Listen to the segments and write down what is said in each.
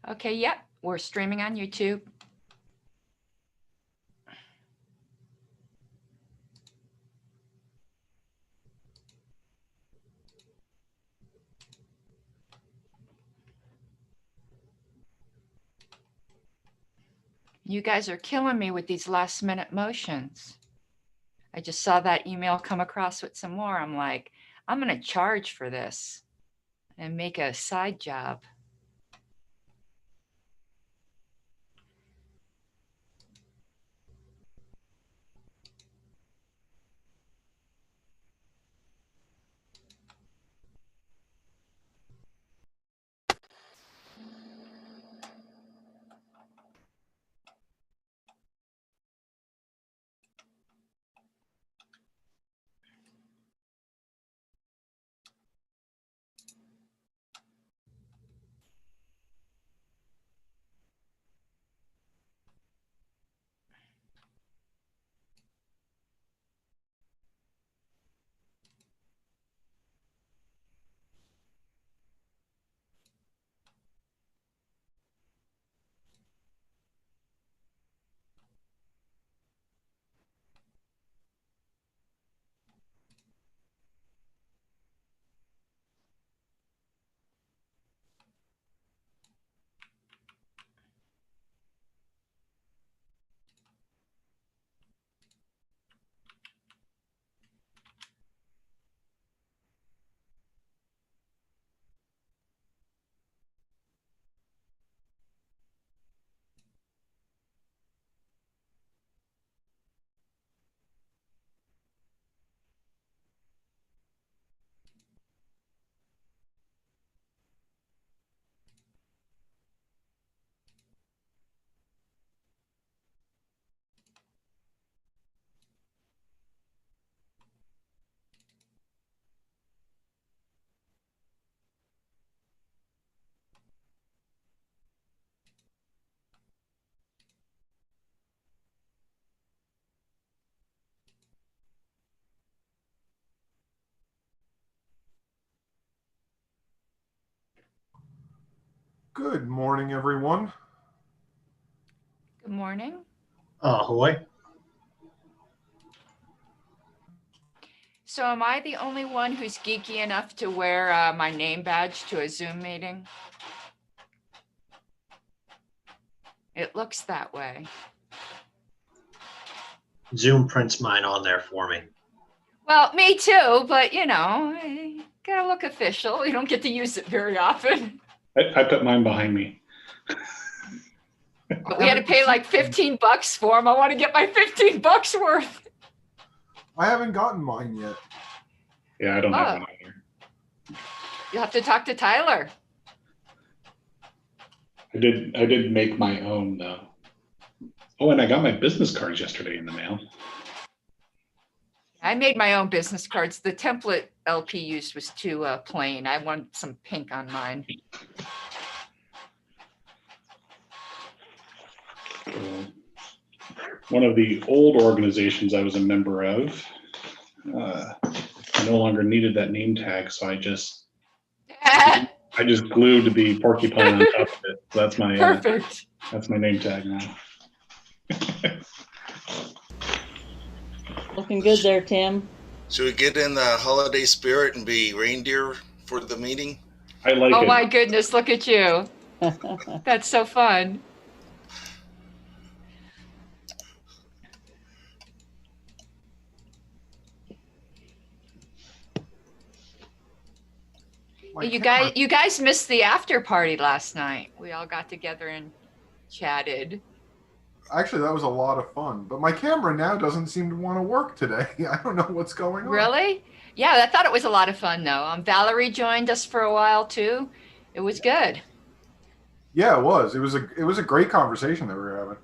Okay, yep, we're streaming on YouTube. You guys are killing me with these last minute motions. I just saw that email come across with some more. I'm like, I'm going to charge for this and make a side job. Good morning, everyone. Good morning. Ahoy. So am I the only one who's geeky enough to wear my name badge to a Zoom meeting? It looks that way. Zoom prints mine on there for me. Well, me too, but you know, gotta look official. You don't get to use it very often. I put mine behind me. But we had to pay like $15 for them. I want to get my $15 worth. I haven't gotten mine yet. Yeah, I don't have one either. You'll have to talk to Tyler. I did make my own though. Oh, and I got my business cards yesterday in the mail. I made my own business cards. The template LP used was too plain. I wanted some pink on mine. One of the old organizations I was a member of, I no longer needed that name tag, so I just glued the porcupine on top of it. So that's my perfect. That's my name tag now. Looking good there, Tim. Should we get in the holiday spirit and be reindeer for the meeting? I like it. Oh my goodness, look at you. That's so fun. You guys missed the after party last night. We all got together and chatted. Actually, that was a lot of fun, but my camera now doesn't seem to want to work today. I don't know what's going on. Really? Yeah, I thought it was a lot of fun though. Valerie joined us for a while too. It was good. Yeah, it was. It was a great conversation that we were having.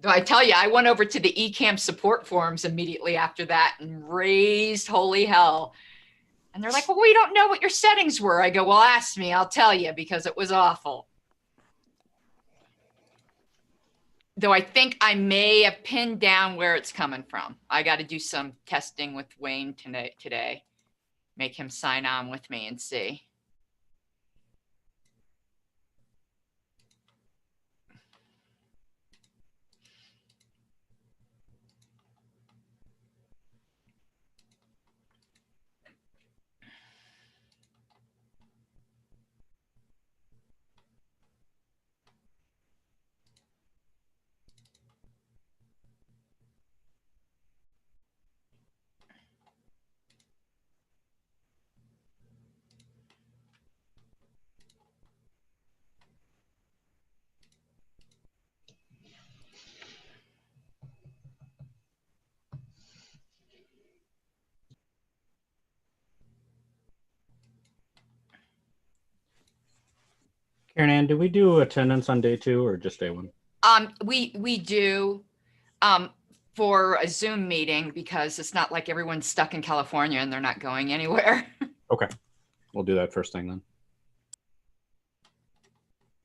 Though I tell you, I went over to the eCamp support forums immediately after that and raised holy hell. And they're like, well, we don't know what your settings were. I go, well, ask me, I'll tell you, because it was awful. Though I think I may have pinned down where it's coming from. I got to do some testing with Wayne today. make him sign on with me and see. Karen Ann, do we do attendance on day 2 or just day 1? We do for a Zoom meeting because it's not like everyone's stuck in California and they're not going anywhere. Okay. We'll do that first thing then.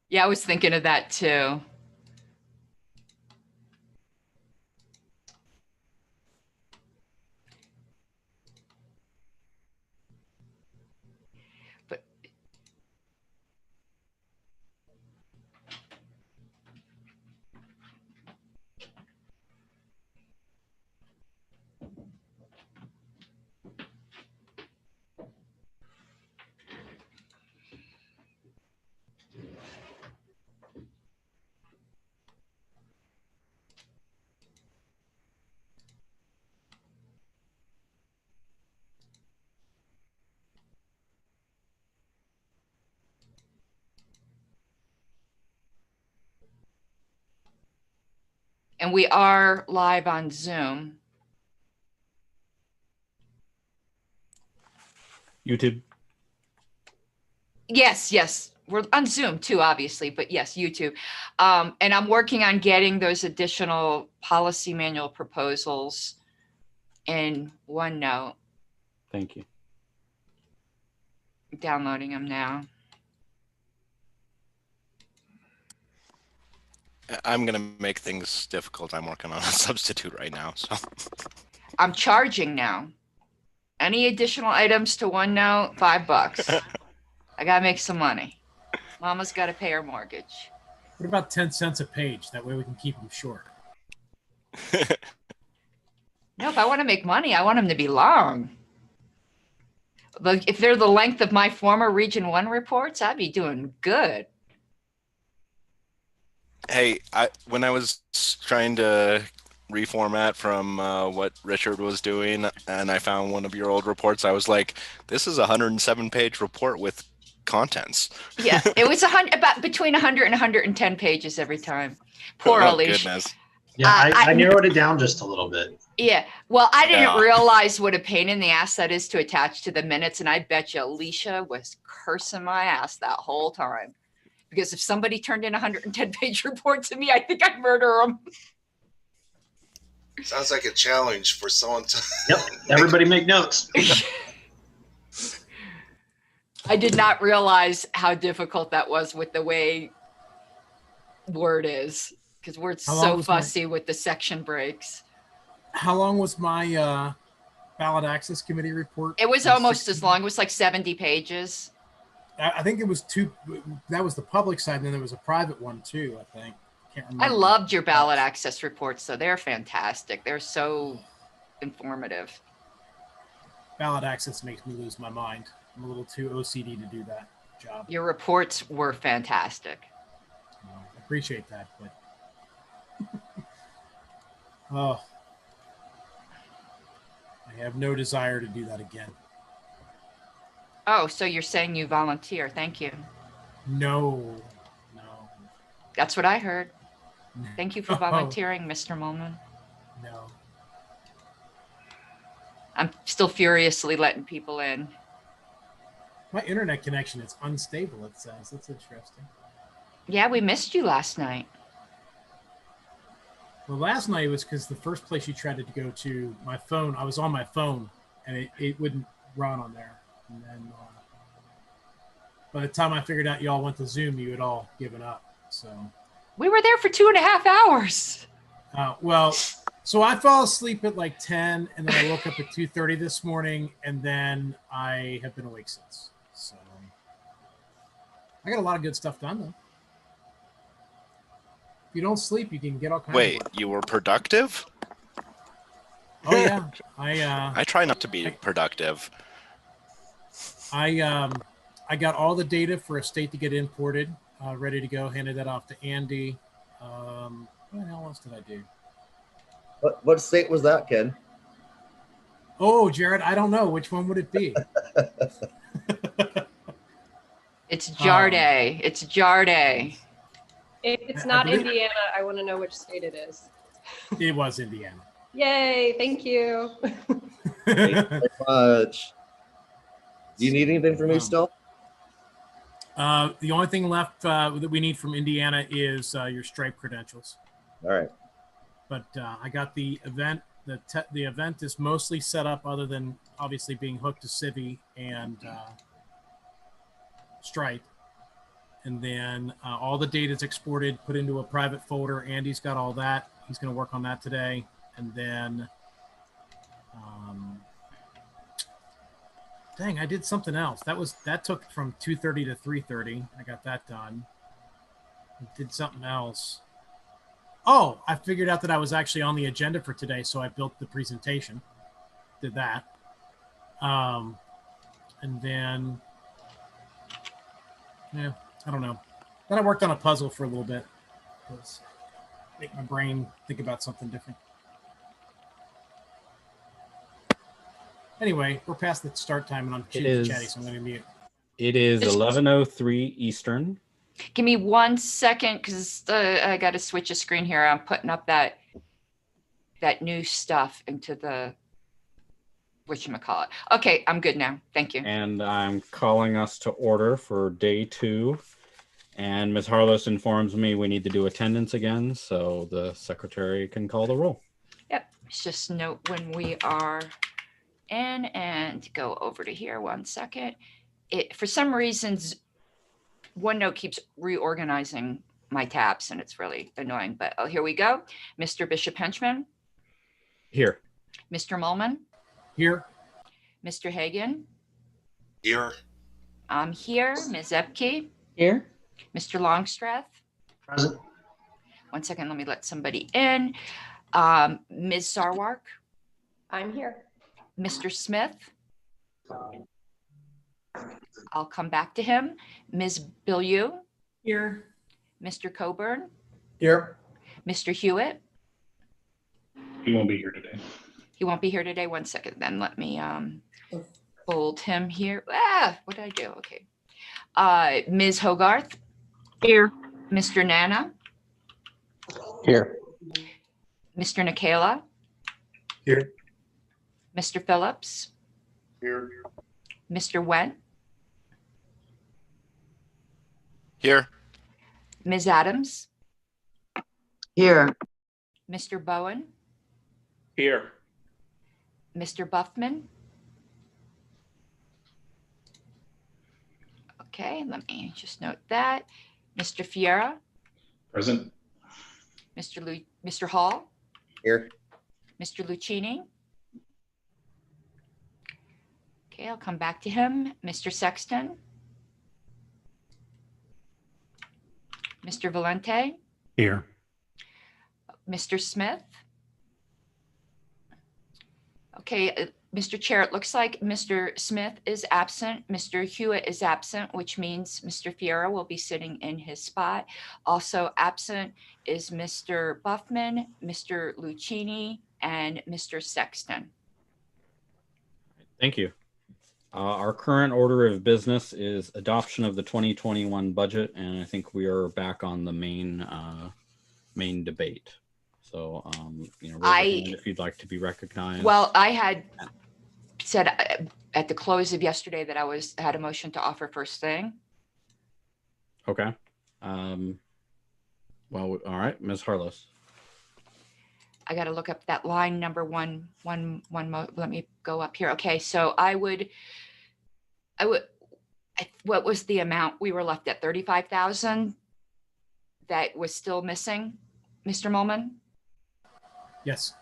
Yeah, I was thinking of that too. But and we are live on Zoom. YouTube. Yes. We're on Zoom too, obviously, but yes, YouTube. And I'm working on getting those additional policy manual proposals in OneNote, Thank you. downloading them now. I'm going to make things difficult. I'm working on a substitute right now. So I'm charging now. Any additional items to OneNote, $5. I got to make some money. Mama's got to pay her mortgage. What about 10 cents a page? That way we can keep them short. No, if I want to make money, I want them to be long. But if they're the length of my former Region 1 reports, I'd be doing good. Hey, when I was trying to reformat from what Richard was doing and I found one of your old reports, I was like, this is a 107-page report with contents. Yeah, it was about between 100 and 110 pages every time. Poor Oh, Alicia. goodness. Yeah, I narrowed it down just a little bit. Yeah, well, I didn't Yeah. realize what a pain in the ass that is to attach to the minutes, and I bet you Alicia was cursing my ass that whole time. Because if somebody turned in a 110-page report to me, I think I'd murder them. Sounds like a challenge for someone to. Yep. Everybody make notes. I did not realize how difficult that was with the way Word is, because Word's How long so was my- fussy with the section breaks. How long was my ballot access committee report? It was almost as long. It was like 70 pages. I think it was two. That was the public side, and then there was a private one too, I think. Can't remember. I loved your ballot access reports, though. They're fantastic. They're so informative. Ballot access makes me lose my mind. I'm a little too OCD to do that job. Your reports were fantastic. I appreciate that, but oh, I have no desire to do that again. Oh, so you're saying you volunteer. Thank you. No. That's what I heard. Thank you for Oh. volunteering, Mr. Molman. No. I'm still furiously letting people in. My internet connection is unstable, it says. That's interesting. Yeah, we missed you last night. Well, last night was because the first place you tried to go to, my phone, I was on my phone, and it wouldn't run on there. And then by the time I figured out y'all went to Zoom, you had all given up. So, We were there for 2.5 hours. well, So I fell asleep at like 10, and then I woke up at 2:30 this morning, and then I have been awake since. So I got a lot of good stuff done, though. If you don't sleep, you can get all kinds of Wait, work. you were productive? Oh yeah, I try not to be productive. I got all the data for a state to get imported, ready to go. Handed that off to Andy. What the hell else did I do? What state was that, Ken? Oh, Jared, I don't know. Which one would it be? It's jar day. It's jar day. If it's I not believe- Indiana, I want to know which state it is. It was Indiana. Yay, thank you. Thank you very much. Do you need anything from me still? The only thing left that we need from Indiana is your Stripe credentials. All right. But I got the event. The event is mostly set up, other than obviously being hooked to Civi and Stripe. And then all the data is exported, put into a private folder. Andy's got all that. He's going to work on that today. And then, dang, I did something else. That took from 2:30 to 3:30. I got that done. I did something else. Oh, I figured out that I was actually on the agenda for today, so I built the presentation. Did that. And then, yeah, I don't know. Then I worked on a puzzle for a little bit. Make my brain think about something different. Anyway, we're past the start time, and I'm too chatty, so I'm going to mute. It is 11:03 Eastern. Give me 1 second because I got to switch a screen here. I'm putting up that new stuff into the whatchamacallit. Okay, I'm good now. Thank you. And I'm calling us to order for day 2. And Ms. Harless informs me we need to do attendance again, so the secretary can call the roll. Yep. Let's just note when we are in and go over to here 1 second. For some reasons, OneNote keeps reorganizing my tabs and it's really annoying, but here we go. Mr. Bishop Henchman. Here. Mr. Mullman. Here. Mr. Hagan. Here. I'm here. Ms. Epke. Here. Mr. Longstreth. Present. 1 second, let me let somebody in. Ms. Sarwark. I'm here. Mr. Smith. I'll come back to him. Ms. Bilyeu. Here. Mr. Coburn. Here. Mr. Hewitt. He won't be here today. He won't be here today. 1 second, then let me hold him here. What did I do? Okay. Ms. Hogarth. Here. Mr. Nana. Here. Mr. Nikela. Here. Mr. Phillips. Here. Mr. Went. Here. Ms. Adams. Here. Mr. Bowen. Here. Mr. Buffman. Okay, let me just note that. Mr. Fiera. Present. Mr. Hall. Here. Mr. Lucchini. Okay, I'll come back to him. Mr. Sexton. Mr. Valente. Here. Mr. Smith. Okay, Mr. Chair, it looks like Mr. Smith is absent. Mr. Hewitt is absent, which means Mr. Fiera will be sitting in his spot. Also absent is Mr. Buffman, Mr. Lucchini, and Mr. Sexton. Thank you. Our current order of business is adoption of the 2021 budget, and I think we are back on the main debate. So, raise your hand if you'd like to be recognized. Well, I had said at the close of yesterday that I had a motion to offer first thing. Okay. Well, all right, Ms. Harless. I got to look up that line number one. Let me go up here. Okay, so I would. What was the amount? We were left at 35,000. That was still missing, Mr. Mullman. Yes.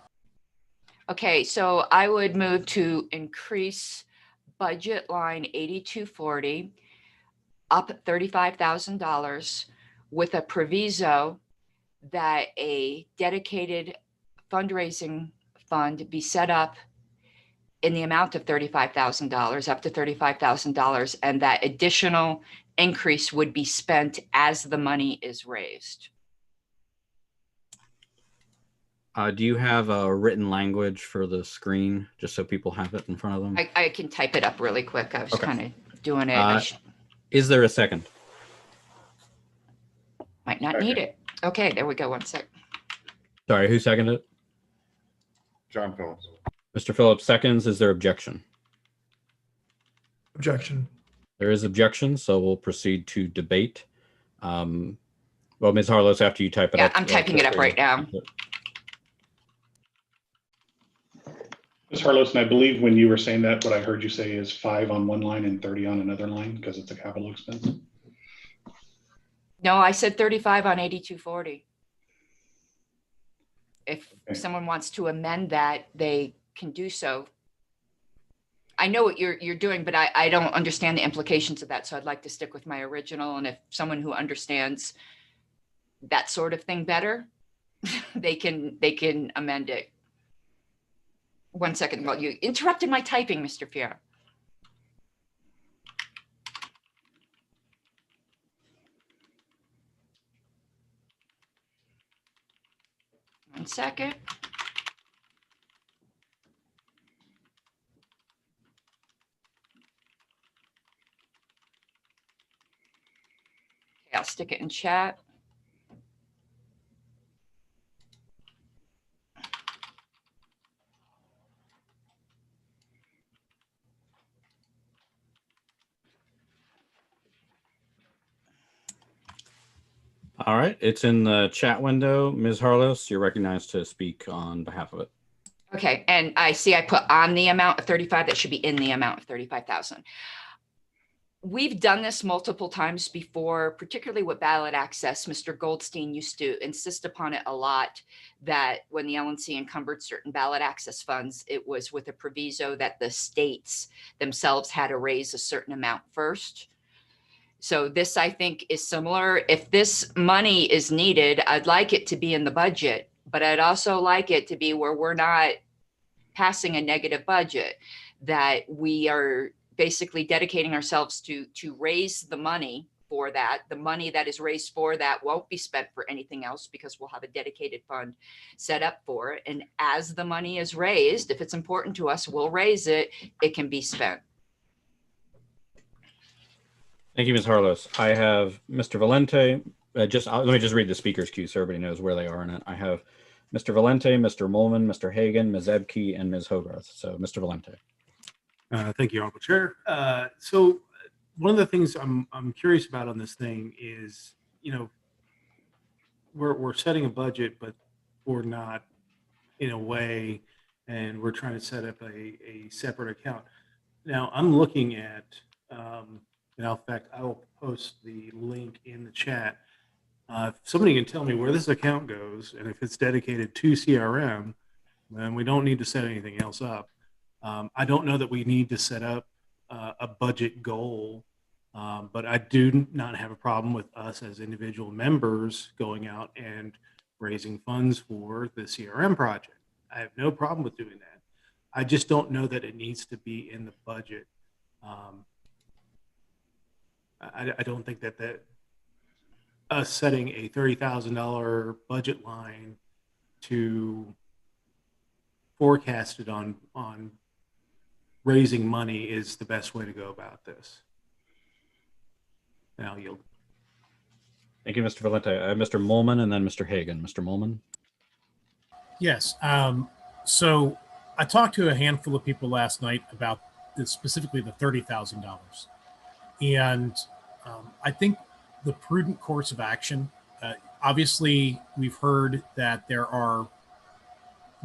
Okay, so I would move to increase budget line 8240 up $35,000 with a proviso that a dedicated fundraising fund be set up in the amount of $35,000, up to $35,000, and that additional increase would be spent as the money is raised. Do you have a written language for the screen, just so people have it in front of them? I can type it up really quick. I was Okay. kind of doing it. Is there a second? Might not need it. Okay, there we go. One sec. Sorry, who seconded it? John Phillips. Mr. Phillips seconds. Is there objection? Objection. There is objection, so we'll proceed to debate. Well, Ms. Harlos, after you type it up. Yeah, I'm typing it up right now. Ms. Harlos, and I believe when you were saying that, what I heard you say is 5 on one line and 30 on another line because it's a capital expense. No, I said 35 on 8240. If Okay. someone wants to amend that, they can do so. I know what you're doing, but I don't understand the implications of that. So I'd like to stick with my original. And if someone who understands that sort of thing better, they can amend it. 1 second. Well, you interrupted my typing, Mr. Fier. One second. Okay, I'll stick it in chat. All right, it's in the chat window. Ms. Harlos, you're recognized to speak on behalf of it. Okay, and I see I put on the amount of 35. That should be in the amount of 35,000. We've done this multiple times before, particularly with ballot access. Mr. Goldstein used to insist upon it a lot that when the LNC encumbered certain ballot access funds, it was with a proviso that the states themselves had to raise a certain amount first. So this, I think, is similar. If this money is needed, I'd like it to be in the budget, but I'd also like it to be where we're not passing a negative budget, that we are basically dedicating ourselves to raise the money for that. The money that is raised for that won't be spent for anything else because we'll have a dedicated fund set up for it. And as the money is raised, if it's important to us, we'll raise it, it can be spent. Thank you, Ms. Harlos. I have Mr. Valente. Let me just read the speakers queue so everybody knows where they are in it. I have Mr. Valente, Mr. Molman, Mr. Hagan, Ms. Ebke, and Ms. Hogarth. So, Mr. Valente. Thank you, Honorable Chair. So, one of the things I'm curious about on this thing is, you know, we're setting a budget, but we're not in a way, and we're trying to set up a separate account. Now, I'm looking at. In fact, I will post the link in the chat. If somebody can tell me where this account goes, and if it's dedicated to CRM, then we don't need to set anything else up. I don't know that we need to set up a budget goal, but I do not have a problem with us as individual members going out and raising funds for the CRM project. I have no problem with doing that. I just don't know that it needs to be in the budget. I don't think that us setting a $30,000 budget line to forecast it on raising money is the best way to go about this. And I'll yield. Thank you, Mr. Valente. I have Mr. Molman and then Mr. Hagan. Mr. Molman. Yes. So I talked to a handful of people last night about this, specifically the $30,000. And I think the prudent course of action, obviously, we've heard that there are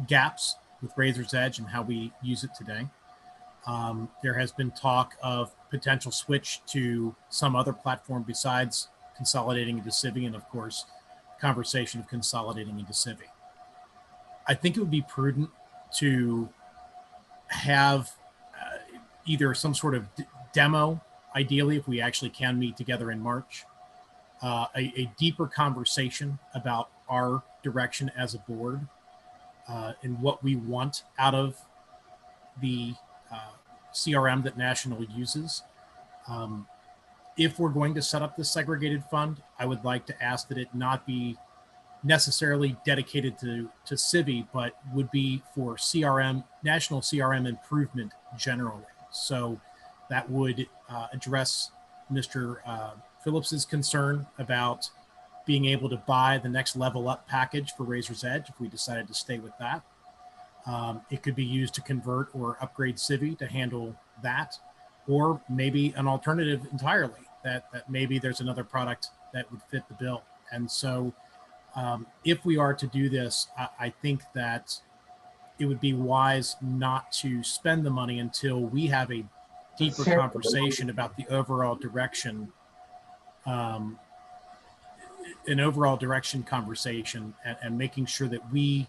gaps with Razor's Edge and how we use it today. There has been talk of potential switch to some other platform besides consolidating into Civi, and of course, conversation of consolidating into Civi. I think it would be prudent to have either some sort of demo, ideally, if we actually can meet together in March, a deeper conversation about our direction as a board and what we want out of the CRM that National uses. If we're going to set up this segregated fund, I would like to ask that it not be necessarily dedicated to Civi, but would be for CRM, national CRM improvement generally. So that would address Mr. Phillips's concern about being able to buy the next level up package for Razor's Edge if we decided to stay with that. It could be used to convert or upgrade Civi to handle that, or maybe an alternative entirely, that maybe there's another product that would fit the bill. And so if we are to do this, I think that it would be wise not to spend the money until we have a deeper conversation about the overall direction, an overall direction conversation, and making sure that we,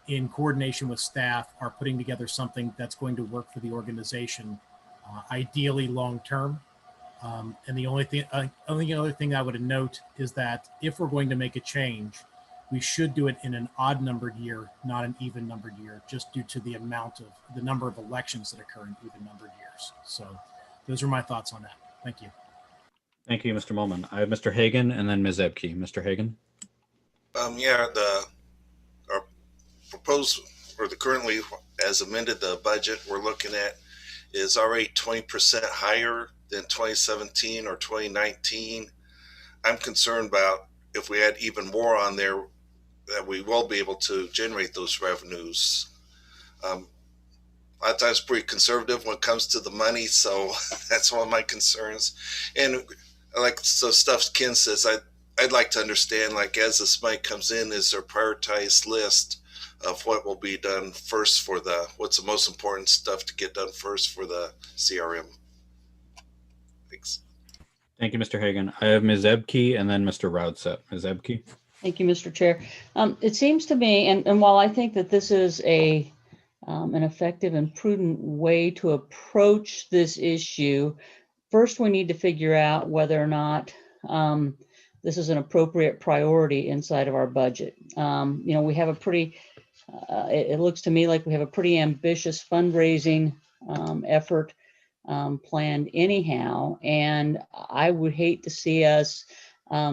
in coordination with staff, are putting together something that's going to work for the organization, ideally long term. And the only other thing I would note is that if we're going to make a change, we should do it in an odd numbered year, not an even numbered year, just due to the number of elections that occur in even numbered years. So those are my thoughts on that. Thank you. Thank you, Mr. Molman. I have Mr. Hagan and then Ms. Ebke. Mr. Hagan. Our proposed, or the currently as amended, the budget we're looking at is already 20% higher than 2017 or 2019. I'm concerned about if we add even more on there, that we will be able to generate those revenues. A lot of times pretty conservative when it comes to the money, so that's one of my concerns. And like so stuff Ken says, I'd like to understand, like, as this money comes in, is there a prioritized list of what will be done first for what's the most important stuff to get done first for the CRM? Thanks. Thank you, Mr. Hagan. I have Ms. Ebke and then Mr. Roudset. Ms. Ebke. Thank you, Mr. Chair. It seems to me, and while I think that this is an effective and prudent way to approach this issue, first we need to figure out whether or not this is an appropriate priority inside of our budget. We have a pretty, it looks to me like we have a pretty ambitious fundraising effort planned anyhow, and I would hate to see us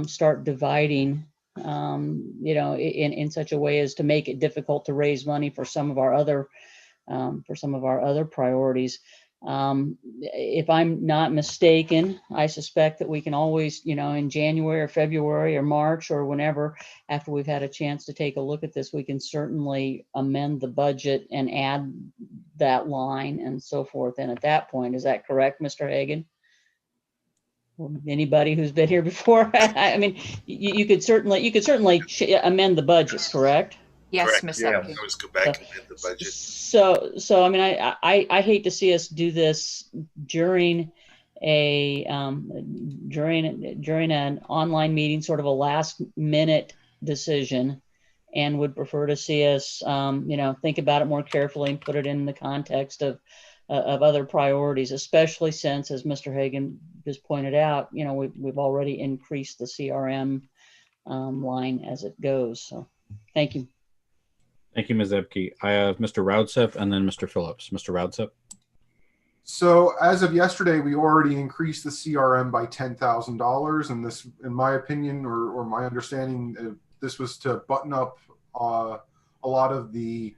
start dividing in such a way as to make it difficult to raise money for some of our other priorities. If I'm not mistaken, I suspect that we can always, in January or February or March or whenever, after we've had a chance to take a look at this, we can certainly amend the budget and add that line and so forth. And at that point, is that correct, Mr. Hagan? Anybody who's been here before? I mean, you could certainly amend the budget, correct? Yes, Ms. Yeah, Ebke. always go back and amend the budget. So I mean, I hate to see us do this during during an online meeting, sort of a last minute decision, and would prefer to see us think about it more carefully and put it in the context of other priorities, especially since, as Mr. Hagan just pointed out, we've already increased the CRM line as it goes. So thank you. Thank you, Ms. Ebke. I have Mr. Roudset and then Mr. Phillips. Mr. Roudset. So as of yesterday, we already increased the CRM by $10,000, and this, in my opinion, or my understanding, this was to button up a lot of the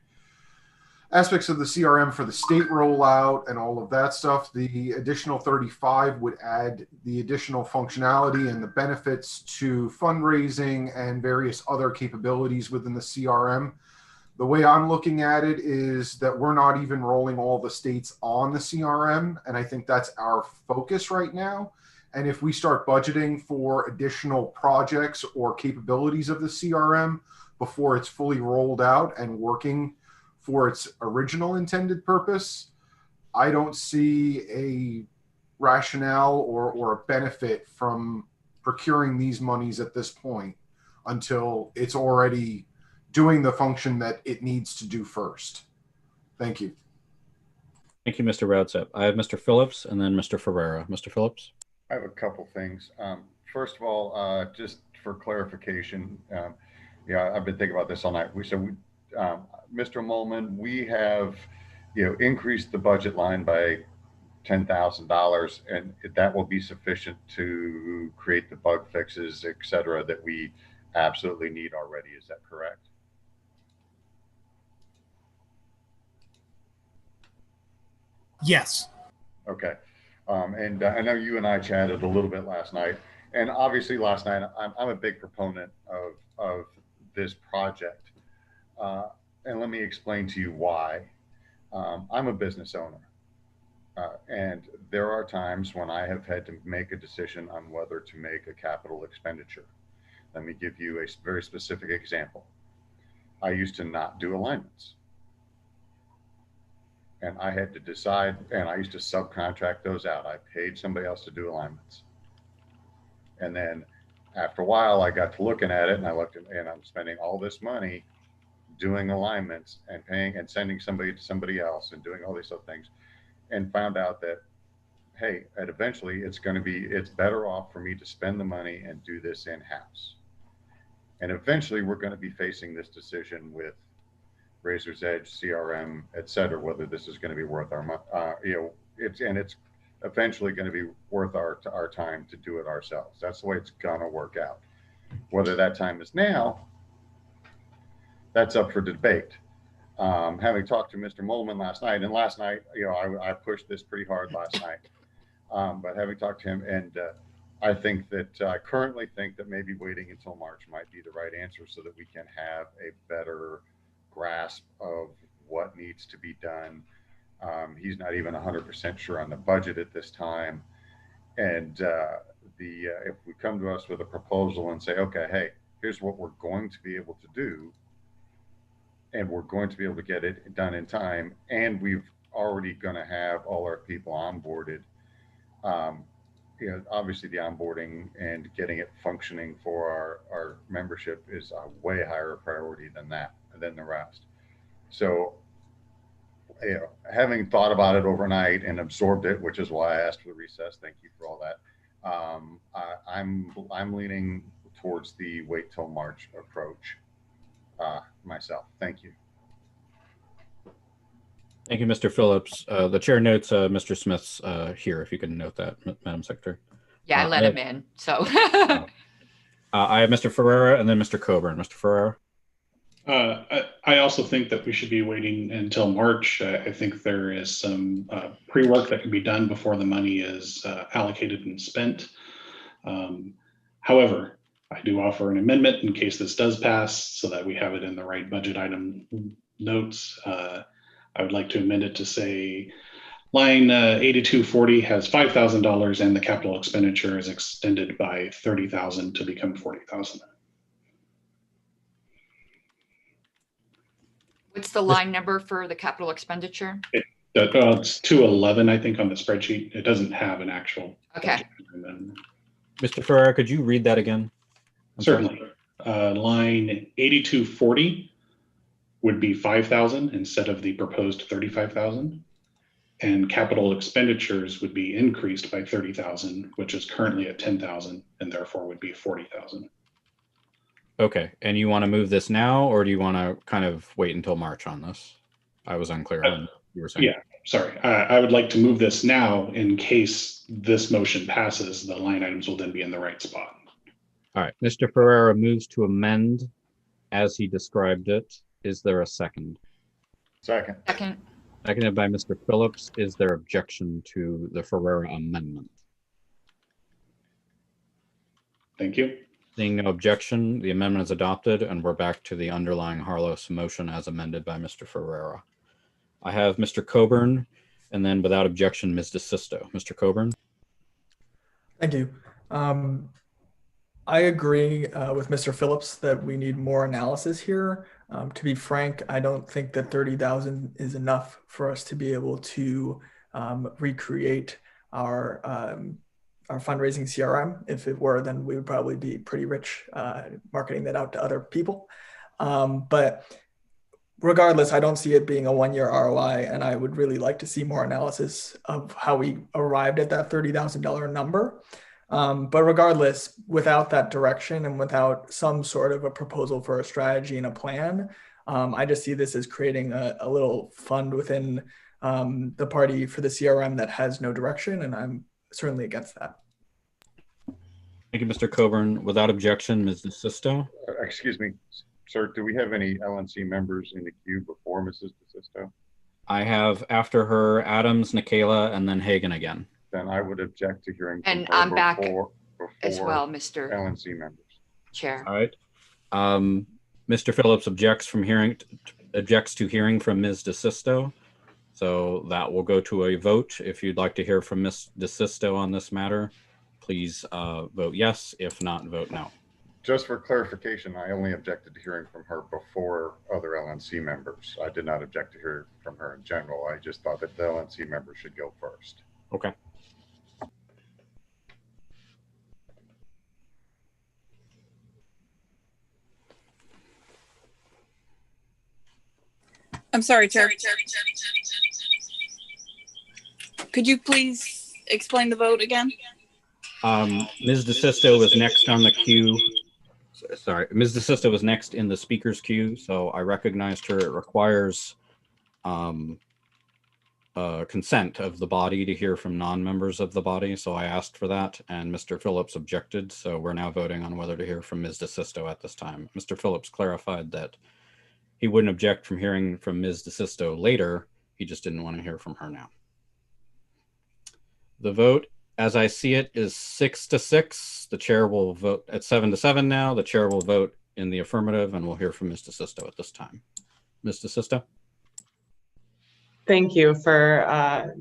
aspects of the CRM for the state rollout and all of that stuff. The additional 35 would add the additional functionality and the benefits to fundraising and various other capabilities within the CRM. The way I'm looking at it is that we're not even rolling all the states on the CRM, and I think that's our focus right now. And if we start budgeting for additional projects or capabilities of the CRM before it's fully rolled out and working for its original intended purpose, I don't see a rationale or a benefit from procuring these monies at this point until it's already doing the function that it needs to do first. Thank you. Thank you, Mr. Radsep. I have Mr. Phillips and then Mr. Ferrera. Mr. Phillips? I have a couple things. First of all, just for clarification, yeah, I've been thinking about this all night. Mr. Molman, we have, increased the budget line by $10,000, and that will be sufficient to create the bug fixes, et cetera, that we absolutely need already. Is that correct? Yes. Okay. And I know you and I chatted a little bit last night, and obviously last night I'm a big proponent of this project, and let me explain to you why. I'm a business owner, and there are times when I have had to make a decision on whether to make a capital expenditure. Let me give you a very specific example. I used to not do alignments, and I had to decide, and I used to subcontract those out. I paid somebody else to do alignments. And then after a while, I got to looking at it, and I looked at, and I'm spending all this money doing alignments and paying and sending somebody to somebody else and doing all these other things, and found out that, hey, and eventually it's better off for me to spend the money and do this in-house. And eventually we're going to be facing this decision with Razor's Edge, CRM, et cetera, whether this is going to be worth our money. It's eventually going to be worth our time to do it ourselves. That's the way it's going to work out. Whether that time is now, that's up for debate. Having talked to Mr. Molman last night, and last night, I pushed this pretty hard last night, but having talked to him, and I currently think that maybe waiting until March might be the right answer so that we can have a better grasp of what needs to be done. He's not even 100% sure on the budget at this time. And if we come to us with a proposal and say, okay, hey, here's what we're going to be able to do, and we're going to be able to get it done in time, and we've already going to have all our people onboarded. Obviously the onboarding and getting it functioning for our membership is a way higher priority than the rest. So, having thought about it overnight and absorbed it, which is why I asked for the recess. Thank you for all that. I'm leaning towards the wait till March approach myself. Thank you. Thank you, Mr. Phillips. The chair notes Mr. Smith's here, if you can note that, Madam Secretary. Yeah, I let him in, so. I have Mr. Ferrera and then Mr. Coburn. Mr. Ferrera? I also think that we should be waiting until March. I think there is some pre-work that can be done before the money is allocated and spent. However, I do offer an amendment in case this does pass so that we have it in the right budget item notes. I would like to amend it to say line 8240 has $5,000 and the capital expenditure is extended by $30,000 to become $40,000. What's the line number for the capital expenditure? It's 211, I think, on the spreadsheet. It doesn't have an actual. Okay. Mr. Ferrera, could you read that again? Certainly. Line 8240 would be 5,000 instead of the proposed 35,000. And capital expenditures would be increased by 30,000, which is currently at 10,000 and therefore would be 40,000. Okay, and you want to move this now, or do you want to kind of wait until March on this? I was unclear on what you were saying. Yeah, sorry. I would like to move this now in case this motion passes. The line items will then be in the right spot. All right, Mr. Ferrera moves to amend as he described it. Is there a second? Second. Second. Seconded by Mr. Phillips. Is there objection to the Ferrera amendment? Thank you. Seeing no objection, the amendment is adopted, and we're back to the underlying Harlos motion as amended by Mr. Ferrera. I have Mr. Coburn, and then without objection, Ms. DeSisto. Mr. Coburn? Thank you. I agree with Mr. Phillips that we need more analysis here. To be frank, I don't think that 30,000 is enough for us to be able to recreate our fundraising CRM. If it were, then we would probably be pretty rich marketing that out to other people. But regardless, I don't see it being a 1-year ROI, and I would really like to see more analysis of how we arrived at that $30,000 number. But regardless, without that direction and without some sort of a proposal for a strategy and a plan, I just see this as creating a little fund within the party for the CRM that has no direction, and I'm certainly against that. Thank you, Mr. Coburn. Without objection, Ms. DeSisto. Excuse me, sir, do we have any LNC members in the queue before Mrs. DeSisto? I have after her Adams, Nikayla, and then Hagan again. Then I would object to hearing from And her I'm back before as well, Mr. LNC members. Chair. All right. Mr. Phillips objects to hearing from Ms. DeSisto. So that will go to a vote. If you'd like to hear from Ms. DeSisto on this matter, please vote yes. If not, vote no. Just for clarification, I only objected to hearing from her before other LNC members. I did not object to hear from her in general. I just thought that the LNC members should go first. Okay. I'm sorry, Chair. Could you please explain the vote again? Ms. DeSisto was next on the queue. Sorry, Ms. DeSisto was next in the speaker's queue, so I recognized her. It requires consent of the body to hear from non-members of the body, so I asked for that, and Mr. Phillips objected, so we're now voting on whether to hear from Ms. DeSisto at this time. Mr. Phillips clarified that he wouldn't object from hearing from Ms. DeSisto later, he just didn't want to hear from her now. The vote, as I see it, is 6-6. The chair will vote at 7-7 now. The chair will vote in the affirmative, and we'll hear from Ms. DeSisto at this time. Ms. DeSisto? Thank you for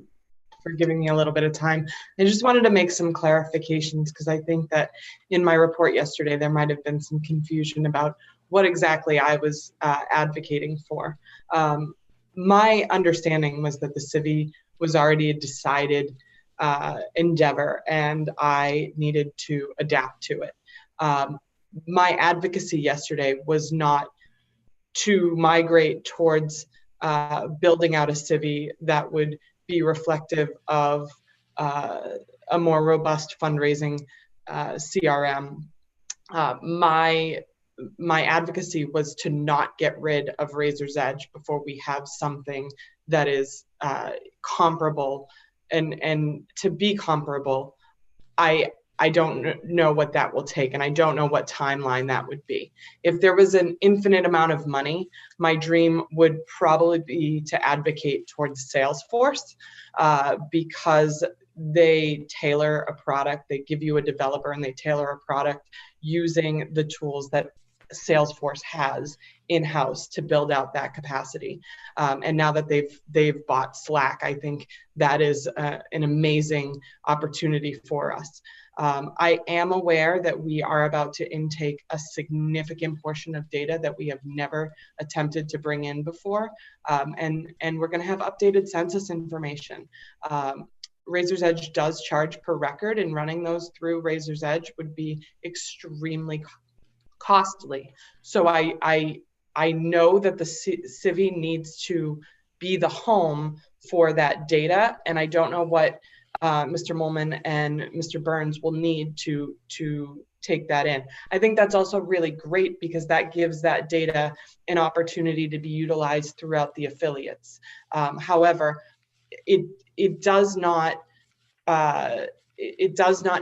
giving me a little bit of time. I just wanted to make some clarifications because I think that in my report yesterday, there might have been some confusion about what exactly I was advocating for. My understanding was that the CIVI was already a decided endeavor and I needed to adapt to it. My advocacy yesterday was not to migrate towards building out a CIVI that would be reflective of a more robust fundraising CRM. My advocacy was to not get rid of Razor's Edge before we have something that is comparable. And to be comparable, I don't know what that will take, and I don't know what timeline that would be. If there was an infinite amount of money, my dream would probably be to advocate towards Salesforce because they tailor a product, they give you a developer and they tailor a product using the tools that Salesforce has in-house to build out that capacity. And now that they've bought Slack, I think that is an amazing opportunity for us. I am aware that we are about to intake a significant portion of data that we have never attempted to bring in before. And we're going to have updated census information. Razor's Edge does charge per record, and running those through Razor's Edge would be extremely costly. So I know that the CIVI needs to be the home for that data, and I don't know what Mr. Molman and Mr. Burns will need to take that in. I think that's also really great because that gives that data an opportunity to be utilized throughout the affiliates. However, it does not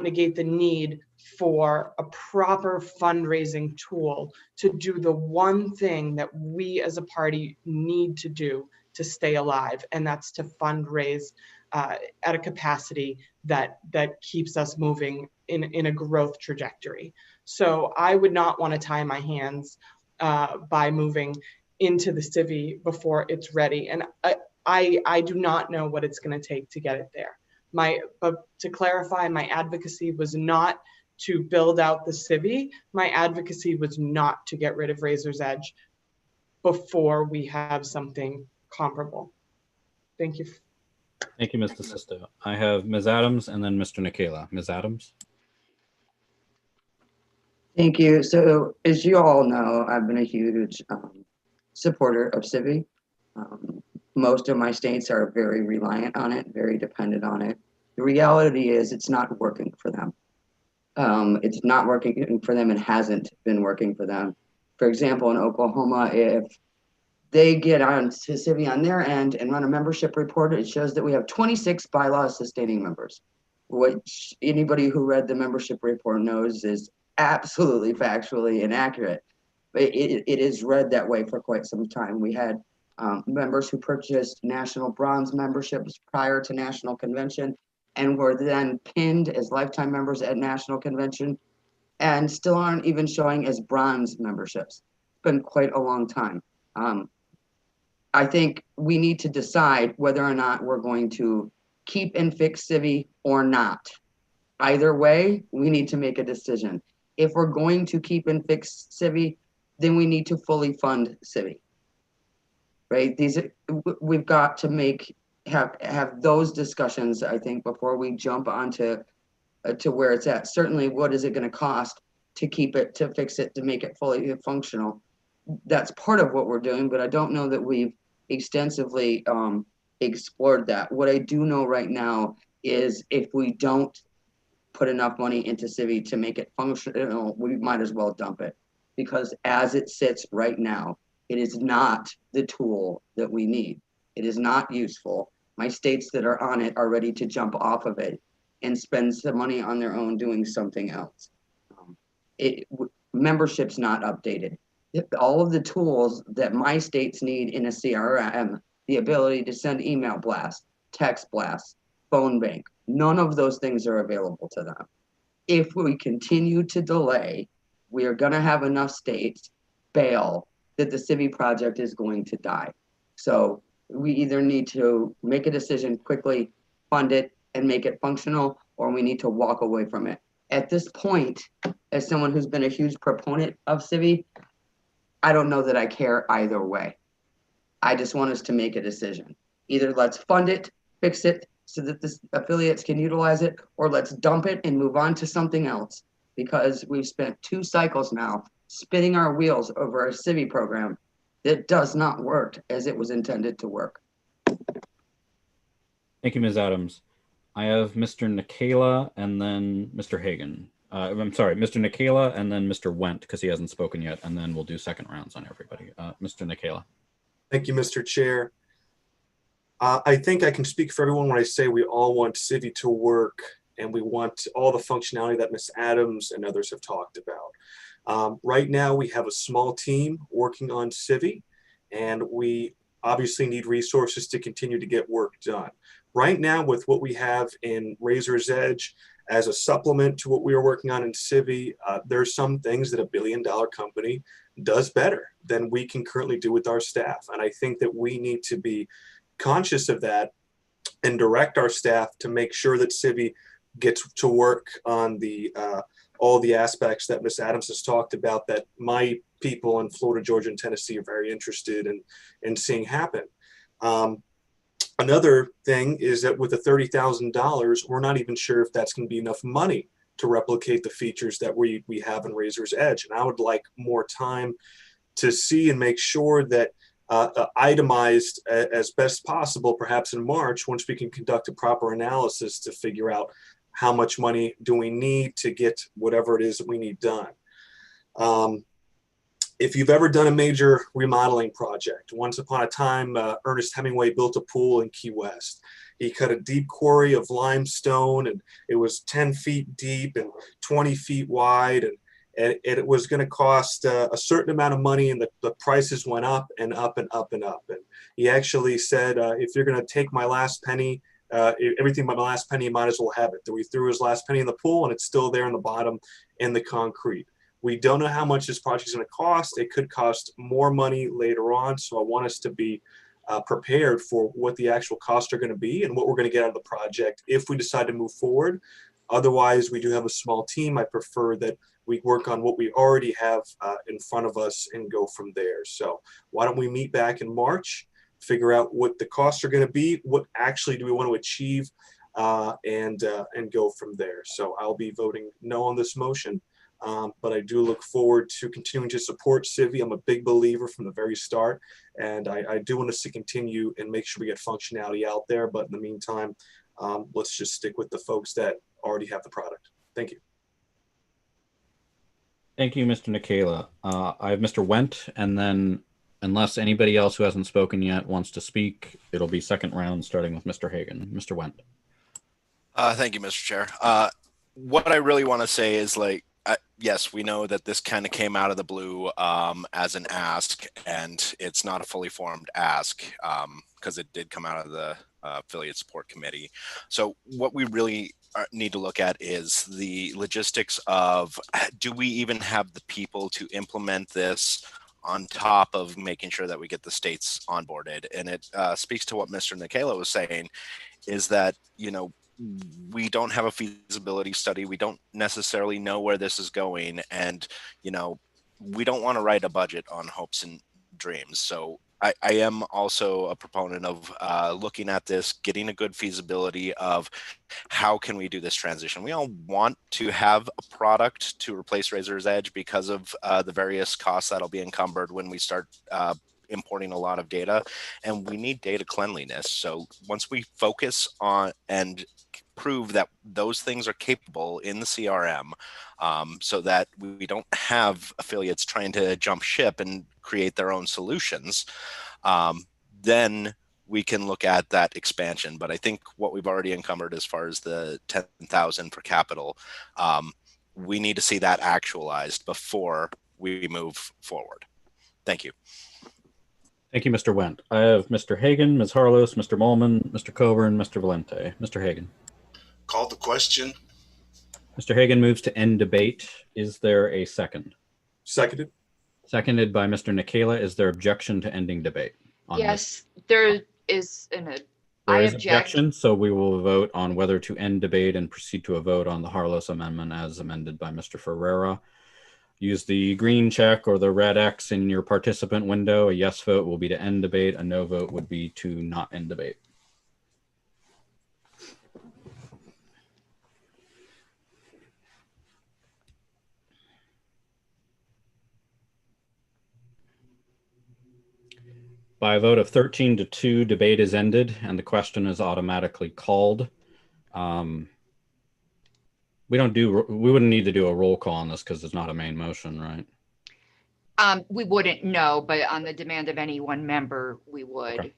negate the need for a proper fundraising tool to do the one thing that we as a party need to do to stay alive, and that's to fundraise at a capacity that keeps us moving in a growth trajectory. So I would not want to tie my hands by moving into the CIVI before it's ready, and I do not know what it's going to take to get it there. But to clarify, my advocacy was not to build out the CIVI. My advocacy was not to get rid of Razor's Edge before we have something comparable. Thank you. Thank you, Ms. DeSisto. I have Ms. Adams and then Mr. Nikayla. Ms. Adams. Thank you. So as you all know, I've been a huge supporter of Civi. Most of my states are very reliant on it, very dependent on it. The reality is it's not working for them. It's not working for them and hasn't been working for them. For example, in Oklahoma, if they get on to Civi on their end and run a membership report, it shows that we have 26 bylaw sustaining members, which anybody who read the membership report knows is absolutely factually inaccurate. It is read that way for quite some time. We had members who purchased national bronze memberships prior to national convention and were then pinned as lifetime members at national convention and still aren't even showing as bronze memberships. It's been quite a long time. I think we need to decide whether or not we're going to keep and fix Civi or not. Either way, we need to make a decision. If we're going to keep and fix Civi, then we need to fully fund Civi. Right? We've got to have those discussions, I think, before we jump onto to where it's at. Certainly, what is it going to cost to keep it, to fix it, to make it fully functional? That's part of what we're doing, but I don't know that we've extensively explored that. What I do know right now is if we don't put enough money into Civi to make it functional, we might as well dump it, because as it sits right now, it is not the tool that we need. It is not useful. My states that are on it are ready to jump off of it and spend some money on their own doing something else. Membership's not updated. All of the tools that my states need in a CRM, the ability to send email blasts, text blasts, phone bank, none of those things are available to them. If we continue to delay, we are going to have enough states bail that the Civi project is going to die. So we either need to make a decision quickly, fund it, and make it functional, or we need to walk away from it. At this point, as someone who's been a huge proponent of Civi, I don't know that I care either way. I just want us to make a decision. Either let's fund it, fix it so that the affiliates can utilize it, or let's dump it and move on to something else, because we've spent 2 cycles now spinning our wheels over a Civi program that does not work as it was intended to work. Thank you, Ms. Adams. I have Mr. Nikala and then Mr. Hagan. I'm sorry, Mr. Nikala and then Mr. Wendt, because he hasn't spoken yet, and then we'll do second rounds on everybody. Mr. Nikala. Thank you, Mr. Chair. I think I can speak for everyone when I say we all want Civi to work and we want all the functionality that Ms. Adams and others have talked about. Right now, we have a small team working on Civi, and we obviously need resources to continue to get work done. Right now, with what we have in Razor's Edge as a supplement to what we are working on in Civi, there are some things that a billion-dollar company does better than we can currently do with our staff. And I think that we need to be conscious of that and direct our staff to make sure that Civi gets to work on the all the aspects that Ms. Adams has talked about, that my people in Florida, Georgia, and Tennessee are very interested in seeing happen. Another thing is that with the $30,000, we're not even sure if that's going to be enough money to replicate the features that we have in Razor's Edge. And I would like more time to see and make sure that itemized as best possible, perhaps in March, once we can conduct a proper analysis to figure out how much money do we need to get whatever it is that we need done. If you've ever done a major remodeling project, once upon a time, Ernest Hemingway built a pool in Key West. He cut a deep quarry of limestone, and it was 10 feet deep and 20 feet wide, and it was going to cost a certain amount of money, and the prices went up and up and up and up. And he actually said, if you're going to take my last penny, everything but my last penny, you might as well have it. So he threw his last penny in the pool, and it's still there in the bottom in the concrete. We don't know how much this project is going to cost. It could cost more money later on. So I want us to be prepared for what the actual costs are going to be and what we're going to get out of the project if we decide to move forward. Otherwise, we do have a small team. I prefer that we work on what we already have in front of us and go from there. So why don't we meet back in March, figure out what the costs are going to be, what actually do we want to achieve, and go from there. So I'll be voting no on this motion. But I do look forward to continuing to support Civi. I'm a big believer from the very start, and I do want us to continue and make sure we get functionality out there. But in the meantime, let's just stick with the folks that already have the product. Thank you. Thank you, Mr. Nikela. I have Mr. Wendt, and then unless anybody else who hasn't spoken yet wants to speak, it'll be second round starting with Mr. Hagan. Mr. Wendt. Thank you, Mr. Chair. What I really want to say is, like, yes, we know that this kind of came out of the blue as an ask, and it's not a fully formed ask because it did come out of the affiliate support committee. So what we really need to look at is the logistics of, do we even have the people to implement this on top of making sure that we get the states onboarded? And it speaks to what Mr. Nikela was saying, is that, you know, we don't have a feasibility study. We don't necessarily know where this is going. And, you know, we don't want to write a budget on hopes and dreams. So I am also a proponent of looking at this, getting a good feasibility of how can we do this transition. We all want to have a product to replace Razor's Edge because of the various costs that'll be encumbered when we start importing a lot of data, and we need data cleanliness. So once we focus on and prove that those things are capable in the CRM, so that we don't have affiliates trying to jump ship and create their own solutions, then we can look at that expansion. But I think what we've already encumbered as far as the 10,000 for capital, we need to see that actualized before we move forward. Thank you. Thank you, Mr. Wendt. I have Mr. Hagan, Ms. Harlos, Mr. Molman, Mr. Coburn, Mr. Valente. Mr. Hagan. Call the question. Mr. Hagan moves to end debate. Is there a second? Seconded. Seconded by Mr. Nikela. Is there objection to ending debate? Yes, there is There I is object. objection, so we will vote on whether to end debate and proceed to a vote on the Harlos amendment as amended by Mr. Ferreira. Use the green check or the red X in your participant window. A yes vote will be to end debate. A no vote would be to not end debate. By a vote of 13-2, debate is ended and the question is automatically called. We wouldn't need to do a roll call on this because it's not a main motion, right? We wouldn't know, but on the demand of any one member, we would. Okay.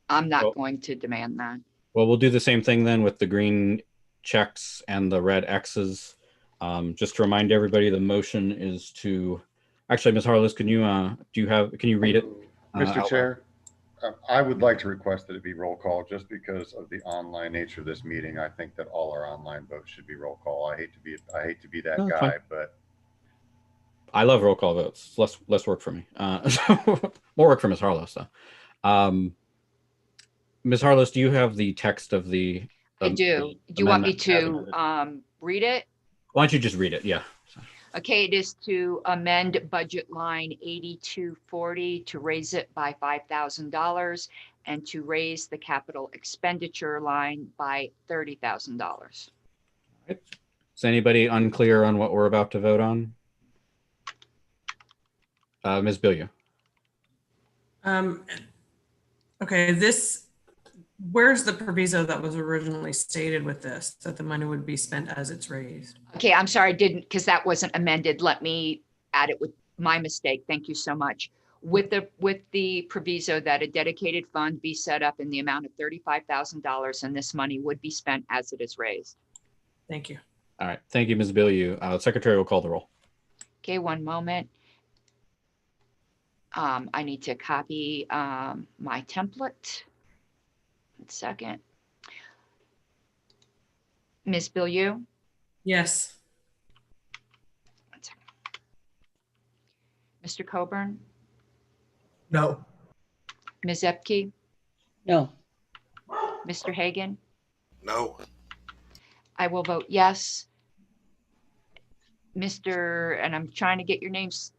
I'm not going to demand that. Well, we'll do the same thing then with the green checks and the red X's. Just to remind everybody, the motion is to, actually, Ms. Harless, can you read it? Mr. Chair, I would like to request that it be roll call just because of the online nature of this meeting. I think that all our online votes should be roll call. I hate to be that No, that's guy, fine. but I love roll call votes. Less work for me. More work for Ms. Harless, though. Ms. Harless, do you have the text of the? I do. Do you want me to read it? Why don't you just read it? Yeah. Okay, it is to amend budget line 8240 to raise it by $5,000 and to raise the capital expenditure line by $30,000. Is anybody unclear on what we're about to vote on? Ms. Billiou. Okay, where's the proviso that was originally stated with this, that the money would be spent as it's raised? Okay, I'm sorry, I didn't, because that wasn't amended. Let me add it with my mistake. Thank you so much. With the proviso that a dedicated fund be set up in the amount of $35,000 and this money would be spent as it is raised. Thank you. All right. Thank you, Ms. Billiou. Secretary will call the roll. Okay, one moment. I need to copy my template. 1 second. Ms. Billiou? Yes. 1 second. Mr. Coburn? No. Ms. Epke? No. Mr. Hagan? No. I will vote yes. And I'm trying to get your names,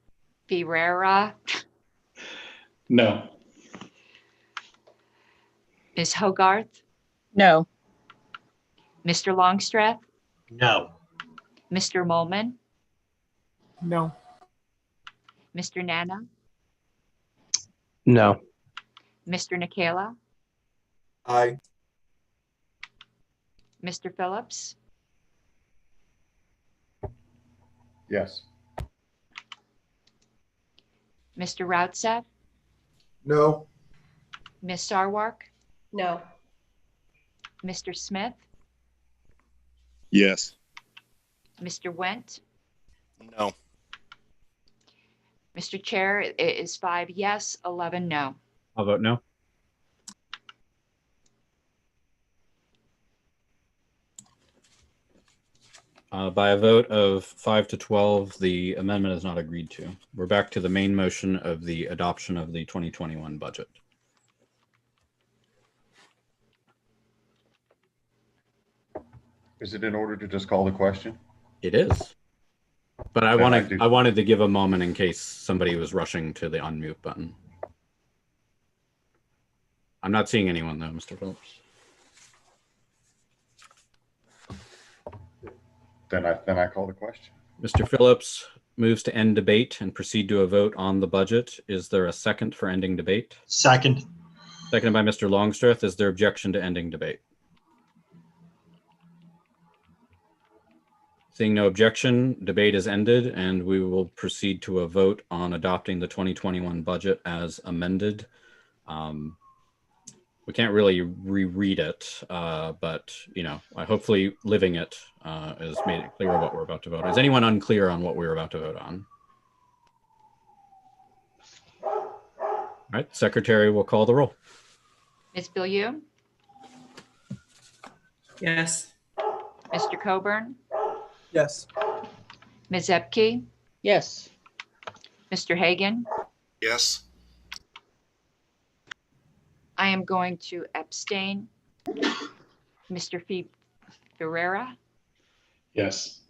Ferreira? No. Ms. Hogarth? No. Mr. Longstreth? No. Mr. Molman? No. Mr. Nana, No. Mr. Nikela, Aye. Mr. Phillips, Yes. Mr. Routsev, No. Ms. Sarwark, No. Mr. Smith, Yes. Mr. Went. No. Mr. Chair, it is 5 yes, 11 no. I'll vote no. By a vote of 5 to 12, the amendment is not agreed to. We're back to the main motion of the adoption of the 2021 budget. Is it in order to just call the question? It is. But I wanted to give a moment in case somebody was rushing to the unmute button. I'm not seeing anyone though, Mr. Phillips. Then I call the question. Mr. Phillips moves to end debate and proceed to a vote on the budget. Is there a second for ending debate? Second. Seconded by Mr. Longstreth. Is there objection to ending debate? Seeing no objection, debate is ended, and we will proceed to a vote on adopting the 2021 budget as amended. We can't really reread it, but hopefully living it has made it clear what we're about to vote on. Is anyone unclear on what we're about to vote on? All right, Secretary will call the roll. Ms. Bilyeu, Yes. Mr. Coburn, Yes. Ms. Epke, Yes. Mr. Hagan. Yes. I am going to abstain. Mr. Ferreira, Yes.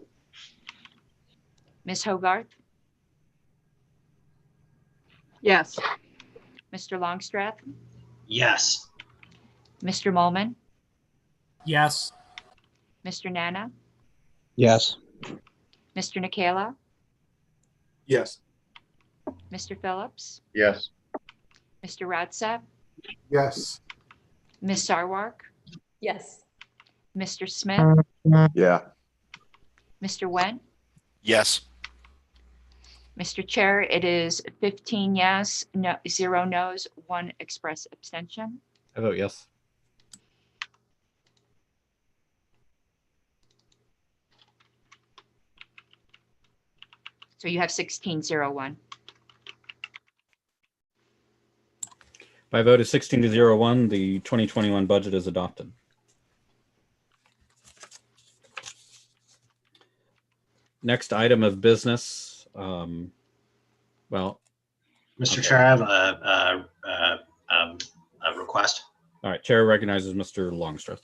Ms. Hogarth, Yes. Mr. Longstreth, Yes. Mr. Molman, Yes. Mr. Nana, Yes. Mr. Nikela, Yes. Mr. Phillips, Yes. Mr. Routsev, Yes. Ms. Sarwark, Yes. Mr. Smith, Yeah. Mr. Went. Yes. Mr. Chair, it is 15 yes, no, 0 no's, 1 express abstention. I vote yes. So you have 1601. By a vote of 16 to 01, the 2021 budget is adopted. Next item of business. Well, Mr. Chair, I have a request. All right, Chair recognizes Mr. Longstreth.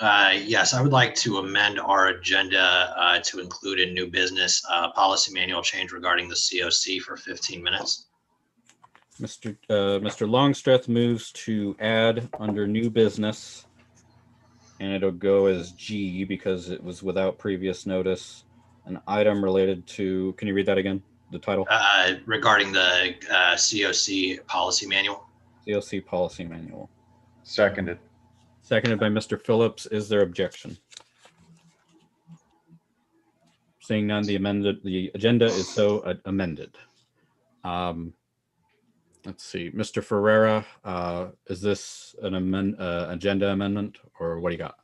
Yes, I would like to amend our agenda to include a new business policy manual change regarding the COC for 15 minutes. Mr. Longstreth moves to add under new business, and it'll go as G because it was without previous notice, an item related to, can you read that again, the title? Regarding the COC policy manual. COC policy manual. Seconded. Seconded by Mr. Phillips. Is there objection? Seeing none, the agenda is so amended. Let's see, Mr. Ferreira, is this an agenda amendment or what do you got?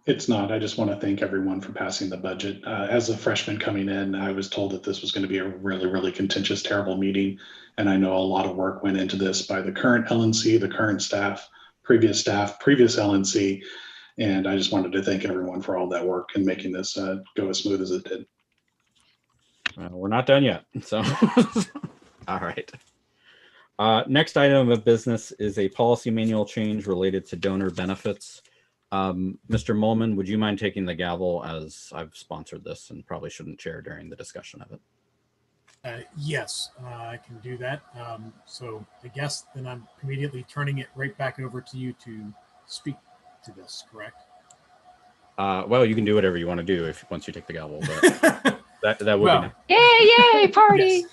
It's not. I just want to thank everyone for passing the budget. As a freshman coming in, I was told that this was going to be a really, really contentious, terrible meeting. And I know a lot of work went into this by the current LNC, the current staff, previous LNC. And I just wanted to thank everyone for all that work and making this go as smooth as it did. We're not done yet. So, all right. Next item of business is a policy manual change related to donor benefits. Mr. Molman, would you mind taking the gavel as I've sponsored this and probably shouldn't chair during the discussion of it? Yes, I can do that. So I guess then I'm immediately turning it right back over to you to speak to this, correct? Well, you can do whatever you want to do once you take the gavel. But That would Well, be nice. Yay, party.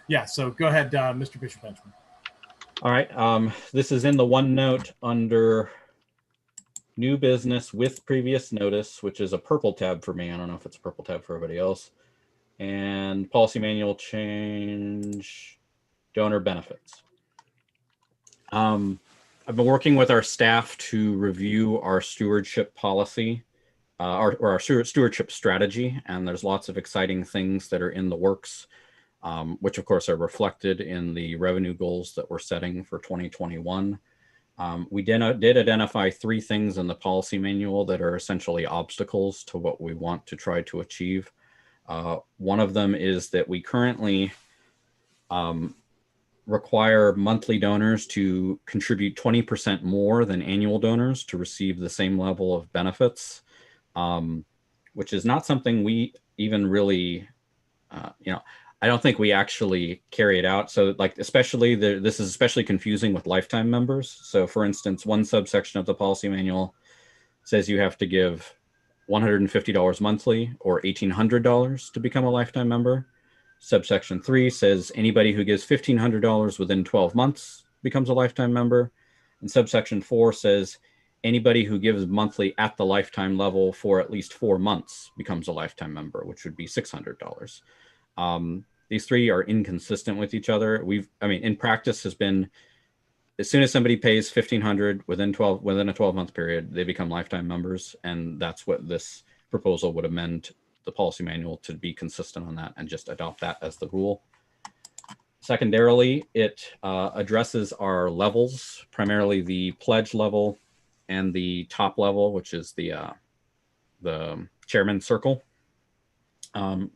Yeah, so go ahead, Mr. Bishop Benjamin. All right. This is in the OneNote under new business with previous notice, which is a purple tab for me. I don't know if it's a purple tab for everybody else. And policy manual change, donor benefits. I've been working with our staff to review our stewardship policy, or our stewardship strategy, and there's lots of exciting things that are in the works, which of course are reflected in the revenue goals that we're setting for 2021. We did identify 3 things in the policy manual that are essentially obstacles to what we want to try to achieve. One of them is that we currently require monthly donors to contribute 20% more than annual donors to receive the same level of benefits, which is not something we even really, I don't think we actually carry it out. So like, especially this is especially confusing with lifetime members. So for instance, one subsection of the policy manual says you have to give $150 monthly or $1,800 to become a lifetime member. Subsection 3 says anybody who gives $1,500 within 12 months becomes a lifetime member. And subsection 4 says anybody who gives monthly at the lifetime level for at least 4 months becomes a lifetime member, which would be $600. These 3 are inconsistent with each other. In practice has been, as soon as somebody pays $1,500 within a 12-month period, they become lifetime members. And that's what this proposal would amend the policy manual to be consistent on that and just adopt that as the rule. Secondarily, it addresses our levels, primarily the pledge level and the top level, which is the chairman's circle.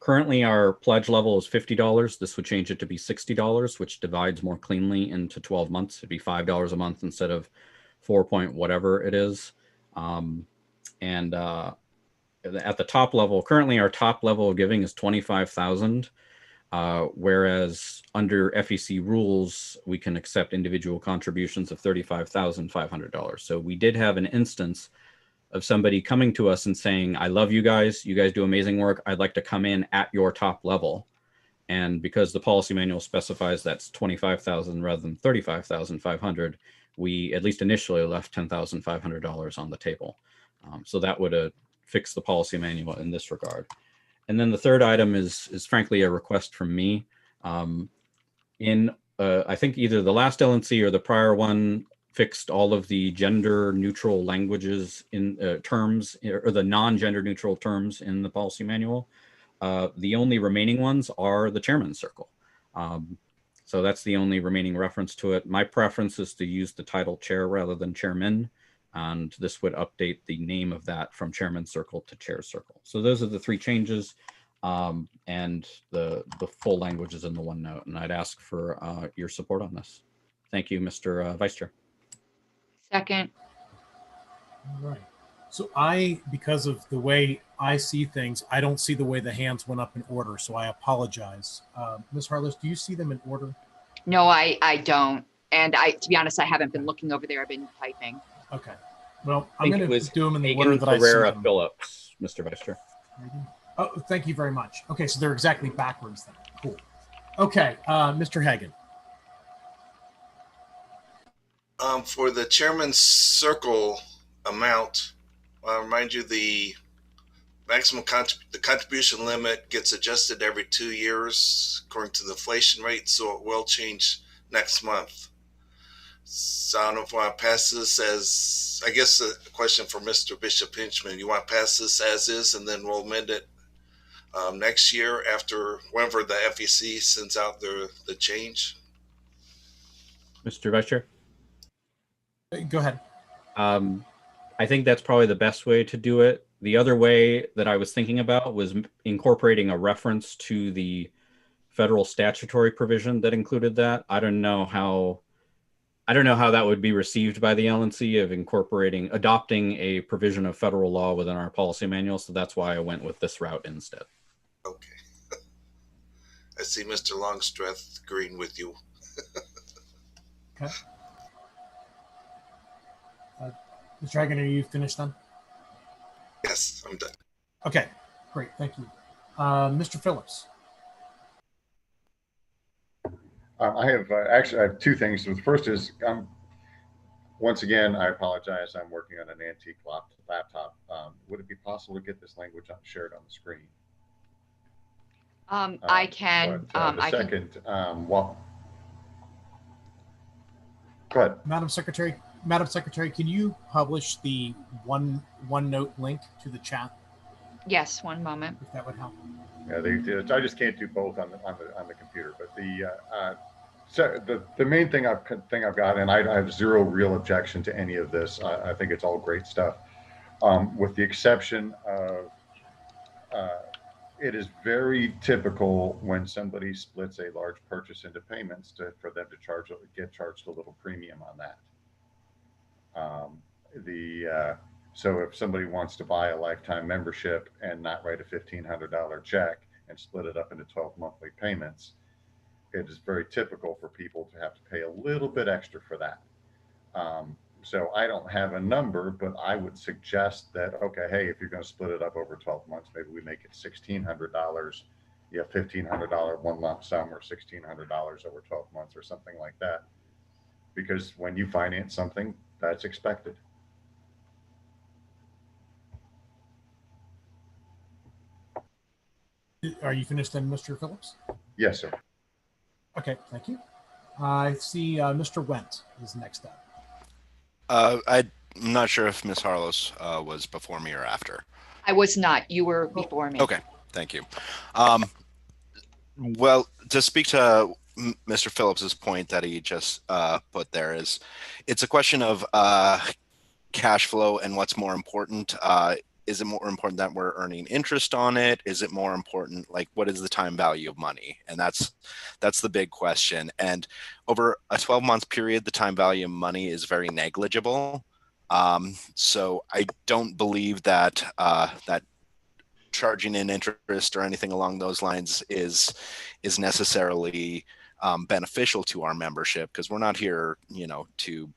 Currently, our pledge level is $50. This would change it to be $60, which divides more cleanly into 12 months. It'd be $5 a month instead of 4 point whatever it is. At the top level, currently our top level of giving is $25,000, whereas under FEC rules, we can accept individual contributions of $35,500. So we did have an instance of somebody coming to us and saying, I love you guys do amazing work, I'd like to come in at your top level. And because the policy manual specifies that's $25,000 rather than $35,500, we at least initially left $10,500 on the table. So that would fix the policy manual in this regard. And then the third item is frankly a request from me. I think either the last LNC or the prior one fixed all of the gender neutral languages in terms, or the non-gender neutral terms in the policy manual. The only remaining ones are the chairman's circle. So that's the only remaining reference to it. My preference is to use the title chair rather than chairman. And this would update the name of that from chairman's circle to chair's circle. So those are the 3 changes, and the full language is in the OneNote. And I'd ask for your support on this. Thank you, Mr. Vice Chair. Second. All right. So because of the way I see things, I don't see the way the hands went up in order. So I apologize. Ms. Harless, do you see them in order? No, I don't. And to be honest, I haven't been looking over there. I've been typing. Okay. Well, I'm going to do them in the order that Carrera I see them. Phillips, Mr. Vice Chair. Oh, thank you very much. Okay, so they're exactly backwards then. Cool. Okay, Mr. Hagan. For the chairman's circle amount, I'll remind you the maximum the contribution limit gets adjusted every 2 years according to the inflation rate, so it will change next month. So I don't know if I want to pass this as, I guess a question for Mr. Bishop Hinchman. You want to pass this as is, and then we'll amend it next year after whenever the FEC sends out the change? Mr. Vice Chair? Go ahead. I think that's probably the best way to do it. The other way that I was thinking about was incorporating a reference to the federal statutory provision that included that. I don't know how that would be received by the LNC of adopting a provision of federal law within our policy manual. So that's why I went with this route instead. Okay. I see Mr. Longstreth agreeing with you. Okay. Mr. Hagan, are you finished then? Yes, I'm done. Okay. Great, thank you. Mr. Phillips. I have actually I have two things. The first is once again, I apologize. I'm working on an antique laptop. Would it be possible to get this language shared on the screen? I can. The I second, well, go ahead. Madam Secretary, can you publish the OneNote link to the chat? Yes, one moment. If that would help. Yeah, I just can't do both on the computer. But so the main thing I've got, and I have zero real objection to any of this. I think it's all great stuff, with the exception of it is very typical when somebody splits a large purchase into payments for them to get charged a little premium on that. So if somebody wants to buy a lifetime membership and not write a $1,500 check and split it up into 12 monthly payments, it is very typical for people to have to pay a little bit extra for that. So I don't have a number, but I would suggest that, okay, hey, if you're going to split it up over 12 months, maybe we make it $1,600. You have $1,500 one lump sum or $1,600 over 12 months or something like that. Because when you finance something, that's expected. Are you finished then, Mr. Phillips? Yes, sir. Okay, thank you. I see Mr. Wendt is next up. I'm not sure if Ms. Harlos was before me or after. I was not. You were before me. Okay, thank you. Well, to speak to Mr. Phillips's point that he just put there is, it's a question of cash flow and what's more important. Is it more important that we're earning interest on it? Is it more important, like, what is the time value of money? And that's the big question. And over a 12-month period, the time value of money is very negligible. So I don't believe that that charging in interest or anything along those lines is necessarily beneficial to our membership, because we're not here, to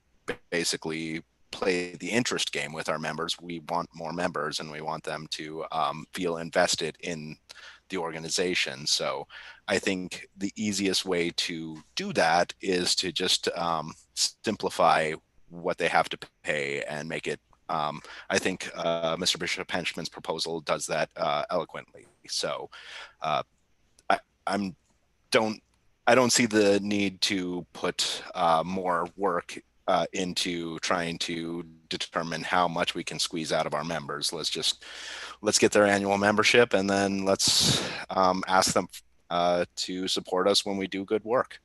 basically play the interest game with our members. We want more members and we want them to feel invested in the organization. So I think the easiest way to do that is to just simplify what they have to pay and make it, I think Mr. Bishop Henchman's proposal does that eloquently. So I don't see the need to put more work into trying to determine how much we can squeeze out of our members. Let's get their annual membership, and then let's ask them to support us when we do good work.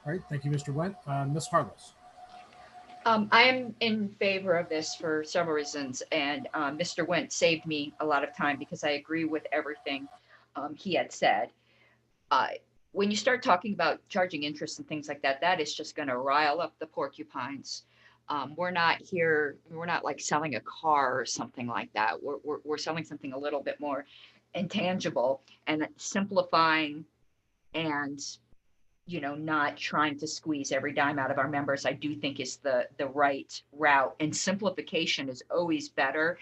All right, thank you, Mr. Wendt. Ms. Harlos. I am in favor of this for several reasons, and Mr. Wendt saved me a lot of time because I agree with everything he had said. When you start talking about charging interest and things like that, that is just going to rile up the porcupines. We're not like selling a car or something like that. We're selling something a little bit more intangible, and simplifying and not trying to squeeze every dime out of our members, I do think is the right route. And simplification is always better.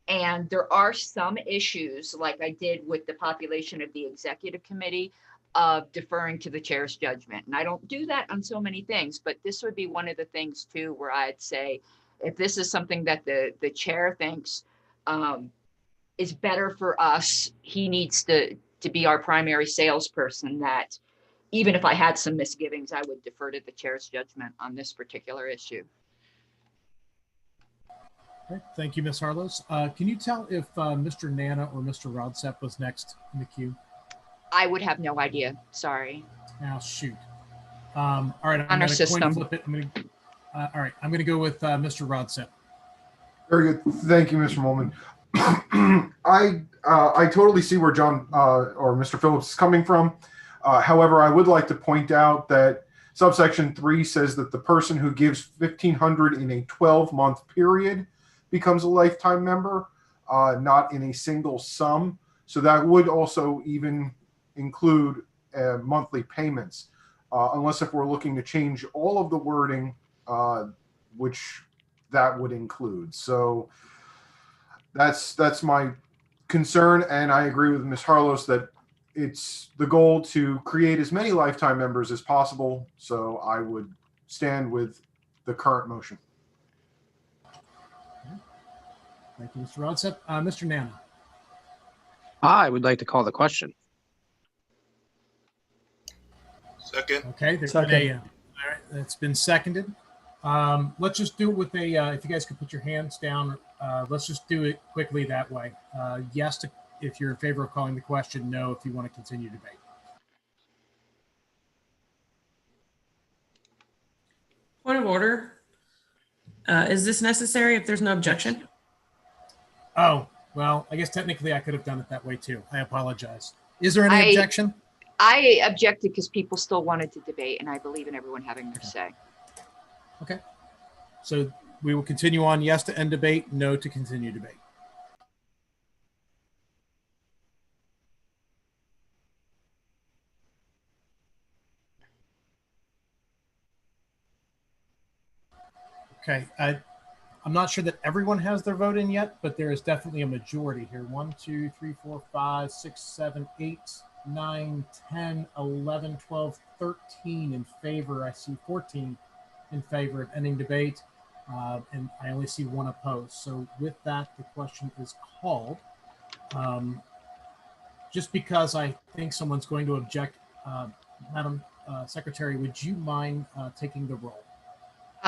And there are some issues, like I did with the population of the executive committee, of deferring to the chair's judgment. And I don't do that on so many things, but this would be one of the things too, where I'd say, if this is something that the chair thinks is better for us, he needs to be our primary salesperson, that even if I had some misgivings, I would defer to the chair's judgment on this particular issue. Okay, thank you, Ms. Harlos. Can you tell if Mr. Nana or Mr. Rodsep was next in the queue? I would have no idea. Sorry. Now, shoot. All right, I'm On our going to system. flip it. All right, I'm going to go with Mr. Rodsep. Very good. Thank you, Mr. Molman. I totally see where John or Mr. Phillips is coming from. However, I would like to point out that subsection 3 says that the person who gives $1,500 in a 12-month period becomes a lifetime member, not in a single sum. So that would also even include monthly payments, unless if we're looking to change all of the wording, which that would include. So that's my concern, and I agree with Ms. Harlos that it's the goal to create as many lifetime members as possible. So I would stand with the current motion. Thank you, Mr. Rodsep. Mr. Nana. I would like to call the question. Second. Okay, there's Second. been all right, that's been seconded. Let's just do it with a, if you guys could put your hands down, let's just do it quickly that way. Yes, if you're in favor of calling the question, no, if you want to continue debate. Point of order. Is this necessary if there's no objection? Oh, well, I guess technically I could have done it that way too. I apologize. Is there any objection? I objected because people still wanted to debate, and I believe in everyone having their say. Okay. So we will continue on. Yes to end debate, no to continue debate. Okay. I'm not sure that everyone has their vote in yet, but there is definitely a majority here. 1, 2, 3, 4, 5, 6, 7, 8, 9, 10, 11, 12, 13 in favor. I see 14 in favor of ending debate, and I only see 1 opposed. So with that, the question is called. Just because I think someone's going to object, Madam Secretary, would you mind taking the roll?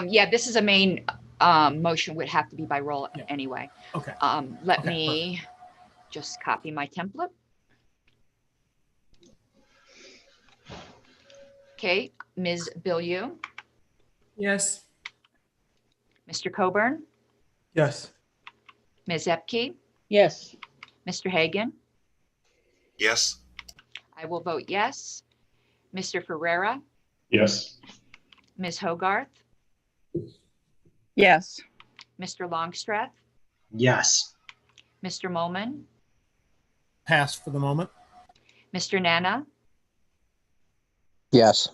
Yeah, this is a main motion, would have to be by roll anyway. Okay. Let me just copy my template. Okay, Ms. Bilyeu. Yes. Mr. Coburn. Yes. Ms. Epke. Yes. Mr. Hagan. Yes. I will vote yes. Mr. Ferreira. Yes. Ms. Hogarth. Yes. Mr. Longstreth. Yes. Mr. Molman. Pass for the moment. Mr. Nana. Yes.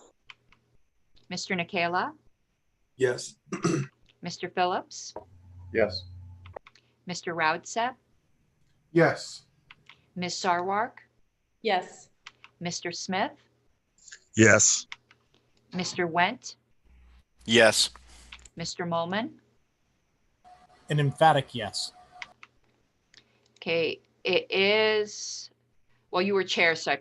Mr. Nikela. Yes. Mr. Phillips. Yes. Mr. Roudset. Yes. Ms. Sarwark. Yes. Mr. Smith. Yes. Mr. Went. Yes. Mr. Molman. An emphatic yes. Okay, it is, well, you were chair, so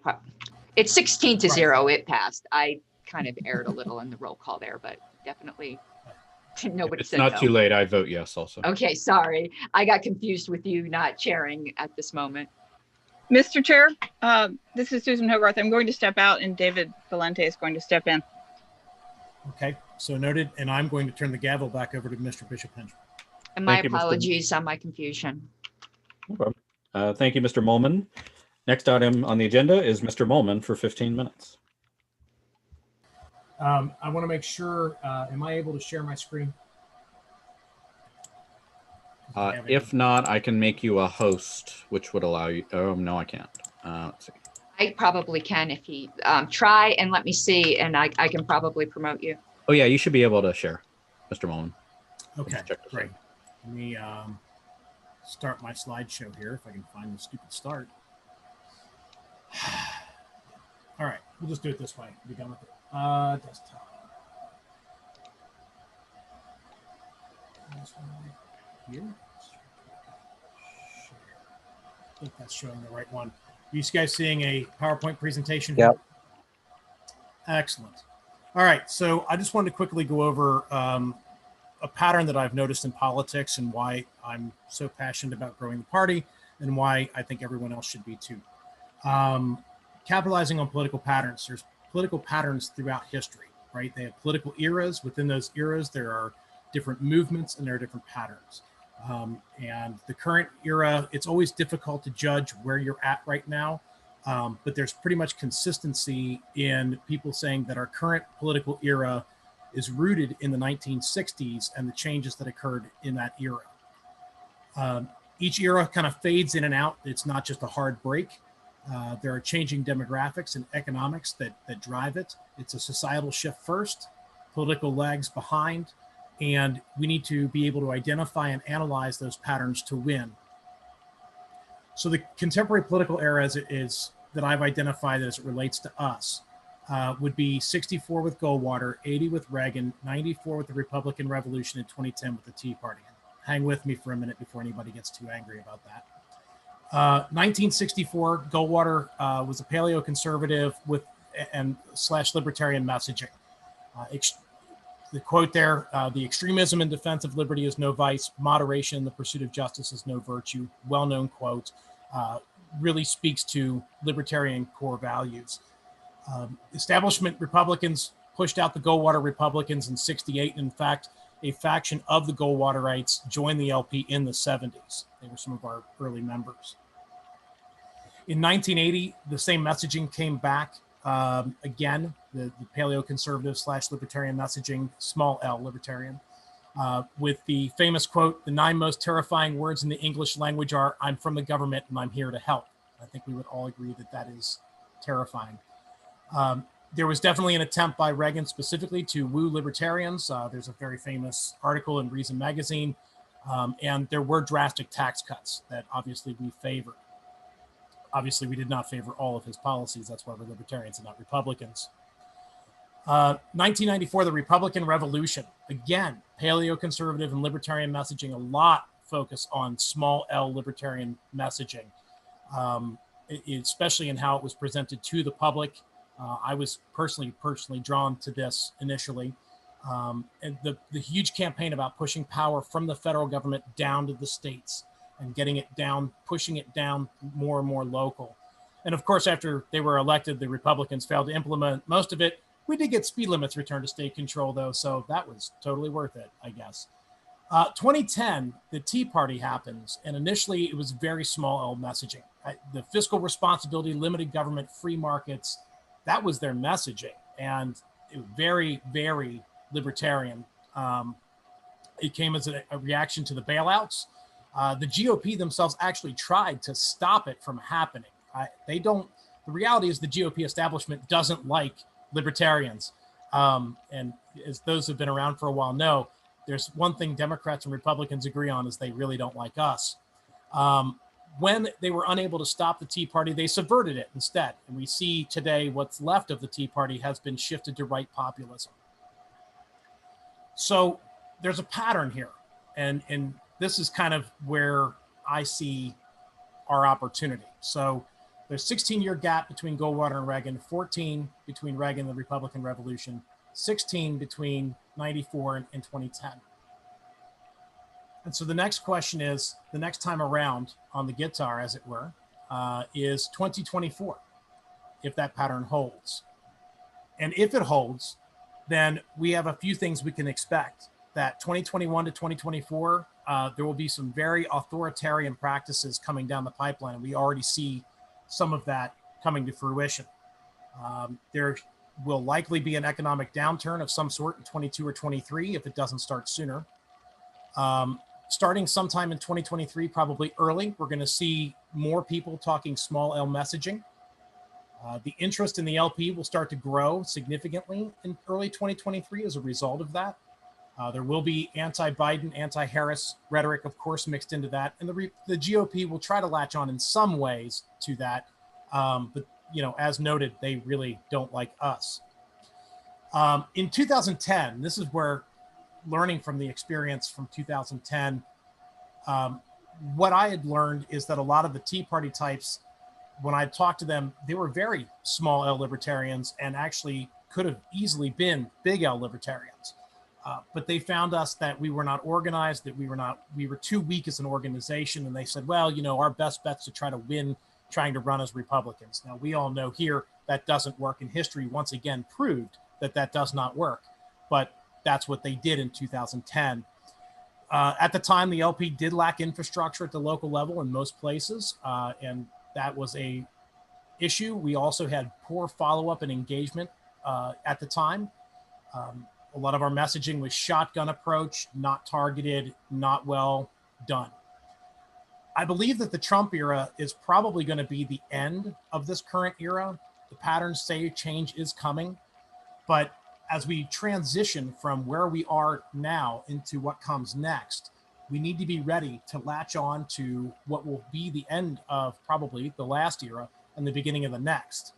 it's 16 to 0, it passed. I kind of erred a little in the roll call there, but definitely nobody It's said not no. too late. I vote yes also. Okay, sorry. I got confused with you not chairing at this moment. Mr. Chair, this is Susan Hogarth. I'm going to step out and David Valente is going to step in. Okay, so noted. And I'm going to turn the gavel back over to Mr. Bishop Hendry. And my Thank you, Mr. apologies on my confusion. Thank you, Mr. Molman. Next item on the agenda is Mr. Molman for 15 minutes. I want to make sure, am I able to share my screen? If not, I can make you a host, which would allow you. Oh, no, I can't. Let's see. I probably can if he, try and let me see, and I can probably promote you. Oh, yeah, you should be able to share, Mr. Molman. Okay, great. Let me start my slideshow here if I can find the stupid start. All right, we'll just do it this way. Be done with it. Desktop. This one right here. Share. I think that's showing the right one. Are you guys seeing a PowerPoint presentation? Yep. Excellent. All right, so I just wanted to quickly go over a pattern that I've noticed in politics and why I'm so passionate about growing the party and why I think everyone else should be too. Capitalizing on political patterns. There's political patterns throughout history, right? They have political eras. Within those eras, there are different movements and there are different patterns. And the current era, it's always difficult to judge where you're at right now. But there's pretty much consistency in people saying that our current political era is rooted in the 1960s and the changes that occurred in that era. Each era kind of fades in and out. It's not just a hard break. There are changing demographics and economics that drive it. It's a societal shift first, political lags behind, And we need to be able to identify and analyze those patterns to win. So the contemporary political era is that I've identified as it relates to us would be 64 with Goldwater, 80 with Reagan, 94 with the Republican Revolution, and 2010 with the Tea Party. Hang with me for a minute before anybody gets too angry about that. 1964, Goldwater was a paleoconservative with and / libertarian messaging. The quote there, the extremism in defense of liberty is no vice, moderation in the pursuit of justice is no virtue. Well-known quote, really speaks to libertarian core values. Establishment Republicans pushed out the Goldwater Republicans in 68. And in fact, a faction of the Goldwaterites joined the LP in the 70s. They were some of our early members. In 1980, the same messaging came back again, the paleoconservative / libertarian messaging, small L libertarian, with the famous quote, the 9 most terrifying words in the English language are, I'm from the government and I'm here to help. I think we would all agree that that is terrifying. There was definitely an attempt by Reagan specifically to woo libertarians. There's a very famous article in Reason magazine, and there were drastic tax cuts that obviously we favored. Obviously, we did not favor all of his policies. That's why we're libertarians and not Republicans. 1994, the Republican Revolution. Again, paleoconservative and libertarian messaging, a lot focus on small L libertarian messaging, especially in how it was presented to the public. I was personally drawn to this initially. And the huge campaign about pushing power from the federal government down to the states and getting it down, pushing it down more and more local. And of course, after they were elected, the Republicans failed to implement most of it. We did get speed limits returned to state control, though, so that was totally worth it, I guess. 2010, the Tea Party happens, and initially it was very small L messaging. The fiscal responsibility, limited government, free markets, that was their messaging, and it was very, very libertarian. It came as a reaction to the bailouts. The GOP themselves actually tried to stop it from happening. The reality is the GOP establishment doesn't like libertarians. And as those who've been around for a while know, there's one thing Democrats and Republicans agree on is they really don't like us. When they were unable to stop the Tea Party, they subverted it instead. And we see today what's left of the Tea Party has been shifted to right populism. So there's a pattern here. And this is kind of where I see our opportunity. So there's 16-year gap between Goldwater and Reagan, 14 between Reagan and the Republican Revolution, 16 between 94 and 2010. And so the next question is, the next time around on the guitar, as it were, is 2024, if that pattern holds. And if it holds, then we have a few things we can expect. That 2021 to 2024, there will be some very authoritarian practices coming down the pipeline. And we already see some of that coming to fruition. There will likely be an economic downturn of some sort in 22 or 23 if it doesn't start sooner. Starting sometime in 2023, probably early, we're going to see more people talking small L messaging. The interest in the LP will start to grow significantly in early 2023 as a result of that. There will be anti-Biden, anti-Harris rhetoric, of course, mixed into that. And the GOP will try to latch on in some ways to that. But, as noted, they really don't like us. In 2010, this is where learning from the experience from 2010, what I had learned is that a lot of the Tea Party types, when I talked to them, they were very small L libertarians and actually could have easily been big L libertarians. But they found us that we were not organized, that we were too weak as an organization. And they said, well, our best bet's to try to win trying to run as Republicans. Now, we all know here that doesn't work, and history once again proved that that does not work. But that's what they did in 2010. At the time, the LP did lack infrastructure at the local level in most places, and that was a issue. We also had poor follow-up and engagement at the time. A lot of our messaging was shotgun approach, not targeted, not well done. I believe that the Trump era is probably going to be the end of this current era. The patterns say change is coming, but as we transition from where we are now into what comes next, we need to be ready to latch on to what will be the end of probably the last era and the beginning of the next.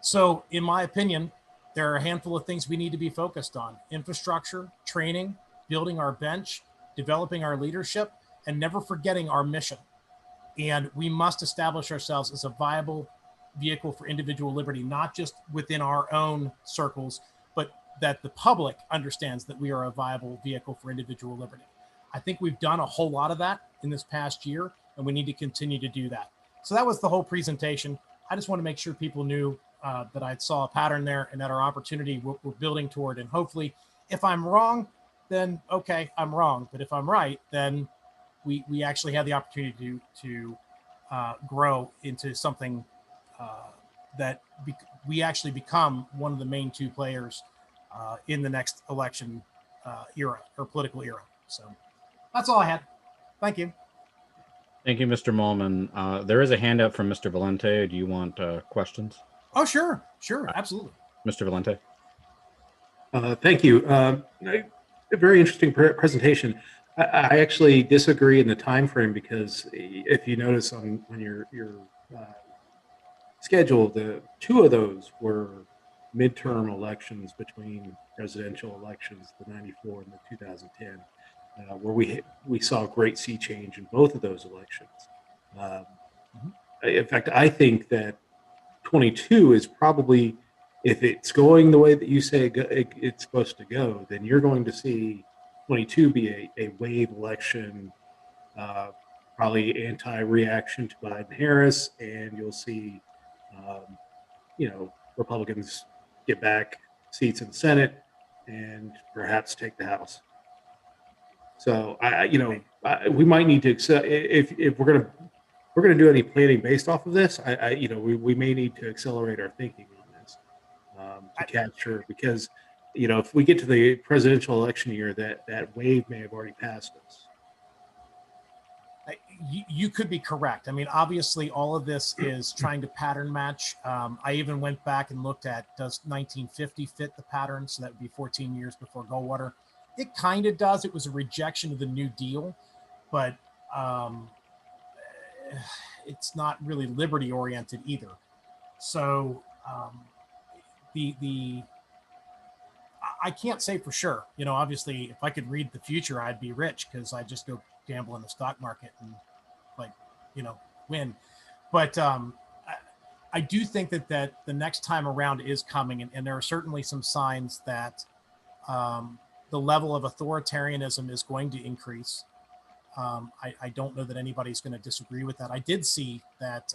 So in my opinion, there are a handful of things we need to be focused on: infrastructure, training, building our bench, developing our leadership, and never forgetting our mission. And we must establish ourselves as a viable vehicle for individual liberty, not just within our own circles, but that the public understands that we are a viable vehicle for individual liberty. I think we've done a whole lot of that in this past year, and we need to continue to do that. So that was the whole presentation. I just want to make sure people knew that I saw a pattern there and that our opportunity we're building toward. And hopefully, if I'm wrong, then okay, I'm wrong. But if I'm right, then we actually have the opportunity to grow into something that we actually become one of the main two players in the next election era or political era. So that's all I had. Thank you. Thank you, Mr. Molman. There is a handout from Mr. Valente. Do you want questions? Oh, sure, absolutely. Mr. Valente. Thank you. A very interesting presentation. I actually disagree in the time frame because if you notice on your schedule, the two of those were midterm elections between presidential elections, the 94 and the 2010, where we saw a great sea change in both of those elections. In fact, I think that 22 is probably, if it's going the way that you say it's supposed to go, then you're going to see 22 be a wave election, probably anti-reaction to Biden-Harris, and you'll see, Republicans get back seats in the Senate and perhaps take the House. So we might need to if we're gonna do any planning based off of this. We may need to accelerate our thinking on this to capture, because if we get to the presidential election year, that wave may have already passed us. You could be correct. I mean, obviously, all of this is trying to pattern match. I even went back and looked at, does 1950 fit the pattern? So that would be 14 years before Goldwater. It kind of does. It was a rejection of the New Deal, but it's not really liberty oriented either. So I can't say for sure. Obviously, if I could read the future, I'd be rich because I just go gamble in the stock market and win. But I do think that the next time around is coming, and there are certainly some signs that the level of authoritarianism is going to increase. I don't know that anybody's going to disagree with that. I did see that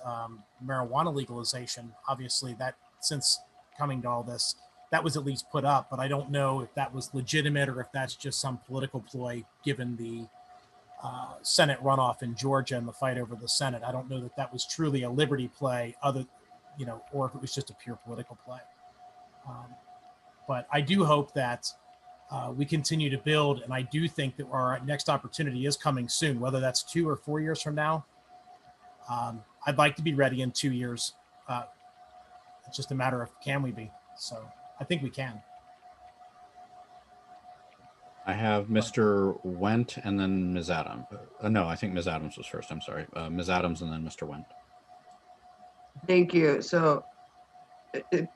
marijuana legalization, obviously, that since coming to all this, that was at least put up, but I don't know if that was legitimate or if that's just some political ploy given the Senate runoff in Georgia and the fight over the Senate. I don't know that that was truly a liberty play, or if it was just a pure political play. But I do hope that we continue to build, and I do think that our next opportunity is coming soon, whether that's 2 or 4 years from now. I'd like to be ready in 2 years. It's just a matter of can we be? So I think we can. I have Mr. Wendt and then Ms. Adams. No, I think Ms. Adams was first. I'm sorry. Ms. Adams and then Mr. Wendt. Thank you. So I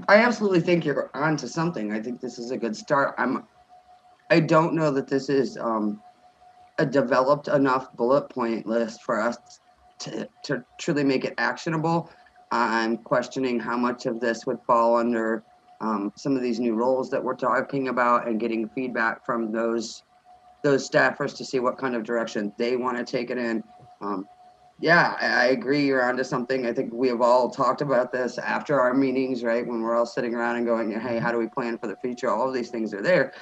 absolutely think you're onto something. I think this is a good start. I don't know that this is a developed enough bullet point list for us to truly make it actionable. I'm questioning how much of this would fall under some of these new roles that we're talking about, and getting feedback from those staffers to see what kind of direction they want to take it in. Yeah, I agree. You're onto something. I think we have all talked about this after our meetings, right? When we're all sitting around and going, hey, how do we plan for the future? All of these things are there.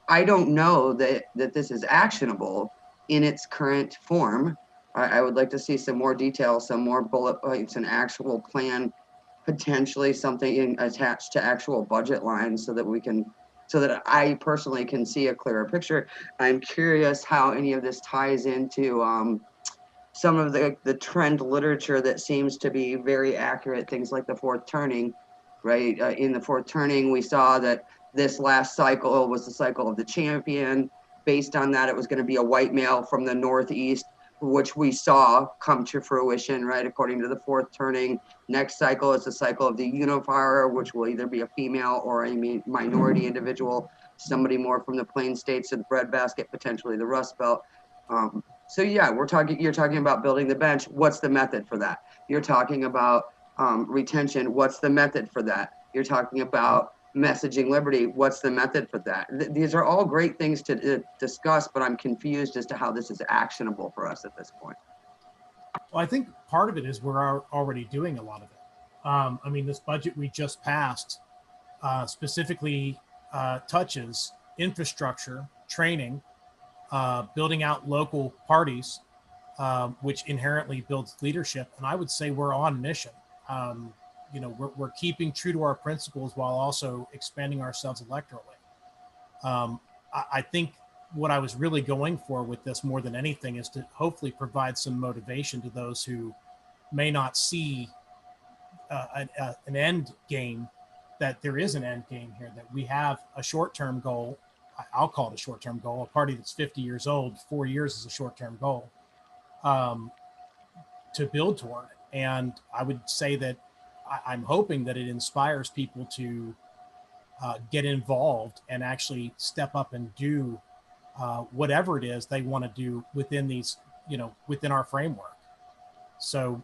I don't know that this is actionable in its current form. I would like to see some more detail, some more bullet points, an actual plan, potentially something attached to actual budget lines so that I personally can see a clearer picture. I'm curious how any of this ties into some of the trend literature that seems to be very accurate, things like the fourth turning, right? In the fourth turning, we saw that this last cycle was the cycle of the champion. Based on that, it was going to be a white male from the Northeast, which we saw come to fruition, right? According to the fourth turning. Next cycle is the cycle of the unifier, which will either be a female or a minority individual, somebody more from the Plain States or the breadbasket, potentially the Rust Belt. So yeah, you're talking about building the bench. What's the method for that? You're talking about retention. What's the method for that? You're talking about messaging liberty. What's the method for that? These are all great things to discuss, but I'm confused as to how this is actionable for us at this point. Well, I think part of it is we're already doing a lot of it. I mean, this budget we just passed specifically touches infrastructure, training, building out local parties, which inherently builds leadership. And I would say we're on mission. You know, we're keeping true to our principles while also expanding ourselves electorally. I think what I was really going for with this more than anything is to hopefully provide some motivation to those who may not see an end game, that there is an end game here, that we have a short-term goal. I'll call it a short-term goal. A party that's 50 years old, 4 years is a short-term goal to build toward. And I would say that I'm hoping that it inspires people to get involved and actually step up and do whatever it is they want to do within these, you know, within our framework. So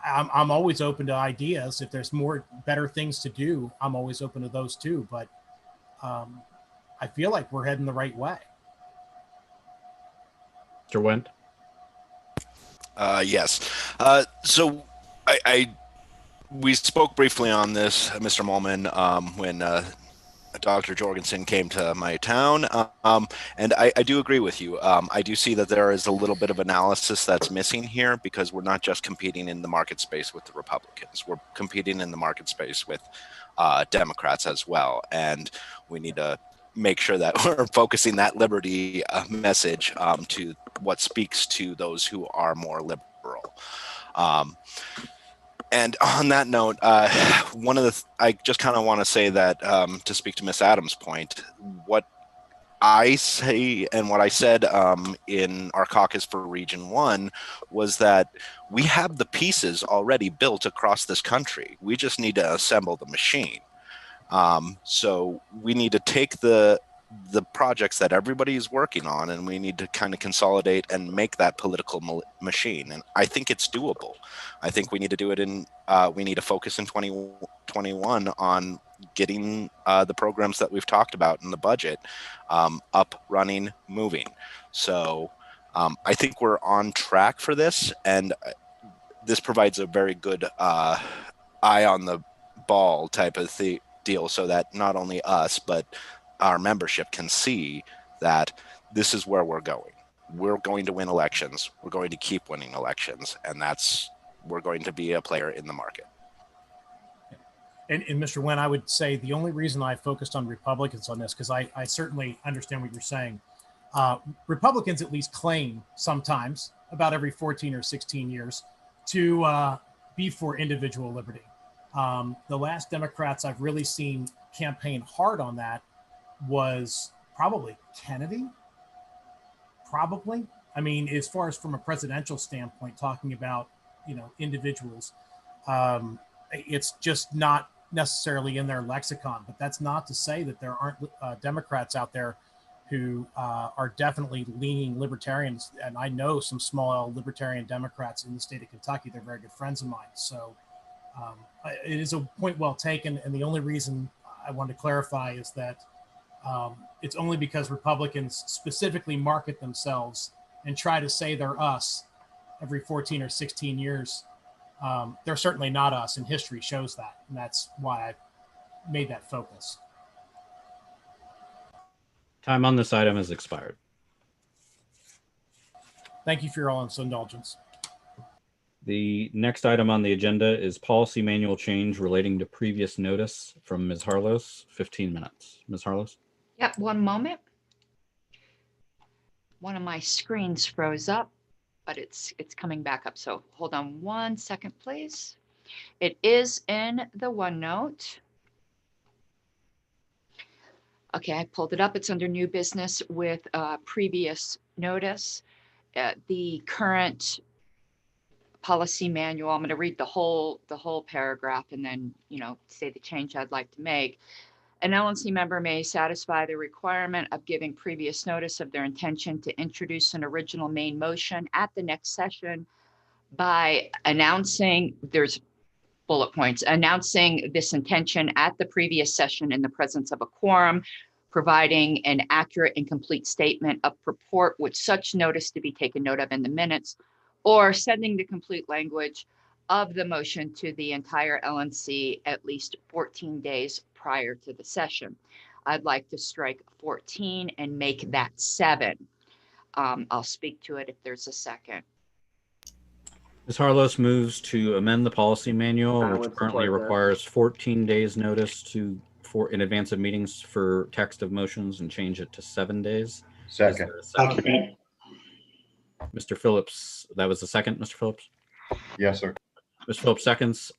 I'm always open to ideas. If there's more better things to do, I'm always open to those too. But I feel like we're heading the right way. Mr. Wendt? Yes. So we spoke briefly on this, Mr. Molman, when Dr. Jorgensen came to my town, and I do agree with you. I do see that there is a little bit of analysis that's missing here, because we're not just competing in the market space with the Republicans. We're competing in the market space with Democrats as well, and we need to make sure that we're focusing that liberty message to what speaks to those who are more liberal. And on that note, I just kind of want to say that to speak to Miss Adams' point, what I say and what I said in our caucus for Region 1 was that we have the pieces already built across this country. We just need to assemble the machine. So we need to take the projects that everybody is working on, and we need to kind of consolidate and make that political machine. And I think it's doable. I think we need to do it we need to focus in 2021 on getting the programs that we've talked about in the budget up, running, moving. So I think we're on track for this, and this provides a very good eye on the ball type of deal, so that not only us, but our membership can see that this is where we're going. We're going to win elections. We're going to keep winning elections, and we're going to be a player in the market. And Mr. Wen, I would say the only reason I focused on Republicans on this, because I certainly understand what you're saying. Republicans at least claim sometimes, about every 14 or 16 years, to be for individual liberty. The last Democrats I've really seen campaign hard on that was probably Kennedy. Probably. I mean, as far as from a presidential standpoint, talking about, you know, individuals, it's just not necessarily in their lexicon. But that's not to say that there aren't Democrats out there who are definitely leaning libertarians. And I know some small L libertarian Democrats in the state of Kentucky. They're very good friends of mine. So it is a point well taken. And the only reason I wanted to clarify is that it's only because Republicans specifically market themselves and try to say they're us every 14 or 16 years. They're certainly not us, and history shows that. And that's why I made that focus. Time on this item has expired. Thank you for your all indulgence. The next item on the agenda is policy manual change relating to previous notice from Ms. Harlos, 15 minutes. Ms. Harlos? Yep, one moment. One of my screens froze up, but it's coming back up. So hold on 1 second, please. It is in the OneNote. Okay, I pulled it up. It's under new business with previous notice. The current policy manual, I'm going to read the whole paragraph and then, say the change I'd like to make. An LNC member may satisfy the requirement of giving previous notice of their intention to introduce an original main motion at the next session by announcing, there's bullet points, announcing this intention at the previous session in the presence of a quorum, providing an accurate and complete statement of purport with such notice to be taken note of in the minutes, or sending the complete language of the motion to the entire LNC at least 14 days prior to the session. I'd like to strike 14 and make that 7. I'll speak to it if there's a second. Ms. Harlos moves to amend the policy manual, I which would currently support that. requires 14 days notice in advance of meetings for text of motions, and change it to 7 days. Second. Second. Mr. Phillips, that was the second, Mr. Phillips? Yes, sir. Mr. Phillips seconds.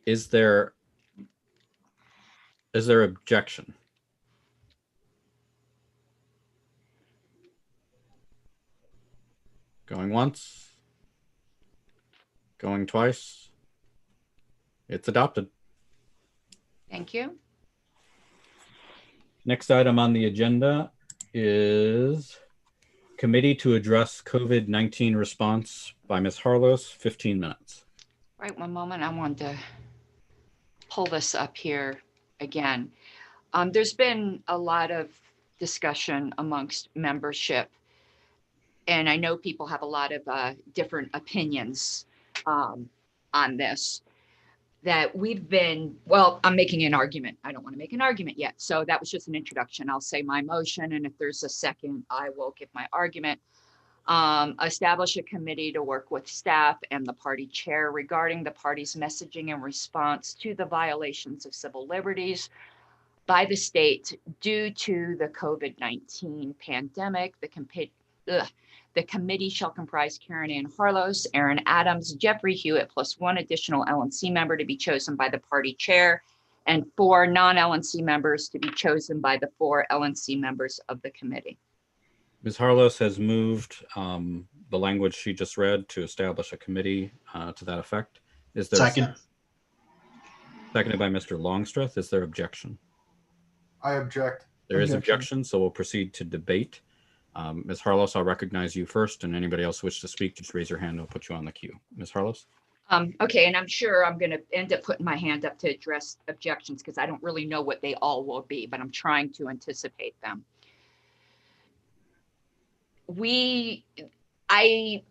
Is there objection? Going once? Going twice? It's adopted. Thank you. Next item on the agenda is Committee to Address COVID-19 Response by Ms. Harlos, 15 minutes. Right, one moment. I want to pull this up here again. There's been a lot of discussion amongst membership, and I know people have a lot of different opinions on this. That we've been, well, I'm making an argument. I don't want to make an argument yet. So that was just an introduction. I'll say my motion, and if there's a second, I will give my argument. Establish a committee to work with staff and the party chair regarding the party's messaging in response to the violations of civil liberties by the state due to the COVID-19 pandemic. The committee shall comprise Karen Ann Harlos, Aaron Adams, Jeffrey Hewitt, plus 1 additional LNC member to be chosen by the party chair, and 4 non-LNC members to be chosen by the 4 LNC members of the committee. Ms. Harlos has moved the language she just read to establish a committee to that effect. Is there Second. Seconded by Mr. Longstreth. Is there objection? I object. There is objection, so we'll proceed to debate. Ms. Harlos, I'll recognize you first, and anybody else wish to speak, just raise your hand. I'll put you on the queue. Ms. Harlos? Okay, and I'm sure I'm going to end up putting my hand up to address objections because I don't really know what they all will be, but I'm trying to anticipate them. I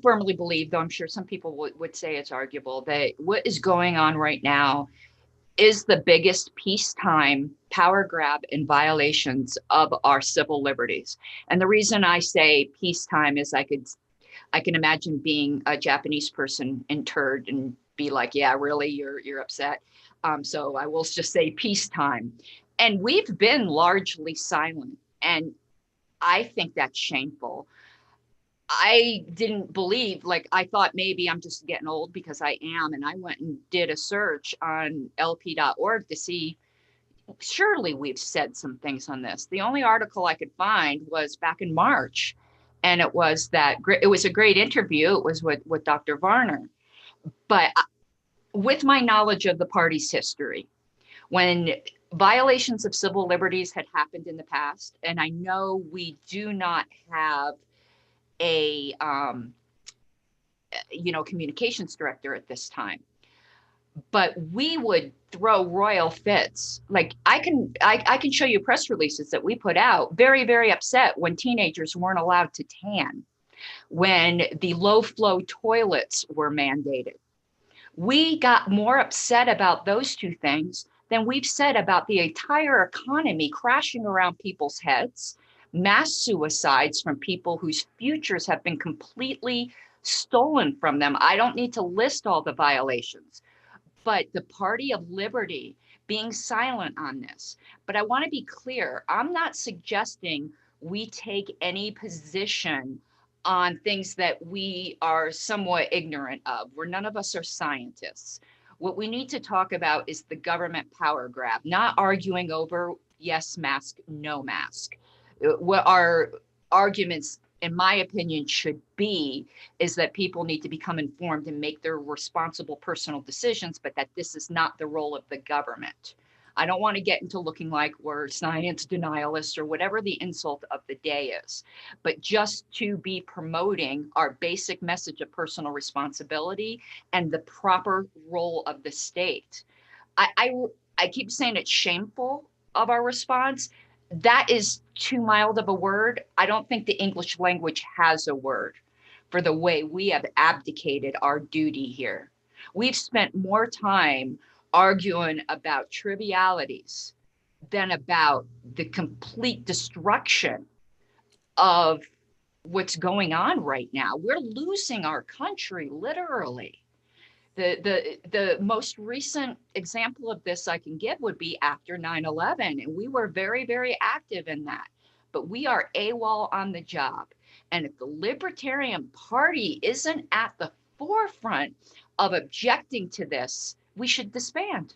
firmly believe, though I'm sure some people would say it's arguable, that what is going on right now is the biggest peacetime power grab in violations of our civil liberties. And the reason I say peacetime is I can imagine being a Japanese person interred and be like, yeah, really, you're upset. So I will just say peacetime. And we've been largely silent. And I think that's shameful. I didn't believe, I thought maybe I'm just getting old because I am. And I went and did a search on lp.org to see, surely we've said some things on this. The only article I could find was back in March. And it was a great interview. It was with Dr. Varner. But with my knowledge of the party's history, when violations of civil liberties had happened in the past, and I know we do not have a communications director at this time, but we would throw royal fits. I can show you press releases that we put out, very, very upset when teenagers weren't allowed to tan, when the low flow toilets were mandated. We got more upset about those 2 things than we've said about the entire economy crashing around people's heads, mass suicides from people whose futures have been completely stolen from them. I don't need to list all the violations, but the Party of Liberty being silent on this. But I want to be clear, I'm not suggesting we take any position on things that we are somewhat ignorant of, where none of us are scientists. What we need to talk about is the government power grab, not arguing over yes mask, no mask. What our arguments, in my opinion, should be is that people need to become informed and make their responsible personal decisions, but that this is not the role of the government. I don't want to get into looking like we're science denialists or whatever the insult of the day is, but just to be promoting our basic message of personal responsibility and the proper role of the state. I keep saying it's shameful of our response. That is too mild of a word. I don't think the English language has a word for the way we have abdicated our duty here. We've spent more time arguing about trivialities than about the complete destruction of what's going on right now. We're losing our country, literally. The most recent example of this I can give would be after 9/11, and we were very, very active in that. But we are AWOL on the job. And if the Libertarian Party isn't at the forefront of objecting to this, we should disband.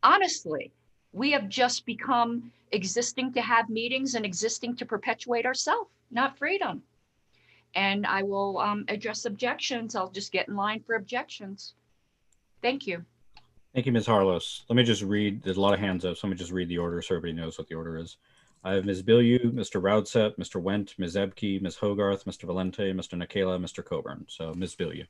Honestly, we have just become existing to have meetings and existing to perpetuate ourselves, not freedom. And I will address objections. I'll just get in line for objections. Thank you. Thank you, Ms. Harlos. Let me just read, there's a lot of hands up, so let me just read the order so everybody knows what the order is. I have Ms. Bilyeu, Mr. Roudset, Mr. Wendt, Ms. Ebke, Ms. Hogarth, Mr. Valente, Mr. Nikela, Mr. Coburn. So Ms. Bilyeu.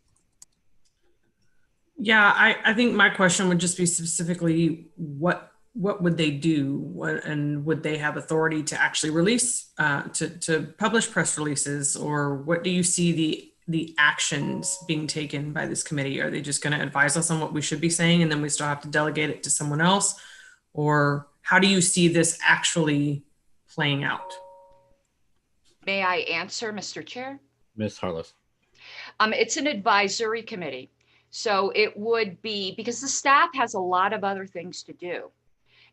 Yeah, I think my question would just be specifically what would they do, and would they have authority to actually release, to publish press releases, or what do you see the actions being taken by this committee? Are they just going to advise us on what we should be saying and then we still have to delegate it to someone else? Or how do you see this actually playing out? May I answer, Mr. Chair? Ms. Harlos. It's an advisory committee. So it would be, because the staff has a lot of other things to do.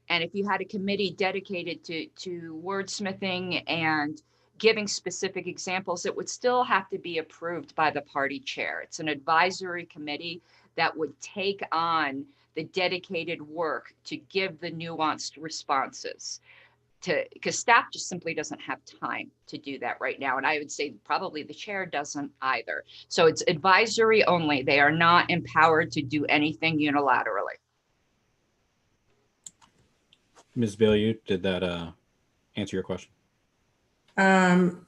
And if you had a committee dedicated to wordsmithing and giving specific examples, it would still have to be approved by the party chair. It's an advisory committee that would take on the dedicated work to give the nuanced responses, because staff just simply doesn't have time to do that right now. And I would say probably the chair doesn't either. So it's advisory only. They are not empowered to do anything unilaterally. Ms. Bilyeu, did that answer your question?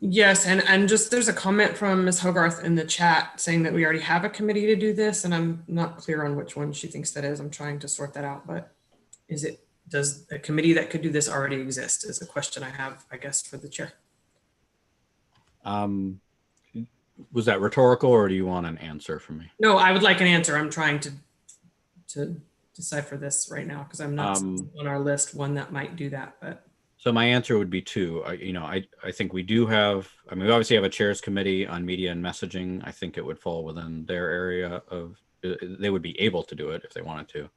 Yes, and just there's a comment from Ms. Hogarth in the chat saying that we already have a committee to do this, and I'm not clear on which one she thinks that is. I'm trying to sort that out, but does a committee that could do this already exist is a question I have, I guess, for the chair. Was that rhetorical, or do you want an answer from me? No, I would like an answer. I'm trying to decipher this right now because I'm not on our list one that might do that, but. So my answer would be two. I think we do have, we obviously have a chairs committee on media and messaging. I think it would fall within their area of, they would be able to do it if they wanted to.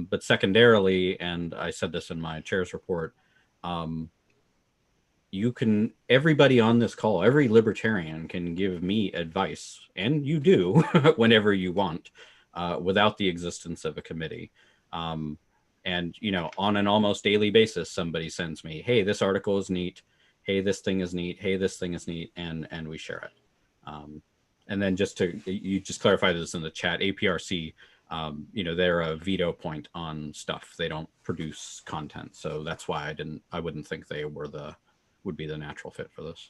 But secondarily, and I said this in my chair's report, everybody on this call, every libertarian can give me advice, and you do whenever you want, without the existence of a committee. And, on an almost daily basis, somebody sends me, hey, this article is neat. Hey, this thing is neat. Hey, this thing is neat. And we share it. And then you just clarified this in the chat, APRC, they're a veto point on stuff. They don't produce content. So that's why I wouldn't think they would be the natural fit for this.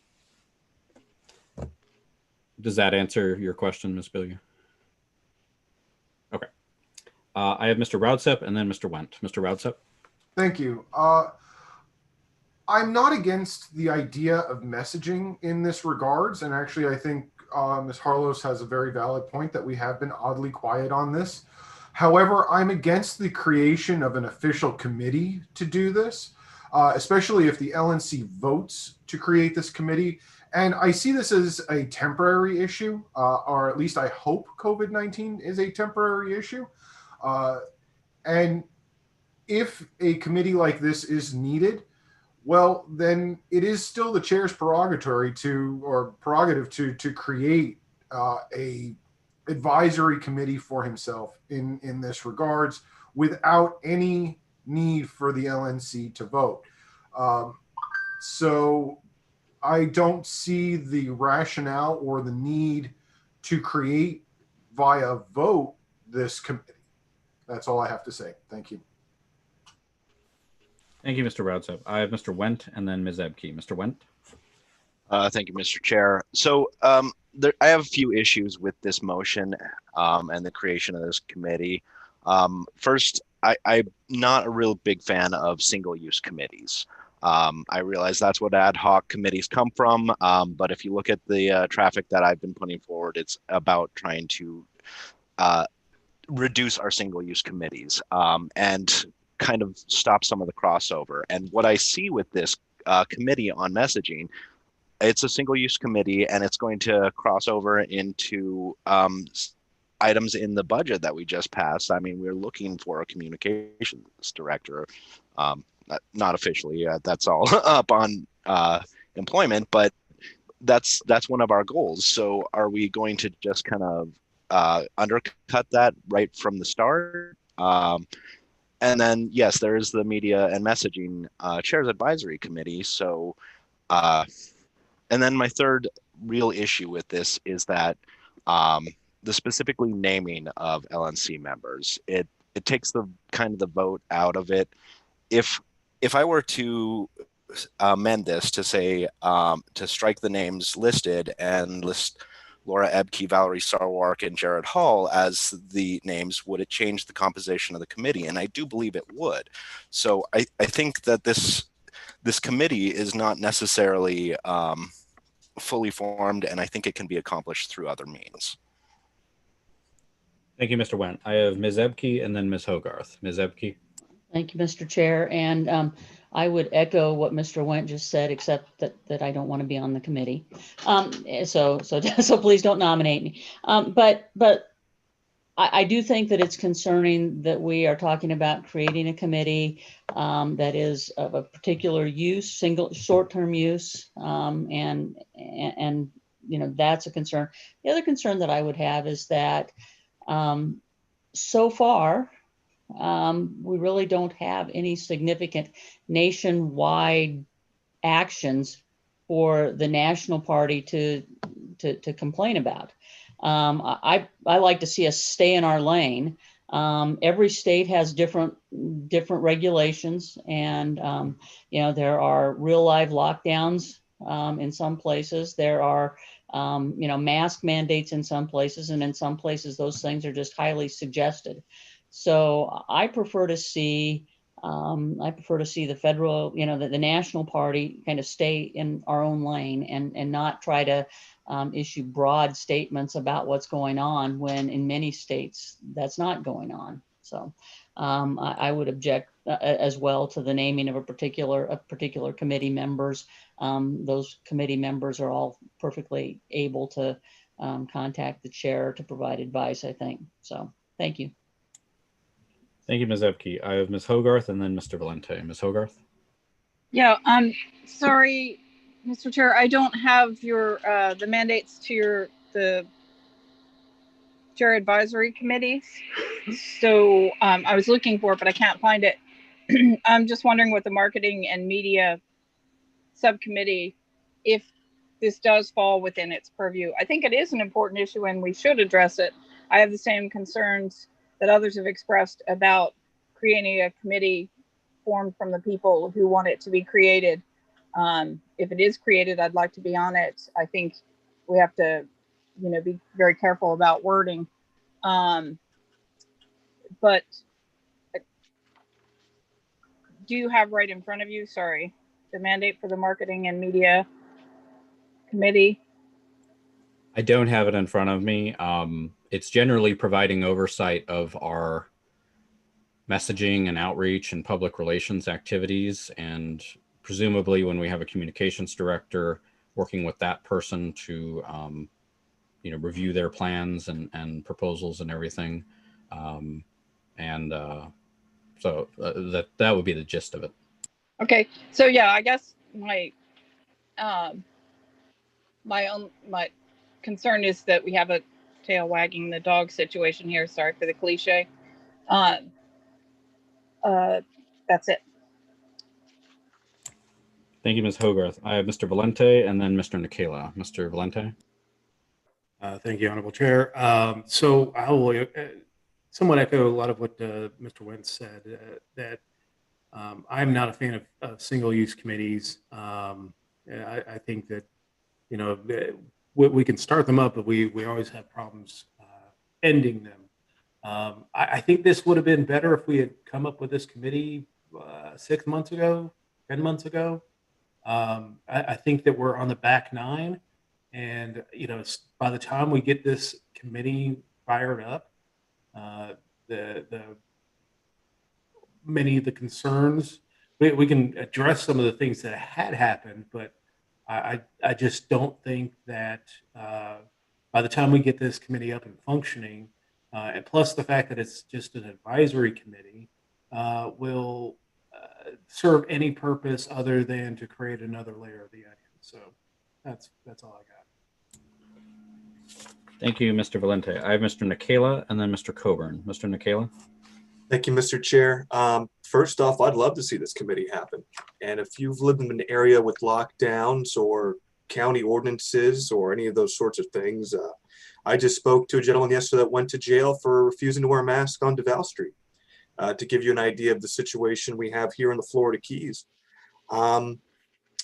Does that answer your question, Ms. Bilyeu? Okay. I have Mr. Roudset and then Mr. Wendt. Mr. Roudset. Thank you. I'm not against the idea of messaging in this regards. And actually, I think Ms. Harlos has a very valid point that we have been oddly quiet on this. However, I'm against the creation of an official committee to do this, especially if the LNC votes to create this committee. And I see this as a temporary issue, or at least I hope COVID-19 is a temporary issue. And if a committee like this is needed, well, then it is still the chair's prerogative to create a advisory committee for himself in this regards without any need for the LNC to vote. So I don't see the rationale or the need to create via vote this committee. That's all I have to say. Thank you. Thank you, Mr. Roudsep. I have Mr. Wendt and then Ms. Ebke. Mr. Wendt. Thank you, Mr. Chair. So I have a few issues with this motion and the creation of this committee. First, I'm not a real big fan of single-use committees. I realize that's what ad hoc committees come from, but if you look at the traffic that I've been putting forward, it's about trying to reduce our single-use committees and kind of stop some of the crossover. And what I see with this committee on messaging, it's a single-use committee, and it's going to cross over into items in the budget that we just passed. I mean, we're looking for a communications director, not officially. That's all up on employment, but that's one of our goals. So, are we going to just kind of undercut that right from the start? And then, yes, there is the media and messaging chairs advisory committee. So. And then my third real issue with this is that the specifically naming of LNC members, it takes the kind of the vote out of it. If I were to amend this to say to strike the names listed and list Laura Ebke, Valerie Sarwark, and Jared Hall as the names, would it change the composition of the committee? And I do believe it would. So I think that this committee is not necessarily fully formed, and I think it can be accomplished through other means. Thank you, Mr. Wendt. I have Ms. Ebke and then Ms. Hogarth. Ms. Ebke. Thank you, Mr. Chair. And I would echo what Mr. Wendt just said, except that I don't want to be on the committee. So please don't nominate me. But I do think that it's concerning that we are talking about creating a committee that is of a particular use, single short-term use, and that's a concern. The other concern that I would have is that so far we really don't have any significant nationwide actions for the national party to complain about. I like to see us stay in our lane. Every state has different regulations, and there are real live lockdowns in some places. There are mask mandates in some places, and in some places those things are just highly suggested. So I prefer to see the federal, the national party kind of stay in our own lane and not try to issue broad statements about what's going on when in many states that's not going on. So I would object as well to the naming of a particular committee members. Those committee members are all perfectly able to contact the chair to provide advice, I think. So thank you. Thank you, Ms. Ebke. I have Ms. Hogarth and then Mr. Valente. Ms. Hogarth. Yeah, sorry, Mr. Chair, I don't have your the mandates to the chair advisory committees. So I was looking for it, but I can't find it. I'm just wondering what the marketing and media subcommittee, if this does fall within its purview. I think it is an important issue and we should address it. I have the same concerns that others have expressed about creating a committee formed from the people who want it to be created. If it is created, I'd like to be on it. I think we have to, be very careful about wording. But do you have right in front of you, sorry, the mandate for the marketing and media committee? I don't have it in front of me. It's generally providing oversight of our messaging and outreach and public relations activities. And presumably when we have a communications director, working with that person to, review their plans and proposals and everything. So that would be the gist of it. Okay, so yeah, I guess my concern is that we have a tail wagging the dog situation here. Sorry for the cliche. That's it. Thank you, Ms. Hogarth. I have Mr. Valente and then Mr. Nikela. Mr. Valente. Thank you, Honorable Chair. So I will somewhat echo a lot of what Mr. Wentz said, that I'm not a fan of single-use committees. I think that, you know, we can start them up, but we always have problems ending them. I think this would have been better if we had come up with this committee 6 months ago, 10 months ago. I think that we're on the back nine. And, you know, by the time we get this committee fired up, the many of the concerns, we can address some of the things that had happened, but I just don't think that by the time we get this committee up and functioning, and plus the fact that it's just an advisory committee, will serve any purpose other than to create another layer of the onion. So that's all I got. Thank you, Mr. Valente. I have Mr. Nikela and then Mr. Coburn. Mr. Nikela. Thank you, Mr. Chair. First off, I'd love to see this committee happen. And if you've lived in an area with lockdowns or county ordinances or any of those sorts of things, I just spoke to a gentleman yesterday that went to jail for refusing to wear a mask on Duval Street, to give you an idea of the situation we have here in the Florida Keys.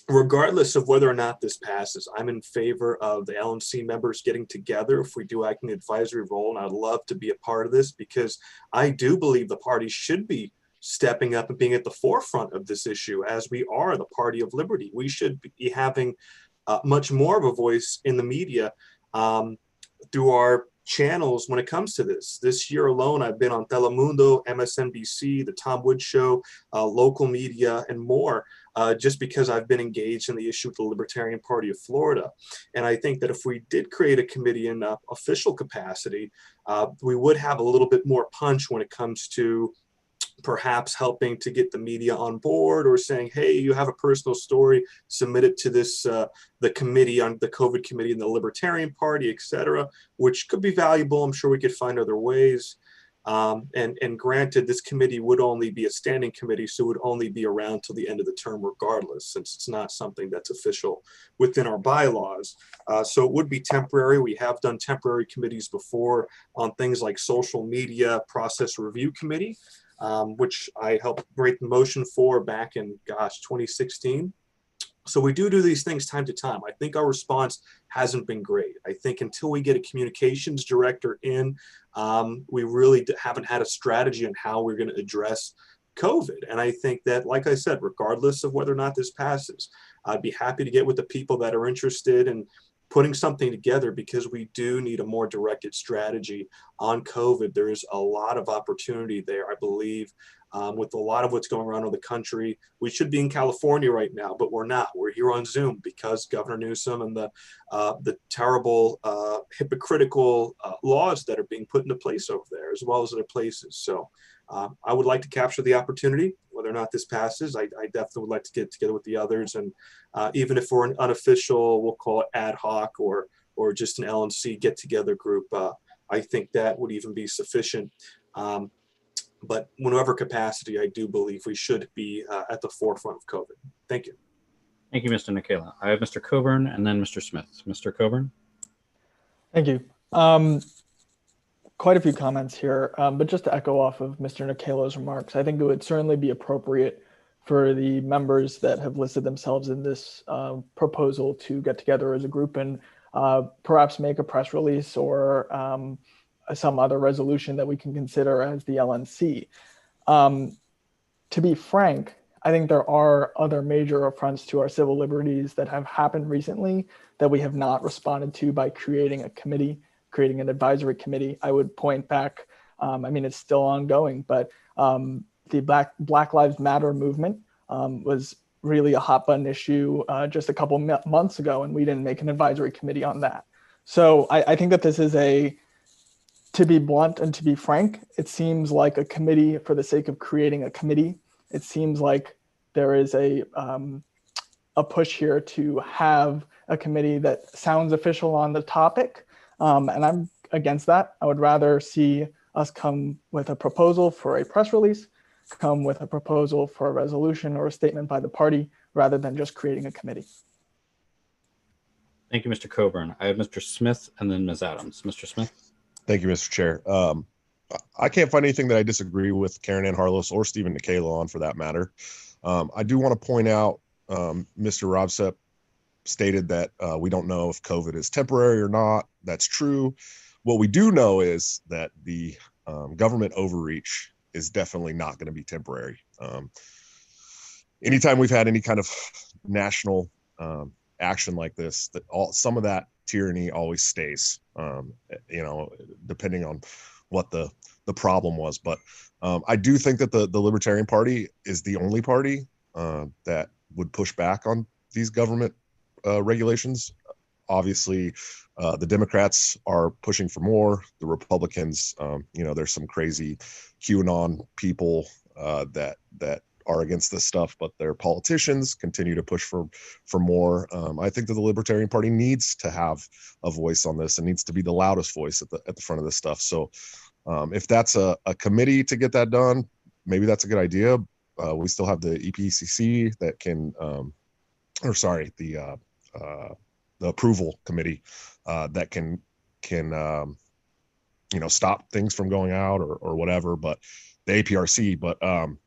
Regardless of whether or not this passes, I'm in favor of the LNC members getting together if we do act in an advisory role, and I'd love to be a part of this because I do believe the party should be stepping up and being at the forefront of this issue, as we are the party of liberty. We should be having much more of a voice in the media through our channels when it comes to this. This year alone, I've been on Telemundo, MSNBC, The Tom Woods Show, local media, and more, just because I've been engaged in the issue with the Libertarian Party of Florida. And I think that if we did create a committee in official capacity, we would have a little bit more punch when it comes to perhaps helping to get the media on board, or saying, hey, you have a personal story, submit it to this, the committee on the COVID committee in the Libertarian Party, etc., which could be valuable. I'm sure we could find other ways. And granted, this committee would only be a standing committee, so it would only be around till the end of the term regardless, since it's not something that's official within our bylaws. So it would be temporary. We have done temporary committees before on things like social media process review committee, which I helped break the motion for back in, 2016. So we do these things time to time. I think our response hasn't been great. I think until we get a communications director in, we really haven't had a strategy on how we're going to address COVID. And I think that, like I said, regardless of whether or not this passes, I'd be happy to get with the people that are interested in putting something together, because we do need a more directed strategy on COVID. There is a lot of opportunity there, I believe, with a lot of what's going around in the country. We should be in California right now, but we're not. We're here on Zoom because Governor Newsom and the terrible, hypocritical laws that are being put into place over there, as well as other places. So I would like to capture the opportunity. Whether or not this passes, I definitely would like to get together with the others. And even if we're an unofficial, we'll call it ad hoc, or just an LNC get-together group, I think that would even be sufficient. But whatever capacity, I do believe we should be at the forefront of COVID. Thank you. Thank you, Mr. Nikela. I have Mr. Coburn and then Mr. Smith. Mr. Coburn. Thank you. Quite a few comments here, but just to echo off of Mr. Nikela's remarks, I think it would certainly be appropriate for the members that have listed themselves in this proposal to get together as a group and perhaps make a press release or some other resolution that we can consider as the LNC. To be frank, I think there are other major affronts to our civil liberties that have happened recently that we have not responded to by creating a committee, creating an advisory committee. I would point back, I mean, it's still ongoing, but the Black Lives Matter movement was really a hot button issue just a couple months ago, and we didn't make an advisory committee on that. So I think that this is to be blunt and to be frank, it seems like a committee for the sake of creating a committee. It seems like there is a push here to have a committee that sounds official on the topic, and I'm against that. I would rather see us come with a proposal for a press release, come with a proposal for a resolution or a statement by the party, rather than just creating a committee. Thank you, Mr. Coburn. I have Mr. Smith and then Ms. Adams. Mr. Smith. Thank you, Mr. Chair. I can't find anything that I disagree with Karen Ann Harlos or Stephen Nikala on, for that matter. I do want to point out, Mr. Robsep stated that we don't know if COVID is temporary or not. That's true. What we do know is that the government overreach is definitely not going to be temporary. Anytime we've had any kind of national action like this, that some of that tyranny always stays, depending on what the problem was. But I do think that the Libertarian Party is the only party that would push back on these government regulations. Obviously, the Democrats are pushing for more. The Republicans, there's some crazy QAnon people that are against this stuff, but their politicians continue to push for more. I think that the Libertarian Party needs to have a voice on this and needs to be the loudest voice at the front of this stuff. So if that's a committee to get that done, maybe that's a good idea. We still have the EPCC that can, the approval committee that can stop things from going out or whatever. But the APRC,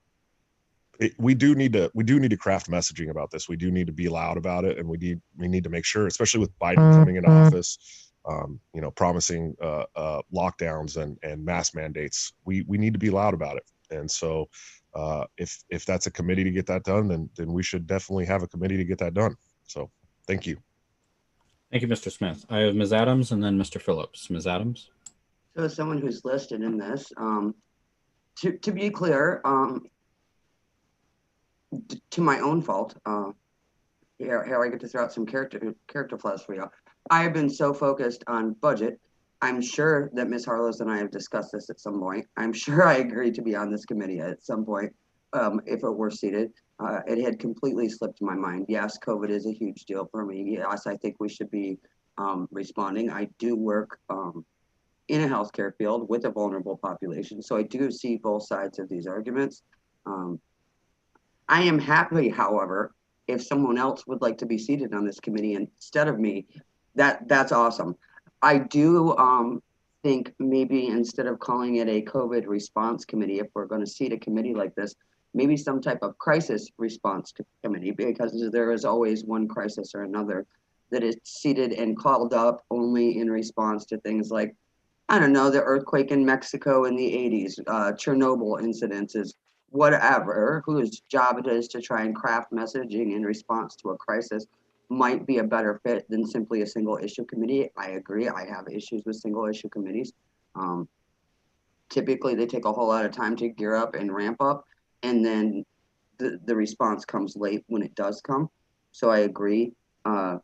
we do need to craft messaging about this. We do need to be loud about it, and we need to make sure, especially with Biden coming into office, promising lockdowns and mask mandates. We need to be loud about it. And so if that's a committee to get that done, then we should definitely have a committee to get that done. So thank you. Thank you, Mr. Smith. I have Ms. Adams and then Mr. Phillips. Ms. Adams. So as someone who's listed in this, to be clear, to my own fault, here I get to throw out some character flaws for you. I have been so focused on budget. I'm sure that Ms. Harlows and I have discussed this at some point. I'm sure I agreed to be on this committee at some point if it were seated. It had completely slipped my mind. Yes, COVID is a huge deal for me. Yes, I think we should be responding. I do work in a healthcare field with a vulnerable population, so I do see both sides of these arguments. I am happy, however, if someone else would like to be seated on this committee instead of me, that's awesome. I do think maybe instead of calling it a COVID response committee, if we're going to seat a committee like this, maybe some type of crisis response committee, because there is always one crisis or another that is seated and called up only in response to things like, I don't know, the earthquake in Mexico in the 80s, Chernobyl incidences, whatever, whose job it is to try and craft messaging in response to a crisis might be a better fit than simply a single issue committee. I agree. I have issues with single issue committees. Typically, they take a whole lot of time to gear up and ramp up, and then the response comes late when it does come. So I agree. And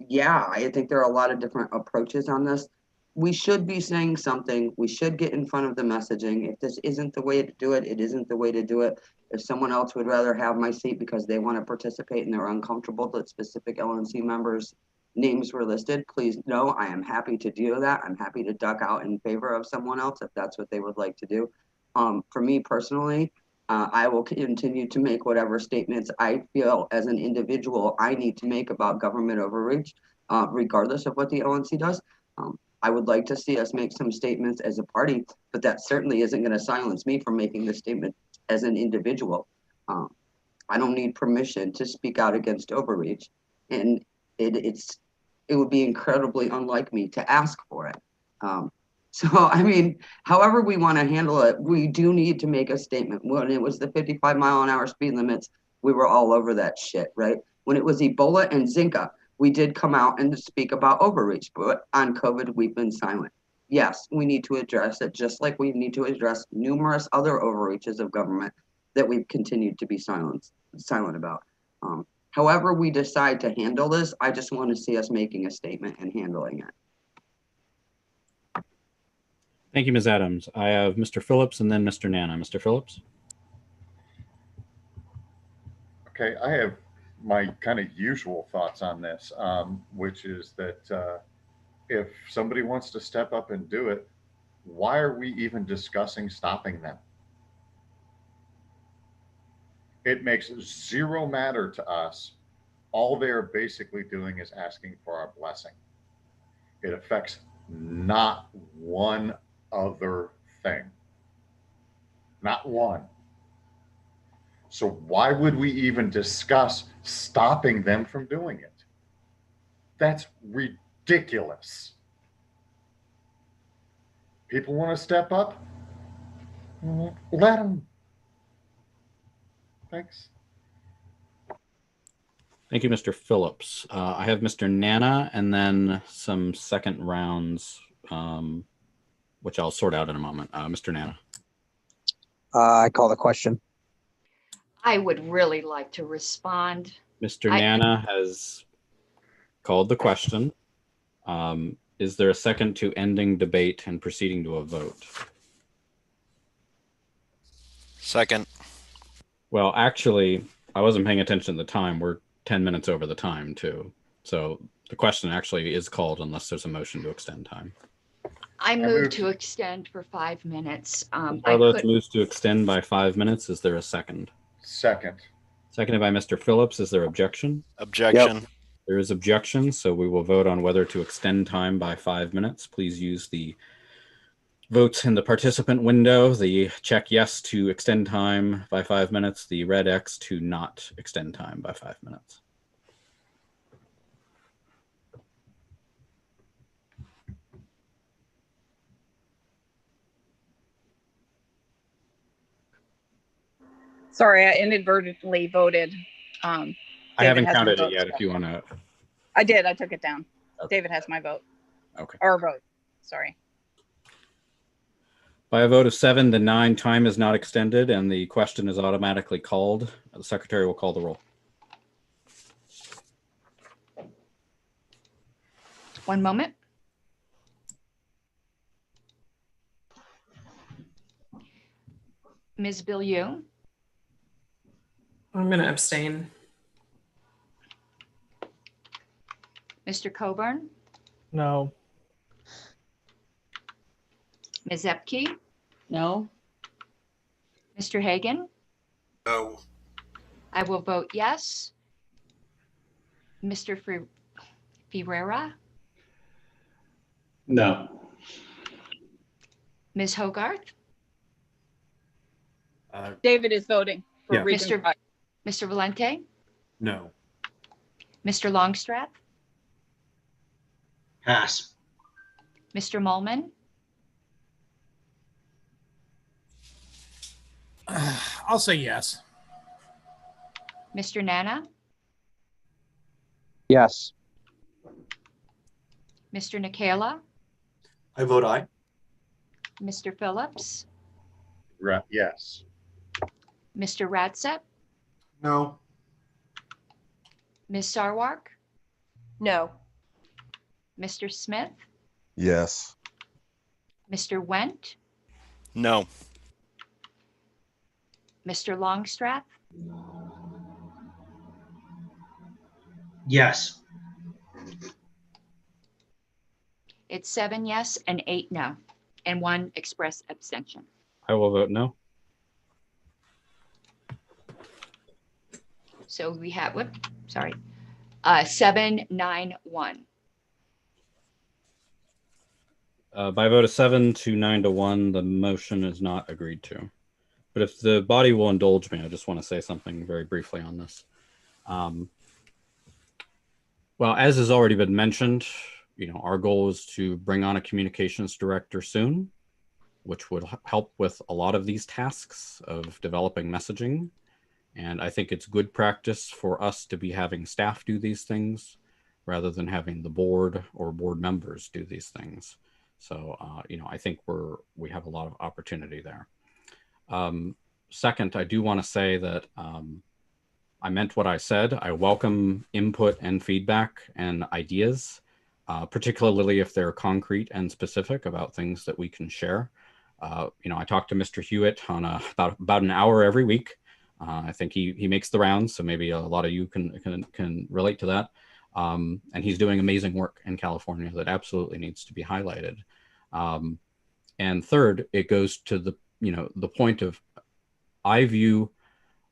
yeah, I think there are a lot of different approaches on this. We should be saying something. We should get in front of the messaging. If this isn't the way to do it, it isn't the way to do it. If someone else would rather have my seat because they want to participate and they're uncomfortable that specific LNC members' names were listed, please know I am happy to do that. I'm happy to duck out in favor of someone else if that's what they would like to do. For me personally, I will continue to make whatever statements I feel as an individual I need to make about government overreach, regardless of what the LNC does. I would like to see us make some statements as a party, but that certainly isn't going to silence me from making the statement as an individual. I don't need permission to speak out against overreach, and it would be incredibly unlike me to ask for it. So, I mean, however we want to handle it, we do need to make a statement. When it was the 55-mile-an-hour speed limits, we were all over that shit, right? When it was Ebola and Zika, we did come out and speak about overreach, but on COVID, we've been silent. Yes, we need to address it, just like we need to address numerous other overreaches of government that we've continued to be silent about. However we decide to handle this, I just want to see us making a statement and handling it. Thank you, Ms. Adams. I have Mr. Phillips and then Mr. Nana. Mr. Phillips. Okay, I have my kind of usual thoughts on this, which is that if somebody wants to step up and do it, why are we even discussing stopping them? It makes zero matter to us. All they're basically doing is asking for our blessing. It affects not one other thing. Not one. So why would we even discuss stopping them from doing it? That's ridiculous. People want to step up? Let them. Thanks. Thank you, Mr. Phillips. I have Mr. Nana and then some second rounds, which I'll sort out in a moment. Mr. Nana. I call the question. I would really like to respond. Mr. Nana has called the question. Is there a second to ending debate and proceeding to a vote? Second. Well, actually, I wasn't paying attention at the time. We're 10 minutes over the time, too. So the question actually is called unless there's a motion to extend time. I move to extend for 5 minutes. Carlos moves to extend by 5 minutes. Is there a second? Second. Seconded by Mr. Phillips. Is there objection? Objection. Yep. There is objection, so we will vote on whether to extend time by 5 minutes. Please use the votes in the participant window. The check yes to extend time by 5 minutes. The red X to not extend time by 5 minutes. Sorry, I inadvertently voted. I David haven't has my counted it vote. yet if you want to. I did. I took it down. Okay. David has my vote. Okay. Or vote. Sorry. By a vote of 7 to 9, time is not extended and the question is automatically called. The secretary will call the roll. One moment. Ms. Bilyeu. I'm going to abstain. Mr. Coburn. No. Ms. Epke. No. Mr. Hagan. No. I will vote yes. Mr. Ferreira. No. Ms. Hogarth. David is voting for Yeah. Region 5. Mr. Valente. No. Mr. Longstrap. Pass. Mr. Mullman. I'll say yes. Mr. Nana. Yes. Mr. Nikela. I vote aye. Mr. Phillips. Yes. Mr. Radsep. No. Ms. Sarwark. No. Mr. Smith. Yes. Mr. Went. No. Mr. Longstrap. Yes. It's 7 yes and 8 no, and 1 express abstention. I will vote no. So we have, 7-9-1. By a vote of 7 to 9 to 1, the motion is not agreed to. But if the body will indulge me, I just want to say something very briefly on this. Well, as has already been mentioned, our goal is to bring on a communications director soon, which would help with a lot of these tasks of developing messaging. And I think it's good practice for us to be having staff do these things rather than having the board or board members do these things. So, I think we have a lot of opportunity there. Second, I do want to say that I meant what I said. I welcome input and feedback and ideas, particularly if they're concrete and specific about things that we can share. I talk to Mr. Hewitt on about an hour every week. I think he makes the rounds, so maybe a lot of you can relate to that. And he's doing amazing work in California that absolutely needs to be highlighted. And third, it goes to the point of, I view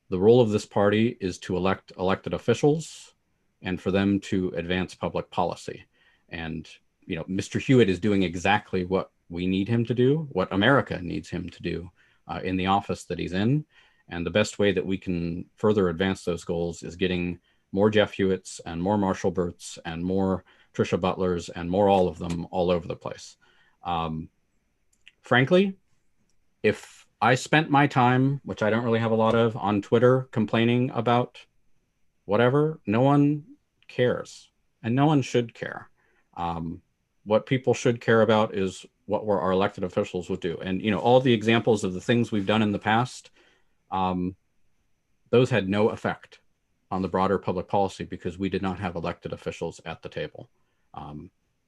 The role of this party is to elect elected officials and for them to advance public policy. And, you know, Mr. Hewitt is doing exactly what we need him to do, what America needs him to do in the office that he's in. And the best way that we can further advance those goals is getting more Jeff Hewitts and more Marshall Burts and more Trisha Butlers and more all of them all over the place. Frankly, if I spent my time, which I don't really have a lot of, on Twitter complaining about whatever, no one cares and no one should care. What people should care about is what our elected officials would do. And, you know, all the examples of the things we've done in the past, those had no effect on the broader public policy because we did not have elected officials at the table.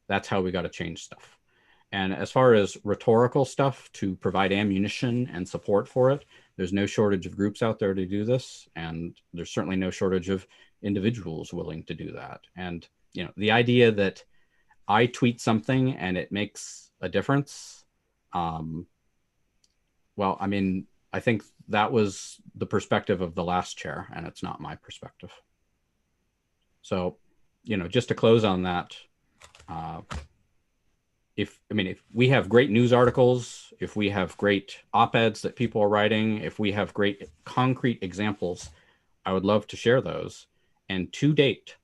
That's how we got to change stuff. And as far as rhetorical stuff to provide ammunition and support for it, there's no shortage of groups out there to do this. And there's certainly no shortage of individuals willing to do that. And, you know, the idea that I tweet something and it makes a difference. Well, I mean, I think that was the perspective of the last chair, and it's not my perspective. So, you know, just to close on that, if we have great news articles, if we have great op-eds that people are writing, if we have great concrete examples, I would love to share those. And to date,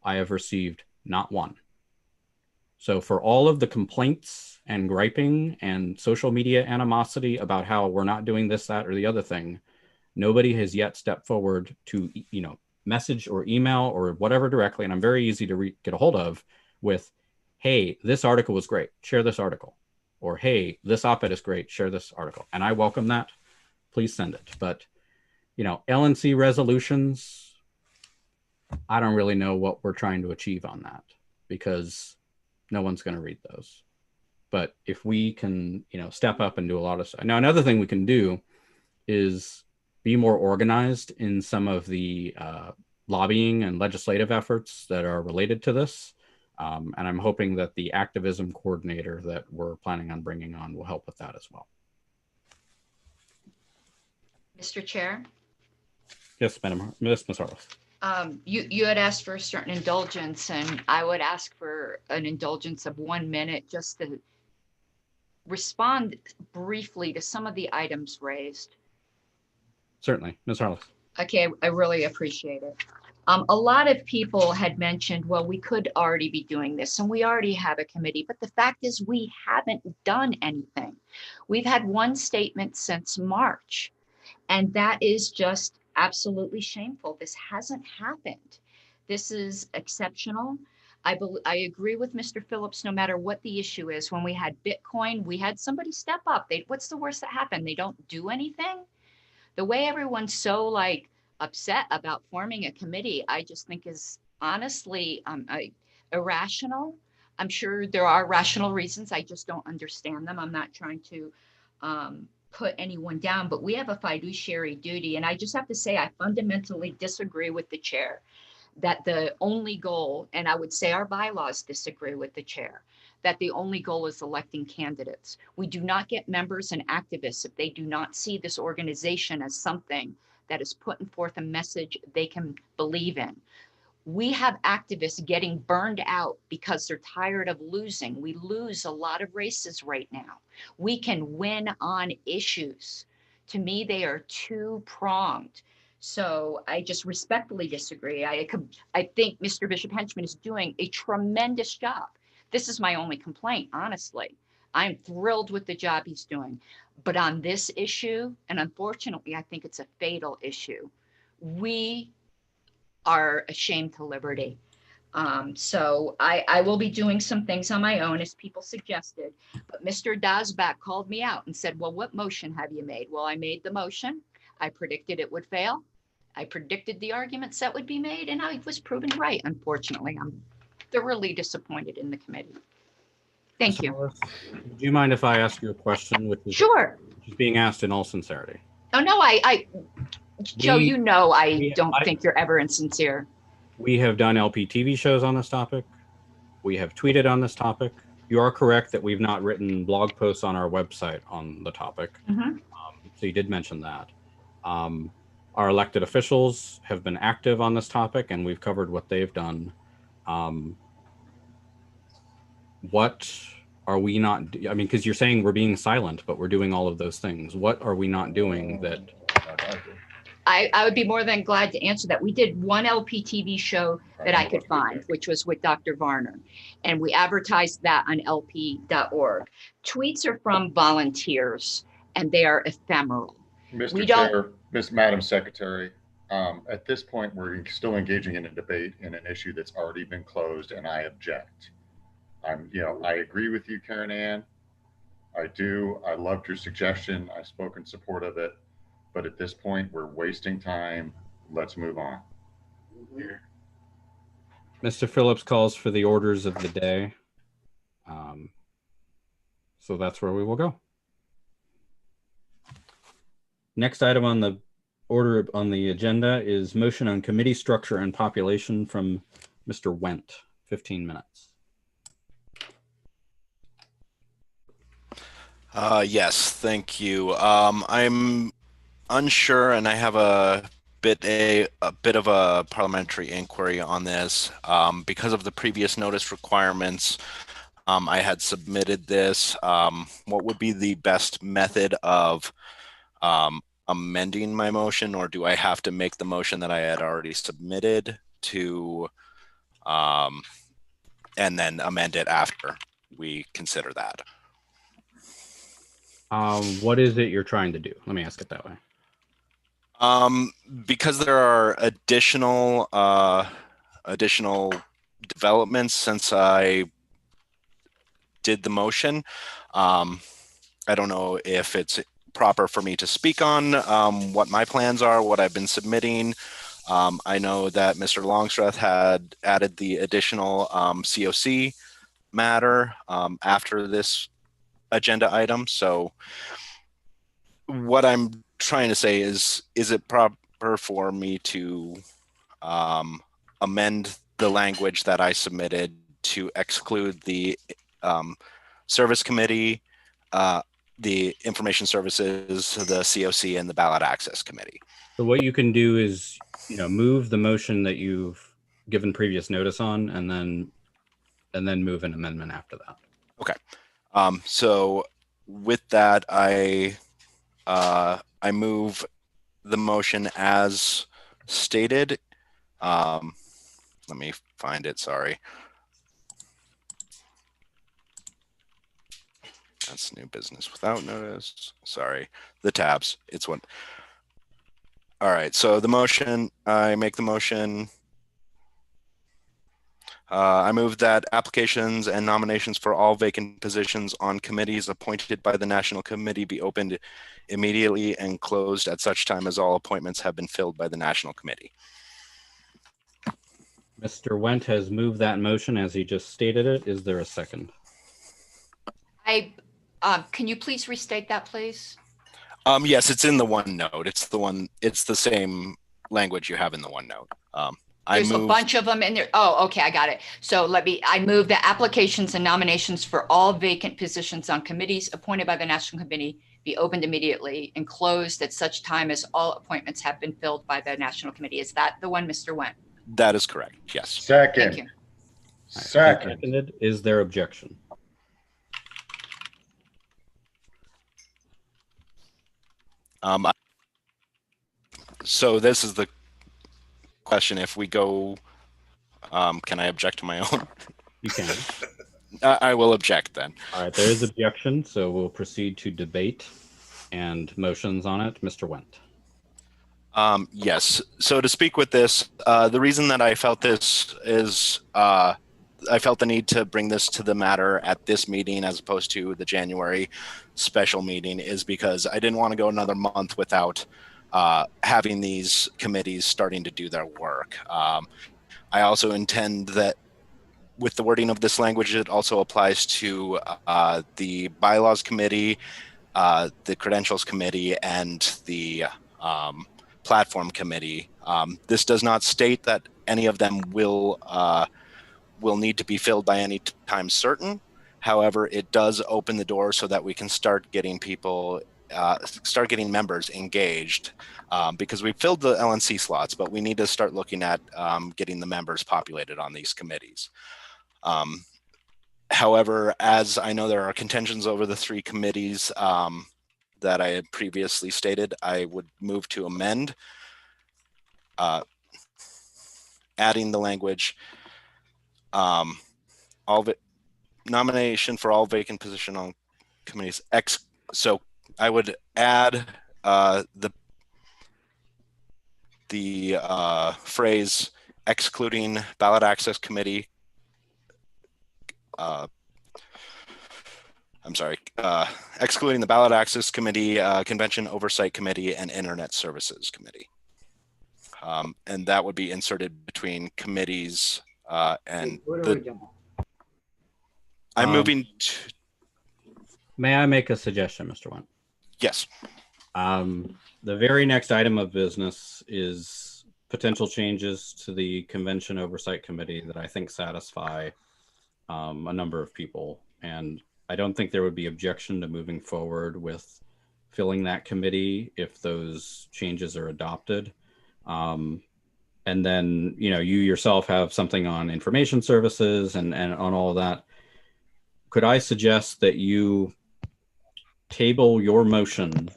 I have received not one. So for all of the complaints and griping and social media animosity about how we're not doing this, that, or the other thing, nobody has yet stepped forward to, you know, message or email or whatever directly. And I'm very easy to get a hold of with, hey, this article was great, share this article. Or, hey, this op-ed is great, share this article. And I welcome that. Please send it. But, you know, LNC resolutions, I don't really know what we're trying to achieve on that because no one's going to read those. But if we can, you know, step up and do a lot of stuff. Now, another thing we can do is be more organized in some of the lobbying and legislative efforts that are related to this. And I'm hoping that the activism coordinator that we're planning on bringing on will help with that as well. Mr. Chair? Yes, Ms. Harless. You had asked for a certain indulgence, and I would ask for an indulgence of 1 minute just to respond briefly to some of the items raised. Certainly, Ms. Harless. Okay, I really appreciate it. A lot of people had mentioned, well, we could already be doing this and we already have a committee, but the fact is we haven't done anything. We've had one statement since March, and that is just absolutely shameful. This hasn't happened. This is exceptional. I agree with Mr. Phillips, no matter what the issue is. When we had Bitcoin, we had somebody step up. What's the worst that happened? They don't do anything. The way everyone's so like upset about forming a committee, I just think is honestly irrational. I'm sure there are rational reasons. I just don't understand them. I'm not trying to put anyone down, but we have a fiduciary duty. And I just have to say, I fundamentally disagree with the chair that the only goal, and I would say our bylaws disagree with the chair, that the only goal is electing candidates. We do not get members and activists if they do not see this organization as something that is putting forth a message they can believe in. We have activists getting burned out because they're tired of losing. We lose a lot of races right now. We can win on issues. To me, they are two-pronged. So I just respectfully disagree. I think Mr. Bishop Henchman is doing a tremendous job. This is my only complaint, honestly. I'm thrilled with the job he's doing. But on this issue, and unfortunately, I think it's a fatal issue, we are ashamed to liberty. So I will be doing some things on my own, as people suggested. But Mr. Dasbach called me out and said, well, what motion have you made? Well, I made the motion. I predicted it would fail. I predicted the arguments that would be made, and I was proven right. Unfortunately, I'm thoroughly disappointed in the committee. Thank you. Do you mind if I ask you a question, which is, sure, which is being asked in all sincerity? Oh, no, Joe, you know I don't think you're ever insincere. We have done LPTV shows on this topic. We have tweeted on this topic. You are correct that we've not written blog posts on our website on the topic. Mm-hmm. So you did mention that. Our elected officials have been active on this topic, and we've covered what they've done. What are we not? I mean, because you're saying we're being silent, but we're doing all of those things. What are we not doing that? I would be more than glad to answer that. We did one LP TV show that I could find, which was with Dr. Varner, and we advertised that on lp.org. Tweets are from volunteers, and they are ephemeral. Mr. Chair, Madam Secretary, at this point, we're still engaging in a debate in an issue that's already been closed, and I object. I agree with you, Karen Ann. I do. I loved your suggestion. I spoke in support of it. But at this point, we're wasting time. Let's move on. Mr. Phillips calls for the orders of the day. So that's where we will go. Next item on the order on the agenda is motion on committee structure and population from Mr. Wendt. 15 minutes. Yes, thank you. I'm unsure, and I have a bit of a parliamentary inquiry on this. Because of the previous notice requirements, I had submitted this. What would be the best method of amending my motion, or do I have to make the motion that I had already submitted to and then amend it after we consider that? What is it you're trying to do? Let me ask it that way. Because there are additional developments since I did the motion. I don't know if it's proper for me to speak on what my plans are, what I've been submitting. I know that Mr. Longstreth had added the additional COC matter after this agenda item. So what I'm trying to say is it proper for me to amend the language that I submitted to exclude the service committee, the information services, the COC, and the ballot access committee? So what you can do is, move the motion that you've given previous notice on, and then move an amendment after that. Okay. So with that, I move the motion as stated. Let me find it. Sorry. That's new business without notice. Sorry, the tabs. It's one. All right. So the motion, I make the motion. I move that applications and nominations for all vacant positions on committees appointed by the National Committee be opened immediately and closed at such time as all appointments have been filled by the National Committee. Mr. Wendt has moved that motion as he just stated it. Is there a second? Can you please restate that, please? Yes, it's in the OneNote. It's the same language you have in the OneNote. There's a bunch of them in there. Oh, okay, I got it. So I move the applications and nominations for all vacant positions on committees appointed by the National Committee be opened immediately and closed at such time as all appointments have been filled by the National Committee. Is that the one, Mr. Wendt? That is correct, yes. Second. Thank you. Second. Is there objection? So this is the question. If we go, can I object to my own? You can. I will object then. All right, there is objection, so we'll proceed to debate and motions on it. Mr. Wendt. Yes. So to speak with this, the reason that I felt this is I felt the need to bring this to the matter at this meeting as opposed to the January special meeting is because I didn't want to go another month without having these committees starting to do their work. I also intend that with the wording of this language, it also applies to the bylaws committee, the credentials committee, and the platform committee. This does not state that any of them will need to be filled by any time certain. However, it does open the door so that we can start getting people start getting members engaged, because we filled the LNC slots, but we need to start looking at getting the members populated on these committees. However, as I know there are contentions over the 3 committees that I had previously stated, I would move to amend, adding the language, nomination for all vacant position on committees. So I would add the phrase excluding ballot access committee. Excluding the ballot access committee, convention oversight committee, and internet services committee. And that would be inserted between committees and I'm moving to. May I make a suggestion, Mr. Went? Yes. The very next item of business is potential changes to the convention oversight committee that I think satisfy a number of people. And I don't think there would be objection to moving forward with filling that committee if those changes are adopted. And then, you yourself have something on information services and on all of that. Could I suggest that you table your motion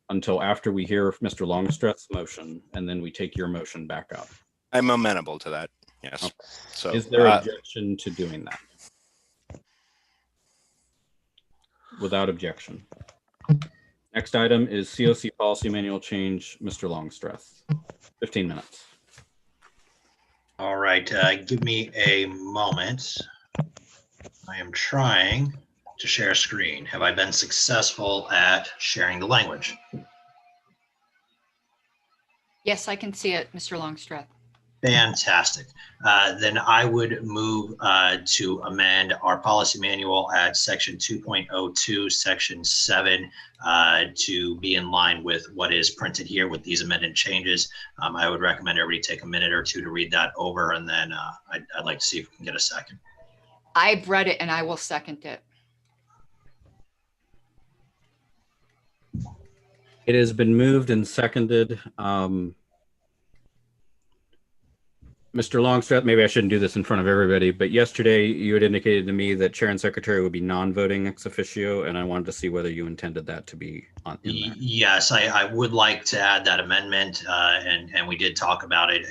until after we hear Mr. Longstreth's motion, and then we take your motion back up? I'm amenable to that. Yes. Okay. So is there objection to doing that? Without objection. Next item is COC policy manual change, Mr. Longstreth. 15 minutes. All right, give me a moment. I am trying to share screen. Have I been successful at sharing the language? Yes, I can see it, Mr. Longstreth. Fantastic. Then I would move to amend our policy manual at section 2.02, section 7, to be in line with what is printed here with these amended changes. I would recommend everybody take a minute or two to read that over, and then I'd like to see if we can get a second. I've read it and I will second it. It has been moved and seconded. Mr. Longstreth, maybe I shouldn't do this in front of everybody, but yesterday you had indicated to me that chair and secretary would be non-voting ex officio, and I wanted to see whether you intended that to be in there. Yes, I would like to add that amendment, and we did talk about it.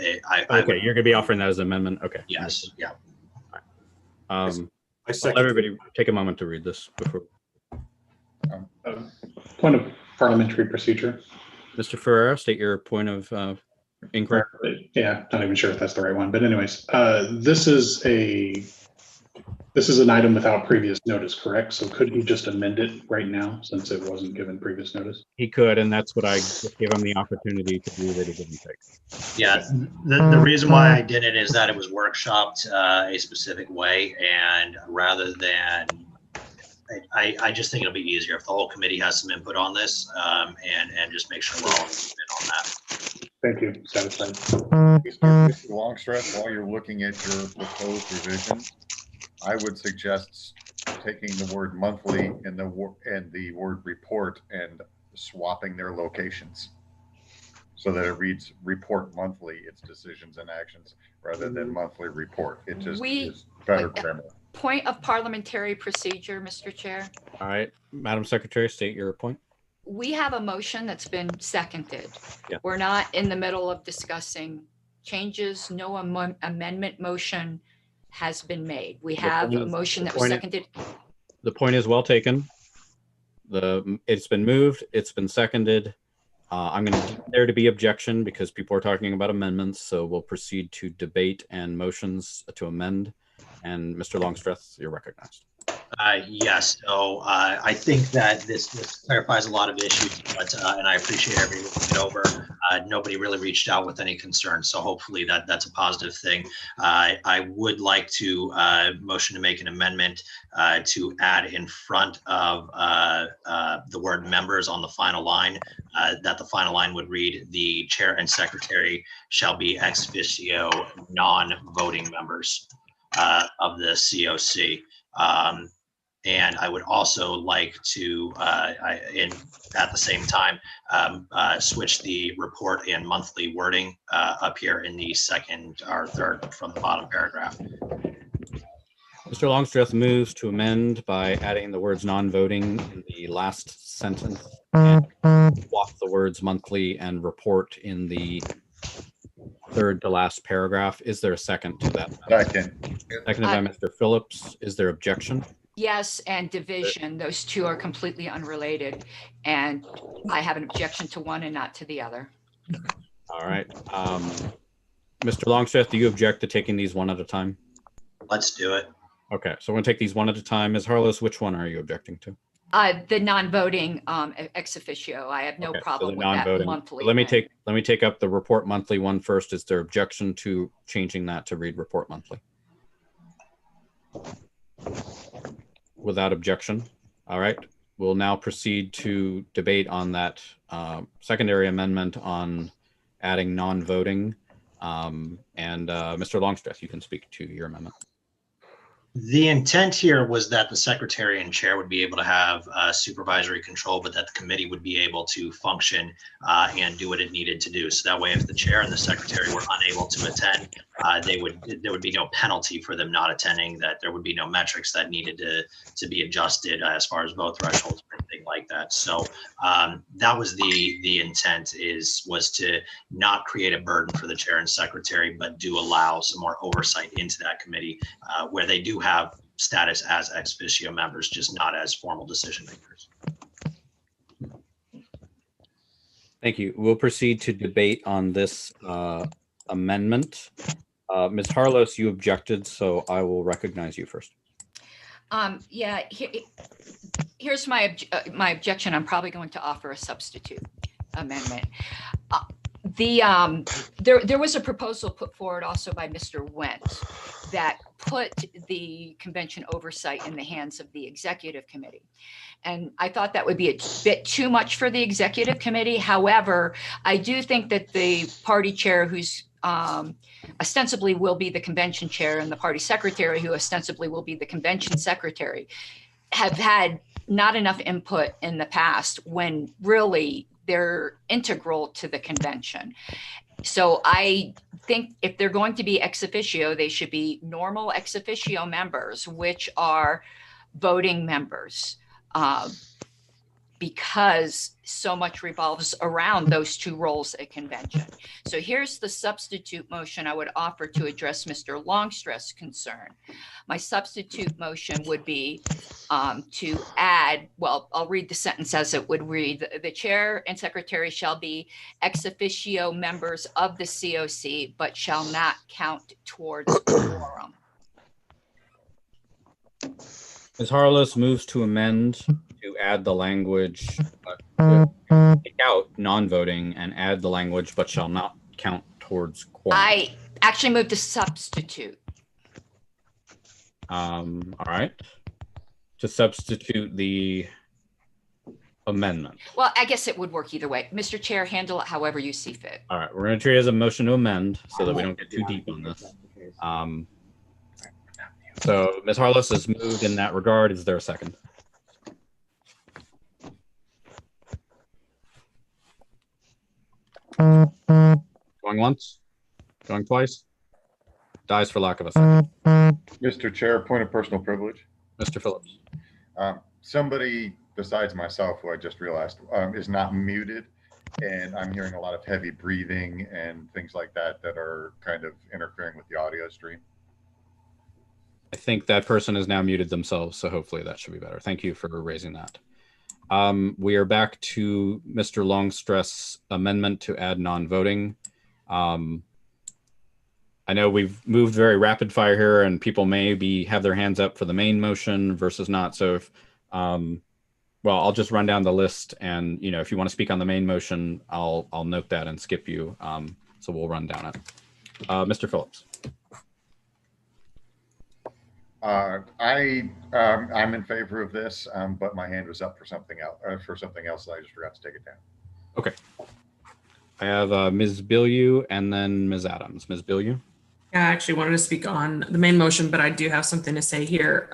Okay, you're going to be offering that as an amendment? Okay. Yes, yeah. Let everybody take a moment to read this before. Point of parliamentary procedure. Mr. Ferrera, state your point of inquiry. Yeah, not even sure if that's the right one, but anyways, this is an item without previous notice, correct? So could he just amend it right now since it wasn't given previous notice? He could, and that's what I gave him the opportunity to do that he didn't take. Yeah, the reason why I did it is that it was workshopped a specific way, and rather than, I just think it'll be easier if the whole committee has some input on this, and just make sure we're all in on that. Thank you. Satisfied. Mr. Longstreth, while you're looking at your proposed revisions, I would suggest taking the word monthly and the word report and swapping their locations so that it reads report monthly its decisions and actions rather than monthly report. It just is better grammar. Point of parliamentary procedure, Mr. Chair. All right, Madam Secretary, state your point. We have a motion that's been seconded. Yeah. We're not in the middle of discussing changes. No amendment motion has been made. We have a motion that was seconded. The point is well taken. It's been moved. It's been seconded. I'm going to there to be objection because people are talking about amendments. So we'll proceed to debate and motions to amend. And Mr. Longstreth, you're recognized. Yes, so I think that this clarifies a lot of issues, but and I appreciate everybody looking it over. Nobody really reached out with any concerns, so hopefully that's a positive thing. I would like to motion to make an amendment to add in front of the word members on the final line, that the final line would read, the chair and secretary shall be ex officio non-voting members of the COC. And I would also like to, at the same time, switch the report and monthly wording up here in the second or third from the bottom paragraph. Mr. Longstreth moves to amend by adding the words non-voting in the last sentence and swap the words monthly and report in the third to last paragraph. Is there a second to that? Second. Seconded by Mr. Phillips. Is there objection? Yes, and division. Those two are completely unrelated. And I have an objection to one and not to the other. All right. Mr. Longstreth, do you object to taking these one at a time? Let's do it. Okay, so we're going to take these one at a time. Ms. Harless, which one are you objecting to? The non-voting ex officio. I have no Okay, problem so with that non-voting. monthly. Let me take up the report monthly one first. Is there objection to changing that to read report monthly? Without objection. All right. We'll now proceed to debate on that secondary amendment on adding non-voting. Mr. Longstreth, you can speak to your amendment. The intent here was that the secretary and chair would be able to have supervisory control, but that the committee would be able to function and do what it needed to do. So that way, if the chair and the secretary were unable to attend, there would be no penalty for them not attending, that there would be no metrics that needed to be adjusted as far as vote thresholds or anything like that. So that was the intent, was to not create a burden for the chair and secretary, but do allow some more oversight into that committee where they do have status as ex officio members, just not as formal decision makers. Thank you. We'll proceed to debate on this amendment. Ms. Harless, you objected, so I will recognize you first. Yeah, here's my objection. I'm probably going to offer a substitute amendment. There was a proposal put forward also by Mr. Wendt that put the convention oversight in the hands of the executive committee. And I thought that would be a bit too much for the executive committee. However, I do think that the party chair, who's ostensibly will be the convention chair, and the party secretary, who ostensibly will be the convention secretary, have had not enough input in the past when really they're integral to the convention. So I think if they're going to be ex officio, they should be normal ex officio members, which are voting members, because so much revolves around those two roles at convention. So here's the substitute motion I would offer to address Mr. Longstreth's concern. My substitute motion would be to add, well, I'll read the sentence as it would read. The chair and secretary shall be ex officio members of the COC, but shall not count towards quorum. Ms. Harless moves to amend to add the language, take out non-voting and add the language, but shall not count towards quorum. I actually moved to substitute. All right. To substitute the amendment. Well, I guess it would work either way. Mr. Chair, handle it however you see fit. All right. We're going to treat it as a motion to amend so that we don't get too deep on this. So Ms. Harless has moved in that regard. Is there a second? Going once? Going twice? Dies for lack of a second. Mr. Chair, point of personal privilege. Mr. Phillips. Somebody besides myself, who I just realized is not muted, and I'm hearing a lot of heavy breathing and things like that that are kind of interfering with the audio stream. I think that person has now muted themselves, so hopefully that should be better. Thank you for raising that. We are back to Mr. Longstreth's amendment to add non-voting. I know we've moved very rapid fire here, and people may have their hands up for the main motion versus not. So if, well, I'll just run down the list, and if you want to speak on the main motion, I'll note that and skip you. So we'll run down it. Mr. Phillips. I'm in favor of this, but my hand was up for something else. And I just forgot to take it down. Okay. I have Ms. Bilyeu and then Ms. Adams. Ms. Bilyeu. Yeah, I actually wanted to speak on the main motion, but I do have something to say here.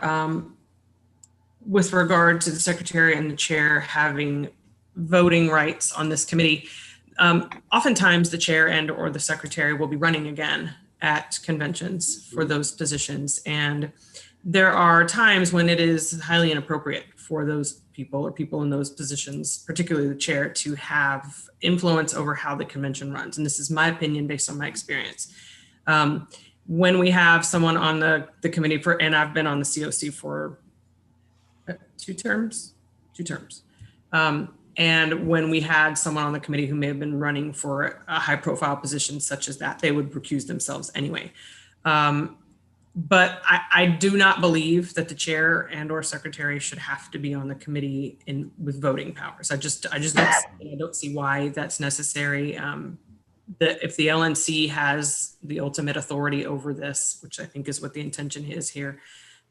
with regard to the secretary and the chair having voting rights on this committee, oftentimes the chair and or the secretary will be running again at conventions for those positions. And there are times when it is highly inappropriate for those people or people in those positions, particularly the chair, to have influence over how the convention runs. And this is my opinion based on my experience. When we have someone on the committee for, and I've been on the COC for two terms. And when we had someone on the committee who may have been running for a high profile position such as that, they would recuse themselves anyway. But I do not believe that the chair and or secretary should have to be on the committee with voting powers. I just don't see why that's necessary. If the LNC has the ultimate authority over this, which I think is what the intention is here,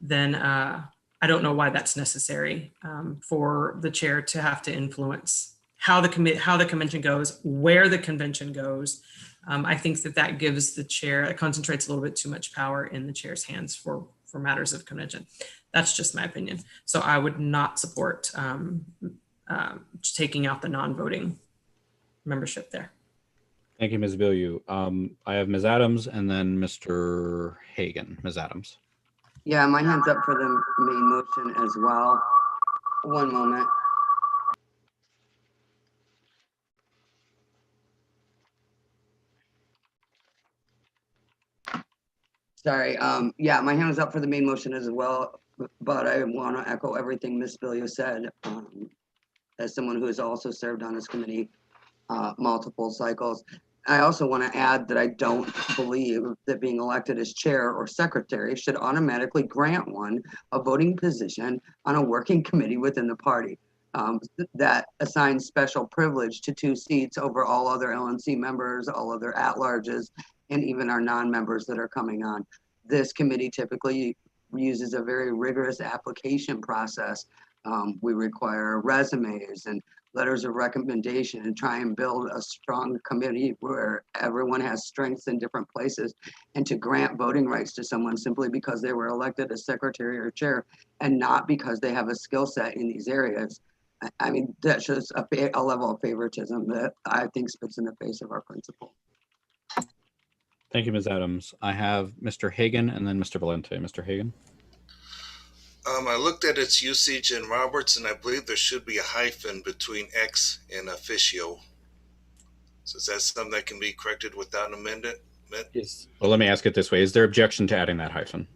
then I don't know why that's necessary for the chair to have to influence how the convention goes, where the convention goes. I think that gives the chair, it concentrates a little bit too much power in the chair's hands for matters of convention. That's just my opinion. So I would not support taking out the non-voting membership there. Thank you, Ms. Bilyeu. I have Ms. Adams and then Mr. Hagan. Ms. Adams. Yeah, my hand's up for the main motion as well. One moment. Sorry, yeah, my hand is up for the main motion as well, but I want to echo everything Ms. Bilyeu said. As someone who has also served on this committee multiple cycles, I also want to add that I don't believe that being elected as chair or secretary should automatically grant one a voting position on a working committee within the party. That assigns special privilege to 2 seats over all other LNC members, all other at-larges, and even our non-members that are coming on. This committee typically uses a very rigorous application process. We require resumes and letters of recommendation and try and build a strong committee where everyone has strengths in different places. And to grant voting rights to someone simply because they were elected as secretary or chair and not because they have a skill set in these areas, I mean, that's just a level of favoritism that I think spits in the face of our principle. Thank you, Ms. Adams. I have Mr. Hagan and then Mr. Valente. Mr. Hagan. I looked at its usage in Roberts, and I believe there should be a hyphen between ex and officio. So is that something that can be corrected without an amendment? Yes. Well, let me ask it this way. Is there objection to adding that hyphen?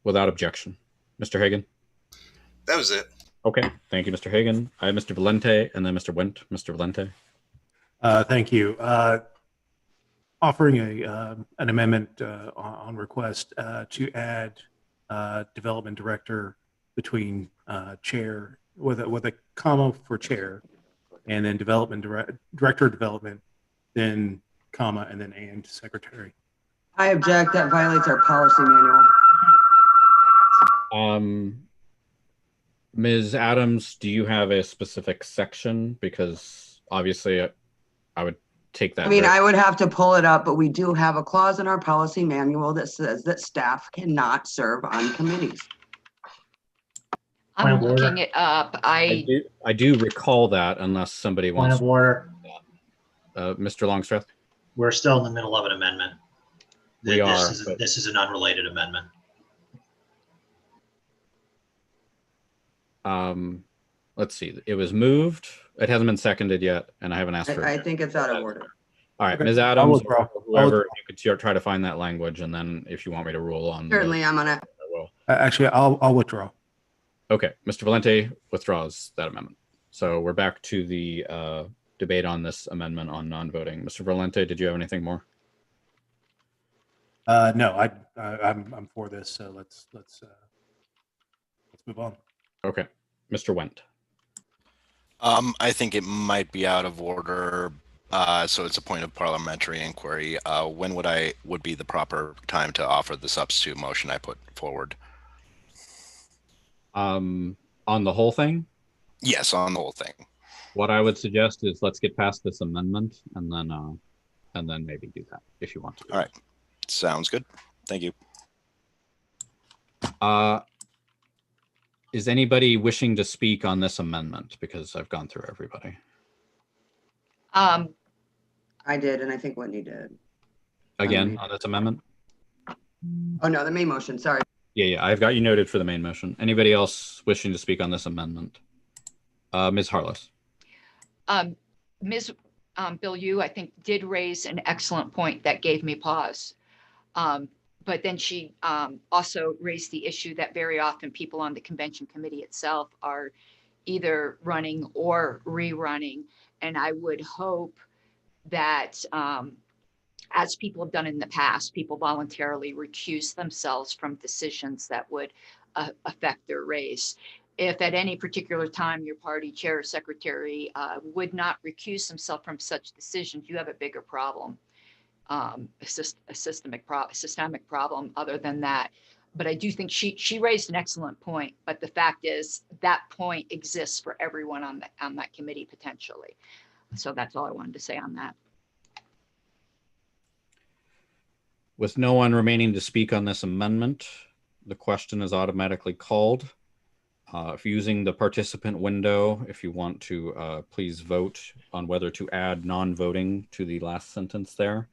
Without objection. Mr. Hagan? That was it. Okay. Thank you, Mr. Hagan. I have Mr. Valente and then Mr. Wendt. Mr. Valente. Thank you. Offering an amendment on request to add development director between chair with a comma for chair, and then director of development, then comma, and then and secretary. I object. That violates our policy manual. Ms. Adams, do you have a specific section? Because obviously I would take that. I mean, I would have to pull it up, but we do have a clause in our policy manual that says that staff cannot serve on committees. I'm looking it up. I do recall that, unless somebody Point wants. of order. Mr. Longstreth. We're still in the middle of an amendment. We This is an unrelated amendment. Let's see. It was moved. It hasn't been seconded yet, and I haven't asked for it. I think it's out of order. All right, Okay. Ms. Adams, I'll whoever, you could try to find that language, and then if you want me to rule on. Certainly, I'm on it. I will. Actually, I'll withdraw. Okay, Mr. Valente withdraws that amendment. So we're back to the debate on this amendment on non-voting. Mr. Valente, did you have anything more? No, I'm for this. So let's move on. Okay, Mr. Wendt. I think it might be out of order. So it's a point of parliamentary inquiry. When would be the proper time to offer the substitute motion I put forward? On the whole thing? Yes, on the whole thing. What I would suggest is let's get past this amendment and then maybe do that if you want to. All right, sounds good. Thank you. Is anybody wishing to speak on this amendment? Because I've gone through everybody. I did, and I think Whitney did. Again, on this amendment? Oh, no, the main motion, sorry. Yeah, I've got you noted for the main motion. Anybody else wishing to speak on this amendment? Ms. Harless. Ms. Bill Yu, I think, did raise an excellent point that gave me pause. But then she also raised the issue that very often people on the convention committee itself are either running or rerunning. And I would hope that, as people have done in the past, people voluntarily recuse themselves from decisions that would affect their race. If at any particular time your party chair or secretary would not recuse himself from such decisions, you have a bigger problem, a systemic problem other than that. But I do think she raised an excellent point. But the fact is that point exists for everyone on that committee potentially. So that's all I wanted to say on that. With no one remaining to speak on this amendment, the question is automatically called. If using the participant window, if you want to please vote on whether to add non-voting to the last sentence there.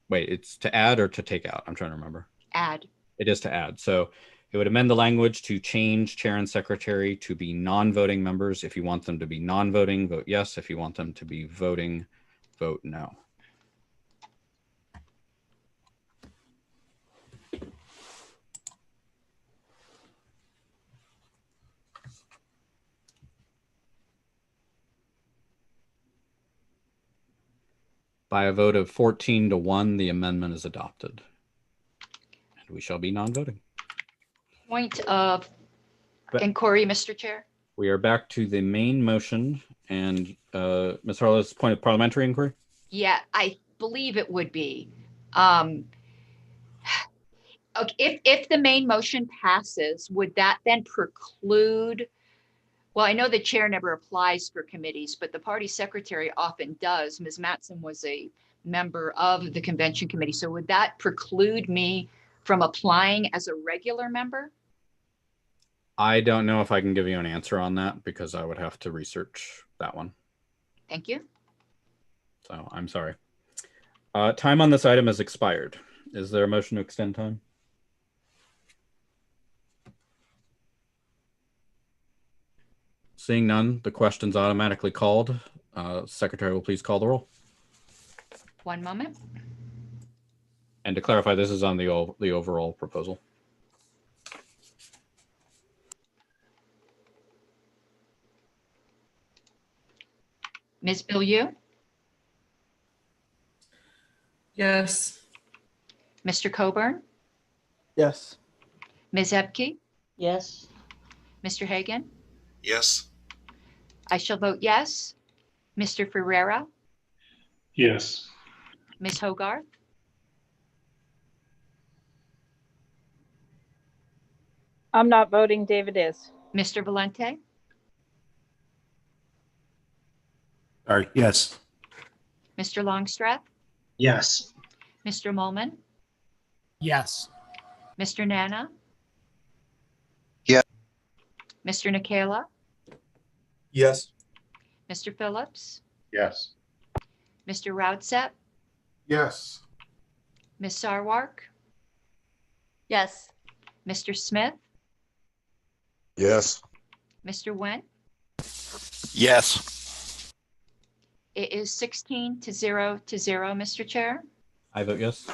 Wait, it's to add or to take out? I'm trying to remember. Add. It is to add. So it would amend the language to change chair and secretary to be non-voting members. If you want them to be non-voting, vote yes. If you want them to be voting, vote no. By a vote of 14-1, the amendment is adopted. And we shall be non-voting. Point of inquiry, Mr. Chair. We are back to the main motion and Ms. Harlow's point of parliamentary inquiry. Yeah, I believe it would be. Okay, if the main motion passes, would that then preclude? Well, I know the chair never applies for committees, but the party secretary often does. Ms. Matson was a member of the convention committee. So would that preclude me from applying as a regular member? I don't know if I can give you an answer on that because I would have to research that one. Thank you. So I'm sorry. Time on this item has expired. Is there a motion to extend time? Seeing none, the question's automatically called. Secretary will please call the roll. One moment. And to clarify, this is on the overall proposal. Ms. Bilyeu? Yes. Mr. Coburn? Yes. Ms. Ebke? Yes. Mr. Hagan? Yes. I shall vote yes. Mr. Ferreira? Yes. Ms. Hogarth? I'm not voting. David is. Mr. Valente? Sorry, yes. Mr. Longstreth? Yes. Mr. Molman? Yes. Mr. Nana? Yes. Mr. Nikela? Yes. Mr. Phillips? Yes. Mr. Roudset? Yes. Ms. Sarwark? Yes. Mr. Smith? Yes. Mr. Wendt? Yes. It is 16-0, Mr. Chair. I vote yes.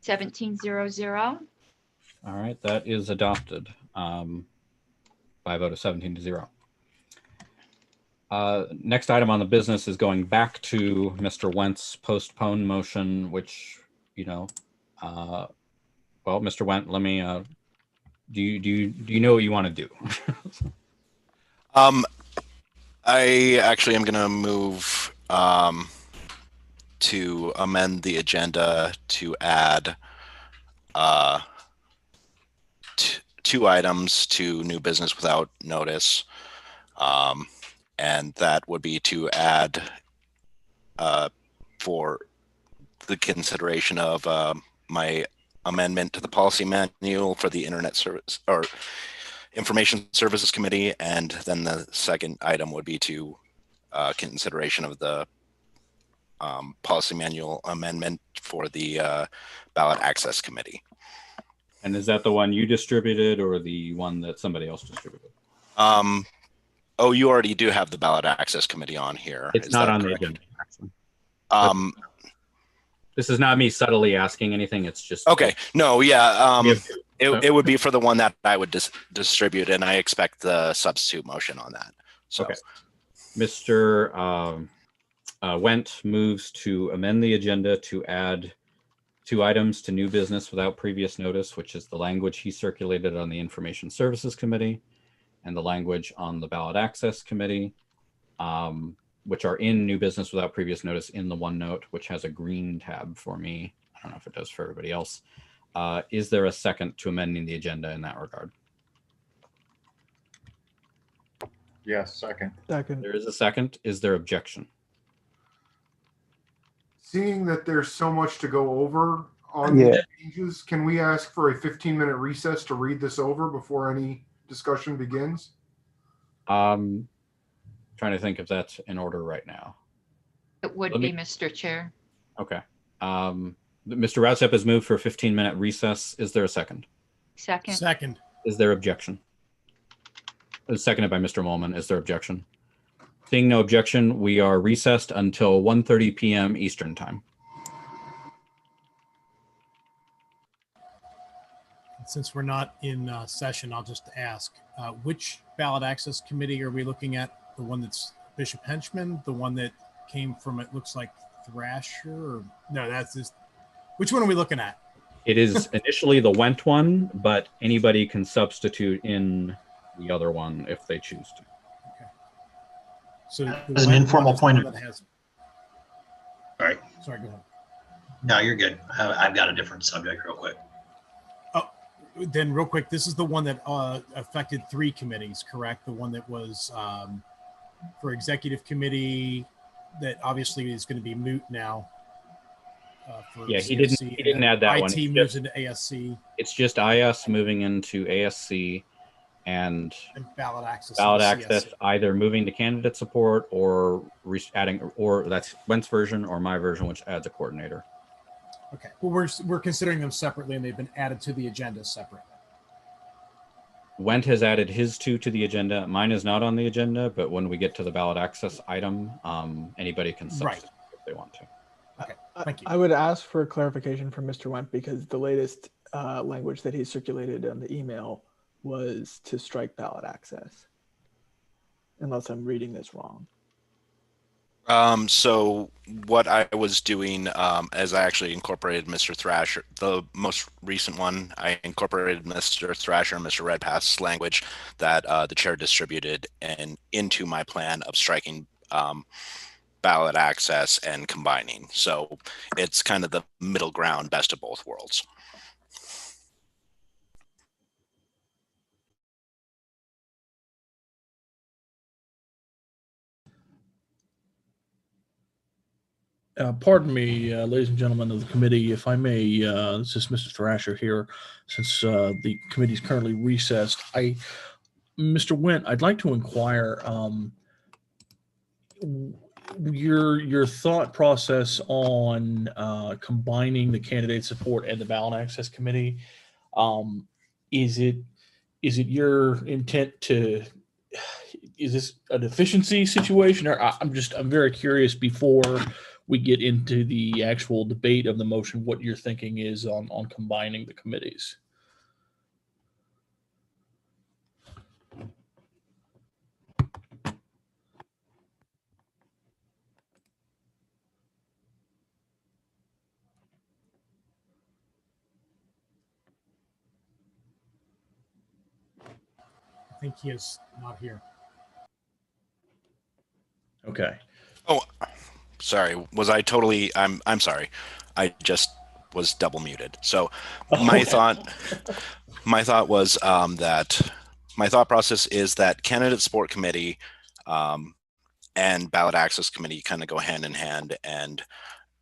17-0-0. All right, that is adopted by a vote of 17-0. Next item on the business is going back to Mr. Wendt's postpone motion, which, you know, well, Mr. Wendt, let me, do you know what you want to do? I actually am going to move to amend the agenda to add two items to new business without notice. And that would be to add for the consideration of my amendment to the policy manual for the Internet Service or Information Services Committee. And then the second item would be to consideration of the policy manual amendment for the Ballot Access Committee. And is that the one you distributed or the one that somebody else distributed? Oh, you already do have the Ballot Access Committee on here. It's not on the agenda. This is not me subtly asking anything. It's just okay. No, yeah. So- It would be for the one that I would distribute, and I expect the substitute motion on that. So, okay. Mr. Went moves to amend the agenda to add 2 items to new business without previous notice, which is the language he circulated on the Information Services Committee and the language on the Ballot Access Committee, which are in new business without previous notice in the OneNote, which has a green tab for me. I don't know if it does for everybody else. Is there a second to amending the agenda in that regard? Yes, second. There is a second. Is there objection? Seeing that there's so much to go over on Yeah. these pages, can we ask for a 15-minute recess to read this over before any discussion begins? Trying to think if that's in order right now. It would be, Mr. Chair. Okay. Mr. Ratsep has moved for a 15-minute recess. Is there a second? Second. Second. Is there objection? Seconded by Mr. Molman. Is there objection? Seeing no objection, we are recessed until 1:30 p.m. Eastern Time. Since we're not in session, I'll just ask, which ballot access committee are we looking at? The one that's Bishop Henchman, the one that came from, it looks like Thrasher, or no, that's just, which one are we looking at? It is initially the Went one, but anybody can substitute in the other one if they choose to. So As an informal point of. that has, All right. sorry, go ahead. No, you're good. I've got a different subject real quick. Then real quick, this is the one that affected 3 committees, correct? The one that was for executive committee that obviously is going to be moot now. For Yeah, he CFC, didn't add that one. IT moves into ASC It's just IS moving into ASC and and ballot access. ballot into access CSC. either moving to candidate support or adding, or that's Went's version or my version, which adds a coordinator. Okay, well, we're considering them separately, and they've been added to the agenda separately. Went has added his 2 to the agenda. Mine is not on the agenda, but when we get to the ballot access item, anybody can substitute if they want to. Okay, thank you. I would ask for clarification from Mr. Went because the latest language that he circulated on the email was to strike ballot access. Unless I'm reading this wrong. So what I was doing, as I actually incorporated Mr. Thrasher, the most recent one, I incorporated Mr. Thrasher and Mr. Redpath's language that the chair distributed and into my plan of striking ballot access and combining. So it's kind of the middle ground, best of both worlds. Pardon me, ladies and gentlemen of the committee, if I may, this is Mr. Thrasher here, since the committee is currently recessed. Mr. Went, I'd like to inquire your thought process on combining the candidate support and the ballot access committee. Is it your intent to? Is this a deficiency situation, or I'm very curious before we get into the actual debate of the motion, what your thinking is on combining the committees. I think he is not here. Okay. Oh, sorry. Was I totally? I'm sorry. I just was double muted. So my thought was that my thought process is that candidate support committee and ballot access committee kind of go hand in hand, and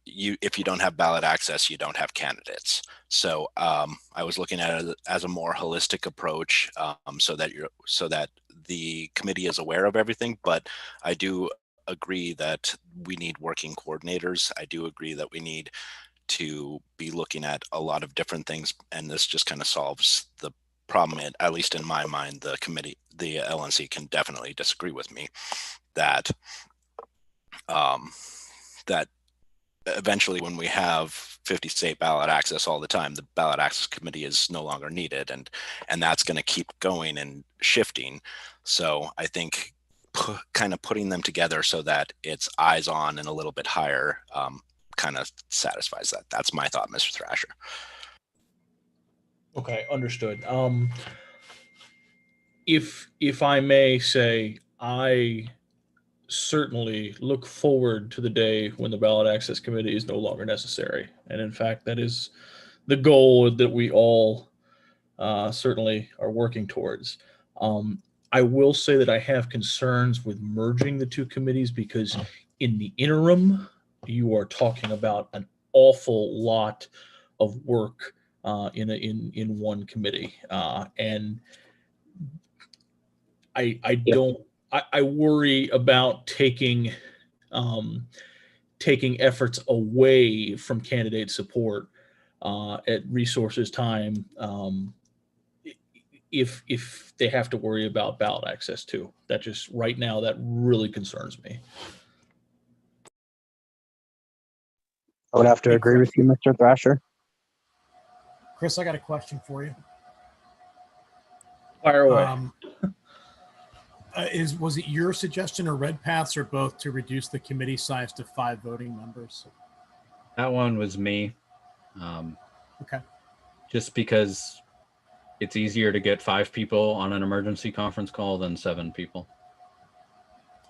if you don't have ballot access, you don't have candidates. So I was looking at it as a more holistic approach, so that the committee is aware of everything. But I do agree that we need working coordinators. I do agree that we need to be looking at a lot of different things, and this just kind of solves the problem. At least in my mind, the committee, the LNC, can definitely disagree with me that that eventually, when we have 50 state ballot access all the time, the ballot access committee is no longer needed, and that's going to keep going and shifting. So I think kind of putting them together so that it's eyes on and a little bit higher kind of satisfies that. That's my thought, Mr. Thrasher. Okay, understood. If I may say, I certainly look forward to the day when the ballot access committee is no longer necessary. And in fact, that is the goal that we all certainly are working towards. I will say that I have concerns with merging the two committees, because in the interim, you are talking about an awful lot of work in one committee, and I worry about taking efforts away from candidate support at resources time, if they have to worry about ballot access too. That just right now, that really concerns me. I would have to agree with you, Mr. Thrasher. Chris, I got a question for you. Fire away. Was it your suggestion, or Redpath's, or both, to reduce the committee size to 5 voting members? That one was me. Okay. Just because it's easier to get 5 people on an emergency conference call than 7 people.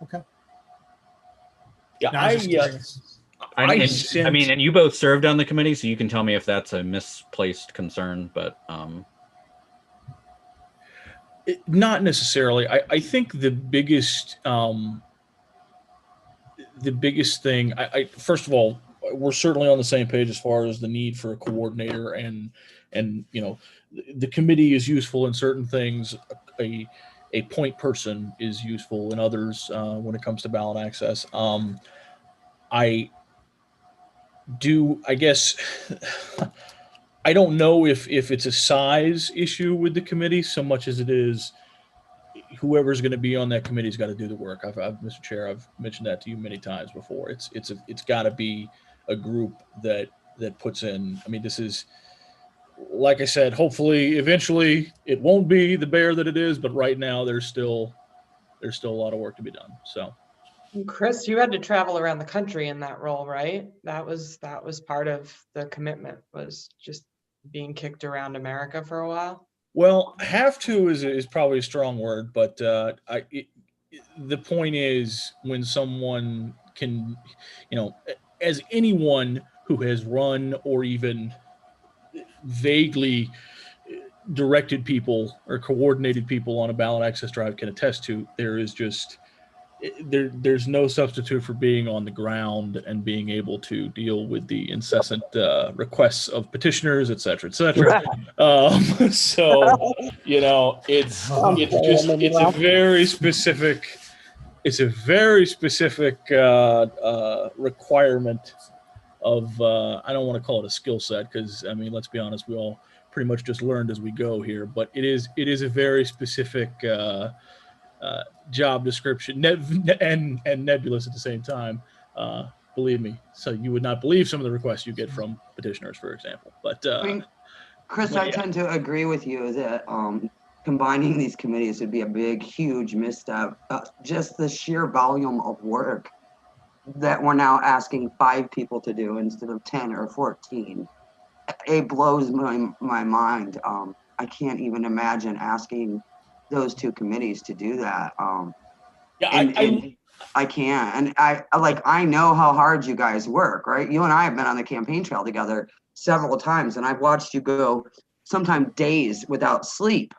Okay. Yeah, No, I mean, and you both served on the committee, so you can tell me if that's a misplaced concern, but not necessarily. I think the biggest thing, first of all, we're certainly on the same page as far as the need for a coordinator, and the committee is useful in certain things. A point person is useful in others when it comes to ballot access. I guess I don't know if it's a size issue with the committee so much as it is whoever's going to be on that committee's got to do the work. Mr. Chair, I've mentioned that to you many times before. It's got to be a group that puts in. I mean, this is, like I said, hopefully eventually it won't be the bear that it is, but right now there's still a lot of work to be done. So. Chris, you had to travel around the country in that role, right? That was part of the commitment, was just being kicked around America for a while. Well, have to is probably a strong word, but the point is, when someone can, as anyone who has run or even vaguely directed people or coordinated people on a ballot access drive can attest to, there is just there's no substitute for being on the ground and being able to deal with the incessant requests of petitioners, et cetera, et cetera. So, it's a very specific requirement of, I don't want to call it a skill set, because I mean, let's be honest, we all pretty much just learned as we go here, but it is a very specific job description, and nebulous at the same time. Believe me, so you would not believe some of the requests you get from petitioners, for example. But Chris, I tend to agree with you that combining these committees would be a big, huge misstep. Just the sheer volume of work that we're now asking 5 people to do instead of 10 or 14, it blows my mind. I can't even imagine asking those 2 committees to do that. I can't. And I know how hard you guys work, right? You and I have been on the campaign trail together several times, and I've watched you go sometimes days without sleep.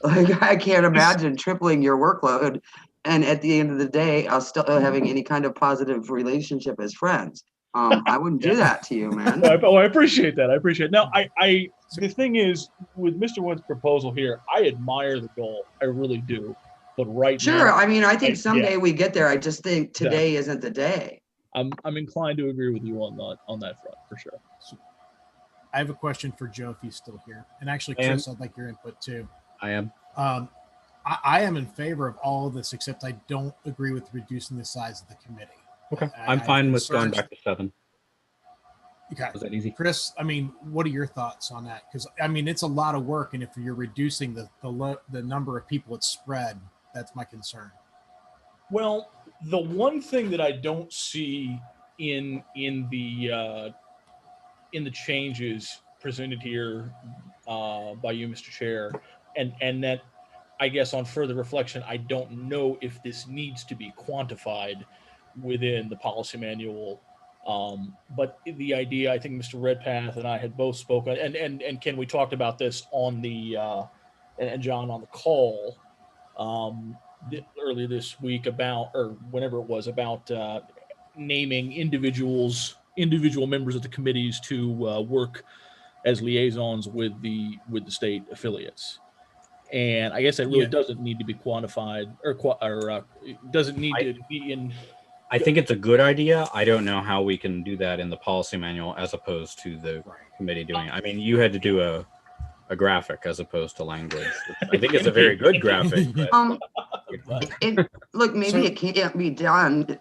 Like, I can't imagine tripling your workload, and at the end of the day, still having any kind of positive relationship as friends. I wouldn't do that to you, man. Well, I appreciate that. I appreciate it. Now, the thing is, with Mr. Wood's proposal here, I admire the goal. I really do. But right now, Sure. I mean, I think someday yeah, we get there. I just think today isn't the day. I'm inclined to agree with you on that front for sure. I have a question for Joe if he's still here, and actually, Chris, I'd like your input too. I am. I am in favor of all of this, except I don't agree with reducing the size of the committee. Okay, I'm fine with going back to 7. Okay, was that easy, Chris? I mean, what are your thoughts on that? Because I mean, it's a lot of work, and if you're reducing the number of people it's spread, that's my concern. Well, the one thing that I don't see in the changes presented here by you, Mr. Chair, and that I guess on further reflection, I don't know if this needs to be quantified within the policy manual. But the idea, I think Mr. Redpath and I had both spoken, and Ken, we talked about this on the and John on the call earlier this week about, or whenever it was, about naming individual members of the committees to work as liaisons with the state affiliates. And I guess it really doesn't need to be quantified or doesn't need to be in. I think it's a good idea. I don't know how we can do that in the policy manual as opposed to the committee doing it. I mean, you had to do a graphic as opposed to language. I think it's a very good graphic. But Look, maybe it can't be done,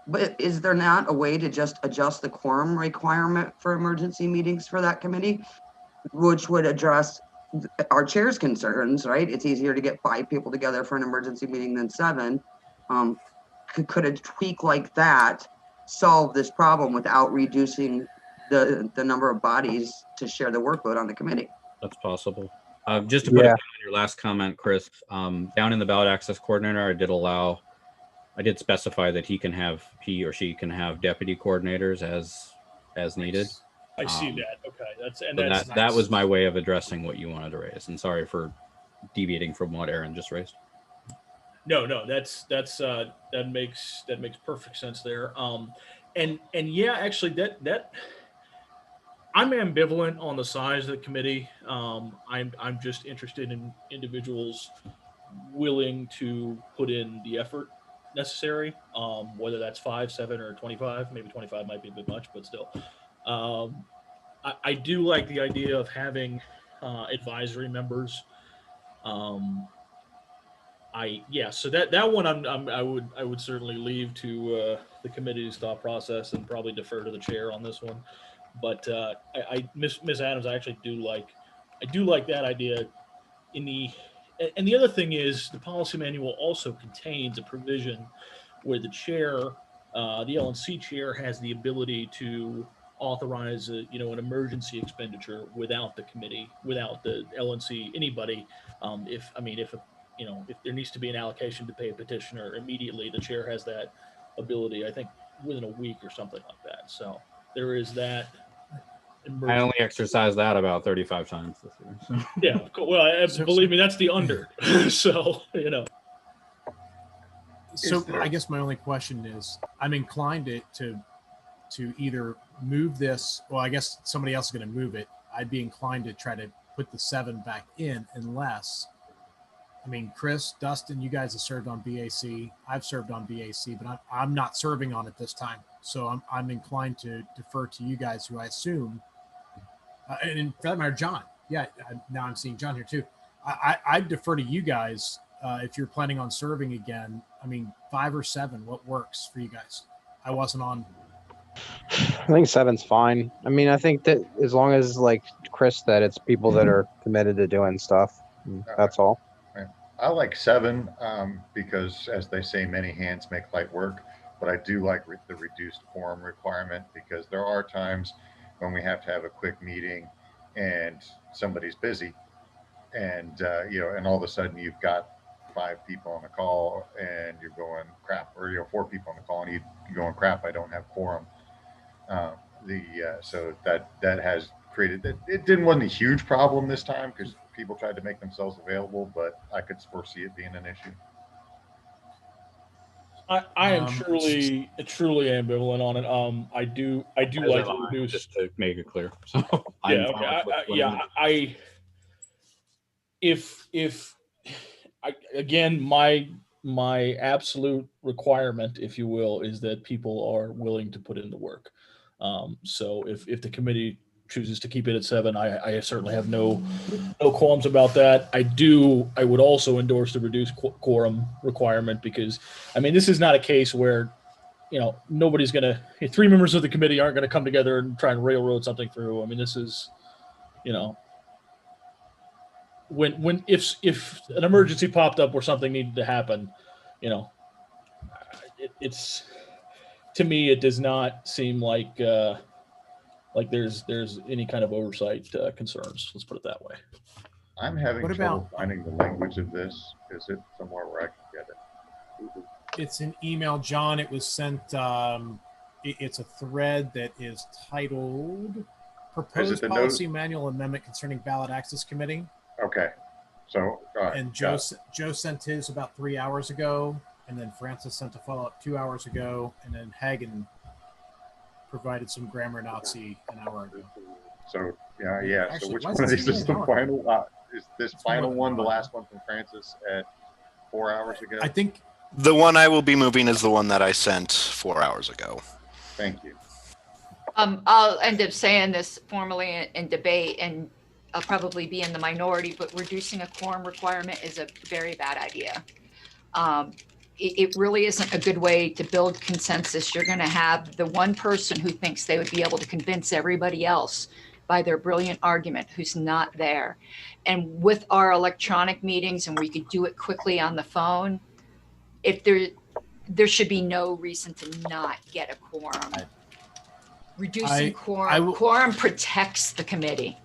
but is there not a way to just adjust the quorum requirement for emergency meetings for that committee, which would address our chair's concerns, right? It's easier to get 5 people together for an emergency meeting than 7. Could a tweak like that solve this problem without reducing the number of bodies to share the workload on the committee? That's possible. Just to put it on your last comment, Chris, down in the ballot access coordinator, I did specify that he or she can have deputy coordinators as needed. I see that. Okay, that was my way of addressing what you wanted to raise. And sorry for deviating from what Aaron just raised. No, that makes perfect sense there. And yeah, actually, that I'm ambivalent on the size of the committee. I'm just interested in individuals willing to put in the effort necessary, whether that's 5, 7, or 25. Maybe 25 might be a bit much, but still. I do like the idea of having advisory members. So that one I would certainly leave to the committee's thought process and probably defer to the chair on this one. But Miss Adams, I actually do like that idea. And the other thing is the policy manual also contains a provision where the chair, the LNC chair, has the ability to authorize an emergency expenditure without the committee, without the LNC, anybody. If there needs to be an allocation to pay a petitioner immediately, the chair has that ability, I think within a week or something like that. So there is that. I only exercised that about 35 times this year. So. Yeah, well, believe me, that's the under. So, So I guess my only question is, I'm inclined to either move this. Well, I guess somebody else is going to move it. I'd be inclined to try to put the 7 back in, unless, I mean, Chris, Dustin, you guys have served on BAC. I've served on BAC, but I'm not serving on it this time. So I'm inclined to defer to you guys, who I assume, and for that matter, John. Yeah, now I'm seeing John here too. I'd defer to you guys if you're planning on serving again. I mean, 5 or 7, what works for you guys? I wasn't on. I think 7's fine. I mean, I think that as long as, like Chris said, it's people that are committed to doing stuff. That's all. I like 7 because, as they say, many hands make light work. But I do like the reduced quorum requirement, because there are times when we have to have a quick meeting and somebody's busy, and and all of a sudden you've got 5 people on the call and you're going crap, or 4 people on the call and you're going crap, I don't have quorum. So that has created that. Wasn't a huge problem this time because people tried to make themselves available, but I could foresee it being an issue. I am Um, truly ambivalent on it. I do As like am to I, reduce. just to make it clear. So I'm Yeah, fine okay. with Yeah, whatever. if again, my absolute requirement, if you will, is that people are willing to put in the work. So if the committee chooses to keep it at 7, I certainly have no qualms about that. I would also endorse the reduced quorum requirement, because I mean, this is not a case where, you know, nobody's gonna 3 members of the committee aren't gonna come together and try and railroad something through. I mean, this is, you know, when if an emergency popped up where something needed to happen, you know, it's, to me, it does not seem like there's any kind of oversight concerns. Let's put it that way. I'm having What trouble about- finding the language of this. Is it somewhere where I can get it? It's an email, John. It was sent. It's a thread that is titled "Proposed the Policy Manual Amendment Concerning Ballot Access Committee." Okay. So, And Joe sent his about 3 hours ago, and then Francis sent a follow-up 2 hours ago, and then Hagen provided some grammar Nazi an hour ago. So yeah. Actually, So which why one of does it these say is an the hour? final? Is this It's more final than one the one. last one from Francis at 4 hours ago? I think The one I will be moving is the one that I sent 4 hours ago. Thank you. I'll end up saying this formally in debate, and I'll probably be in the minority, but reducing a quorum requirement is a very bad idea. It really isn't a good way to build consensus. You're going to have the one person who thinks they would be able to convince everybody else by their brilliant argument who's not there. And with our electronic meetings, and we could do it quickly on the phone, if there should be no reason to not get a quorum. Reducing quorum protects the committee.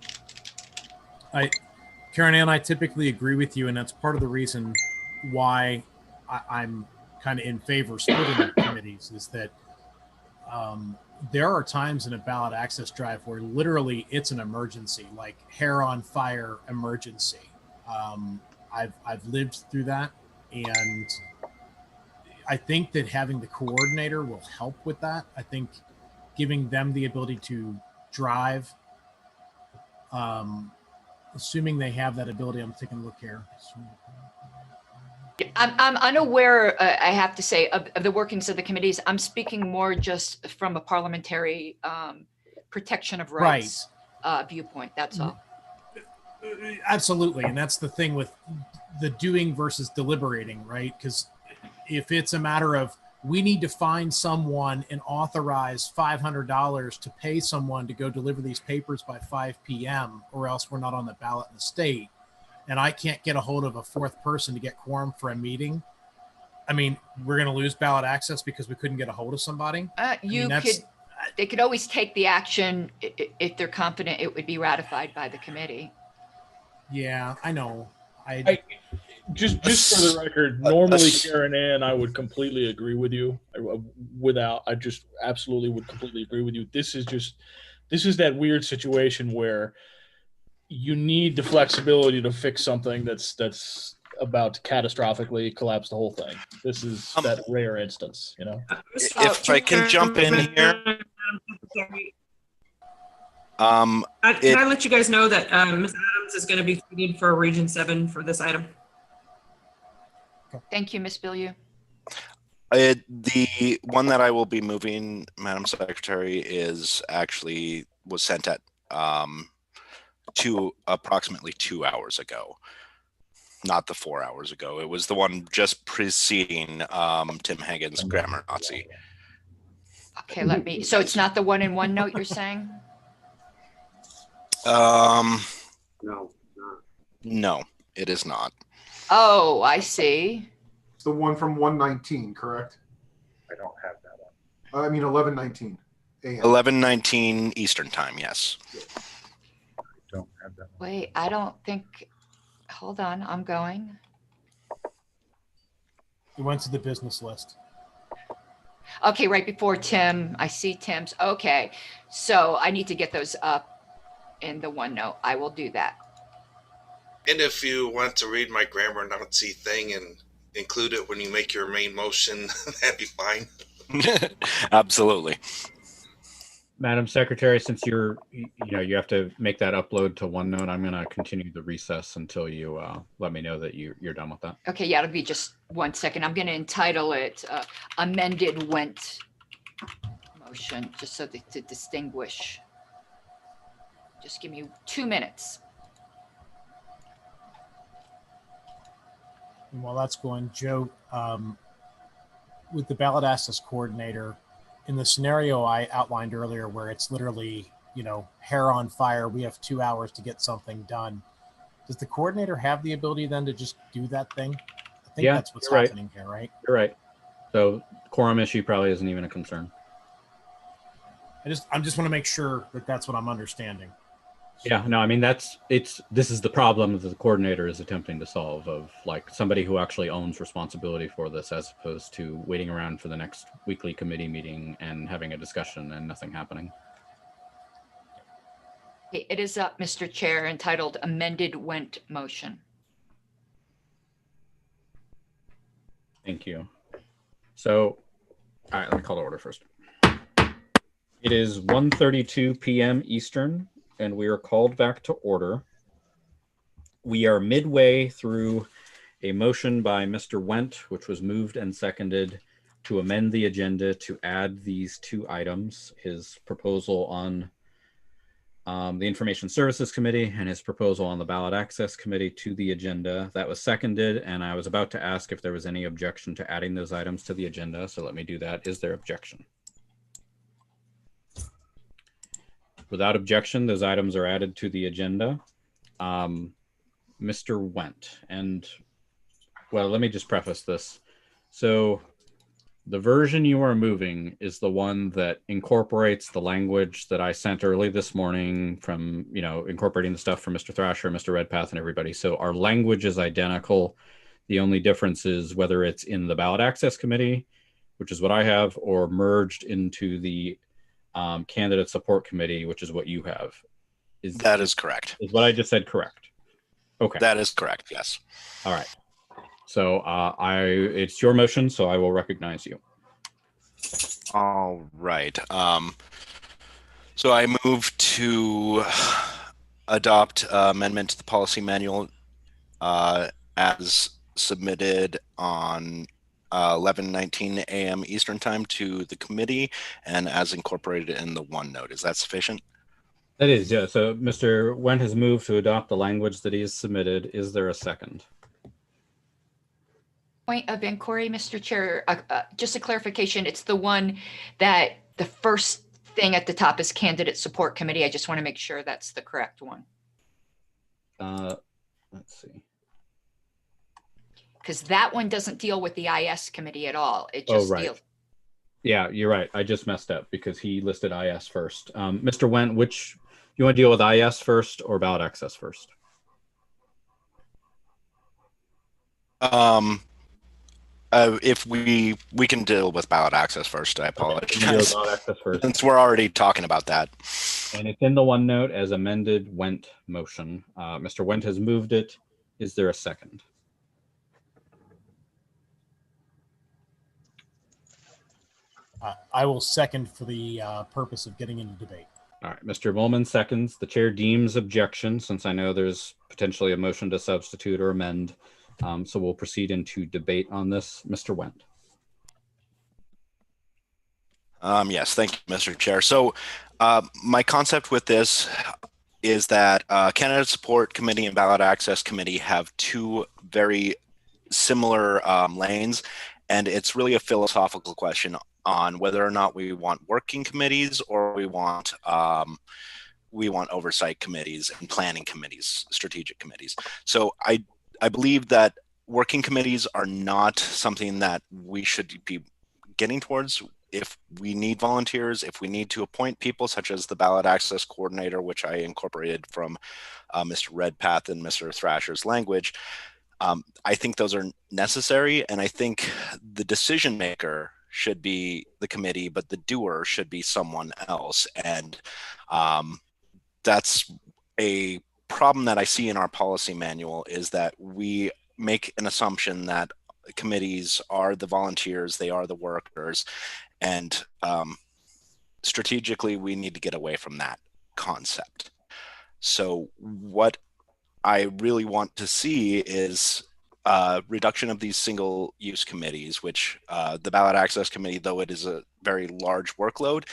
Karen Ann, I typically agree with you, and that's part of the reason why I'm kind of in favor of splitting committees, is that there are times in a ballot access drive where literally it's an emergency, like hair on fire emergency. I've lived through that, and I think that having the coordinator will help with that. I think giving them the ability to drive, assuming they have that ability. I'm taking a look here. I'm unaware, I have to say, of the workings of the committees. I'm speaking more just from a parliamentary protection of rights viewpoint. That's all. Absolutely. And that's the thing with the doing versus deliberating, right? Because if it's a matter of we need to find someone and authorize $500 to pay someone to go deliver these papers by 5 p.m. or else we're not on the ballot in the state, and I can't get a hold of a fourth person to get quorum for a meeting, I mean, we're going to lose ballot access because we couldn't get a hold of somebody. They could always take the action if they're confident it would be ratified by the committee. Yeah, I know. Just for the record, normally Karen Ann, I would completely agree with you. I just absolutely would completely agree with you. This is that weird situation where you need the flexibility to fix something that's about to catastrophically collapse the whole thing. This is that rare instance, you know. If I can jump in here. Can I let you guys know that Ms. Adams is going to be seated for Region 7 for this item? Thank you, Ms. Bilyeu. The one that I will be moving, Madam Secretary, was sent at approximately 2 hours ago, not the 4 hours ago. It was the one just preceding Tim Hagen's grammar Nazi. Okay, so it's not the one in OneNote you're saying? No, it is not. Oh, I see. It's the one from 119, correct? I don't have that one. I mean 11:19 a.m. 11:19 Eastern time. Yes. I don't have that one. Wait, I don't think. Hold on, I'm going. We went to the business list. Okay, right before Tim. I see Tim's. Okay, so I need to get those up in the OneNote. I will do that. And if you want to read my grammar Nazi thing and include it when you make your main motion, that'd be fine. Absolutely. Madam Secretary, since you you have to make that upload to OneNote, I'm going to continue the recess until you let me know that you're done with that. Okay, yeah, it'll be just 1 second. I'm going to entitle it amended went motion, just so to distinguish. Just give me 2 minutes. And while that's going, Joe, with the ballot access coordinator, in the scenario I outlined earlier, where it's literally, hair on fire, we have 2 hours to get something done. Does the coordinator have the ability then to just do that thing? I think that's what's happening here, right? You're right. So quorum issue probably isn't even a concern. I just want to make sure that that's what I'm understanding. Yeah, no, I mean, this is the problem that the coordinator is attempting to solve, of like somebody who actually owns responsibility for this, as opposed to waiting around for the next weekly committee meeting and having a discussion and nothing happening. Okay, it is up, Mr. Chair, entitled amended went motion. Thank you. So, all right, let me call to order first. It is 1:32 p.m. Eastern, and we are called back to order. We are midway through a motion by Mr. Wendt, which was moved and seconded, to amend the agenda to add these 2 items, his proposal on the Information Services Committee and his proposal on the Ballot Access Committee to the agenda. That was seconded, and I was about to ask if there was any objection to adding those items to the agenda, so let me do that. Is there objection? Without objection, those items are added to the agenda. Mr. Wendt, and well, let me just preface this. So the version you are moving is the one that incorporates the language that I sent early this morning from, incorporating the stuff from Mr. Thrasher, Mr. Redpath, and everybody. So our language is identical. The only difference is whether it's in the Ballot Access Committee, which is what I have, or merged into the Candidate Support Committee, which is what you have. That is correct. Is what I just said correct? Okay. That is correct, yes. All right. So it's your motion, so I will recognize you. All right. So I move to adopt amendment to the policy manual as submitted on 11:19 a.m. Eastern Time to the committee and as incorporated in the OneNote. Is that sufficient? That is, yeah. So Mr. Wendt has moved to adopt the language that he has submitted. Is there a second? Point of inquiry, Mr. Chair, just a clarification. It's the one that the first thing at the top is Candidate Support Committee. I just want to make sure that's the correct one. Let's see. Because that one doesn't deal with the IS committee at all. It just deals. Yeah, you're right. I just messed up because he listed IS first. Mr. Wendt, which you want to deal with, IS first or ballot access first? If we can deal with ballot access first, I apologize. Ballot access first. Since we're already talking about that. And it's in the OneNote as amended Wendt motion. Mr. Wendt has moved it. Is there a second? I will second for the purpose of getting into debate. All right, Mr. Molman seconds. The chair deems objection, since I know there's potentially a motion to substitute or amend. So we'll proceed into debate on this. Mr. Wendt. Yes, thank you, Mr. Chair. So my concept with this is that Candidate Support Committee and Ballot Access Committee have 2 very similar lanes, and it's really a philosophical question on whether or not we want working committees or we want oversight committees and planning committees, strategic committees. So I believe that working committees are not something that we should be getting towards. If we need volunteers, if we need to appoint people such as the ballot access coordinator, which I incorporated from Mr. Redpath and Mr. Thrasher's language, I think those are necessary. And I think the decision maker should be the committee, but the doer should be someone else. And that's a problem that I see in our policy manual, is that we make an assumption that committees are the volunteers, they are the workers, and strategically we need to get away from that concept. So what I really want to see is reduction of these single-use committees, which the Ballot Access Committee, though it is a very large workload,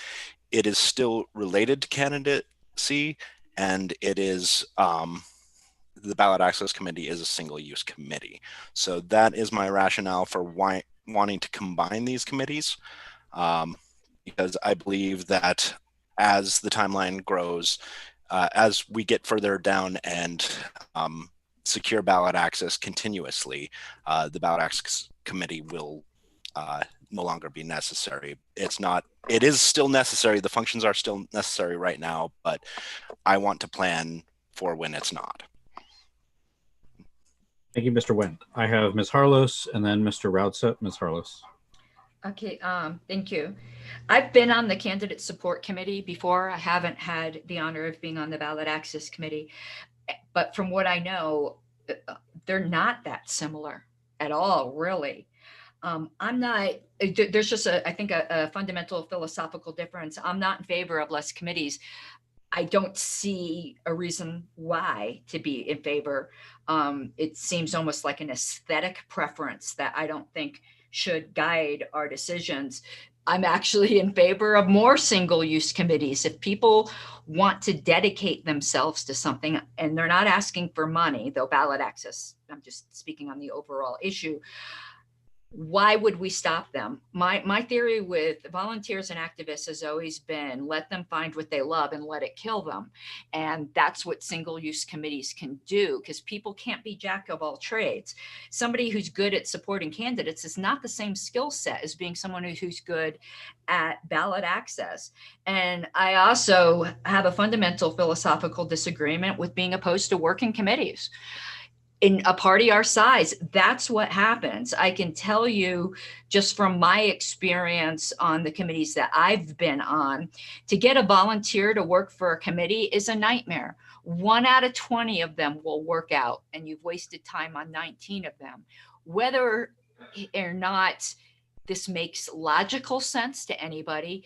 it is still related to candidacy, and it is the Ballot Access Committee is a single-use committee. So that is my rationale for why wanting to combine these committees, because I believe that as the timeline grows, as we get further down and secure ballot access continuously, the Ballot Access Committee will no longer be necessary. It is still necessary. The functions are still necessary right now, but I want to plan for when it's not. Thank you, Mr. Wendt. I have Ms. Harlos and then Mr. Routset. Ms. Harlos. Okay, thank you. I've been on the candidate support committee before. I haven't had the honor of being on the ballot access committee, but from what I know, they're not that similar at all, really. I'm not, there's just I think a fundamental philosophical difference. I'm not in favor of less committees. I don't see a reason why to be in favor. It seems almost like an aesthetic preference that I don't think should guide our decisions. I'm actually in favor of more single-use committees. If people want to dedicate themselves to something and they're not asking for money, though ballot access, I'm just speaking on the overall issue, why would we stop them? My theory with volunteers and activists has always been let them find what they love and let it kill them. And that's what single-use committees can do, because people can't be jack of all trades. Somebody who's good at supporting candidates is not the same skill set as being someone who's good at ballot access. And I also have a fundamental philosophical disagreement with being opposed to working committees. In a party our size, that's what happens. I can tell you just from my experience on the committees that I've been on, to get a volunteer to work for a committee is a nightmare. 1 out of 20 of them will work out, and you've wasted time on 19 of them. Whether or not this makes logical sense to anybody,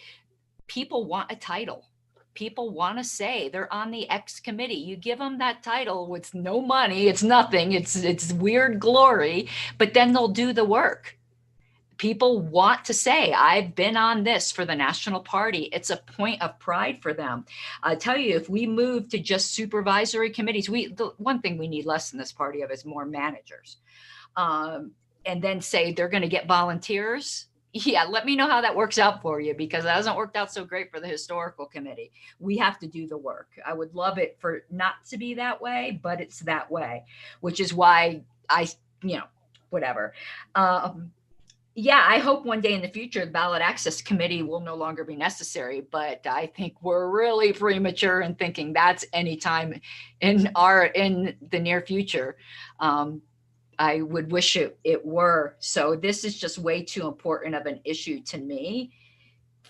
people want a title. People want to say they're on the X committee. You give them that title with no money, it's nothing, it's weird glory, but then they'll do the work. People want to say, I've been on this for the national party. It's a point of pride for them. I tell you, if we move to just supervisory committees, the one thing we need less in this party of is more managers. And then say they're going to get volunteers. Yeah, let me know how that works out for you, because that hasn't worked out so great for the historical committee. We have to do the work. I would love it for not to be that way, but it's that way, which is why whatever. Yeah, I hope one day in the future, the ballot access committee will no longer be necessary, but I think we're really premature in thinking that's anytime in the near future. I would wish it were. So this is just way too important of an issue to me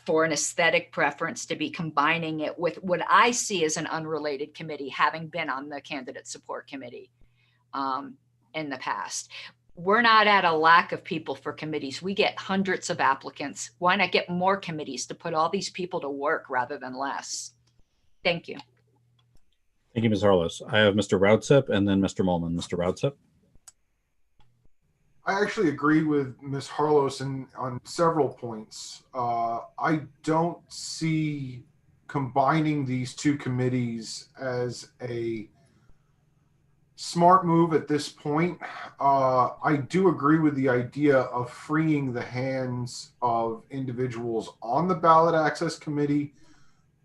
for an aesthetic preference to be combining it with what I see as an unrelated committee, having been on the candidate support committee in the past. We're not at a lack of people for committees. We get hundreds of applicants. Why not get more committees to put all these people to work rather than less? Thank you. Thank you, Ms. Harlos. I have Mr. Routset and then Mr. Molman. Mr. Routset. I actually agree with Ms. Harlos on several points. I don't see combining these two committees as a smart move at this point. I do agree with the idea of freeing the hands of individuals on the ballot access committee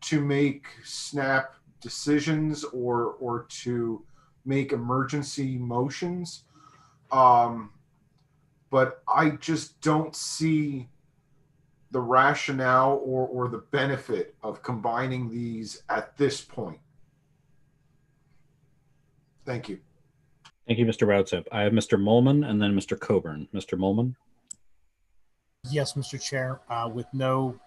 to make snap decisions or to make emergency motions. But I just don't see the rationale or the benefit of combining these at this point. Thank you. Thank you, Mr. Routset. I have Mr. Molman and then Mr. Coburn. Mr. Molman. Yes, Mr. Chair, with no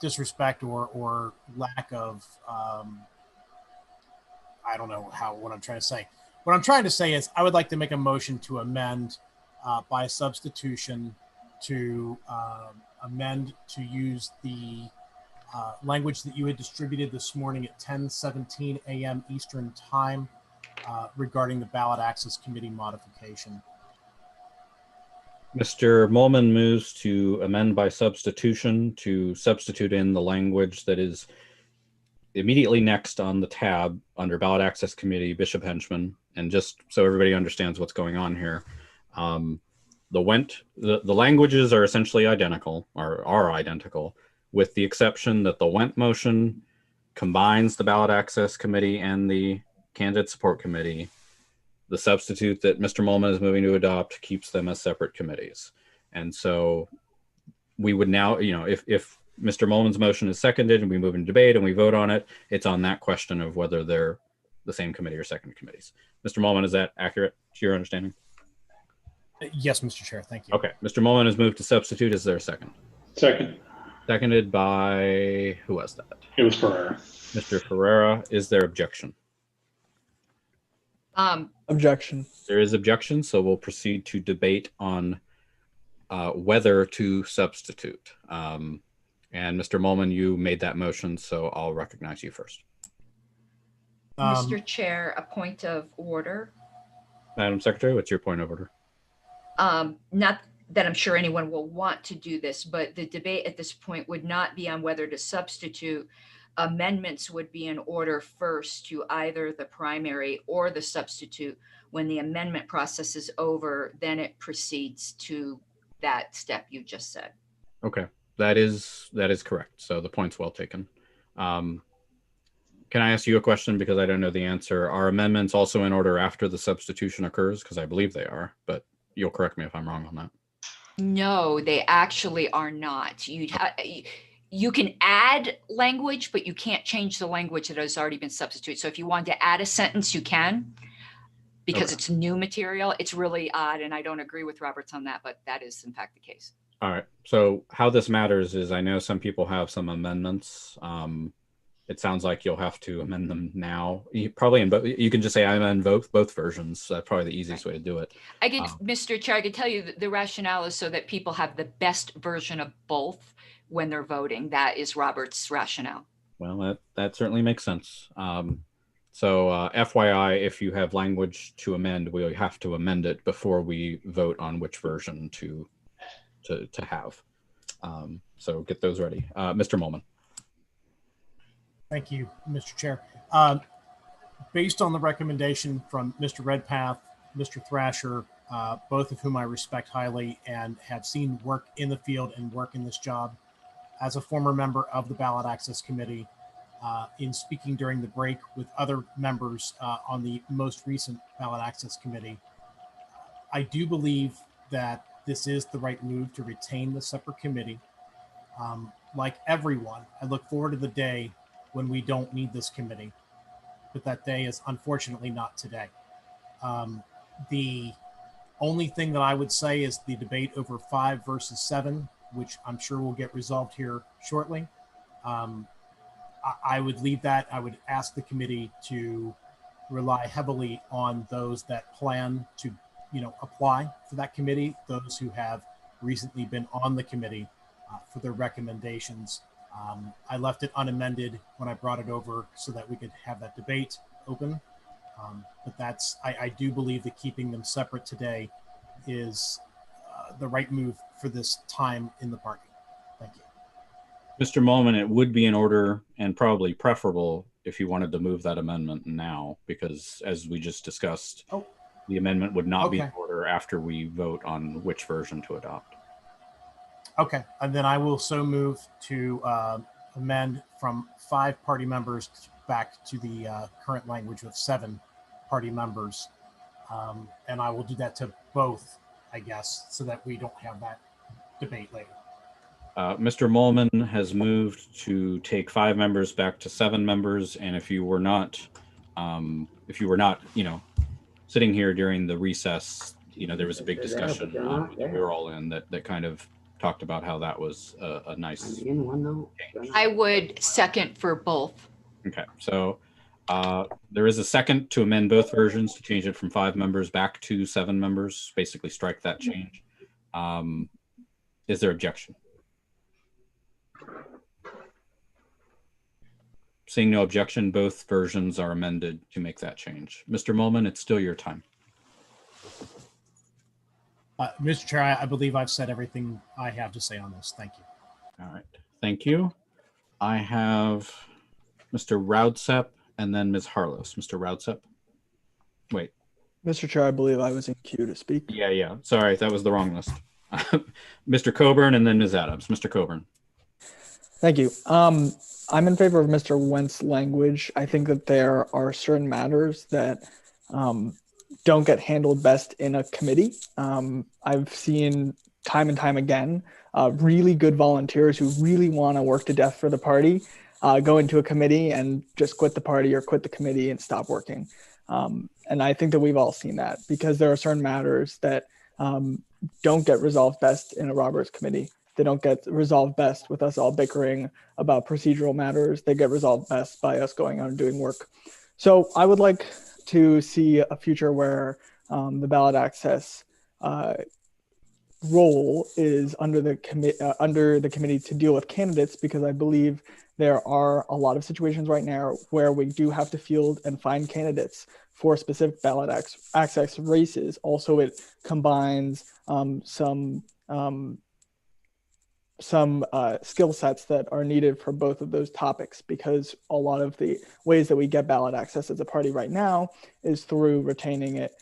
disrespect or lack of, I don't know what I'm trying to say. what I'm trying to say is I would like to make a motion to amend by substitution to amend to use the language that you had distributed this morning at 10:17 a.m. Eastern Time regarding the Ballot Access Committee modification. Mr. Molman moves to amend by substitution to substitute in the language that is immediately next on the tab under Ballot Access Committee, Bishop Henchman. And just so everybody understands what's going on here, the languages are essentially identical, or are identical, with the exception that the Went motion combines the Ballot Access Committee and the Candidate Support Committee. The substitute that Mr. Molman is moving to adopt keeps them as separate committees. And so we would now, if Mr. Molman's motion is seconded and we move into debate and we vote on it, it's on that question of whether they're the same committee or second committees. Mr. Molman, is that accurate to your understanding? Yes, Mr. Chair, thank you. Okay, Mr. Molman has moved to substitute. Is there a second? Second. Seconded by, who was that? It was Ferrera. Mr. Ferrera. Is there objection? Objection. There is objection, so we'll proceed to debate on whether to substitute. And Mr. Molman, you made that motion, so I'll recognize you first. Mr. Chair, a point of order. Madam Secretary, what's your point of order? Not that I'm sure anyone will want to do this, but the debate at this point would not be on whether to substitute. Amendments would be in order first to either the primary or the substitute. When the amendment process is over, then it proceeds to that step you just said. Okay, that is correct. So the point's well taken. Can I ask you a question because I don't know the answer? Are amendments also in order after the substitution occurs? Because I believe they are, but you'll correct me if I'm wrong on that. No, they actually are not. You can add language, but you can't change the language that has already been substituted. So if you want to add a sentence, you can, because it's new material. It's really odd, and I don't agree with Roberts on that, but that is in fact the case. All right. So how this matters is I know some people have some amendments. It sounds like you'll have to amend them now. You can just say I amend both versions. That's probably the easiest way to do it. Mr. Chair, I can tell you that the rationale is so that people have the best version of both when they're voting. That is Robert's rationale. Well, that certainly makes sense. So FYI, if you have language to amend, we'll have to amend it before we vote on which version to have. So get those ready. Mr. Molman. Thank you, Mr. Chair. Based on the recommendation from Mr. Redpath, Mr. Thrasher, both of whom I respect highly and have seen work in the field and work in this job, as a former member of the Ballot Access Committee, in speaking during the break with other members on the most recent Ballot Access Committee, I do believe that this is the right move to retain the separate committee. Like everyone, I look forward to the day when we don't need this committee, but that day is unfortunately not today. The only thing that I would say is the debate over 5 versus 7, which I'm sure will get resolved here shortly. I would leave that. I would ask the committee to rely heavily on those that plan to, apply for that committee, those who have recently been on the committee for their recommendations. I left it unamended when I brought it over so that we could have that debate open. But I do believe that keeping them separate today is the right move for this time in the party. Thank you. Mr. Molman, it would be in order and probably preferable if you wanted to move that amendment now, because as we just discussed, the amendment would not be in order after we vote on which version to adopt. Okay, and then I will so move to amend from 5 party members back to the current language of 7 party members. And I will do that to both, I guess, so that we don't have that debate later. Mr. Molman has moved to take 5 members back to 7 members. And if you were not, sitting here during the recess, there was a big discussion that we were all in that kind of talked about how that was a nice change. I would second for both. Okay, so There is a second to amend both versions to change it from 5 members back to 7 members, basically strike that change. Is there objection? Seeing no objection, both versions are amended to make that change. Mr. Molman, it's still your time. Mr. Chair, I believe I've said everything I have to say on this. Thank you. All right, thank you. I have Mr. Raudsep and then Ms. Harlos. Mr. Raudsep. Wait. Mr. Chair, I believe I was in queue to speak. Yeah. Sorry, that was the wrong list. Mr. Coburn and then Ms. Adams. Mr. Coburn. Thank you. I'm in favor of Mr. Wentz language. I think that there are certain matters that don't get handled best in a committee. I've seen time and time again really good volunteers who really want to work to death for the party go into a committee and just quit the party or quit the committee and stop working. And I think that we've all seen that because there are certain matters that don't get resolved best in a Roberts committee. They don't get resolved best with us all bickering about procedural matters. They get resolved best by us going out and doing work. So I would like to see a future where the ballot access role is under the committee to deal with candidates, because I believe there are a lot of situations right now where we do have to field and find candidates for specific ballot access races. Also, it combines some skill sets that are needed for both of those topics, because a lot of the ways that we get ballot access as a party right now is through retaining it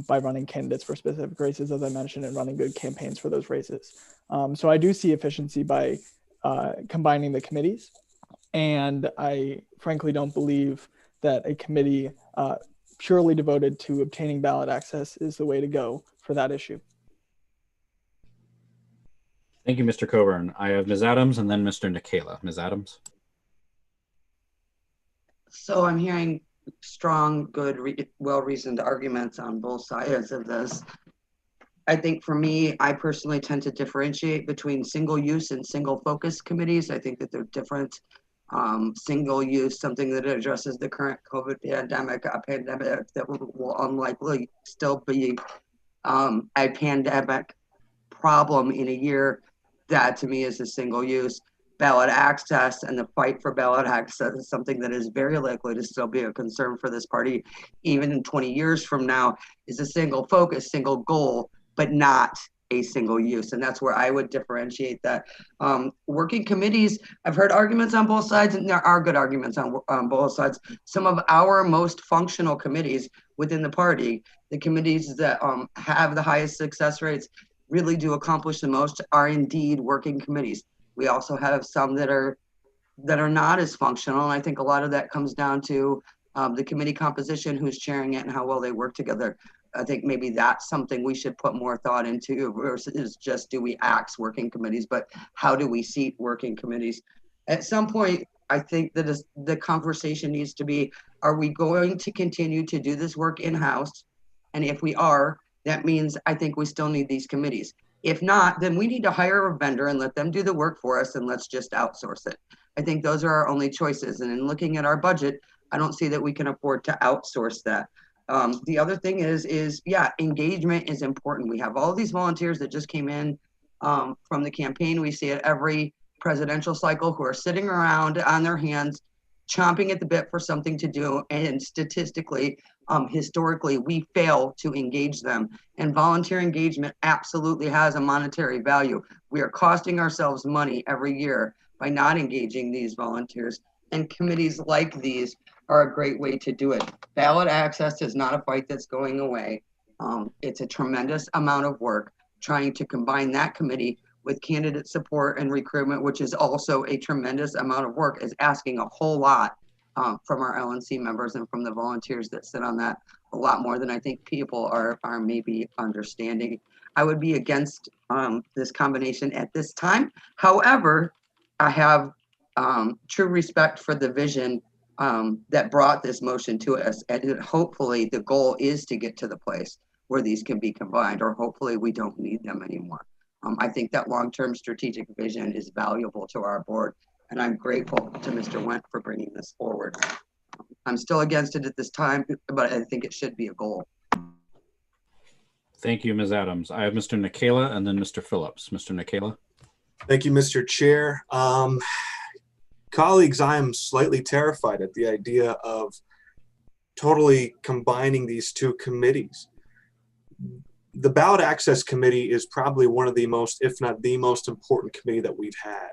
by running candidates for specific races, as I mentioned, and running good campaigns for those races. So I do see efficiency by combining the committees. And I frankly don't believe that a committee purely devoted to obtaining ballot access is the way to go for that issue. Thank you, Mr. Coburn. I have Ms. Adams and then Mr. Nikela. Ms. Adams. So I'm hearing strong, good, well-reasoned arguments on both sides of this. I think for me, I personally tend to differentiate between single use and single focus committees. I think that they're different. Single use, something that addresses the current COVID pandemic, a pandemic that will unlikely still be a pandemic problem in a year. That to me is a single use. Ballot access and the fight for ballot access is something that is very likely to still be a concern for this party, even in 20 years from now, is a single focus, single goal, but not a single use. And that's where I would differentiate that. Working committees, I've heard arguments on both sides, and there are good arguments on both sides. Some of our most functional committees within the party, the committees that have the highest success rates, really do accomplish the most, are indeed working committees. We also have some that are not as functional, and I think a lot of that comes down to the committee composition, who's chairing it, and how well they work together. I think maybe that's something we should put more thought into versus just do we axe working committees, but how do we seat working committees? At some point, I think that the conversation needs to be, are we going to continue to do this work in-house? And if we are, that means I think we still need these committees. If not, then we need to hire a vendor and let them do the work for us, and let's just outsource it. I think those are our only choices. And in looking at our budget, I don't see that we can afford to outsource that. The other thing is yeah, engagement is important. We have all these volunteers that just came in from the campaign. We see it every presidential cycle, who are sitting around on their hands, chomping at the bit for something to do. And statistically, historically, we fail to engage them. And volunteer engagement absolutely has a monetary value. We are costing ourselves money every year by not engaging these volunteers. And committees like these are a great way to do it. Ballot access is not a fight that's going away. It's a tremendous amount of work. Trying to combine that committee with candidate support and recruitment, which is also a tremendous amount of work, is asking a whole lot from our LNC members and from the volunteers that sit on that, a lot more than I think people are maybe understanding. I would be against this combination at this time. However, I have true respect for the vision that brought this motion to us. And hopefully the goal is to get to the place where these can be combined, or hopefully we don't need them anymore. I think that long-term strategic vision is valuable to our board, and I'm grateful to Mr. Wendt for bringing this forward. I'm still against it at this time, but I think it should be a goal. Thank you, Ms. Adams. I have Mr. Nikela and then Mr. Phillips. Mr. Nikela. Thank you, Mr. Chair. Colleagues, I am slightly terrified at the idea of totally combining these two committees. The Ballot Access Committee is probably one of the most, if not the most important committee that we've had.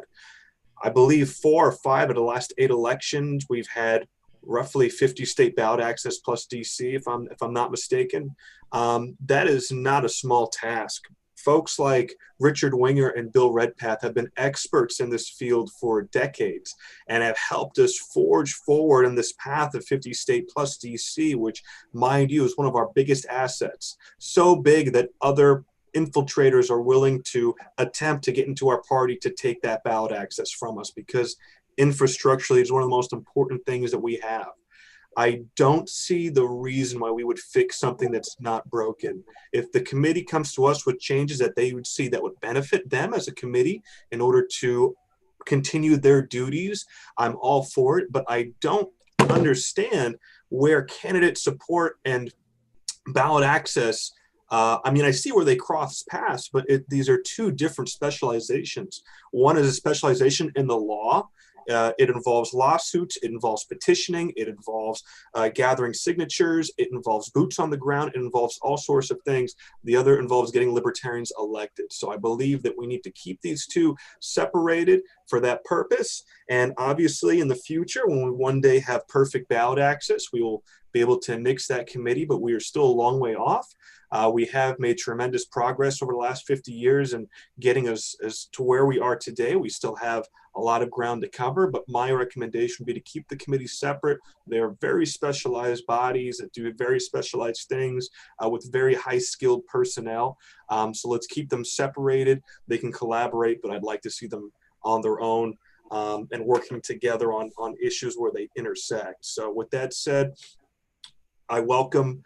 I believe 4 or 5 of the last 8 elections, we've had roughly 50 state ballot access plus DC, if I'm not mistaken. That is not a small task. Folks like Richard Winger and Bill Redpath have been experts in this field for decades and have helped us forge forward in this path of 50 state plus DC, which, mind you, is one of our biggest assets. So big that other infiltrators are willing to attempt to get into our party to take that ballot access from us, because infrastructurally is one of the most important things that we have. I don't see the reason why we would fix something that's not broken. If the committee comes to us with changes that they would see that would benefit them as a committee in order to continue their duties, I'm all for it. But I don't understand where candidate support and ballot access, I mean, I see where they cross paths, but these are 2 different specializations. One is a specialization in the law. It involves lawsuits, it involves petitioning, it involves gathering signatures, it involves boots on the ground, it involves all sorts of things. The other involves getting libertarians elected. So I believe that we need to keep these 2 separated for that purpose. And obviously in the future, when we one day have perfect ballot access, we will be able to nix that committee, but we are still a long way off. We have made tremendous progress over the last 50 years in getting us as to where we are today. We still have a lot of ground to cover, but my recommendation would be to keep the committees separate. They're very specialized bodies that do very specialized things with very high skilled personnel. So let's keep them separated. They can collaborate, but I'd like to see them on their own and working together on issues where they intersect. So with that said, I welcome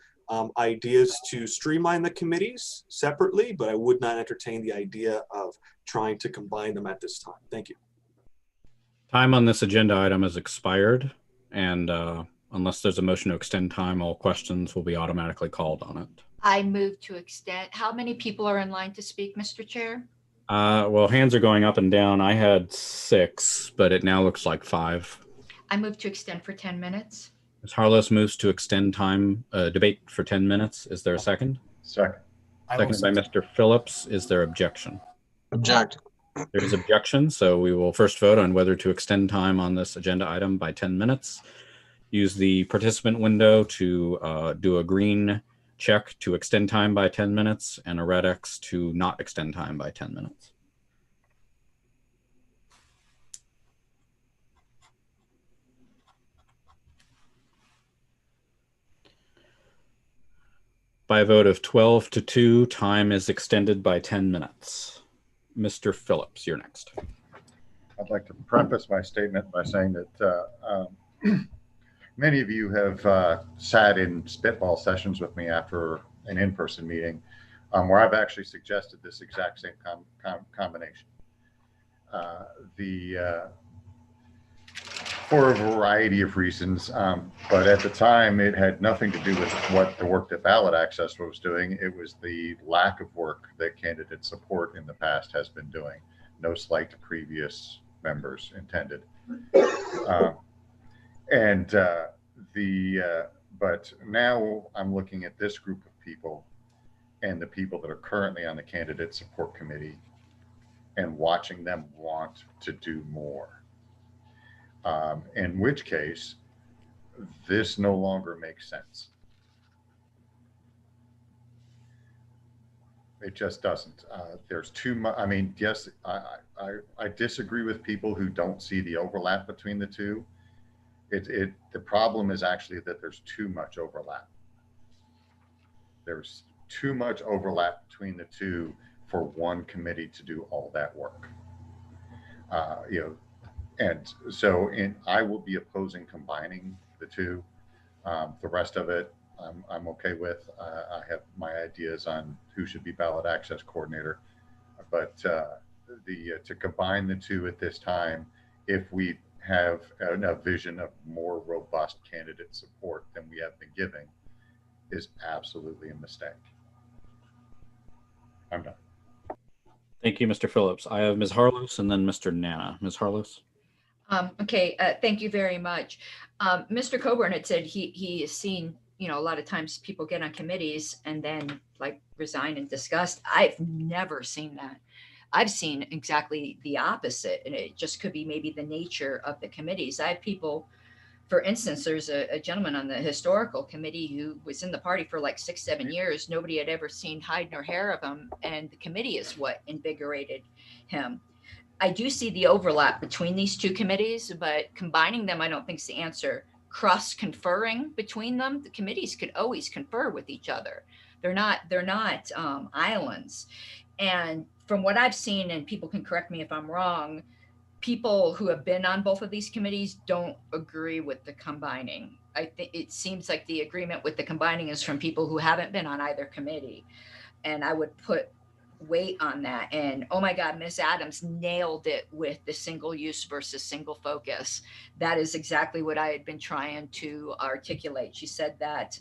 ideas to streamline the committees separately, but I would not entertain the idea of trying to combine them at this time. Thank you. Time on this agenda item has expired, and unless there's a motion to extend time, all questions will be automatically called on it. I move to extend. How many people are in line to speak, Mr. Chair? Well, hands are going up and down. I had 6, but it now looks like 5. I move to extend for 10 minutes. Ms. Harless moves to extend time debate for 10 minutes. Is there a second? Second. Seconded by Mr. Phillips. Is there objection? Object. There is objection, so we will first vote on whether to extend time on this agenda item by 10 minutes. Use the participant window to do a green check to extend time by 10 minutes and a red X to not extend time by 10 minutes. By a vote of 12 to 2, time is extended by 10 minutes. Mr. Phillips, you're next. I'd like to preface my statement by saying that many of you have sat in spitball sessions with me after an in-person meeting where I've actually suggested this exact same combination. For a variety of reasons, but at the time it had nothing to do with what the work that ballot access was doing. It was the lack of work that candidate support in the past has been doing. No slight to previous members intended. But now I'm looking at this group of people and the people that are currently on the candidate support committee and watching them want to do more. In which case, this no longer makes sense. It just doesn't. There's too much. I mean, yes, I disagree with people who don't see the overlap between the two. The problem is actually that there's too much overlap. There's too much overlap between the two for one committee to do all that work. And so I will be opposing combining the two. The rest of it, I'm okay with. I have my ideas on who should be ballot access coordinator, but to combine the two at this time, if we have a vision of more robust candidate support than we have been giving is absolutely a mistake. I'm done. Thank you, Mr. Phillips. I have Ms. Harlos and then Mr. Nana. Ms. Harlos. Okay, thank you very much. Mr. Coburn had said he has seen, a lot of times people get on committees and then like resign in disgust. I've never seen that. I've seen exactly the opposite, and it just could be maybe the nature of the committees. I have people, for instance, there's a gentleman on the historical committee who was in the party for like 6-7 years. Nobody had ever seen hide nor hair of him, and the committee is what invigorated him. I do see the overlap between these two committees, but combining them, I don't think is the answer. Cross conferring between them, the committees could always confer with each other. They're not islands. And from what I've seen, and people can correct me if I'm wrong, people who have been on both of these committees don't agree with the combining. I think it seems like the agreement with the combining is from people who haven't been on either committee. And I would put weight on that. And oh my God, Miss Adams nailed it with the single use versus single focus. That is exactly what I had been trying to articulate. She said that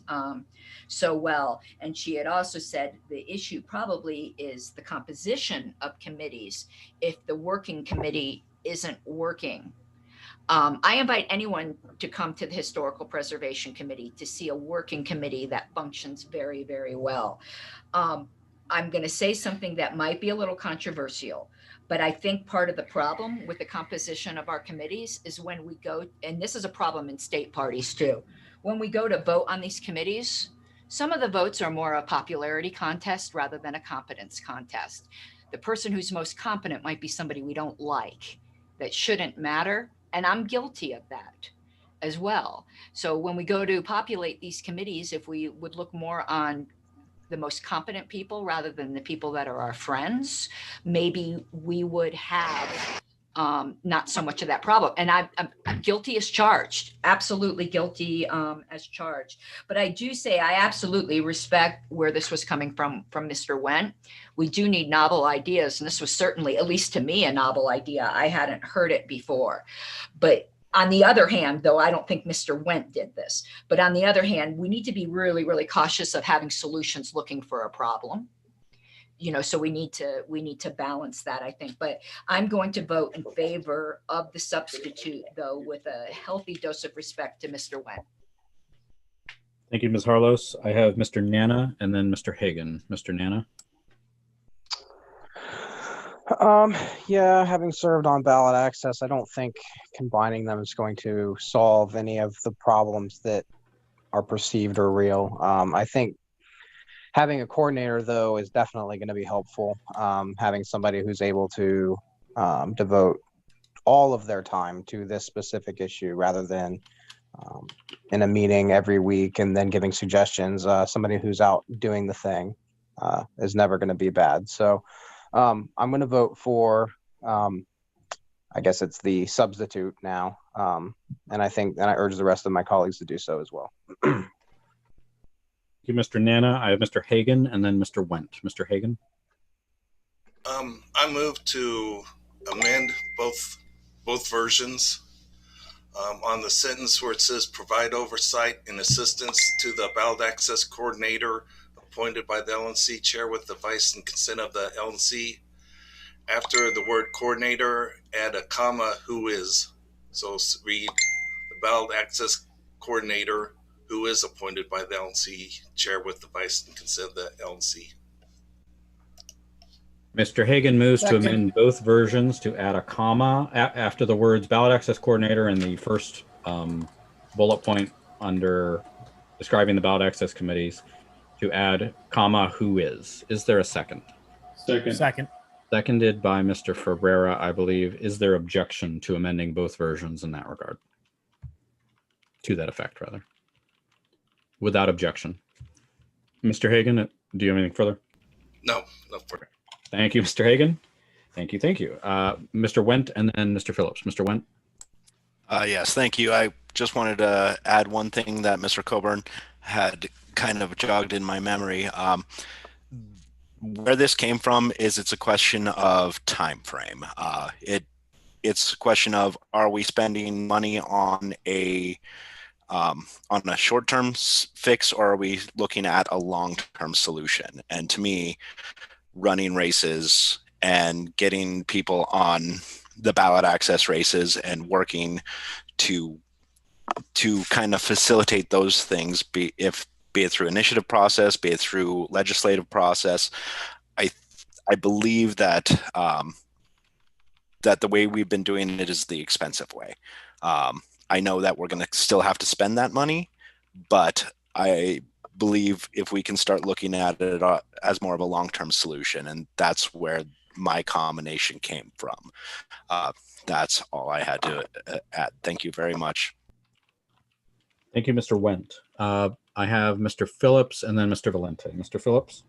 so well. And she had also said the issue probably is the composition of committees. If the working committee isn't working, I invite anyone to come to the Historical Preservation Committee to see a working committee that functions very, very well. I'm going to say something that might be a little controversial, but I think part of the problem with the composition of our committees is when we go, and this is a problem in state parties too, when we go to vote on these committees, some of the votes are more a popularity contest rather than a competence contest. The person who's most competent might be somebody we don't like. That shouldn't matter. And I'm guilty of that as well. So when we go to populate these committees, if we would look more on the most competent people rather than the people that are our friends, maybe we would have not so much of that problem. And I'm guilty as charged, absolutely guilty as charged. But I do say I absolutely respect where this was coming from Mr. Wendt. We do need novel ideas. And this was certainly, at least to me, a novel idea. I hadn't heard it before. But on the other hand, though, I don't think Mr. Wendt did this. But on the other hand, we need to be really, really cautious of having solutions looking for a problem. So we need to balance that, I think. But I'm going to vote in favor of the substitute, though, with a healthy dose of respect to Mr. Wendt. Thank you, Ms. Harlos. I have Mr. Nana and then Mr. Hagan. Mr. Nana. Yeah, having served on ballot access, I don't think combining them is going to solve any of the problems that are perceived or real. I think having a coordinator, though, is definitely going to be helpful. Having somebody who's able to devote all of their time to this specific issue rather than in a meeting every week and then giving suggestions. Somebody who's out doing the thing is never going to be bad. So I'm going to vote for, I guess it's the substitute now. And I urge the rest of my colleagues to do so as well. Thank you, Mr. Nana. I have Mr. Hagan and then Mr. Wendt. Mr. Hagan. I move to amend both versions on the sentence where it says provide oversight and assistance to the ballot access coordinator appointed by the LNC chair with the advice and consent of the LNC. After the word coordinator, add a comma, who is. So read the ballot access coordinator who is appointed by the LNC chair with the advice and consent of the LNC. Mr. Hagan moves to amend both versions to add a comma after the words ballot access coordinator and the first bullet point under describing the ballot access committees to add comma, who is. Is there a second? Second. Seconded by Mr. Ferreira, I believe. Is there objection to amending both versions in that regard? To that effect, rather. Without objection. Mr. Hagan, do you have anything further? No further. Thank you, Mr. Hagan. Thank you. Mr. Wendt and then Mr. Phillips. Mr. Wendt. Yes, thank you. I just wanted to add one thing that Mr. Coburn had kind of jogged in my memory. Where this came from is it's a question of time frame. it's a question of, are we spending money on a short-term fix, or are we looking at a long-term solution? And to me, running races and getting people on the ballot access races and working to kind of facilitate those things, be it through initiative process, be it through legislative process. I believe that that the way we've been doing it is the expensive way. I know that we're going to still have to spend that money, but I believe if we can start looking at it as more of a long-term solution, and that's where my combination came from. That's all I had to add. Thank you very much. Thank you, Mr. Wendt. I have Mr. Phillips and then Mr. Valente. Mr. Phillips?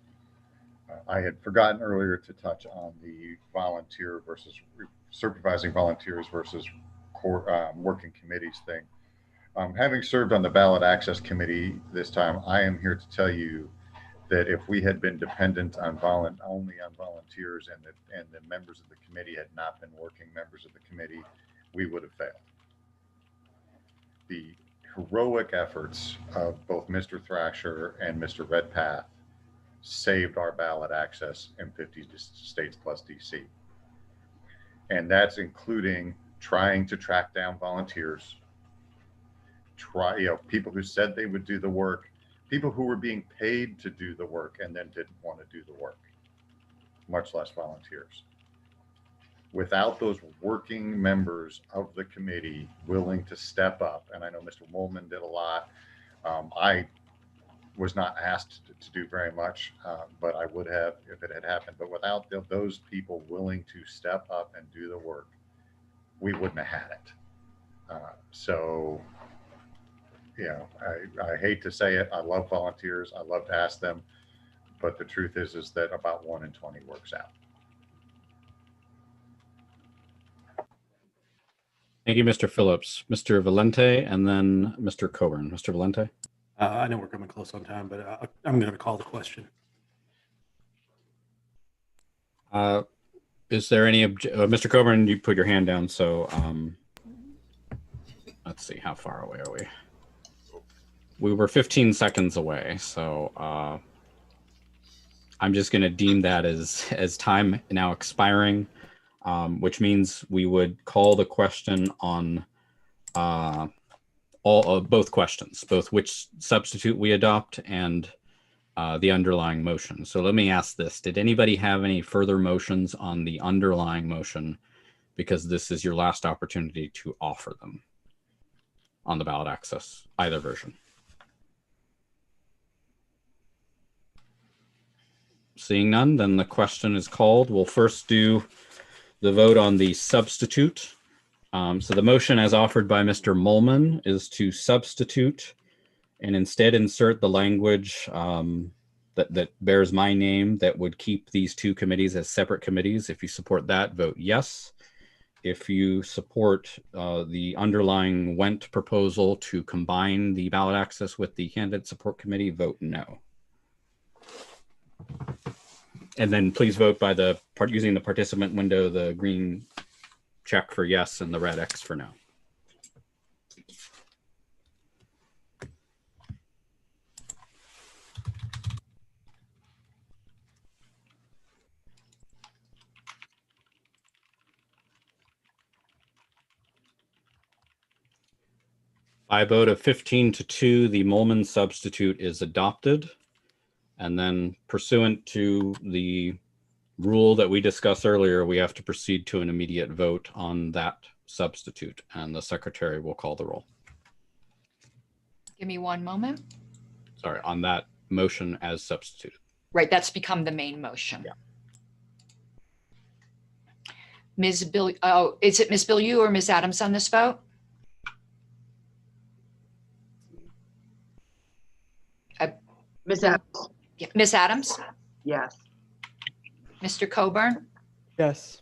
I had forgotten earlier to touch on the volunteer versus supervising volunteers versus working committees thing. Having served on the ballot access committee this time, I am here to tell you that if we had been dependent on only on volunteers and the members of the committee had not been working members of the committee, we would have failed. The heroic efforts of both Mr. Thrasher and Mr. Redpath saved our ballot access in 50 states plus DC. And that's including trying to track down volunteers, people who said they would do the work, people who were being paid to do the work and then didn't want to do the work, much less volunteers. Without those working members of the committee willing to step up, and I know Mr. Woolman did a lot. I was not asked to do very much, but I would have if it had happened. But without those people willing to step up and do the work, we wouldn't have had it. So, I hate to say it. I love volunteers. I love to ask them, but the truth is that about 1 in 20 works out. Thank you, Mr. Phillips. Mr. Valente and then Mr. Coburn. Mr. Valente? I know we're coming close on time, but I'm going to call the question. Is there any Mr. Coburn, you put your hand down, so let's see, how far away are we? We were 15 seconds away, so I'm just going to deem that as time now expiring, which means we would call the question on both questions, both which substitute we adopt and the underlying motion. So let me ask this. Did anybody have any further motions on the underlying motion? Because this is your last opportunity to offer them on the ballot access, either version. Seeing none, then the question is called. We'll first do the vote on the substitute. So the motion as offered by Mr. Mullman is to substitute and instead insert the language that bears my name that would keep these two committees as separate committees. If you support that, vote yes. If you support the underlying Wendt proposal to combine the ballot access with the candidate support committee, vote no. And then please vote by using the participant window, the green check for yes and the red X for no. By a vote of 15-2, the Mullman substitute is adopted. And then pursuant to the rule that we discussed earlier, we have to proceed to an immediate vote on that substitute, and the secretary will call the roll. Give me one moment. Sorry, on that motion as substituted. Right, that's become the main motion. Yeah. Ms. Bill, is it Ms. Bilyeu or Ms. Adams on this vote? Ms. Adams? Yeah. Ms. Adams? Yes. Mr. Coburn? Yes.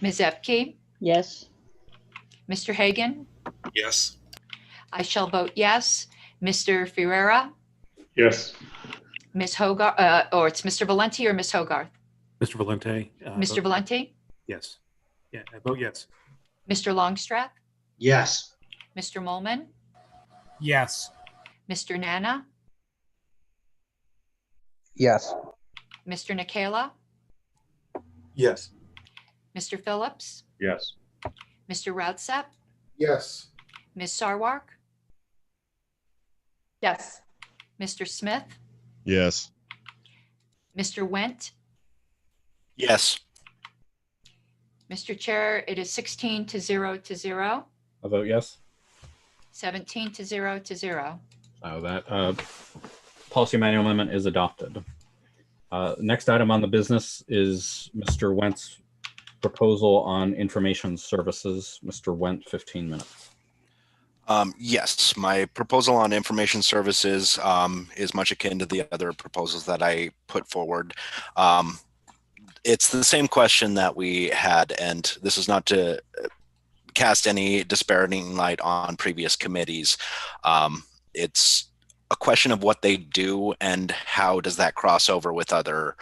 Ms. Epke? Yes. Mr. Hagan? Yes. I shall vote yes. Mr. Ferreira? Yes. Ms. Hogarth, or it's Mr. Valente or Ms. Hogarth? Mr. Valente. Mr. Valente? Yes. Yeah, I vote yes. Mr. Longstreth, Yes. Mr. Molman, Yes. Mr. Nana, Yes. Mr. Nikela, Yes. Mr. Phillips, Yes. Mr. Routsep, Yes. Ms. Sarwark, Yes. Mr. Smith, Yes. Mr. Went. Yes. Mr. Chair, it is 16 to 0 to 0, I vote yes. 17 to 0 to 0. So that policy manual amendment is adopted. Next item on the business is Mr. Went's proposal on information services. Mr. Went, 15 minutes. Yes, my proposal on information services is much akin to the other proposals that I put forward. It's the same question that we had, and this is not to cast any disparaging light on previous committees. It's a question of what they do and how does that cross over with other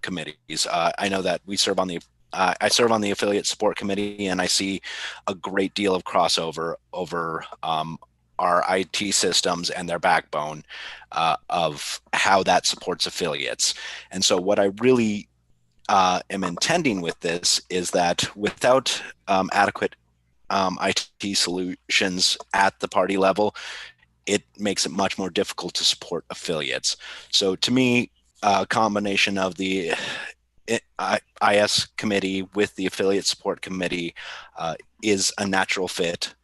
committees. I know that we serve on the I serve on the affiliate support committee, and I see a great deal of crossover over our IT systems and their backbone of how that supports affiliates. And so what I really am intending with this is that without adequate IT solutions at the party level, it makes it much more difficult to support affiliates. So to me, a combination of the IS committee with the affiliate support committee is a natural fit.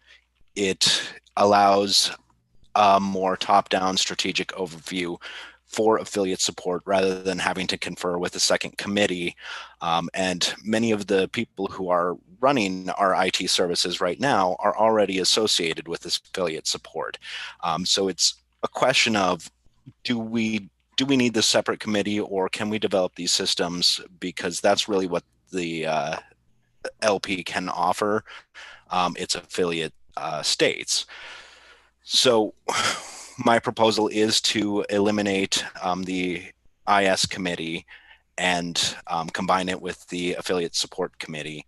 It allows a more top-down strategic overview for affiliate support rather than having to confer with a second committee. And many of the people who are running our IT services right now are already associated with this affiliate support. So it's a question of, do we need this separate committee, or can we develop these systems? Because that's really what the LP can offer its affiliate states. So my proposal is to eliminate the IS committee and combine it with the affiliate support committee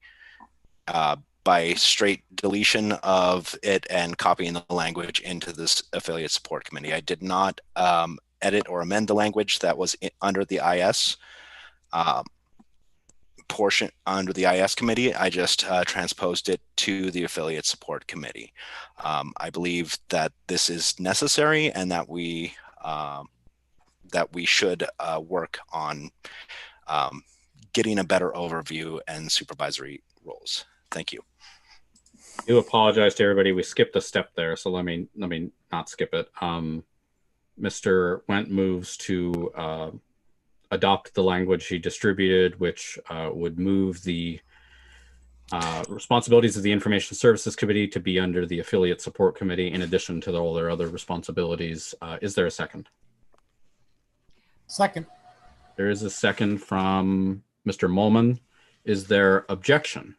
by straight deletion of it and copying the language into this affiliate support committee. I did not edit or amend the language that was under the IS portion under the IS committee. I just transposed it to the affiliate support committee. I believe that this is necessary and that we should work on getting a better overview and supervisory roles. Thank you. I do apologize to everybody. We skipped a step there, so let me not skip it. Mr. Went moves to adopt the language he distributed, which would move the responsibilities of the Information Services Committee to be under the Affiliate Support Committee, in addition to all their other responsibilities. Is there a second? Second. There is a second from Mr. Molman. Is there objection?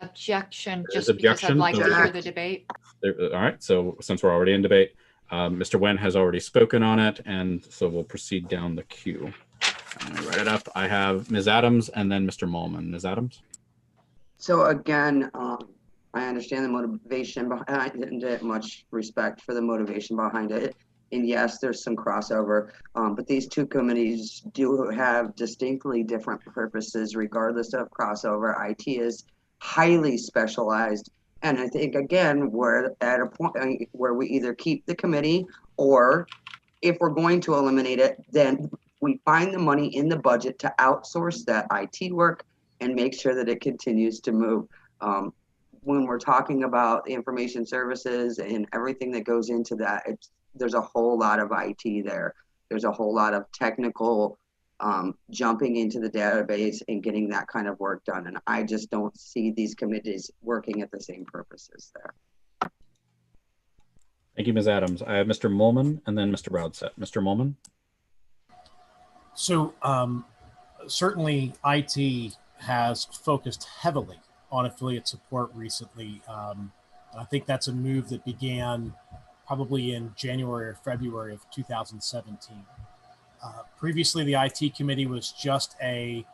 Objection, There is just because I'd objection. like to hear the debate. All right, so since we're already in debate, Mr. Wen has already spoken on it, and so we'll proceed down the queue. I'm gonna write it up. I have Ms. Adams and then Mr. Molman. Ms. Adams? So again, I understand the motivation behind it and much respect for the motivation behind it. And yes, there's some crossover, but these two committees do have distinctly different purposes regardless of crossover. IT is highly specialized. And I think, again, we're at a point where we either keep the committee, or if we're going to eliminate it, then we find the money in the budget to outsource that IT work and make sure that it continues to move. When we're talking about the information services and everything that goes into that, there's a whole lot of IT there. There's a whole lot of technical jumping into the database and getting that kind of work done. And I just don't see these committees working at the same purposes there. Thank you, Ms. Adams. I have Mr. Molman and then Mr. Broadset. Mr. Molman? So certainly IT has focused heavily on affiliate support recently. I think that's a move that began probably in January or February of 2017. Previously, the IT committee was just a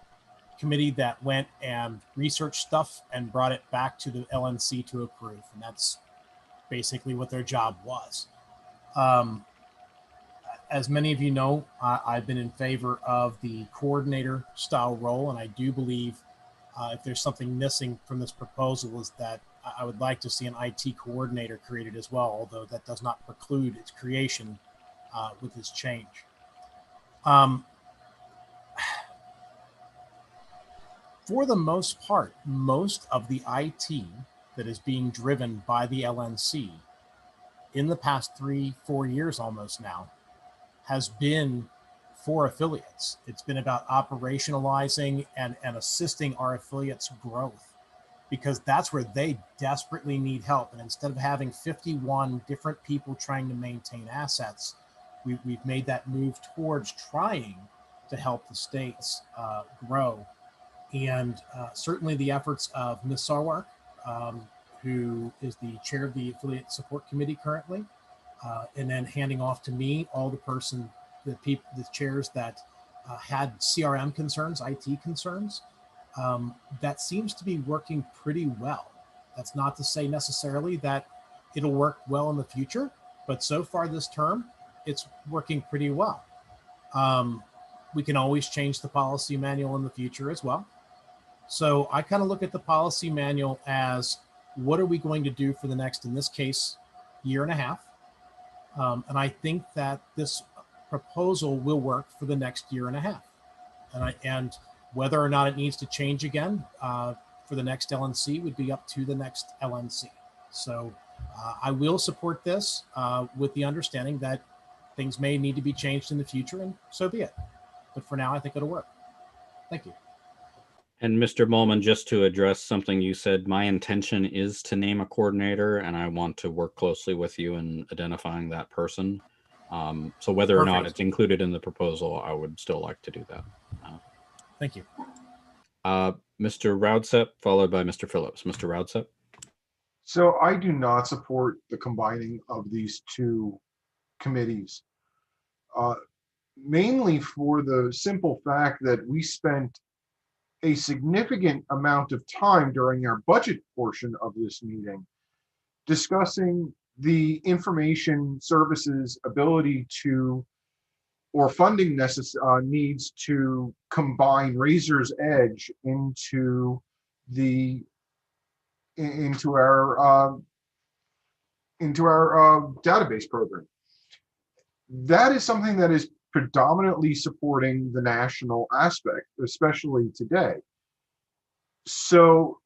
committee that went and researched stuff and brought it back to the LNC to approve. And that's basically what their job was. As many of you know, I've been in favor of the coordinator style role, and I do believe if there's something missing from this proposal is that I would like to see an IT coordinator created as well, although that does not preclude its creation with this change. For the most part, most of the IT that is being driven by the LNC in the past 3-4 years almost now has been for affiliates. It's been about operationalizing and assisting our affiliates' growth, because that's where they desperately need help. And instead of having 51 different people trying to maintain assets, we've made that move towards trying to help the states grow. And certainly the efforts of Ms. Sarwark, who is the chair of the Affiliate Support Committee currently, and then handing off to me all the chairs that had CRM concerns, IT concerns, that seems to be working pretty well. That's not to say necessarily that it'll work well in the future, but so far this term, it's working pretty well. We can always change the policy manual in the future as well. So I kind of look at the policy manual as, what are we going to do for the next, in this case, year and a half? And I think that this proposal will work for the next year and a half. And whether or not it needs to change again for the next LNC would be up to the next LNC. So I will support this with the understanding that things may need to be changed in the future, and so be it. But for now, I think it'll work. Thank you. And Mr. Molman, just to address something you said, my intention is to name a coordinator, and I want to work closely with you in identifying that person. So whether or not it's included in the proposal, I would still like to do that. Thank you. Mr. Raudsep, followed by Mr. Phillips. Mr. Raudsep. So I do not support the combining of these two committees, mainly for the simple fact that we spent a significant amount of time during our budget portion of this meeting discussing the information services ability to, or funding needs to combine Razor's Edge into our database program. That is something that is predominantly supporting the national aspect, especially today. So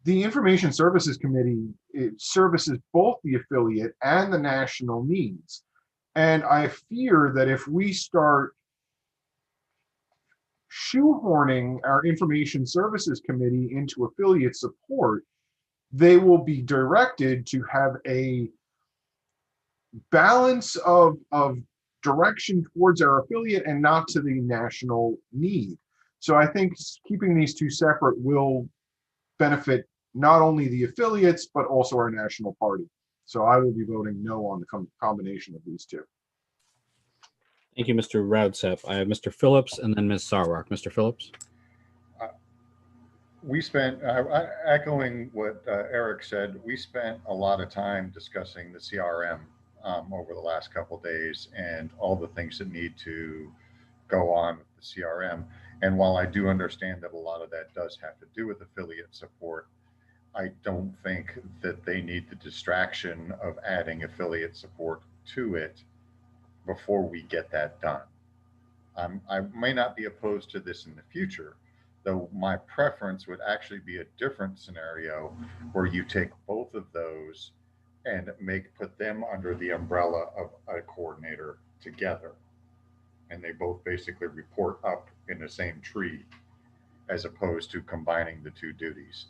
the Information Services Committee, it services both the affiliate and the national needs. And I fear that if we start shoehorning our Information Services Committee into affiliate support, they will be directed to have a balance of direction towards our affiliate and not to the national need. So I think keeping these two separate will benefit not only the affiliates, but also our national party. So I will be voting no on the combination of these two. Thank you, Mr. Raudsep. I have Mr. Phillips and then Ms. Sarwark. Mr. Phillips. We spent, echoing what Eric said, we spent a lot of time discussing the CRM over the last couple of days and all the things that need to go on with the CRM. And while I do understand that a lot of that does have to do with affiliate support, I don't think that they need the distraction of adding affiliate support to it before we get that done. I may not be opposed to this in the future, though my preference would actually be a different scenario where you take both of those and put them under the umbrella of a coordinator together. And they both basically report up in the same tree as opposed to combining the two duties.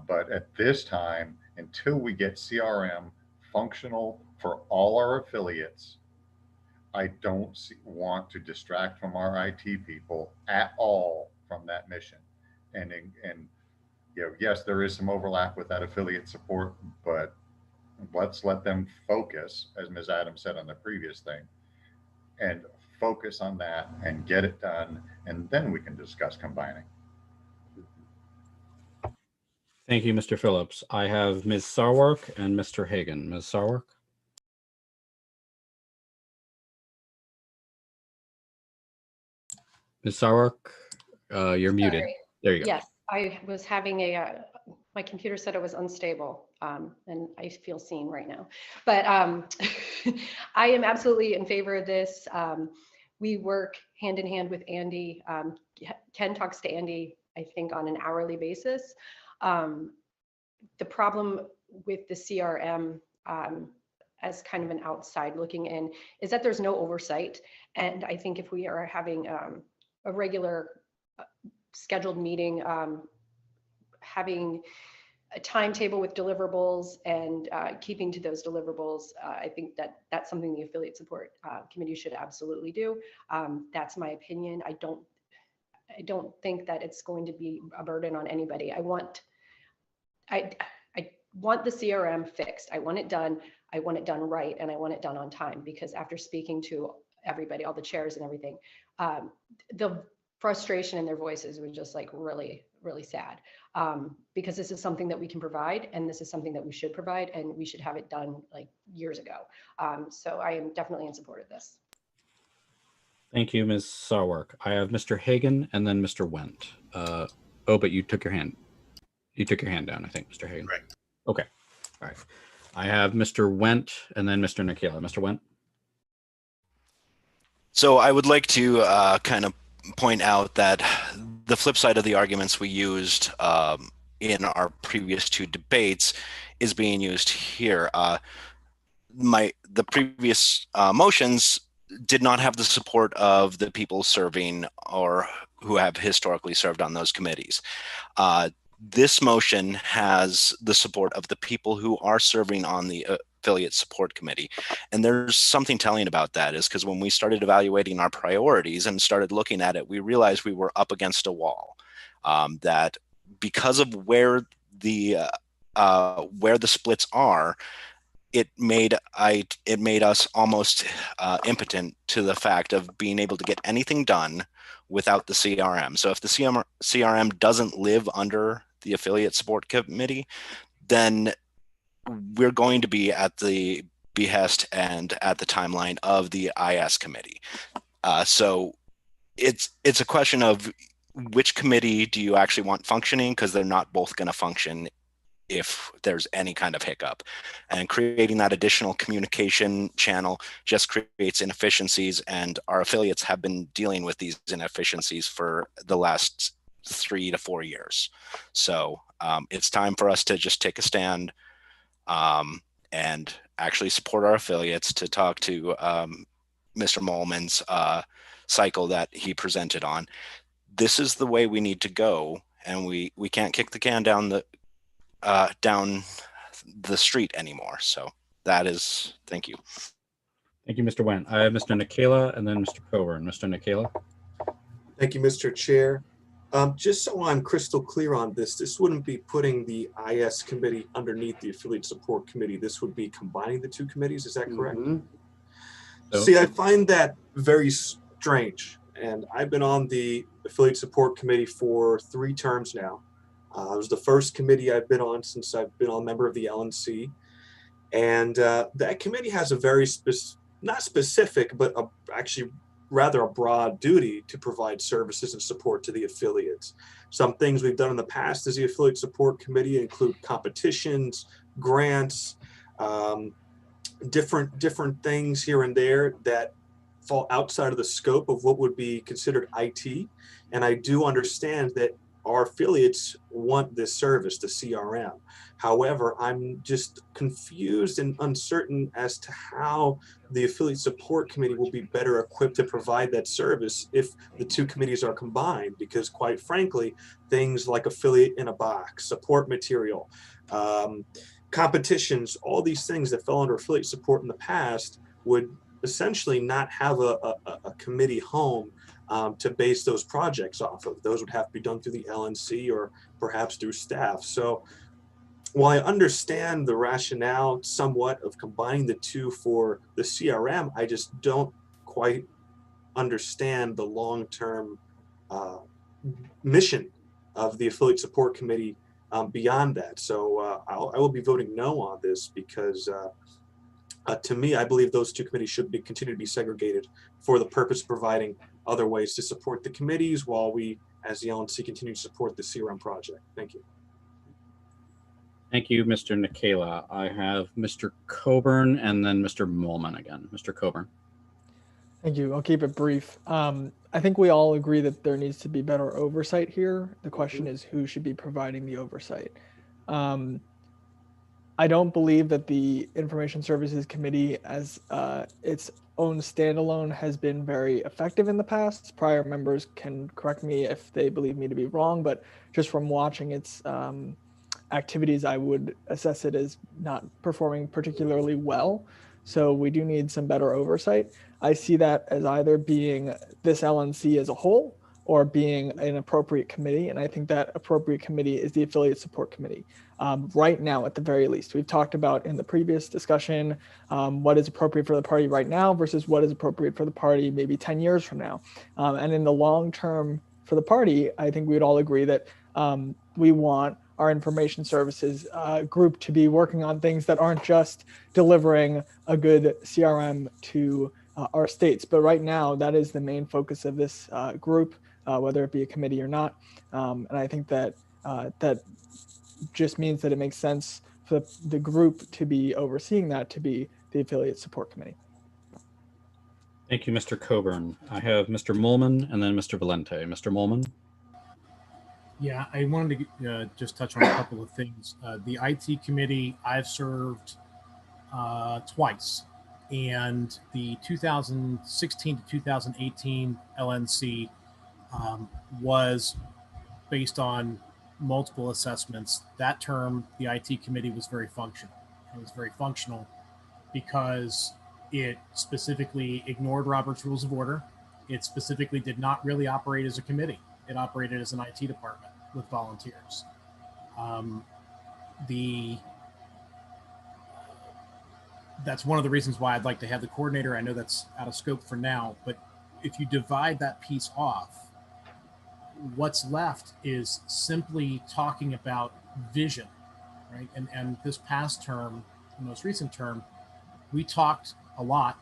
But at this time, until we get CRM functional for all our affiliates, I don't want to distract from our IT people at all from that mission. And you know, yes, there is some overlap with that affiliate support, but let's let them focus, as Ms. Adams said on the previous thing, and focus on that and get it done, and then we can discuss combining. Thank you, Mr. Phillips. I have Ms. Sarwark and Mr. Hagan. Ms. Sarwark? Ms. Sarwark, you're muted. Sorry. There you go. Yes, I was having my computer said it was unstable, and I feel seen right now. But I am absolutely in favor of this. We work hand in hand with Andy. Ken talks to Andy, I think, on an hourly basis. The problem with the CRM, as kind of an outside looking in, is that there's no oversight. And I think if we are having a regular scheduled meeting, having a timetable with deliverables and keeping to those deliverables, I think that that's something the affiliate support committee should absolutely do. That's my opinion. I don't think that it's going to be a burden on anybody. I want the CRM fixed. I want it done. I want it done right, and I want it done on time, because after speaking to everybody, all the chairs and everything, the frustration in their voices was just like really, really sad, because this is something that we can provide, and this is something that we should provide, and we should have it done like years ago. So I am definitely in support of this. Thank you, Ms. Sarwark. I have Mr. Hagan and then Mr. Wendt. Oh, but you took your hand. You took your hand down, I think, Mr. Hagan. Right. Okay. All right. I have Mr. Wendt and then Mr. Nikela. Mr. Wendt. So I would like to kind of point out that the flip side of the arguments we used in our previous two debates is being used here. The previous motions did not have the support of the people serving or who have historically served on those committees. This motion has the support of the people who are serving on the affiliate support committee. And there's something telling about that, is because when we started evaluating our priorities and started looking at it, we realized we were up against a wall. That because of where the splits are, it made us almost impotent to the fact of being able to get anything done without the CRM. So if the CRM doesn't live under the affiliate support committee, then we're going to be at the behest and at the timeline of the IS committee. So it's a question of which committee do you actually want functioning, because they're not both going to function if there's any kind of hiccup. And creating that additional communication channel just creates inefficiencies, and our affiliates have been dealing with these inefficiencies for the last 3 to 4 years. So it's time for us to just take a stand and actually support our affiliates, to talk to Mr. Molman's cycle that he presented on. This is the way we need to go, and we can't kick the can down the street anymore. So that is, thank you. Thank you, Mr. Wendt. I have Mr. Nikela and then Mr. Coburn. Mr. Nikela. Thank you, Mr. Chair. Just so I'm crystal clear on this, this wouldn't be putting the IS committee underneath the affiliate support committee. This would be combining the two committees. Is that correct? So, see, I find that very strange. And I've been on the affiliate support committee for 3 terms now. It was the first committee I've been on since I've been a member of the LNC. And that committee has a very not specific, but actually rather a broad duty to provide services and support to the affiliates. Some things we've done in the past as the affiliate support committee include competitions, grants, different things here and there that fall outside of the scope of what would be considered IT. And I do understand that our affiliates want this service, the CRM. However, I'm just confused and uncertain as to how the affiliate support committee will be better equipped to provide that service if the two committees are combined, because quite frankly, things like affiliate in a box, support material, competitions, all these things that fell under affiliate support in the past would essentially not have a committee home to base those projects off of. Those would have to be done through the LNC or perhaps through staff. So while I understand the rationale somewhat of combining the two for the CRM, I just don't quite understand the long-term mission of the affiliate support committee beyond that. So I will be voting no on this because to me, I believe those two committees should continue to be segregated for the purpose of providing other ways to support the committees while we, as the LNC, continue to support the CRM project. Thank you. Thank you, Mr. Nikela. I have Mr. Coburn and then Mr. Molman again. Mr. Coburn. Thank you. I'll keep it brief. I think we all agree that there needs to be better oversight here. The question is who should be providing the oversight. I don't believe that the Information Services Committee as its own standalone has been very effective in the past. Prior members can correct me if they believe me to be wrong, but just from watching its activities, I would assess it as not performing particularly well. So we do need some better oversight. I see that as either being this LNC as a whole or being an appropriate committee. And I think that appropriate committee is the Affiliate Support Committee. Right now, at the very least, we've talked about in the previous discussion what is appropriate for the party right now versus what is appropriate for the party maybe 10 years from now. And in the long term for the party, I think we would all agree that we want our information services group to be working on things that aren't just delivering a good CRM to our states. But right now, that is the main focus of this group, whether it be a committee or not. And I think that that just means that it makes sense for the group to be overseeing that to be the Affiliate Support Committee. Thank you, Mr. Coburn. I have Mr. Molman and then Mr. Valente. Mr. Molman. Yeah, I wanted to just touch on a couple of things. The IT committee I've served twice, and the 2016 to 2018 LNC was based on multiple assessments. That term, the IT committee was very functional. It was very functional because it specifically ignored Robert's Rules of Order. It specifically did not really operate as a committee. It operated as an IT department with volunteers. That's one of the reasons why I'd like to have the coordinator. I know that's out of scope for now, but if you divide that piece off, what's left is simply talking about vision, right? And this past term, the most recent term, we talked a lot.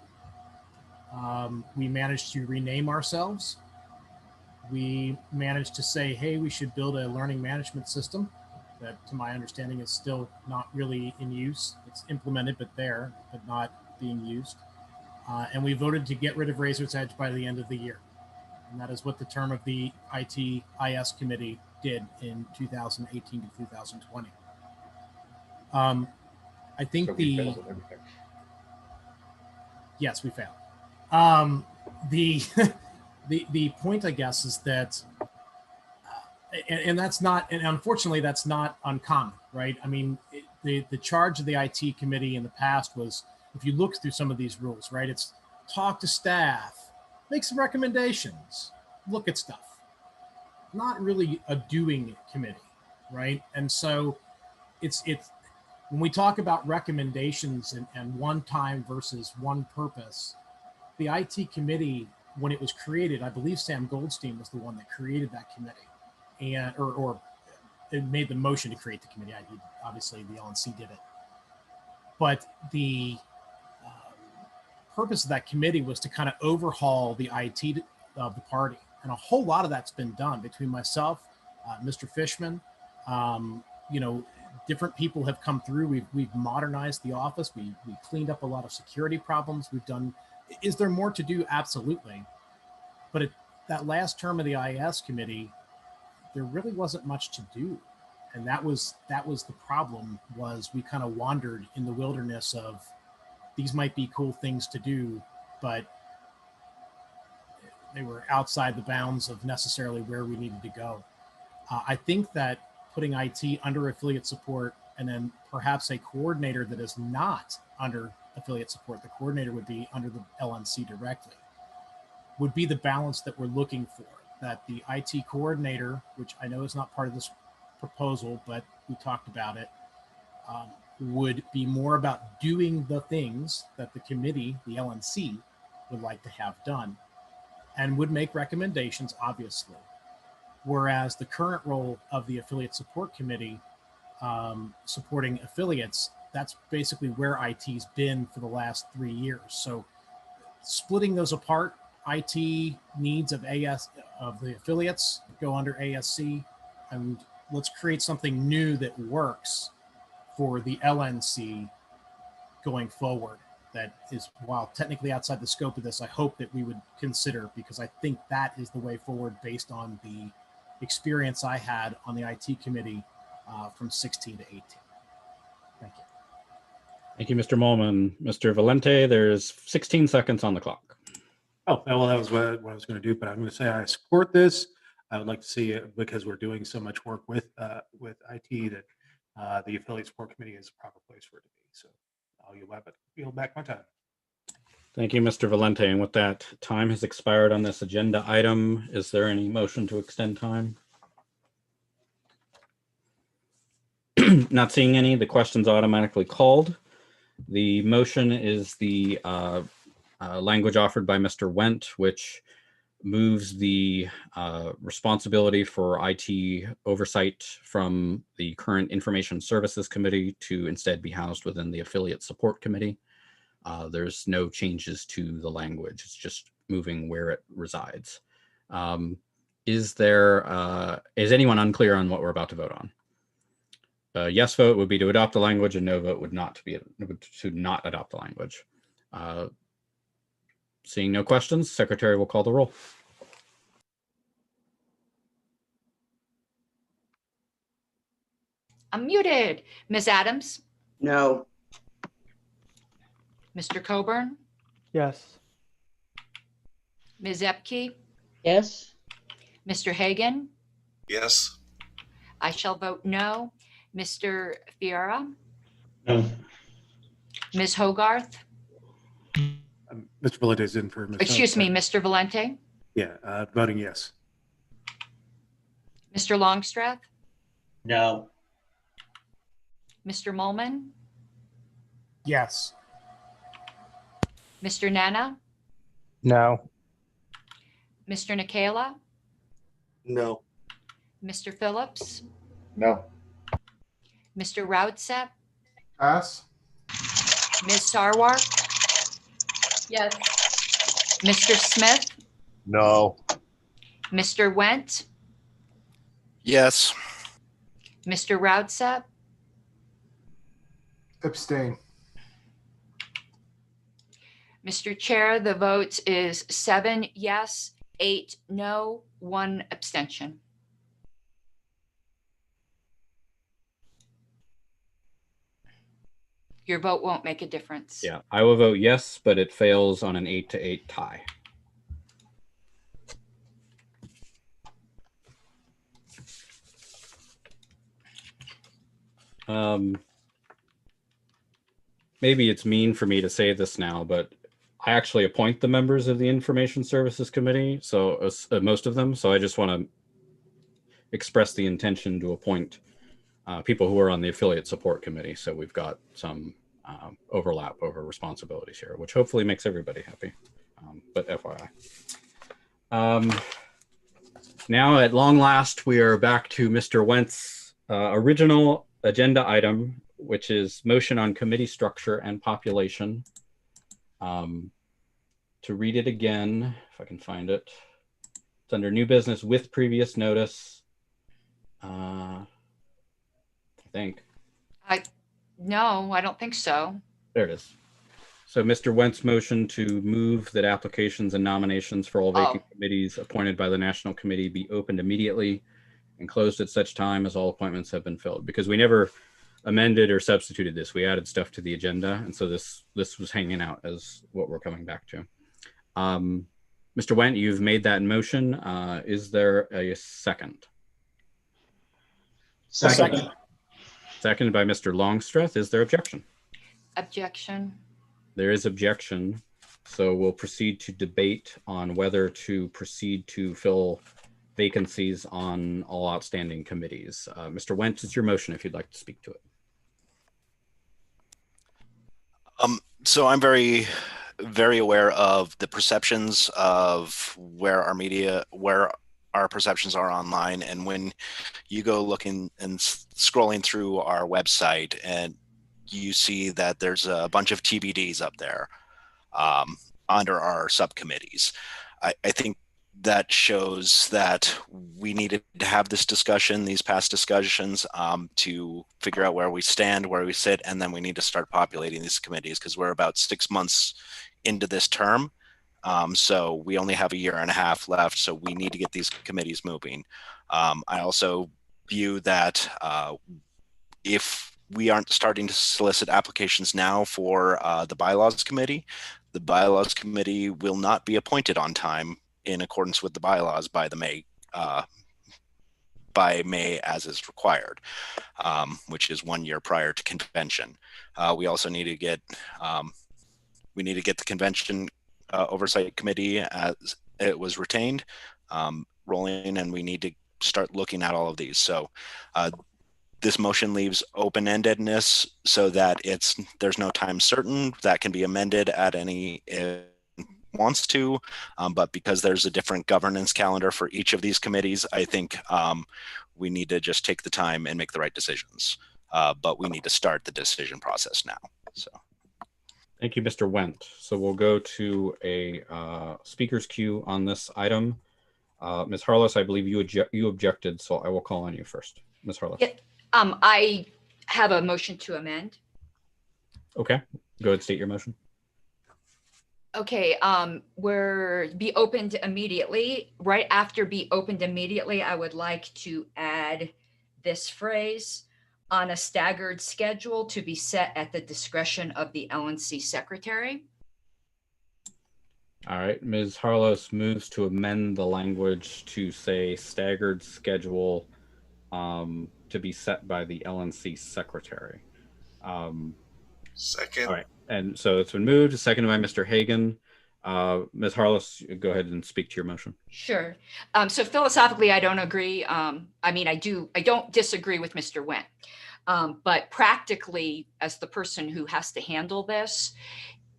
We managed to rename ourselves. We managed to say, hey, we should build a learning management system that, to my understanding, is still not really in use. It's implemented, but not being used. And we voted to get rid of Razor's Edge by the end of the year. And that is what the term of the ITIS committee did in 2018 to 2020. I think so we failed at everything. Yes, we failed. The point, I guess, is that, and that's not, and unfortunately, that's not uncommon, right? I mean, the charge of the IT committee in the past was, if you look through some of these rules, right, it's talk to staff, make some recommendations, look at stuff. Not really a doing committee, right? And so it's when we talk about recommendations and one time versus one purpose, the IT committee, when it was created, I believe Sam Goldstein was the one that created that committee, and or it made the motion to create the committee. Obviously, the LNC did it, but the purpose of that committee was to kind of overhaul the IT of the party, and a whole lot of that's been done between myself, Mr. Fishman. Different people have come through. We've modernized the office. We cleaned up a lot of security problems. We've done. Is there more to do? Absolutely. But that last term of the IS committee, there really wasn't much to do. And that was the problem, was we kind of wandered in the wilderness of, these might be cool things to do, but they were outside the bounds of necessarily where we needed to go. I think that putting IT under affiliate support and then perhaps a coordinator that is not under affiliate support, the coordinator would be under the LNC directly, would be the balance that we're looking for. That the IT coordinator, which I know is not part of this proposal, but we talked about it, would be more about doing the things that the committee, the LNC, would like to have done, and would make recommendations, obviously. Whereas the current role of the Affiliate Support Committee supporting affiliates, that's basically where IT's been for the last 3 years. So splitting those apart, IT needs of the affiliates go under ASC, and let's create something new that works for the LNC going forward. That is, while technically outside the scope of this, I hope that we would consider, because I think that is the way forward based on the experience I had on the IT committee from 16 to 18. Thank you. Thank you, Mr. Molman. Mr. Valente, there's 16 seconds on the clock. Oh, well, that was what I was going to do, but I'm going to say I support this. I would like to see it because we're doing so much work with IT that the affiliate support committee is a proper place for it to be. So I'll yield back my time. Thank you, Mr. Valente. And with that, time has expired on this agenda item. Is there any motion to extend time? Not seeing any. The question's automatically called. The motion is the language offered by Mr. Wendt, which moves the responsibility for IT oversight from the current Information Services Committee to instead be housed within the Affiliate Support Committee. There's no changes to the language. It's just moving where it resides. Is anyone unclear on what we're about to vote on? Yes vote would be to adopt the language, and no vote would to not adopt the language. Seeing no questions, Secretary will call the roll. I'm muted. Ms. Adams? No. Mr. Coburn? Yes. Ms. Epke? Yes. Mr. Hagan? Yes. I shall vote no. Mr. Fiera? No. Ms. Hogarth? Mr. Valente is in for Ms. Excuse me, Mr. Valente? Yeah, voting yes. Mr. Longstreth? No. Mr. Molman? Yes. Mr. Nana? No. Mr. Nikela? No. Mr. Phillips? No. Mr. Raudsep? Pass. Ms. Sarwar? Yes. Mr. Smith? No. Mr. Wendt? Yes. Mr. Raudsep? Abstain. Mr. Chair, the vote is 7 yes, 8 no, 1 abstention. Your vote won't make a difference. Yeah, I will vote yes, but it fails on an 8-8 tie. Maybe it's mean for me to say this now, but I actually appoint the members of the Information Services Committee, so most of them. So I just want to express the intention to appoint people who are on the Affiliate Support Committee. So we've got some overlap over responsibilities here, which hopefully makes everybody happy. But FYI. Now, at long last, we are back to Mr. Wendt's original agenda item, which is motion on committee structure and population. To read it again, if I can find it, it's under new business with previous notice. I think. No, I don't think so. There it is. So Mr. Wendt's motion to move that applications and nominations for all vacant committees appointed by the National Committee be opened immediately and closed at such time as all appointments have been filled. Because we never amended or substituted this. We added stuff to the agenda. And so this was hanging out as what we're coming back to. Mr. Wendt, you've made that motion. Is there a second? Second. Seconded by Mr. Longstreth. Is there objection? Objection. There is objection. So we'll proceed to debate on whether to proceed to fill vacancies on all outstanding committees. Mr. Wendt, it's your motion if you'd like to speak to it. So I'm very aware of the perceptions of where our perceptions are online. And when you go looking and scrolling through our website, and you see that there's a bunch of TBDs up there under our subcommittees. I think that shows that we needed to have this discussion, these past discussions, to figure out where we stand, where we sit, and then we need to start populating these committees because we're about 6 months into this term. So we only have a year and a half left, so we need to get these committees moving. I also view that if we aren't starting to solicit applications now for the bylaws committee will not be appointed on time in accordance with the bylaws by May as is required, which is 1 year prior to convention. We also need to get the convention oversight committee as it was retained rolling, and we need to start looking at all of these. So this motion leaves open-endedness so that there's no time certain that can be amended at any wants to, but because there's a different governance calendar for each of these committees, I think we need to just take the time and make the right decisions. But we need to start the decision process now. So. Thank you, Mr. Wendt. So we'll go to a speaker's queue on this item. Ms. Harless, I believe you objected, so I will call on you first. Ms. Harless. Yeah, I have a motion to amend. Okay, go ahead, state your motion. Okay, we're be opened immediately. Right after be opened immediately, I would like to add this phrase, on a staggered schedule to be set at the discretion of the LNC secretary. All right, Ms. Harless moves to amend the language to say staggered schedule to be set by the LNC secretary. Second. All right, and so it's been moved, seconded by Mr. Hagan. Ms. Harless, go ahead and speak to your motion. Sure. So philosophically, I don't agree. I mean, I don't disagree with Mr. Wendt. But practically, as the person who has to handle this,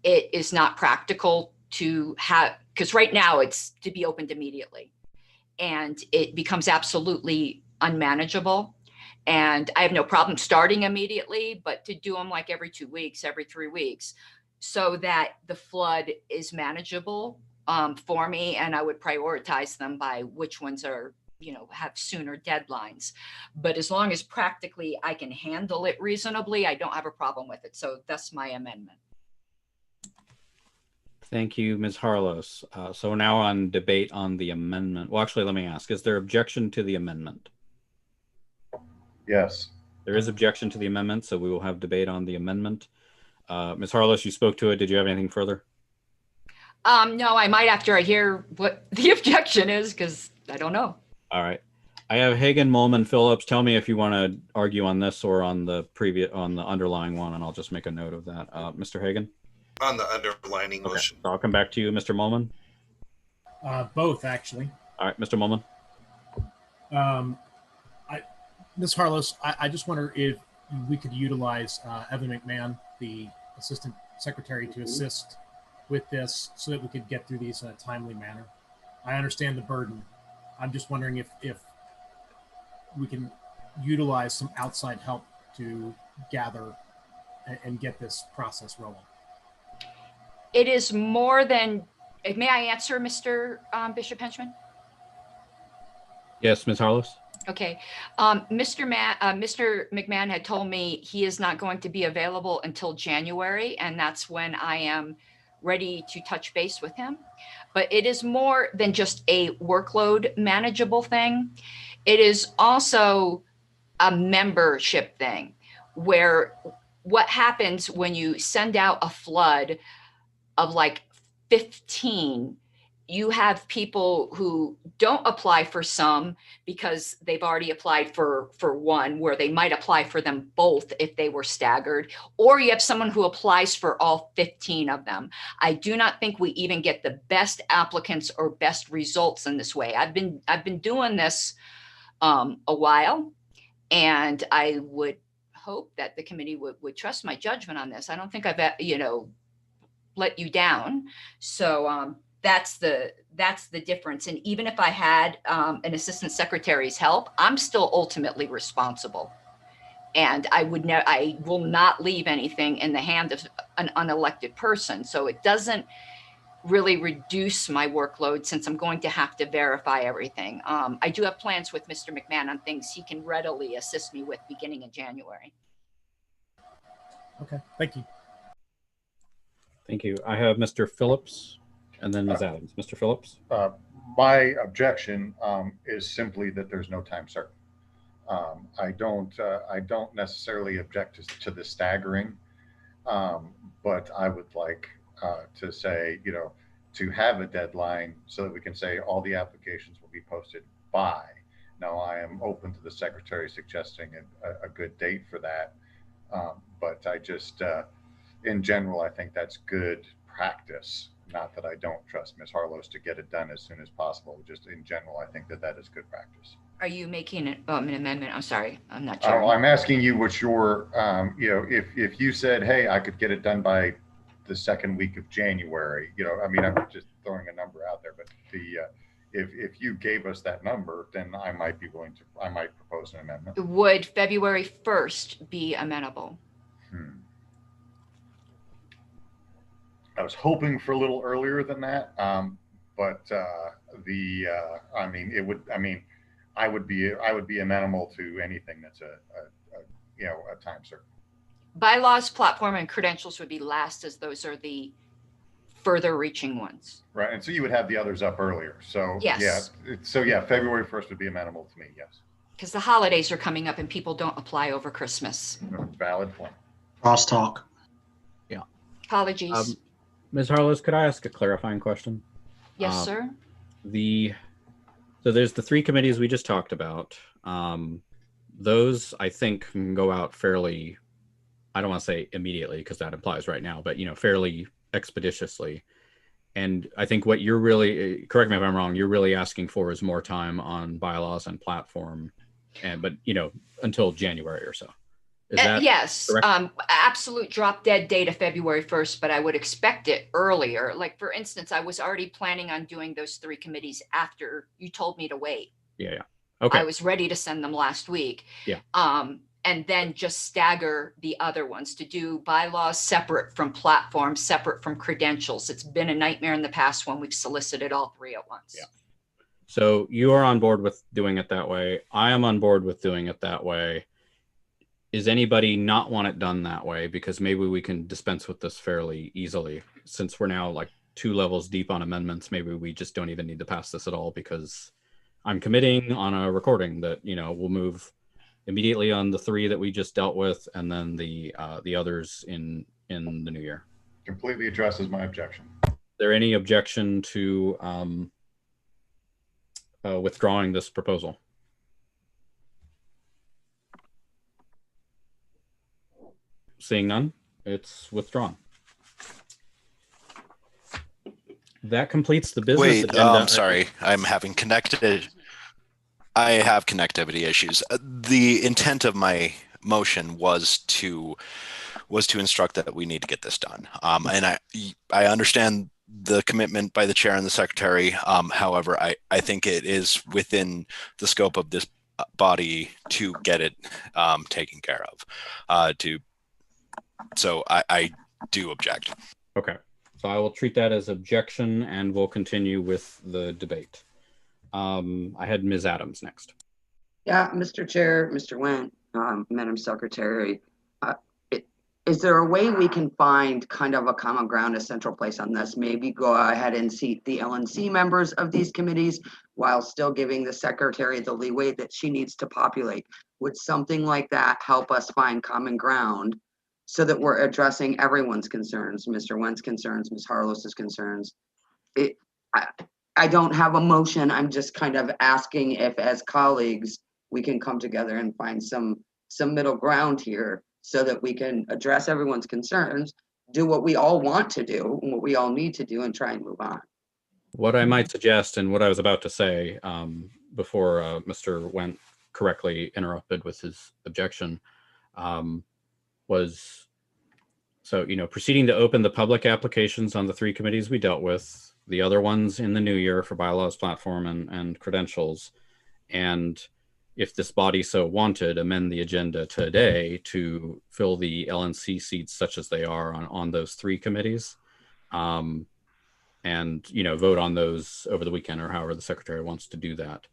it is not practical to have, because right now it's to be opened immediately. And it becomes absolutely unmanageable. And I have no problem starting immediately, but to do them like every 2 weeks, every 3 weeks, so that the flood is manageable for me. And I would prioritize them by which ones are, have sooner deadlines. But as long as practically I can handle it reasonably, I don't have a problem with it. So that's my amendment. Thank you, Ms. Harless. So we're now on debate on the amendment. Well, actually, let me ask, is there objection to the amendment? Yes. There is objection to the amendment, so we will have debate on the amendment. Ms. Harless, you spoke to it. Did you have anything further? No, I might after I hear what the objection is, because I don't know. All right. I have Hagan, Molman, Phillips. Tell me if you want to argue on this or on the underlying one, and I'll just make a note of that. Mr. Hagan? On the underlining motion. So I'll come back to you, Mr. Molman. Both, actually. All right, Mr. Molman. Ms. Harless, I just wonder if we could utilize Evan McMahon, the Assistant Secretary, to assist with this so that we could get through these in a timely manner. I understand the burden. I'm just wondering if we can utilize some outside help to gather and get this process rolling. It is more than, may I answer, Mr. Bishop Henchman? Yes, Ms. Harless. Okay. Mr. McMahon had told me he is not going to be available until January, and that's when I am ready to touch base with him. But it is more than just a workload manageable thing. It is also a membership thing, where what happens when you send out a flood of like 15, you have people who don't apply for some because they've already applied for one, where they might apply for them both if they were staggered, or you have someone who applies for all 15 of them. I do not think we even get the best applicants or best results in this way. I've been doing this a while, and I would hope that the committee would trust my judgment on this. I don't think I've, let you down. So that's the difference. And even if I had an assistant secretary's help, I'm still ultimately responsible. And I will not leave anything in the hand of an unelected person. So it doesn't really reduce my workload since I'm going to have to verify everything. I do have plans with Mr. McMahon on things he can readily assist me with beginning in January. Okay, thank you. Thank you. I have Mr. Phillips and then Ms. Adams. Mr. Phillips? My objection is simply that there's no time certain. I don't necessarily object to the staggering, but I would like to say, to have a deadline so that we can say all the applications will be posted by. Now, I am open to the secretary suggesting a good date for that, but I just, in general, I think that's good practice. Not that I don't trust Ms. Harlos to get it done as soon as possible. Just in general, I think that is good practice. Are you making an amendment? I'm sorry, I'm not sure. I'm asking you what your, if you said, hey, I could get it done by the second week of January, I mean, I'm just throwing a number out there, but if you gave us that number, then I might propose an amendment. Would February 1st be amenable? I was hoping for a little earlier than that, but I mean, it would. I mean, I would be amenable to anything that's a time certain. Bylaws, platform, and credentials would be last, as those are the further reaching ones. Right, and so you would have the others up earlier. So yes. Yeah, February 1st would be amenable to me. Yes. Because the holidays are coming up and people don't apply over Christmas. Valid point. Crosstalk. Yeah. Apologies. Ms. Harlos, could I ask a clarifying question? Yes, sir. So there's the three committees we just talked about. Those I think can go out fairly, I don't want to say immediately because that implies right now, but fairly expeditiously. And I think what you're really, correct me if I'm wrong, you're really asking for is more time on bylaws and platform, but until January or so. Is that yes, correct? absolute drop dead date of February 1st, but I would expect it earlier. Like, for instance, I was already planning on doing those three committees after you told me to wait. Yeah. Okay. I was ready to send them last week. Yeah. And then just stagger the other ones to do bylaws separate from platforms, separate from credentials. It's been a nightmare in the past when we've solicited all three at once. Yeah. So you are on board with doing it that way. I am on board with doing it that way. Is anybody not want it done that way? Because maybe we can dispense with this fairly easily. Since we're now like 2 levels deep on amendments, maybe we just don't even need to pass this at all, because I'm committing on a recording that, we'll move immediately on the 3 that we just dealt with, and then the others in the new year. Completely addresses my objection. Is there any objection to withdrawing this proposal? Seeing none, it's withdrawn. That completes the business agenda. I'm sorry. I have connectivity issues. The intent of my motion was to instruct that we need to get this done. And I understand the commitment by the chair and the secretary. However, I think it is within the scope of this body to get it taken care of. So I do object. Okay. So I will treat that as objection, and we'll continue with the debate. I had Ms. Adams next. Yeah, Mr. Chair, Mr. Went, Madam Secretary, is there a way we can find kind of a common ground, a central place on this? Maybe go ahead and seat the LNC members of these committees while still giving the secretary the leeway that she needs to populate. Would something like that help us find common ground so that we're addressing everyone's concerns, Mr. Went's concerns, Ms. Harlos's concerns? I don't have a motion. I'm just kind of asking if, as colleagues, we can come together and find some middle ground here so that we can address everyone's concerns, do what we all want to do and what we all need to do, and try and move on. What I might suggest, and what I was about to say before Mr. Went correctly interrupted with his objection, was, so, proceeding to open the public applications on the 3 committees we dealt with, the other ones in the new year for bylaws, platform, and credentials. And if this body so wanted, amend the agenda today to fill the LNC seats such as they are on those 3 committees. And, you know, vote on those over the weekend or however the secretary wants to do that.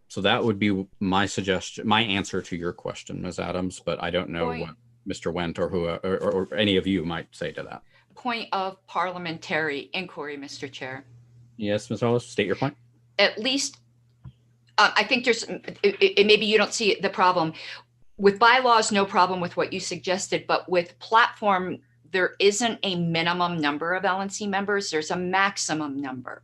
So that would be my suggestion, my answer to your question, Ms. Adams, but I don't know what Mr. Wendt or any of you might say to that. Point of parliamentary inquiry, Mr. Chair. Yes, Ms. Hollis, state your point. At least, I think there's, maybe you don't see the problem. With bylaws, no problem with what you suggested, but with platform, there isn't a minimum number of LNC members, there's a maximum number.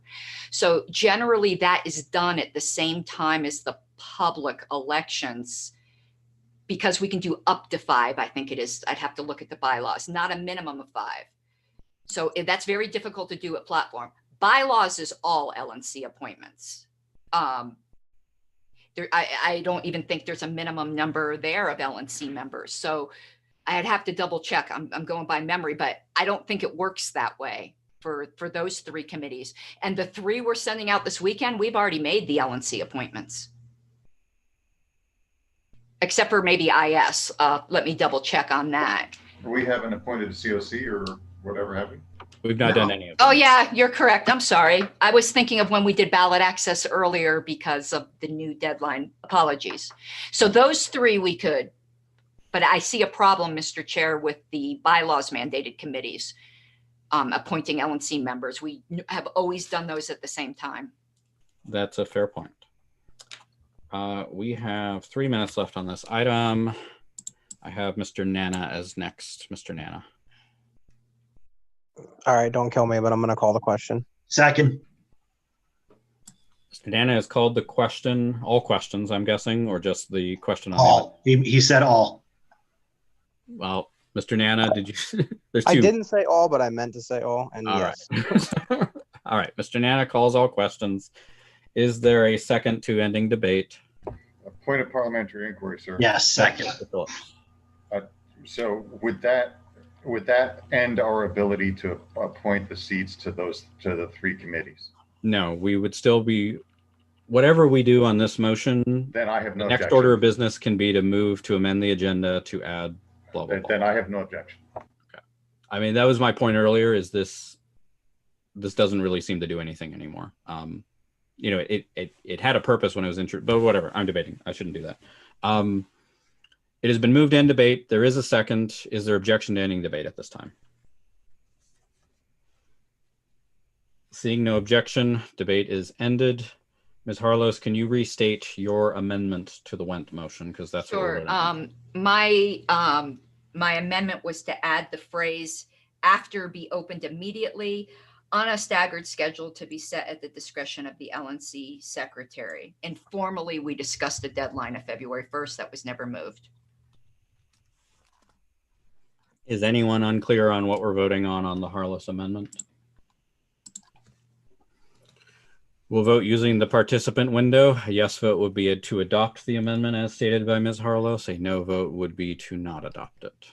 So generally that is done at the same time as the public elections, because we can do up to 5, I think it is. I'd have to look at the bylaws, not a minimum of 5. So that's very difficult to do at platform. Bylaws is all LNC appointments. I don't even think there's a minimum number there of LNC members. So I'd have to double check. I'm going by memory, but I don't think it works that way for those 3 committees. And the 3 we're sending out this weekend, we've already made the LNC appointments. Except for maybe IS. Let me double check on that. We haven't appointed a COC or whatever, have we? We've not done any of that. Oh yeah, you're correct. I'm sorry. I was thinking of when we did ballot access earlier because of the new deadline. Apologies. So those 3 we could. But I see a problem, Mr. Chair, with the bylaws mandated committees appointing LNC members. We have always done those at the same time. That's a fair point. We have 3 minutes left on this item. I have Mr. Nana as next. Mr. Nana. All right, don't kill me, but I'm going to call the question. Second. Mr. Nana has called the question, all questions, I'm guessing, or just the question on all. He said all. Well, Mr. Nana, did you? There's 2. I didn't say all, but I meant to say all. And all yes. Right. All right. Mr. Nana calls all questions. Is there a second to ending debate? A point of parliamentary inquiry, sir. Yes, second. So would that end our ability to appoint the seats to the 3 committees? No, we would still be. Whatever we do on this motion, then I have no next objection. order of business can be to move to amend the agenda to add blah, blah, blah. Then I have no objection. Okay. I mean, that was my point earlier, is this doesn't really seem to do anything anymore. You know, it had a purpose when it was introduced, but whatever, I'm debating. I shouldn't do that. It has been moved to end debate. There is a second. Is there objection to ending debate at this time? Seeing no objection, debate is ended. Ms. Harlos, can you restate your amendment to the Wendt motion? Because that's sure. What we're My amendment was to add the phrase "after be opened immediately" on a staggered schedule to be set at the discretion of the LNC secretary. Informally, we discussed a deadline of February 1st that was never moved. Is anyone unclear on what we're voting on the Harlos amendment? We'll vote using the participant window. A yes vote would be to adopt the amendment as stated by Ms. Harlos. A no vote would be to not adopt it.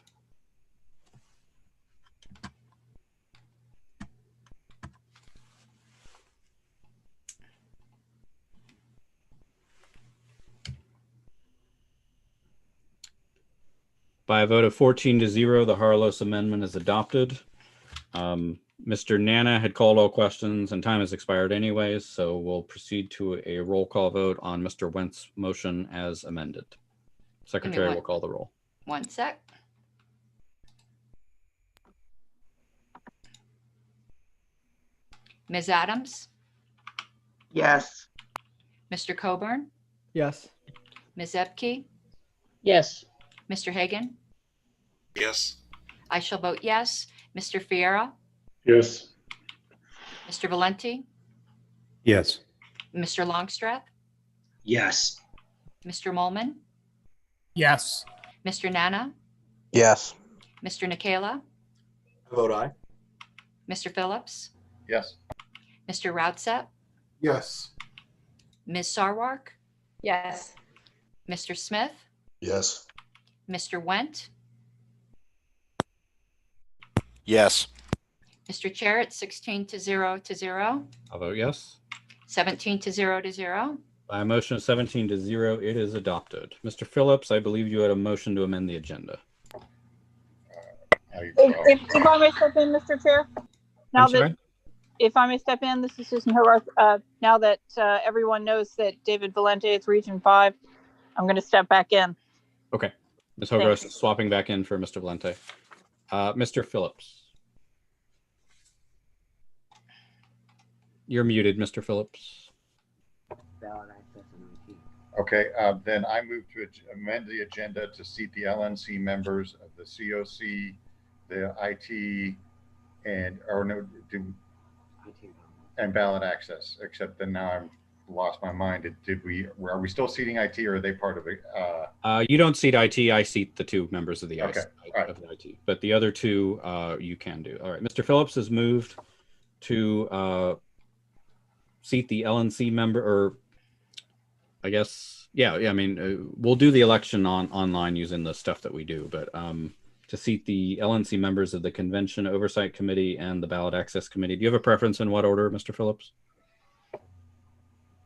By a vote of 14-0, the Harlos amendment is adopted. Mr. Nana had called all questions and time has expired anyways, so we'll proceed to a roll call vote on Mr. Wendt's motion as amended. Secretary will call the roll. 1 sec. Ms. Adams? Yes. Mr. Coburn? Yes. Ms. Epke? Yes. Mr. Hagan? Yes. I shall vote yes. Mr. Fiera? Yes. Mr. Valenti? Yes. Mr. Longstreth? Yes. Mr. Molman? Yes. Mr. Nana? Yes. Mr. Nikela? I vote aye. Mr. Phillips? Yes. Mr. Routset? Yes. Ms. Sarwark? Yes. Mr. Smith? Yes. Mr. Wendt? Yes. Mr. Chair, it's 16 to 0 to 0, I'll vote yes. 17 to 0 to 0. By a motion of 17 to 0, it is adopted. Mr. Phillips, I believe you had a motion to amend the agenda. If I may step in, Mr. Chair, I'm sorry? if I may step in, this is Susan Hogarth. Now that everyone knows that David Valente is Region 5, I'm going to step back in. Okay. Ms. Hogarth is swapping back in for Mr. Valente. Mr. Phillips. You're muted, Mr. Phillips. Okay, then I move to amend the agenda to seat the LNC members of the COC, the IT, and ballot access. Except that now I'm lost my mind. Are we still seating IT, or are they part of it? You don't seat IT. I seat the two members of the Okay. of the IT, but the other two you can do. All right, Mr. Phillips has moved to seat the LNC member, or I guess, yeah. I mean, we'll do the election online using the stuff that we do, but to seat the LNC members of the Convention Oversight Committee and the Ballot Access Committee. Do you have a preference in what order, Mr. Phillips?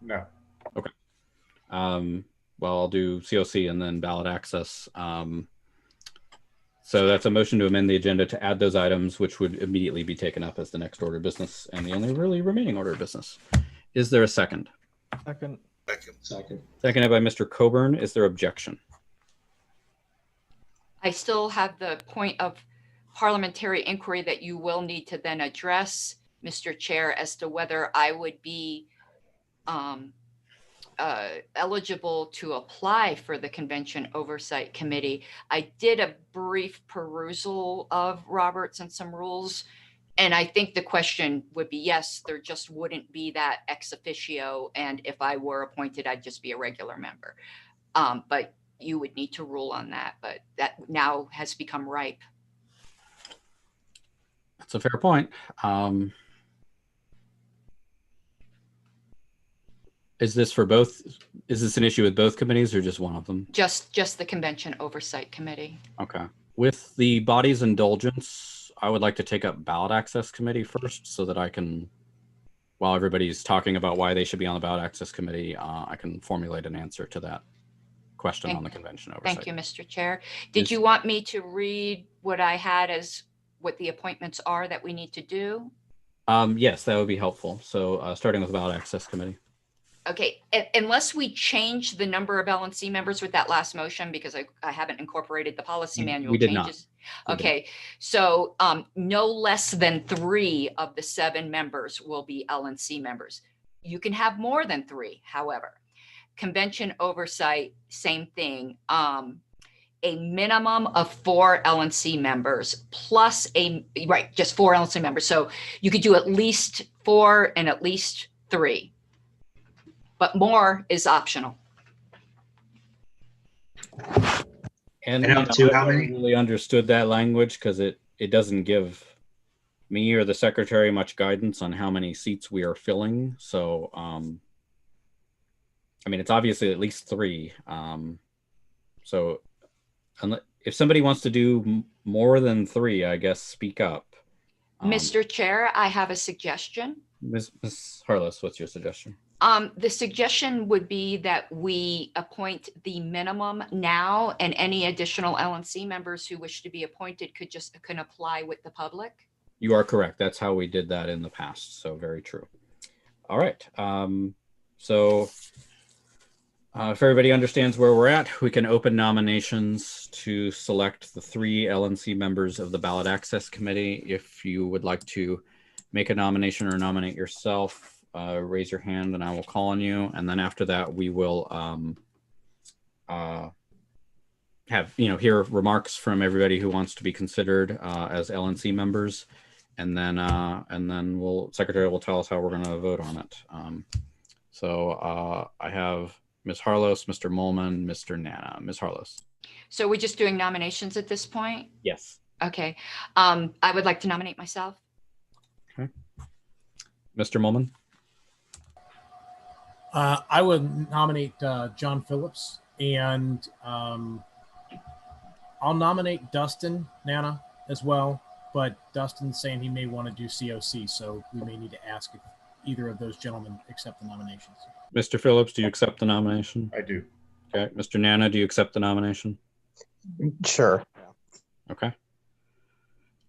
No. Okay. Well, I'll do COC and then Ballot Access. So that's a motion to amend the agenda to add those items, which would immediately be taken up as the next order of business and the only really remaining order of business. Is there a second? Second. Seconded by Mr. Coburn. Is there objection? I still have the point of parliamentary inquiry that you will need to then address, Mr. Chair, as to whether I would be eligible to apply for the Convention Oversight Committee. I did a brief perusal of Roberts and some rules, and I think the question would be yes, there just wouldn't be that ex officio, and if I were appointed, I'd just be a regular member. But you would need to rule on that, but that now has become ripe. That's a fair point. Is this for both? Is this an issue with both committees or just one of them? Just the Convention Oversight Committee. Okay. With the body's indulgence, I would like to take up Ballot Access Committee first so that I can, while everybody's talking about why they should be on the Ballot Access Committee, I can formulate an answer to that question on the Convention Oversight. Thank you, Mr. Chair. Did you want me to read what I had as what the appointments are that we need to do? Yes, that would be helpful. So starting with Ballot Access Committee. Okay, unless we change the number of LNC members with that last motion, because I haven't incorporated the policy manual changes. Okay, so no less than 3 of the 7 members will be LNC members. You can have more than 3, however. Convention Oversight, same thing. A minimum of 4 LNC members plus just 4 LNC members. So you could do at least 4 and at least 3. But more is optional. And up to how I many? really understood that language because it doesn't give me or the secretary much guidance on how many seats we are filling. So, I mean, it's obviously at least 3. So if somebody wants to do more than 3, I guess speak up. Mr. Chair, I have a suggestion. Ms. Harless, what's your suggestion? The suggestion would be that we appoint the minimum now, and any additional LNC members who wish to be appointed can apply with the public. You are correct. That's how we did that in the past. So very true. All right. If everybody understands where we're at, we can open nominations to select the 3 LNC members of the Ballot Access Committee. If you would like to make a nomination or nominate yourself, raise your hand and I will call on you. And then after that, we will hear remarks from everybody who wants to be considered as LNC members. And then Secretary will tell us how we're going to vote on it. I have Ms. Harlos, Mr. Molman, Mr. Nana. Ms. Harlos. So we're just doing nominations at this point? Yes. Okay. I would like to nominate myself. Okay. Mr. Molman. I would nominate John Phillips, and I'll nominate Dustin Nana as well. but Dustin's saying he may want to do COC, so we may need to ask if either of those gentlemen accept the nominations. Mr. Phillips, do you accept the nomination? I do. Okay. Mr. Nana, do you accept the nomination? Sure. Okay.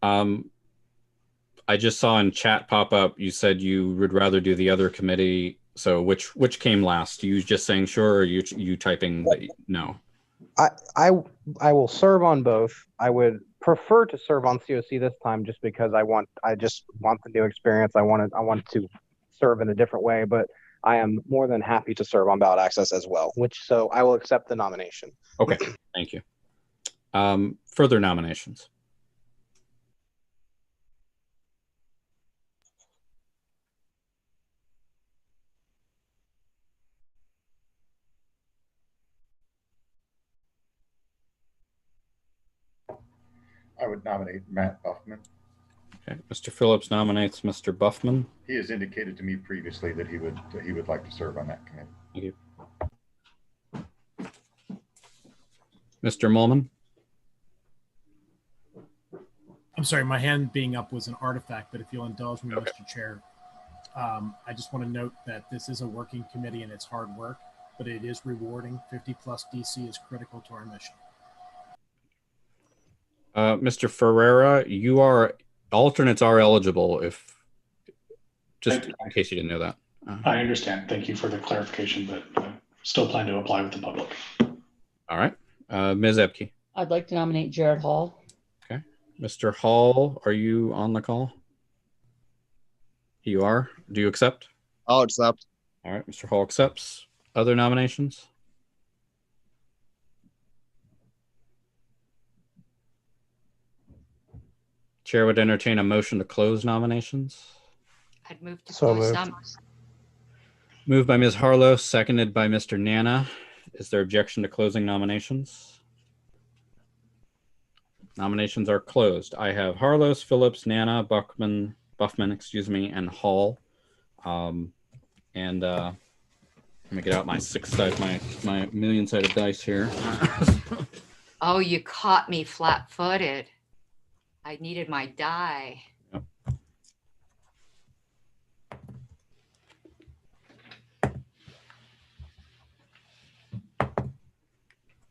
I just saw in chat pop up, you said you would rather do the other committee. So which came last? You just saying sure, or you typing the no? I will serve on both. I would prefer to serve on COC this time, just because I just want the new experience. I want to serve in a different way, but I am more than happy to serve on ballot access as well. So I will accept the nomination. Okay, thank you. Further nominations. I would nominate Matt Buffman. Okay, Mr. Phillips nominates Mr. Buffman. He has indicated to me previously that he would like to serve on that committee. Thank you. Mr. Molman. I'm sorry, my hand being up was an artifact, but if you'll indulge me, Okay. Mr. Chair, I just want to note that this is a working committee and it's hard work, but it is rewarding. 50+ DC is critical to our mission. Mr. Ferreira, alternates are eligible just in case you didn't know that. I understand. Thank you for the clarification, but still plan to apply with the public. All right. Ms. Epke. I'd like to nominate Jared Hall. Okay. Mr. Hall, are you on the call? You are. Do you accept? I'll accept. All right. Mr. Hall accepts. Other nominations? Chair would entertain a motion to close nominations. I'd move to So close moved. Moved by Ms. Harlow, seconded by Mr. Nana. Is there objection to closing nominations? Nominations are closed. I have Harlow, Phillips, Nana, Buffman, and Hall. Let me get out my my million-sided dice here. Oh, you caught me flat-footed. I needed my die.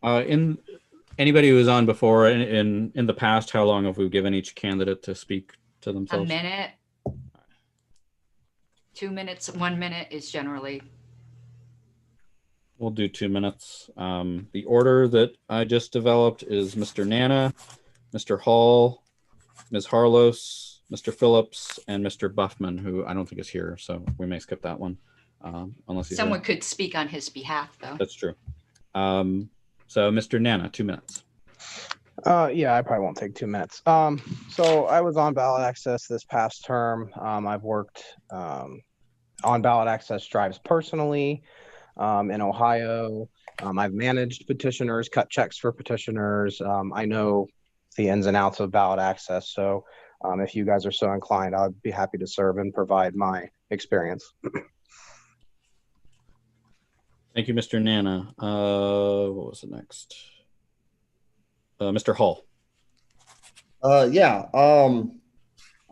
In anybody who was on before in the past, how long have we given each candidate to speak to themselves? A minute. 2 minutes, 1 minute is generally. We'll do 2 minutes. The order that I just developed is Mr. Nana, Mr. Hall, Ms. Harlos, Mr. Phillips, and Mr. Buffman, who I don't think is here, so we may skip that one. Unless he's Someone here. could speak on his behalf, though. That's true. So Mr. Nana, 2 minutes. Yeah, I probably won't take 2 minutes. So I was on ballot access this past term. I've worked on ballot access drives personally in Ohio. I've managed petitioners, cut checks for petitioners. I know the ins and outs of ballot access. So if you guys are so inclined, I'd be happy to serve and provide my experience. Thank you, Mr. Nana. What was the next? Mr. Hall. Yeah.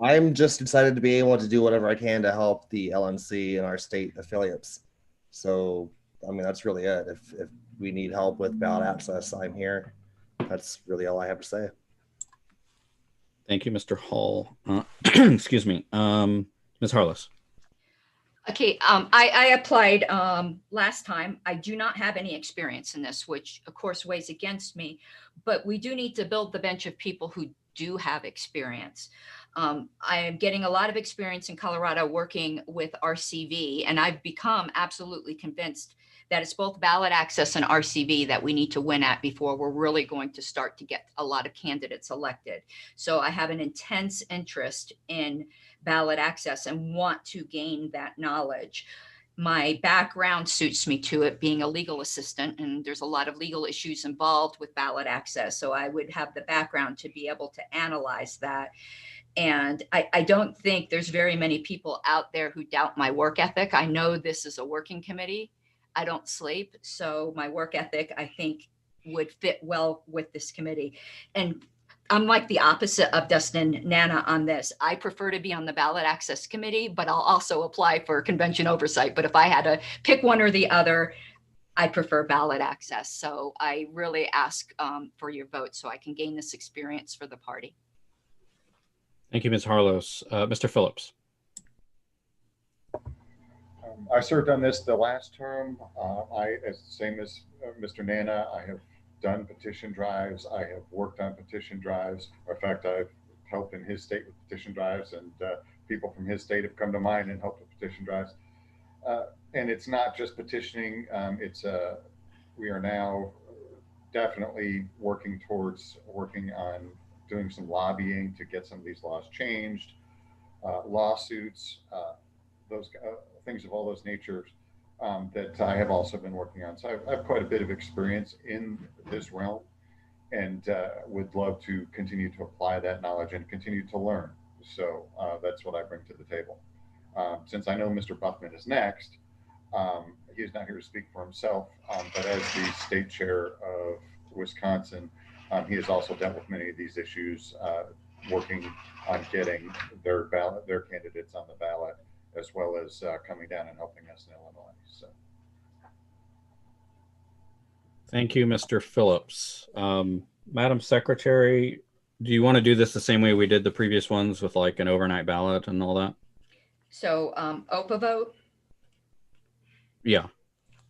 I'm just excited to be able to do whatever I can to help the LNC and our state affiliates. So, I mean, that's really it. If we need help with ballot access, I'm here. That's really all I have to say. Thank you, Mr. Hall. Excuse me. Ms. Harless. Okay, I applied last time. I do not have any experience in this, which of course weighs against me, but we do need to build the bench of people who do have experience. I am getting a lot of experience in Colorado working with RCV, and I've become absolutely convinced that it's both ballot access and RCV that we need to win at before we're really going to start to get a lot of candidates elected. So I have an intense interest in ballot access and want to gain that knowledge. My background suits me to it, being a legal assistant, and there's a lot of legal issues involved with ballot access. So I would have the background to be able to analyze that. And I don't think there's very many people out there who doubt my work ethic. I know this is a working committee. I don't sleep. So my work ethic, I think, would fit well with this committee. And I'm like the opposite of Dustin and Nana on this. I prefer to be on the ballot access committee, but I'll also apply for convention oversight. But if I had to pick one or the other, I prefer ballot access. So I really ask for your vote so I can gain this experience for the party. Thank you, Ms. Harlos. Mr. Phillips. I served on this the last term. Same as Mr. Nana, I have done petition drives. I have worked on petition drives. In fact, I've helped in his state with petition drives, and people from his state have come to mine and helped with petition drives. And it's not just petitioning. We are now definitely working on doing some lobbying to get some of these laws changed, lawsuits, those things of all those natures that I have also been working on. So I have quite a bit of experience in this realm, and would love to continue to apply that knowledge and continue to learn. So that's what I bring to the table. Since I know Mr. Buckman is next, he is not here to speak for himself, but as the state chair of Wisconsin, he has also dealt with many of these issues, working on getting their candidates on the ballot, as well as coming down and helping us in Illinois. So, Thank you, Mr. Phillips. Madam Secretary, do you want to do this the same way we did the previous ones with like an overnight ballot and all that? So OPA vote, Yeah.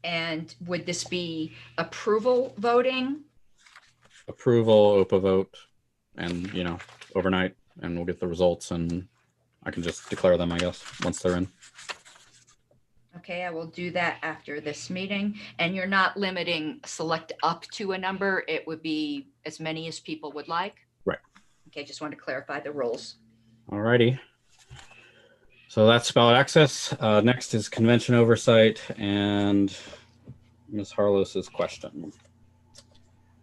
and would this be approval voting? Approval, OPA vote, and overnight, and we'll get the results, and I can just declare them, I guess, once they're in. Okay, I will do that after this meeting. And you're not limiting select up to a number. It would be as many as people would like. Right. Okay, just want to clarify the rules. All righty. So that's ballot access. Next is convention oversight and Ms. Harlos's question.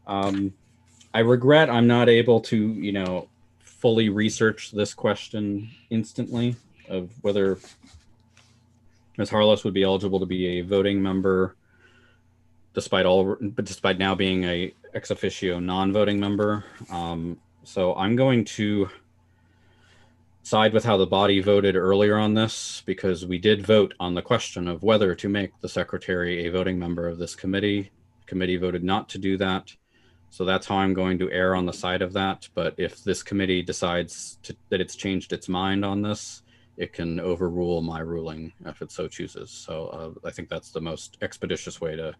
I regret I'm not able to, fully research this question instantly of whether Ms. Harlos would be eligible to be a voting member despite now being a ex officio non-voting member. So I'm going to side with how the body voted earlier on this, because we did vote on the question of whether to make the secretary a voting member of this committee. The committee voted not to do that. So that's how I'm going to err on the side of that. But if this committee decides that it's changed its mind on this, it can overrule my ruling if it so chooses. So I think that's the most expeditious way to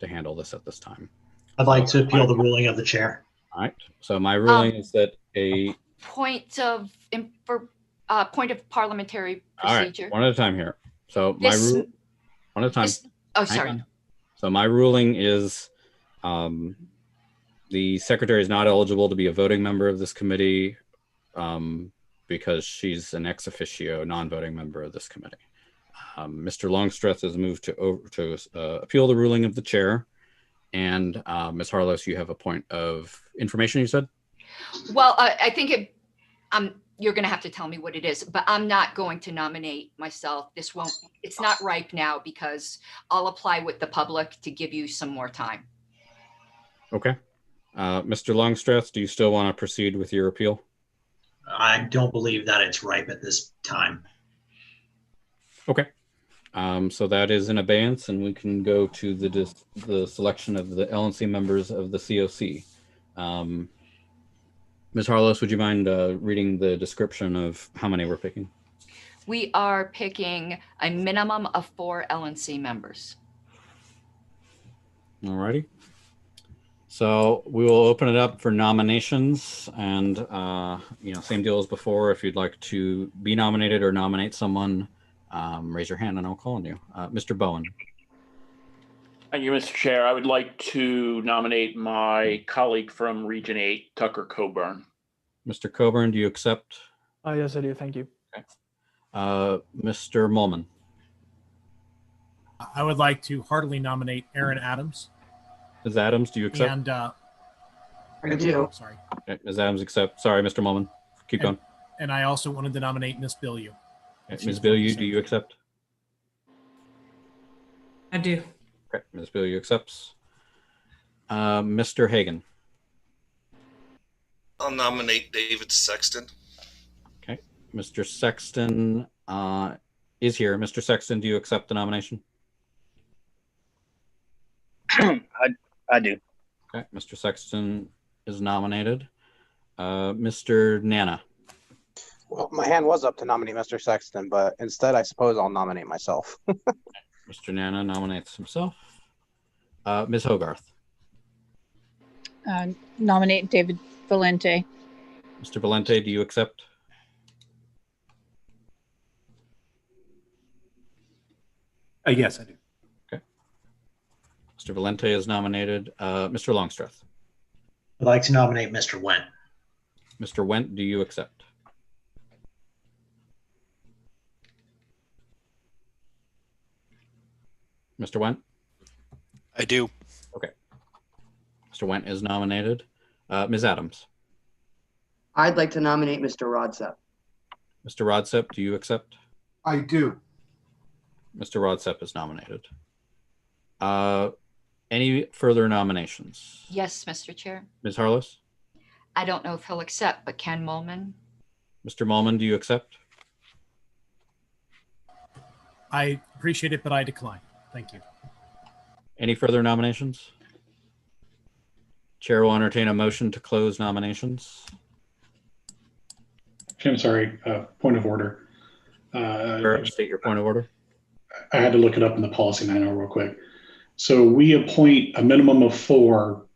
handle this at this time. I'd like to appeal the ruling of the chair. All right. So my ruling is that a point of parliamentary procedure. All right, one at a time here. So one at a time. Oh, sorry. So my ruling is the secretary is not eligible to be a voting member of this committee because she's an ex officio non-voting member of this committee. Mr. Longstreth has moved to appeal the ruling of the chair. And Ms. Harlos, you have a point of information, you said? Well, I think you're going to have to tell me what it is, but I'm not going to nominate myself. It's not ripe now because I'll apply with the public to give you some more time. Okay. Mr. Longstreth, do you still want to proceed with your appeal? I don't believe that it's ripe at this time. Okay. So that is in abeyance, and we can go to the selection of the LNC members of the COC. Ms. Harlos, would you mind reading the description of how many we're picking? We are picking a minimum of 4 LNC members. All righty. So we will open it up for nominations, and same deal as before. If you'd like to be nominated or nominate someone, raise your hand and I'll call on you. Mr. Bowen. Thank you, Mr. Chair. I would like to nominate my colleague from Region 8, Tucker Coburn. Mr. Coburn, do you accept? Yes, I do. Thank you. Okay. Mr. Molman. I would like to heartily nominate Aaron Adams. Ms. Adams, do you accept? And I do. Sorry. Okay, Ms. Adams, accept. Sorry, Mr. Molman. Keep going. And I also wanted to nominate Miss Billieu. Okay, Ms. Billieu, do you accept? I do. Okay, Ms. Billieu accepts. Mr. Hagan. I'll nominate David Sexton. Okay. Mr. Sexton is here. Mr. Sexton, do you accept the nomination? I do. Okay. Mr. Sexton is nominated. Mr. Nana. Well, my hand was up to nominate Mr. Sexton, but instead I suppose I'll nominate myself. Mr. Nana nominates himself. Ms. Hogarth. Nominate David Valente. Mr. Valente, do you accept? Yes, I do. Okay. Mr. Valente is nominated. Mr. Longstreth. I'd like to nominate Mr. Went. Mr. Went, do you accept? Mr. Went? I do. Okay. Mr. Went is nominated. Ms. Adams. I'd like to nominate Mr. Rodsep. Mr. Rodsep, do you accept? I do. Mr. Rodsep is nominated. Any further nominations? Yes, Mr. Chair. Ms. Harless? I don't know if he'll accept, but Ken Molman. Mr. Molman, do you accept? I appreciate it, but I decline. Thank you. Any further nominations? Chair will entertain a motion to close nominations. I'm sorry, point of order. State your point of order. I had to look it up in the policy manual real quick. So we appoint a minimum of 4.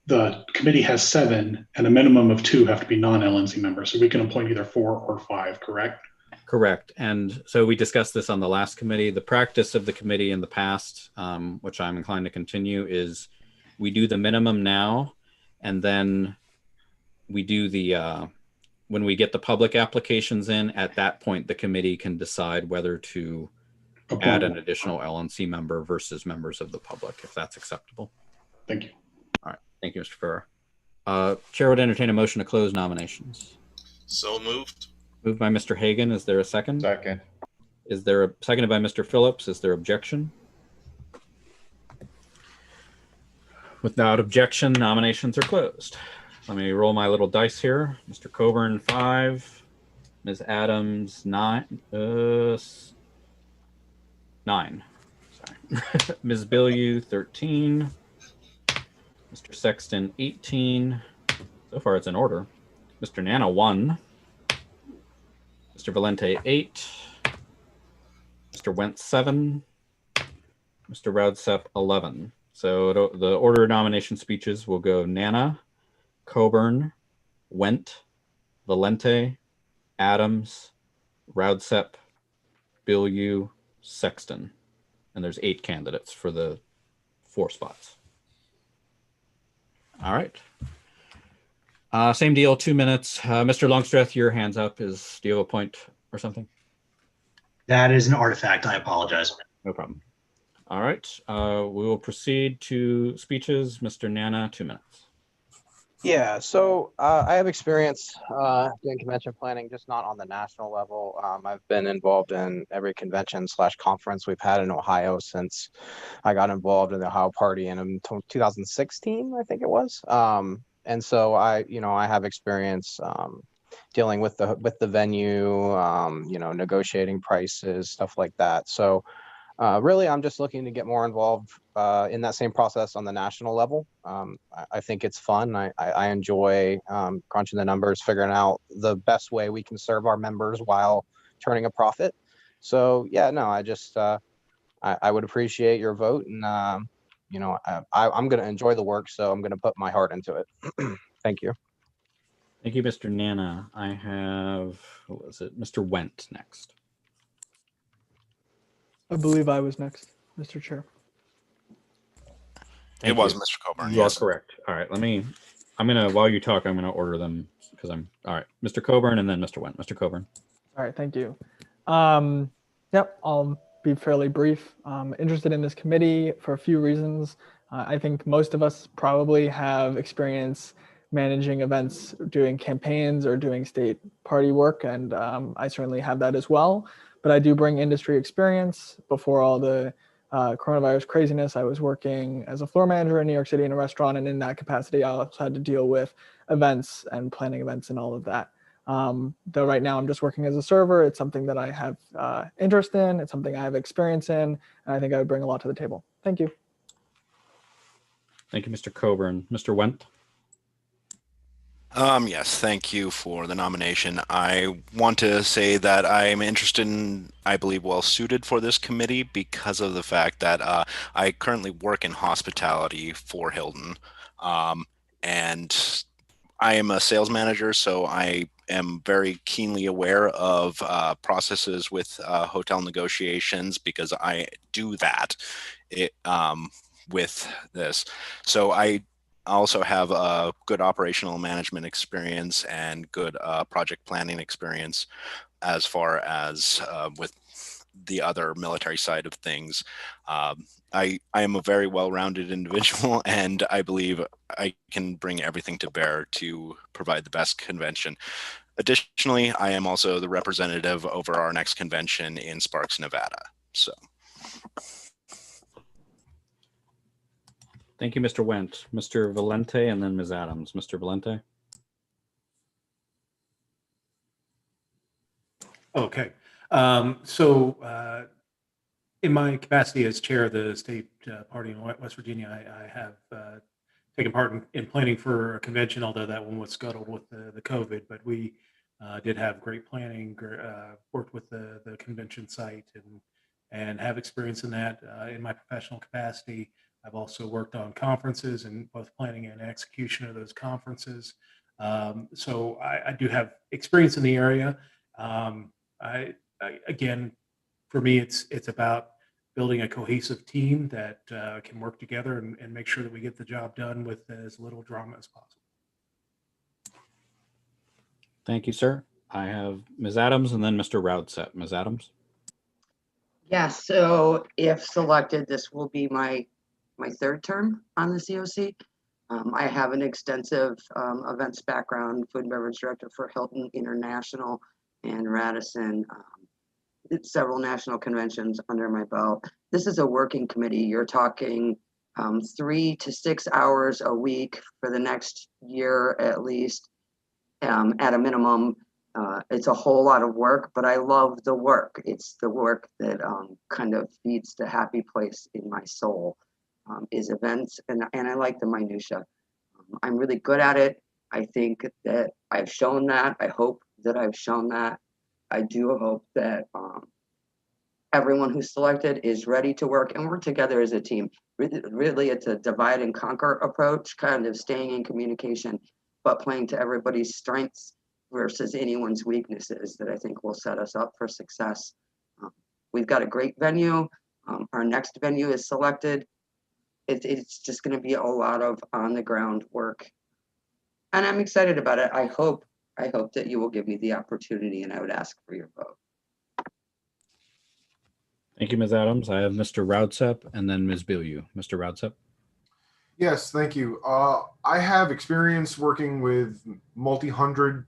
The committee has 7, and a minimum of 2 have to be non-LNC members. So we can appoint either 4 or 5, correct? Correct. And so we discussed this on the last committee. The practice of the committee in the past, which I'm inclined to continue, is we do the minimum now, and then we do the, when we get the public applications in, at that point, the committee can decide whether to add an additional LNC member versus members of the public, if that's acceptable. Thank you. All right. Thank you, Mr. Farrer. Chair would entertain a motion to close nominations. So moved. Moved by Mr. Hagan. Is there a second? Second. Is there a seconded by Mr. Phillips? Is there objection? Without objection, nominations are closed. Let me roll my little dice here. Mr. Coburn, 5. Ms. Adams, 9. 9. Sorry. Ms. Bilyeu, 13. Mr. Sexton, 18. So far, it's in order. Mr. Nana, 1. Mr. Valente, 8. Mr. Wentz, 7. Mr. Rodsep, 11. So the order of nomination speeches will go Nana, Coburn, Went, Valente, Adams, Rodsep, Bilyeu, Sexton. And there's 8 candidates for the 4 spots. All right. Same deal, 2 minutes. Mr. Longstreth, your hand's up. Do you have a point or something? That is an artifact. I apologize. No problem. All right. We will proceed to speeches. Mr. Nana, 2 minutes. Yeah, so I have experience doing convention planning, just not on the national level. I've been involved in every convention/conference we've had in Ohio since I got involved in the Ohio Party in 2016, I think it was. And so I have experience dealing with the venue, negotiating prices, stuff like that. So really, I'm just looking to get more involved in that same process on the national level. I think it's fun. I enjoy crunching the numbers, figuring out the best way we can serve our members while turning a profit. So yeah, no, I would appreciate your vote, and I'm going to enjoy the work, so I'm going to put my heart into it. Thank you. Thank you, Mr. Nana. I have, what was it? Mr. Went next. I believe I was next, Mr. Chair. Thank It was you. Mr. Coburn. You are Yes. correct. All right, while you talk, I'm going to order them because all right, Mr. Coburn and then Mr. Went. Mr. Coburn. All right, thank you. Yep, I'll be fairly brief. Interested in this committee for a few reasons. I think most of us probably have experience managing events, doing campaigns or doing state party work, and I certainly have that as well. But I do bring industry experience before all the coronavirus craziness, I was working as a floor manager in New York City in a restaurant, and in that capacity, I also had to deal with events and planning events and all of that. Though right now I'm just working as a server, it's something that I have interest in, it's something I have experience in, and I think I would bring a lot to the table. Thank you. Thank you, Mr. Coburn. Mr. Wendt? Yes, thank you for the nomination. I want to say that I'm interested in, I believe, well suited for this committee because of the fact that I currently work in hospitality for Hilton. And I am a sales manager, so I am very keenly aware of processes with hotel negotiations because I do that with this. So I also have a good operational management experience and good project planning experience as far as with the other military side of things. I am a very well-rounded individual, and I believe I can bring everything to bear to provide the best convention. Additionally, I am also the representative over our next convention in Sparks, Nevada. So. Thank you, Mr. Wendt. Mr. Valente, and then Ms. Adams. Mr. Valente? Okay. In my capacity as chair of the state party in West Virginia, I have taken part in planning for a convention, although that one was scuttled with the COVID, but we did have great planning, worked with the convention site and have experience in that in my professional capacity. I've also worked on conferences and both planning and execution of those conferences. So I do have experience in the area. Again, for me, it's about building a cohesive team that can work together and make sure that we get the job done with as little drama as possible. Thank you, sir. I have Ms. Adams and then Mr. Roudset. Ms. Adams? Yeah, so if selected, this will be my third term on the COC. I have an extensive events background, food and beverage director for Hilton International and Radisson, several national conventions under my belt. This is a working committee. You're talking 3 to 6 hours a week for the next year at least, at a minimum. It's a whole lot of work, but I love the work. It's the work that kind of feeds the happy place in my soul, is events, and I like the minutia. I'm really good at it. I think that I've shown that. I hope that I've shown that. I do hope that everyone who's selected is ready to work and work together as a team. Really, it's a divide and conquer approach, kind of staying in communication, but playing to everybody's strengths versus anyone's weaknesses that I think will set us up for success. We've got a great venue. Our next venue is selected. It's just going to be a lot of on the ground work, and I'm excited about it. I hope that you will give me the opportunity, and I would ask for your vote. Thank you, Ms. Adams. I have Mr. Roudset and then Ms. Bilyeu. Mr. Roudset? Yes, thank you. I have experience working with multi-hundred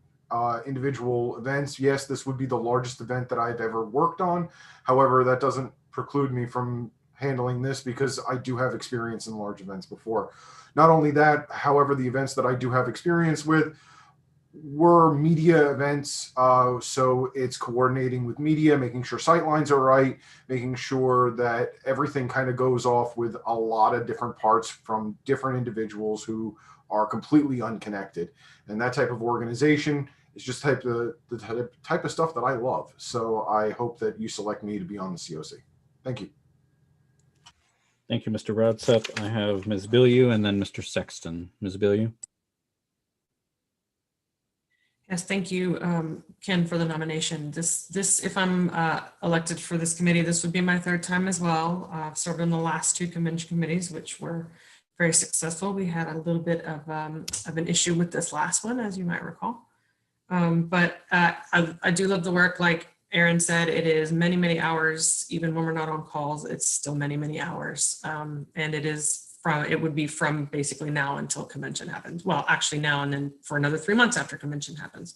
individual events. Yes, this would be the largest event that I've ever worked on. However, that doesn't preclude me from handling this because I do have experience in large events before. Not only that, however, the events that I do have experience with were media events. So it's coordinating with media, making sure sight lines are right, making sure that everything kind of goes off with a lot of different parts from different individuals who are completely unconnected. And that type of organization is just the type of stuff that I love. So I hope that you select me to be on the COC. Thank you. Thank you, Mr. Roudset. I have Ms. Bilyeu and then Mr. Sexton. Ms. Bilyeu? Yes, thank you, Ken, for the nomination. This, if I'm elected for this committee, this would be my third time as well. I've served in the last 2 convention committees, which were very successful. We had a little bit of an issue with this last one, as you might recall. But I do love the work. Like Aaron said, it is many, many hours. Even when we're not on calls, it's still many, many hours. And it would be from basically now until convention happens. Well, actually now and then for another 3 months after convention happens.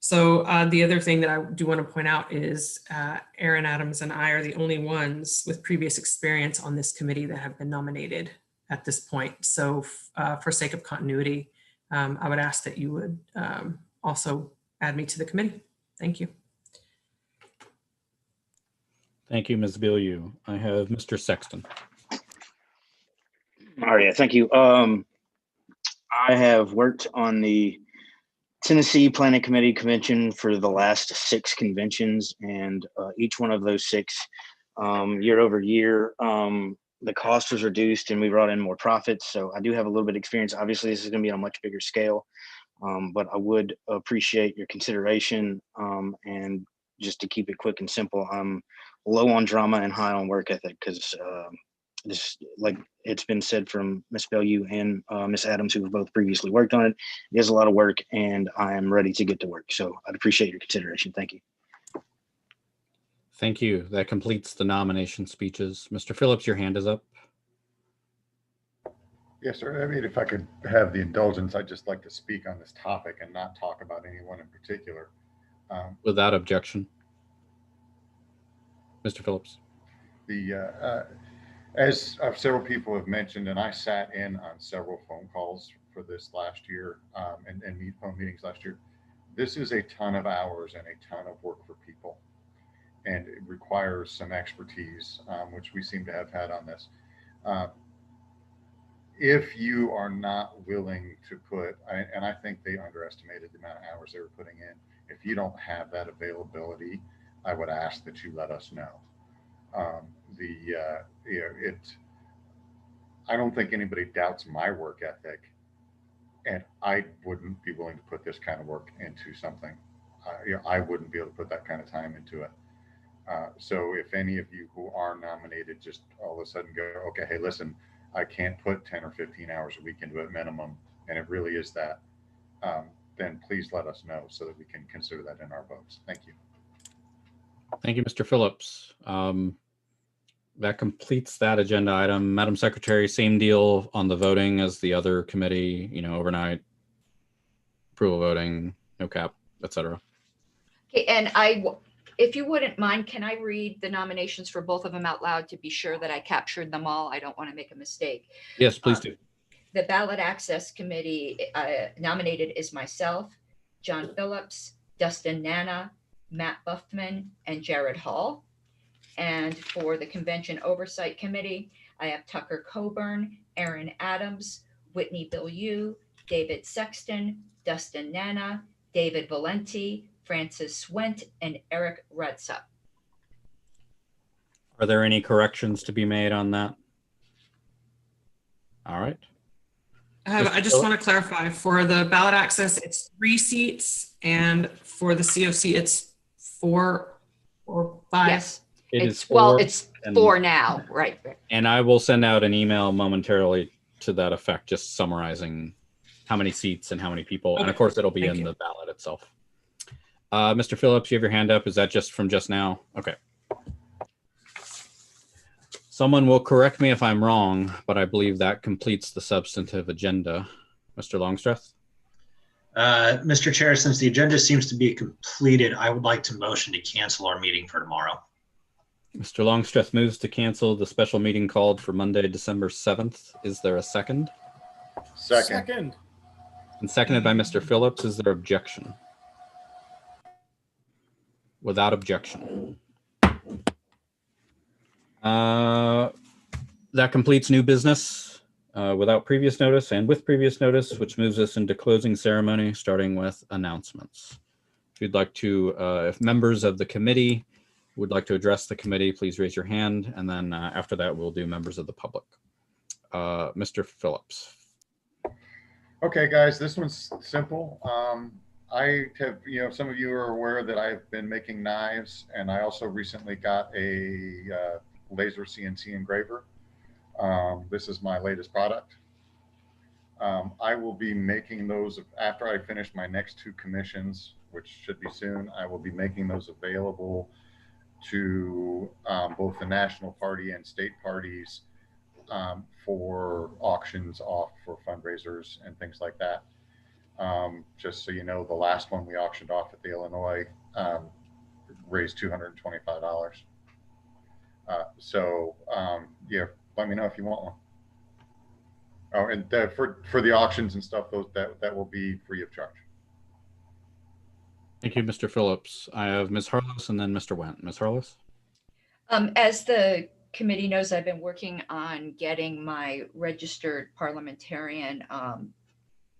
So the other thing that I do want to point out is Aaron Adams and I are the only ones with previous experience on this committee that have been nominated at this point. So for sake of continuity, I would ask that you would also add me to the committee. Thank you. Thank you, Ms. Bilyeu. I have Mr. Sexton. All right, thank you. I have worked on the Tennessee Planning Committee convention for the last 6 conventions, and each one of those 6, year over year, the cost was reduced and we brought in more profits. So I do have a little bit of experience. Obviously, this is going to be on a much bigger scale, but I would appreciate your consideration. And just to keep it quick and simple, I'm low on drama and high on work ethic because this, like it's been said from Ms. Bilyeu and Ms. Adams, who have both previously worked on it, it is a lot of work and I am ready to get to work. So I'd appreciate your consideration. Thank you. Thank you. That completes the nomination speeches. Mr. Phillips, your hand is up. Yes, sir. I mean, if I could have the indulgence, I'd just like to speak on this topic and not talk about anyone in particular. Without objection. Mr. Phillips. As several people have mentioned, and I sat in on several phone calls for this last year and phone meetings last year, this is a ton of hours and a ton of work for people. And it requires some expertise, which we seem to have had on this. If you are not willing to put, and I think they underestimated the amount of hours they were putting in, if you don't have that availability, I would ask that you let us know. I don't think anybody doubts my work ethic, and I wouldn't be willing to put this kind of work into something. I wouldn't be able to put that kind of time into it. So if any of you who are nominated just all of a sudden go, okay, hey, listen, I can't put 10 or 15 hours a week into it minimum, and it really is that, then please let us know so that we can consider that in our votes. Thank you. Thank you, Mr. Phillips. That completes that agenda item. Madam Secretary, same deal on the voting as the other committee, overnight approval voting, no cap, etc. Okay, and if you wouldn't mind, can I read the nominations for both of them out loud to be sure that I captured them all? I don't want to make a mistake. Yes, please do. The Ballot Access Committee nominated is myself, John Phillips, Dustin Nana, Matt Buffman, and Jared Hall. And for the Convention Oversight Committee, I have Tucker Coburn, Aaron Adams, Whitney Bilyeu, David Sexton, Dustin Nana, David Valenti, Francis Swent, and Eric Redsup. Are there any corrections to be made on that? All right. I just want to clarify, for the ballot access, it's 3 seats, and for the COC, it's 4 or 5. Yes. It's 4 now, right? And I will send out an email momentarily to that effect, just summarizing how many seats and how many people. Okay. And of course, it'll be in the ballot itself. Mr. Phillips, you have your hand up. Is that just from just now? Okay. Someone will correct me if I'm wrong, but I believe that completes the substantive agenda. Mr. Longstreth? Mr. Chair, since the agenda seems to be completed, I would like to motion to cancel our meeting for tomorrow. Mr. Longstreth moves to cancel the special meeting called for Monday, December 7th. Is there a second? Second. And seconded by Mr. Phillips. Is there objection? Without objection. That completes new business without previous notice and with previous notice, which moves us into closing ceremony, starting with announcements. If you'd like to, if members of the committee would like to address the committee, please raise your hand. And then after that, we'll do members of the public. Mr. Phillips. Okay, guys, this one's simple. I have, some of you are aware that I've been making knives, and I also recently got a laser CNC engraver. This is my latest product. I will be making those after I finish my next 2 commissions, which should be soon. I will be making those available to both the national party and state parties for auctions off for fundraisers and things like that. Just so you know, the last one we auctioned off at the Illinois raised $225. Yeah, let me know if you want one. Oh, and for the auctions and stuff, that will be free of charge. Thank you, Mr. Phillips. I have Ms. Harless and then Mr. Wendt. Ms. Harless? As the committee knows, I've been working on getting my registered parliamentarian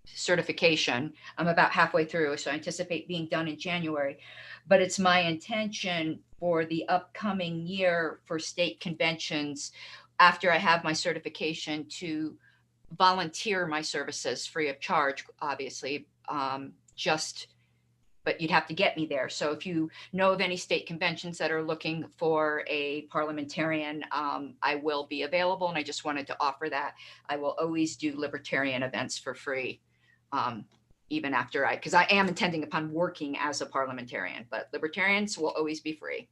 certification. I'm about halfway through, so I anticipate being done in January. But it's my intention for the upcoming year for state conventions, after I have my certification, to volunteer my services free of charge, obviously. But you'd have to get me there. So if you know of any state conventions that are looking for a parliamentarian, I will be available. And I just wanted to offer that. I will always do libertarian events for free, even after because I am intending upon working as a parliamentarian, but libertarians will always be free.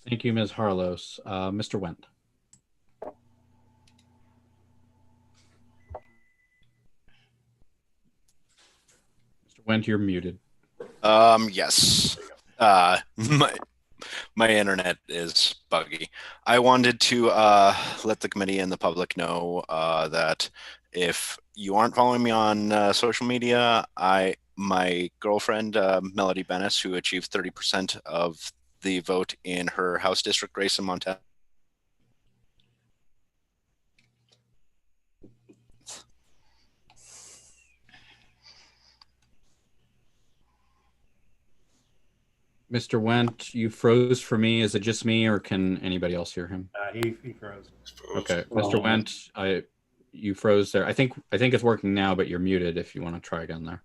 Thank you, Ms. Harlos. Mr. Wendt. Mr. Wendt, you're muted. Yes. My internet is buggy. I wanted to let the committee and the public know that if you aren't following me on social media, my girlfriend, Melody Bennis, who achieved 30% of the vote in her House district race in Montana. Mr. Wendt, you froze for me. Is it just me, or can anybody else hear him? He froze. Okay, Mr. Wendt, you froze there. I think it's working now, but you're muted if you want to try again there.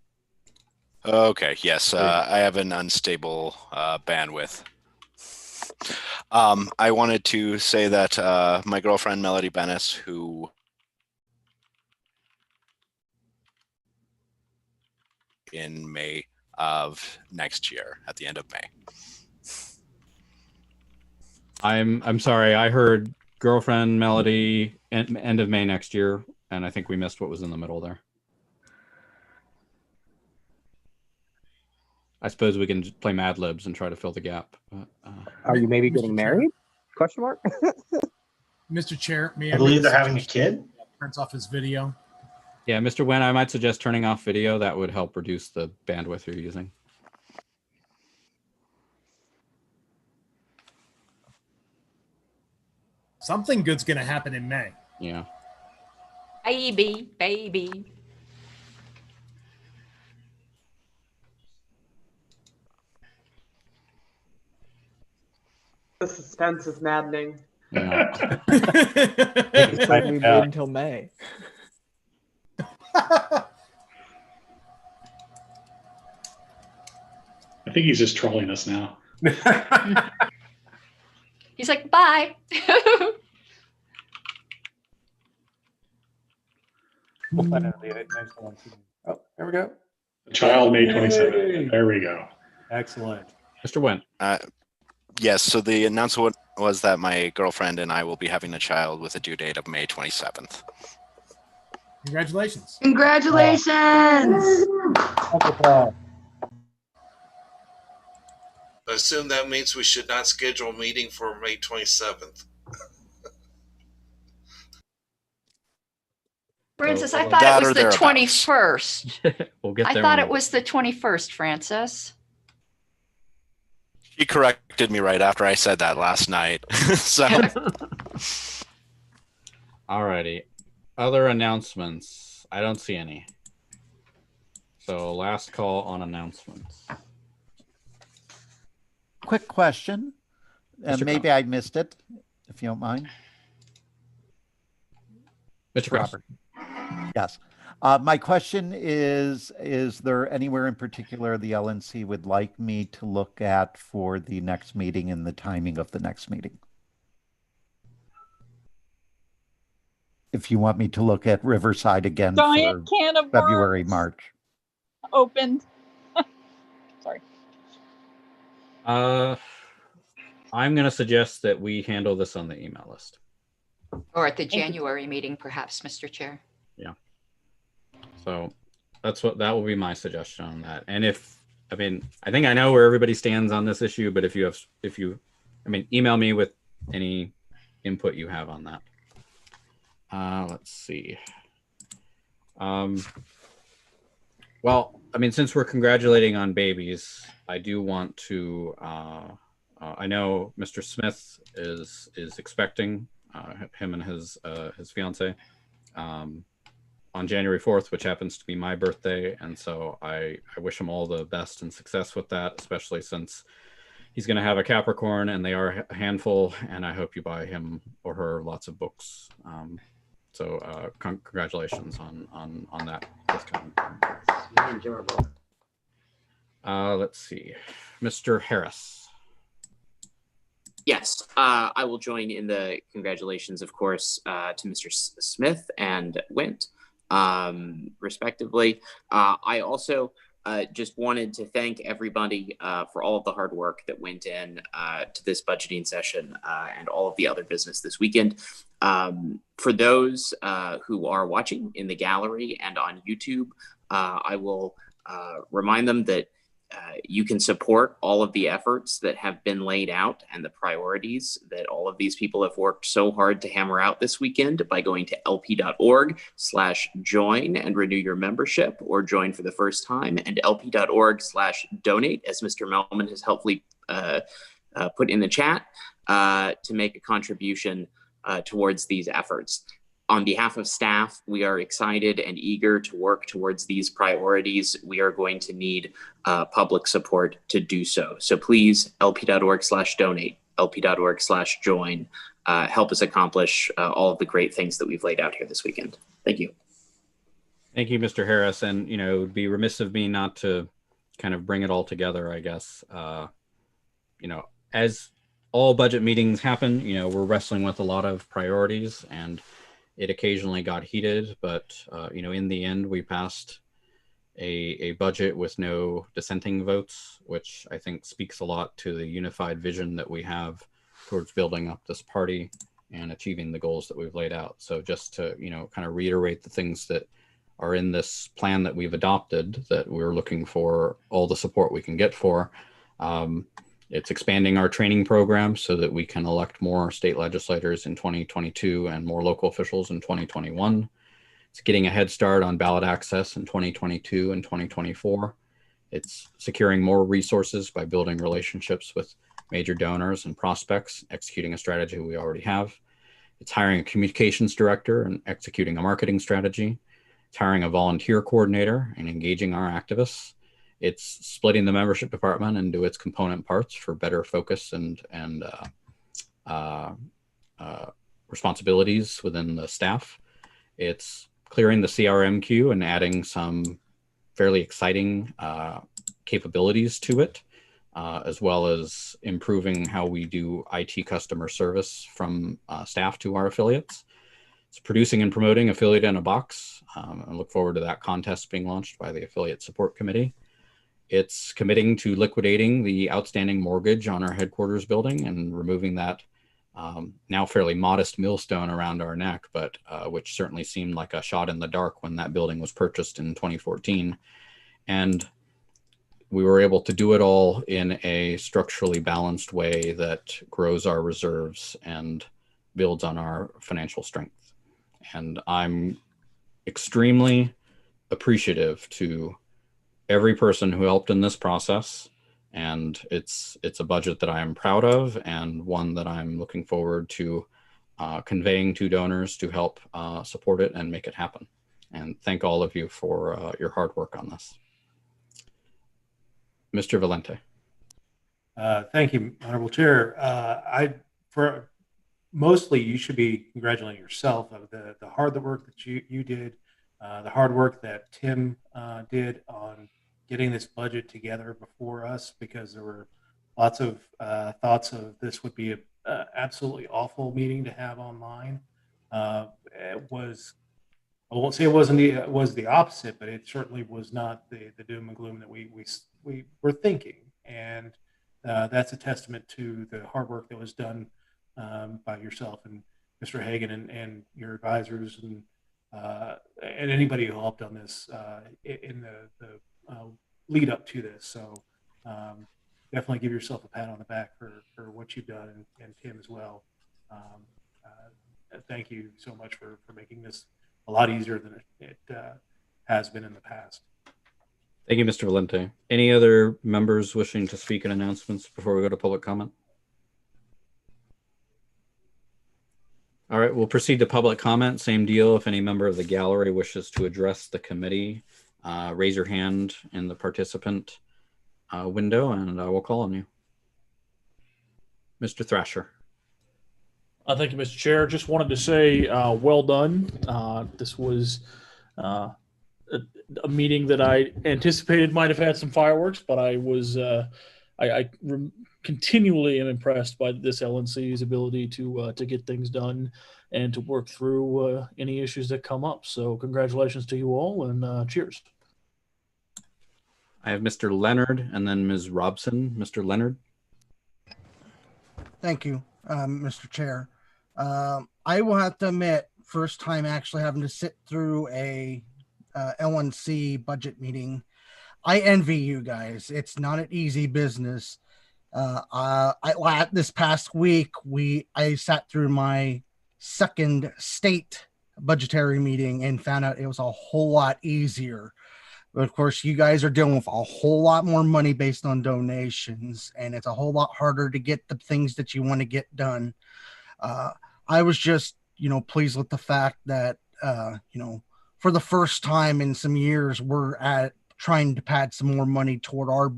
Okay, yes, I have an unstable bandwidth. I wanted to say that my girlfriend, Melody Bennis, who in May of next year, at the end of May. I'm sorry. I heard girlfriend, Melody, end of May next year, and I think we missed what was in the middle there. I suppose we can just play Mad Libs and try to fill the gap. Are you maybe getting married? Question mark. Mr. Chair, may I believe they're having a kid. Turns off his video. Yeah, Mr. Wendt, I might suggest turning off video. That would help reduce the bandwidth you're using. Something good's going to happen in May. Yeah. Baby. The suspense is maddening. Yeah. It's like we wait until May. I think he's just trolling us now. He's like, bye. Oh, there we go. Child May 27th. There we go. Excellent. Mr. Wendt. Yes, so the announcement was that my girlfriend and I will be having a child with a due date of May 27th. Congratulations. Congratulations. I assume that means we should not schedule a meeting for May 27th. Francis, I thought it was the 21st. We'll get I there. thought it was the 21st, Francis. She corrected me right after I said that last night. So, alrighty. Other announcements? I don't see any. So last call on announcements. Quick question, and Mr. maybe I missed it, if you don't mind. Mr. Cross. Yes. My question is there anywhere in particular the LNC would like me to look at for the next meeting and the timing of the next meeting? If you want me to look at Riverside again Giant for can of February, worms March. opened. Sorry. I'm going to suggest that we handle this on the email list. Or at the January meeting, perhaps, Mr. Chair. Yeah. So that will be my suggestion on that. And I think I know where everybody stands on this issue, but if you email me with any input you have on that. Let's see. Well, since we're congratulating on babies, I do want to, I know Mr. Smith is expecting him and his fiance on January 4th, which happens to be my birthday. And so I wish him all the best and success with that, especially since he's going to have a Capricorn and they are a handful. And I hope you buy him or her lots of books. So congratulations on that. Enjoyable. Let's see, Mr. Harris. Yes, I will join in the congratulations, of course, to Mr. Smith and Wint, respectively. I also just wanted to thank everybody for all of the hard work that went in to this budgeting session and all of the other business this weekend. For those who are watching in the gallery and on YouTube, I will remind them that you can support all of the efforts that have been laid out and the priorities that all of these people have worked so hard to hammer out this weekend by going to lp.org/join and renew your membership, or join for the first time, and lp.org/donate, as Mr. Melman has helpfully put in the chat, to make a contribution towards these efforts. On behalf of staff, we are excited and eager to work towards these priorities. We are going to need public support to do so. So please, lp.org/donate, lp.org/join, help us accomplish all of the great things that we've laid out here this weekend. Thank you. Thank you, Mr. Harris. And, it would be remiss of me not to kind of bring it all together, I guess. As all budget meetings happen, we're wrestling with a lot of priorities, and it occasionally got heated, but in the end, we passed a budget with no dissenting votes, which I think speaks a lot to the unified vision that we have towards building up this party and achieving the goals that we've laid out. So just to kind of reiterate the things that are in this plan that we've adopted, that we're looking for all the support we can get for. It's expanding our training program so that we can elect more state legislators in 2022 and more local officials in 2021. It's getting a head start on ballot access in 2022 and 2024. It's securing more resources by building relationships with major donors and prospects, executing a strategy we already have. It's hiring a communications director and executing a marketing strategy. It's hiring a volunteer coordinator and engaging our activists. It's splitting the membership department into its component parts for better focus and responsibilities within the staff. It's clearing the CRM queue and adding some fairly exciting capabilities to it, as well as improving how we do IT customer service from staff to our affiliates. It's producing and promoting Affiliate in a Box. I look forward to that contest being launched by the Affiliate Support Committee. It's committing to liquidating the outstanding mortgage on our headquarters building and removing that now fairly modest millstone around our neck, but which certainly seemed like a shot in the dark when that building was purchased in 2014. And we were able to do it all in a structurally balanced way that grows our reserves and builds on our financial strength. And I'm extremely appreciative to every person who helped in this process, and it's a budget that I am proud of and one that I'm looking forward to conveying to donors to help support it and make it happen. And thank all of you for your hard work on this. Mr. Valente. Thank you, Honorable Chair. Mostly you should be congratulating yourself of the hard work that you did, the hard work that Tim did on getting this budget together before us, because there were lots of thoughts of this would be a absolutely awful meeting to have online. It was, I won't say it was the opposite, but it certainly was not the doom and gloom that we were thinking. And that's a testament to the hard work that was done by yourself and Mr. Hagan and your advisors, and and anybody who helped on this in the lead up to this. So definitely give yourself a pat on the back for what you've done, and Tim as well. Thank you so much for making this a lot easier than it has been in the past. Thank you, Mr. Valente. Any other members wishing to speak in announcements before we go to public comment? All right, we'll proceed to public comment. Same deal. If any member of the gallery wishes to address the committee, raise your hand in the participant window and I will call on you. Mr. Thrasher. Thank you, Mr. Chair. Just wanted to say well done. This was a meeting that I anticipated might have had some fireworks, but I was continually am impressed by this LNC's ability to get things done and to work through any issues that come up. So congratulations to you all, and cheers. I have Mr. Leonard and then Ms. Robson. Mr. Leonard. Thank you, Mr. Chair. I will have to admit, first time actually having to sit through a LNC budget meeting. I envy you guys. It's not an easy business. This past week, I sat through my second state budgetary meeting and found out it was a whole lot easier. But of course, you guys are dealing with a whole lot more money based on donations, and it's a whole lot harder to get the things that you want to get done. I was just, pleased with the fact that, for the first time in some years, we're trying to pad some more money toward our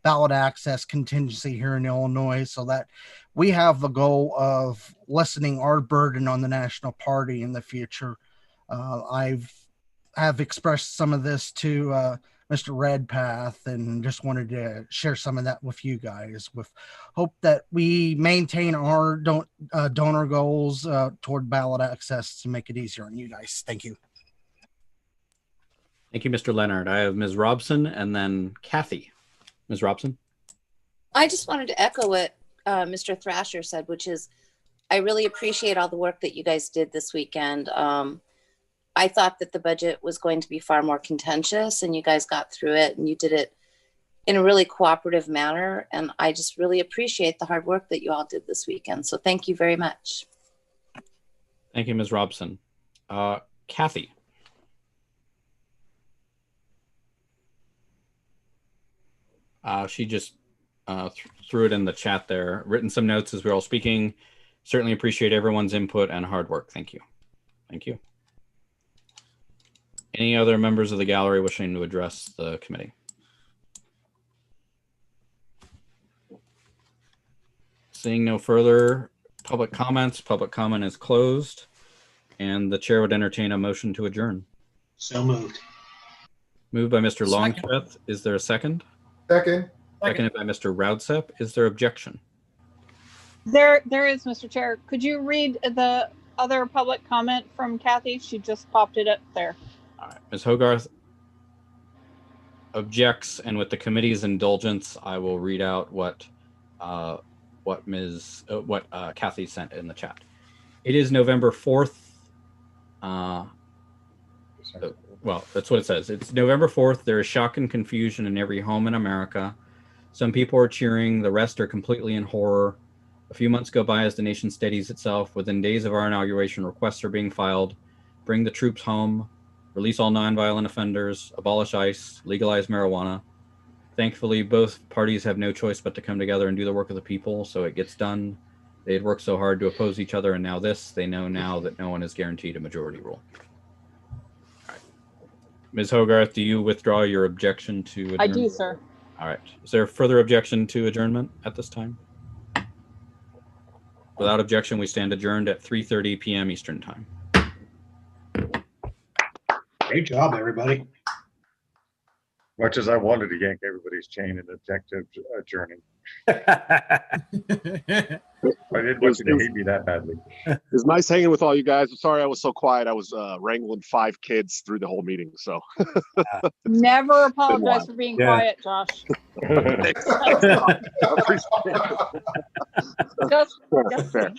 ballot access contingency here in Illinois so that we have the goal of lessening our burden on the national party in the future. I've expressed some of this to Mr. Redpath and just wanted to share some of that with you guys with hope that we maintain our donor goals toward ballot access to make it easier on you guys. Thank you. Thank you, Mr. Leonard. I have Ms. Robson and then Kathy. Ms. Robson. I just wanted to echo what Mr. Thrasher said, which is I really appreciate all the work that you guys did this weekend. I thought that the budget was going to be far more contentious, and you guys got through it, and you did it in a really cooperative manner. And I just really appreciate the hard work that you all did this weekend. So thank you very much. Thank you, Ms. Robson. Kathy. She just threw it in the chat there, written some notes as we're all speaking. Certainly appreciate everyone's input and hard work. Thank you. Thank you. Any other members of the gallery wishing to address the committee? Seeing no further public comments, public comment is closed, and the chair would entertain a motion to adjourn. So moved. Moved by Mr. Longstreth. Is there a second? Second. Seconded by Mr. Roudsep. Is there objection? There is, Mr. Chair. Could you read the other public comment from Kathy? She just popped it up there. All right. Ms. Hogarth objects, and with the committee's indulgence, I will read out what Kathy sent in the chat. It is November 4th. Well, that's what it says. It's November 4th. There is shock and confusion in every home in America. Some people are cheering. The rest are completely in horror. A few months go by as the nation steadies itself. Within days of our inauguration, requests are being filed. Bring the troops home. Release all nonviolent offenders. Abolish ICE. Legalize marijuana. Thankfully, both parties have no choice but to come together and do the work of the people, so it gets done. They had worked so hard to oppose each other, and now this. They know now that no one is guaranteed a majority rule. All right. Ms. Hogarth, do you withdraw your objection to adjournment? I do, sir. All right. Is there further objection to adjournment at this time? Without objection, we stand adjourned at 3:30 p.m. Eastern Time. Great job, everybody. Much as I wanted to yank everybody's chain and objective adjourning. I didn't want you to hate me that badly. It's nice hanging with all you guys. I'm sorry I was so quiet. I was wrangling 5 kids through the whole meeting. So Never apologize for being quiet, Josh. Just fair.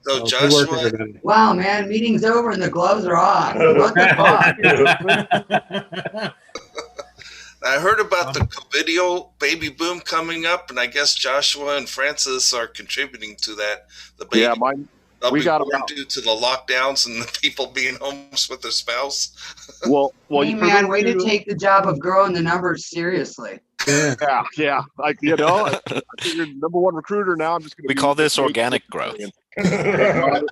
So Good work, Joshua, everybody. Wow, man, meeting's over and the gloves are off. What the fuck? I heard about the video baby boom coming up, and I guess Joshua and Francis are contributing to that. The baby Yeah, we got born about due to the lockdowns and the people being homeless with their spouse. well, Hey, man, way to take the job of growing the numbers seriously. Yeah. Like, you know, I figured number one recruiter now. I'm just going to. We call this organic growth. It's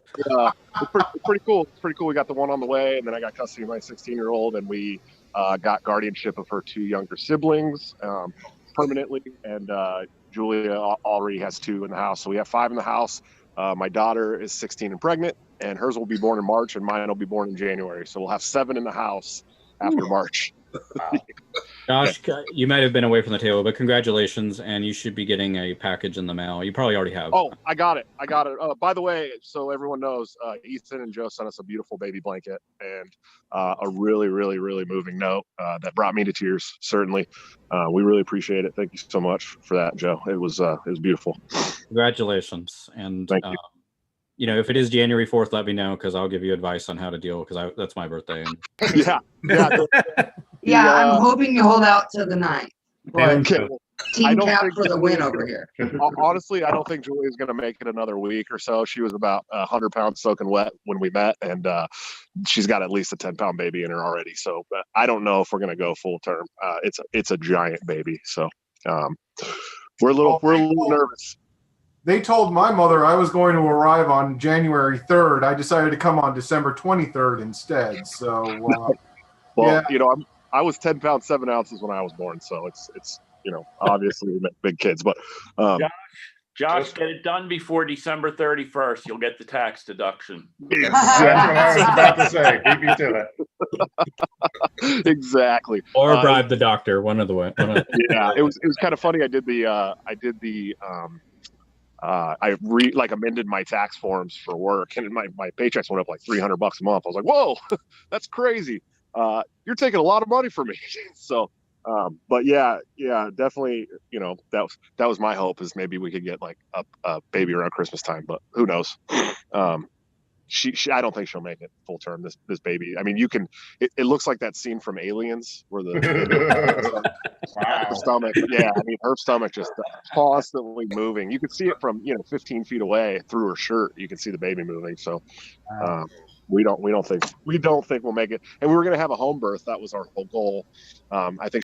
pretty cool. It's pretty cool. We got the one on the way, and then I got custody of my 16-year-old, and we got guardianship of her 2 younger siblings permanently, and Julia already has 2 in the house, so we have 5 in the house. My daughter is 16 and pregnant, and hers will be born in March, and mine will be born in January. So we'll have 7 in the house after March. Josh, you might have been away from the table, but congratulations, and you should be getting a package in the mail. You probably already have. Oh, I got it. By the way, so everyone knows, Ethan and Joe sent us a beautiful baby blanket and a really, really, really moving note that brought me to tears. Certainly, we really appreciate it. Thank you so much for that, Joe. It was beautiful. Congratulations, and thank you. You know, if it is January 4th, let me know because I'll give you advice on how to deal because that's my birthday. And... Yeah, I'm hoping you hold out to the 9th. But team cap for the win over here. Honestly, I don't think Julia's going to make it another week or so. She was about 100 pounds soaking wet when we met, and she's got at least a 10-pound baby in her already. So I don't know if we're going to go full term. It's a giant baby, so we're a little nervous. They told my mother I was going to arrive on January 3rd. I decided to come on December 23rd instead. So, well, yeah. You know, I was 10 pounds 7 ounces when I was born, so it's you know, obviously we make big kids, but Josh, get it done before December 31st. You'll get the tax deduction. That's what I was about to say. Beat me to it. Exactly. Or bribe the doctor. One of the way. Yeah, it was kind of funny. I amended my tax forms for work, and my paychecks went up like $300 a month. I was like, whoa, that's crazy. You're taking a lot of money from me. So, but yeah, definitely, you know, that was my hope is maybe we could get like a baby around Christmas time, but who knows? She I don't think she'll make it full term. This baby. I mean, it looks like that scene from Aliens where the stomach. Yeah, I mean, her stomach just constantly moving. You could see it from 15 feet away through her shirt. You can see the baby moving. So we don't think we'll make it. And we were going to have a home birth. That was our whole goal. I think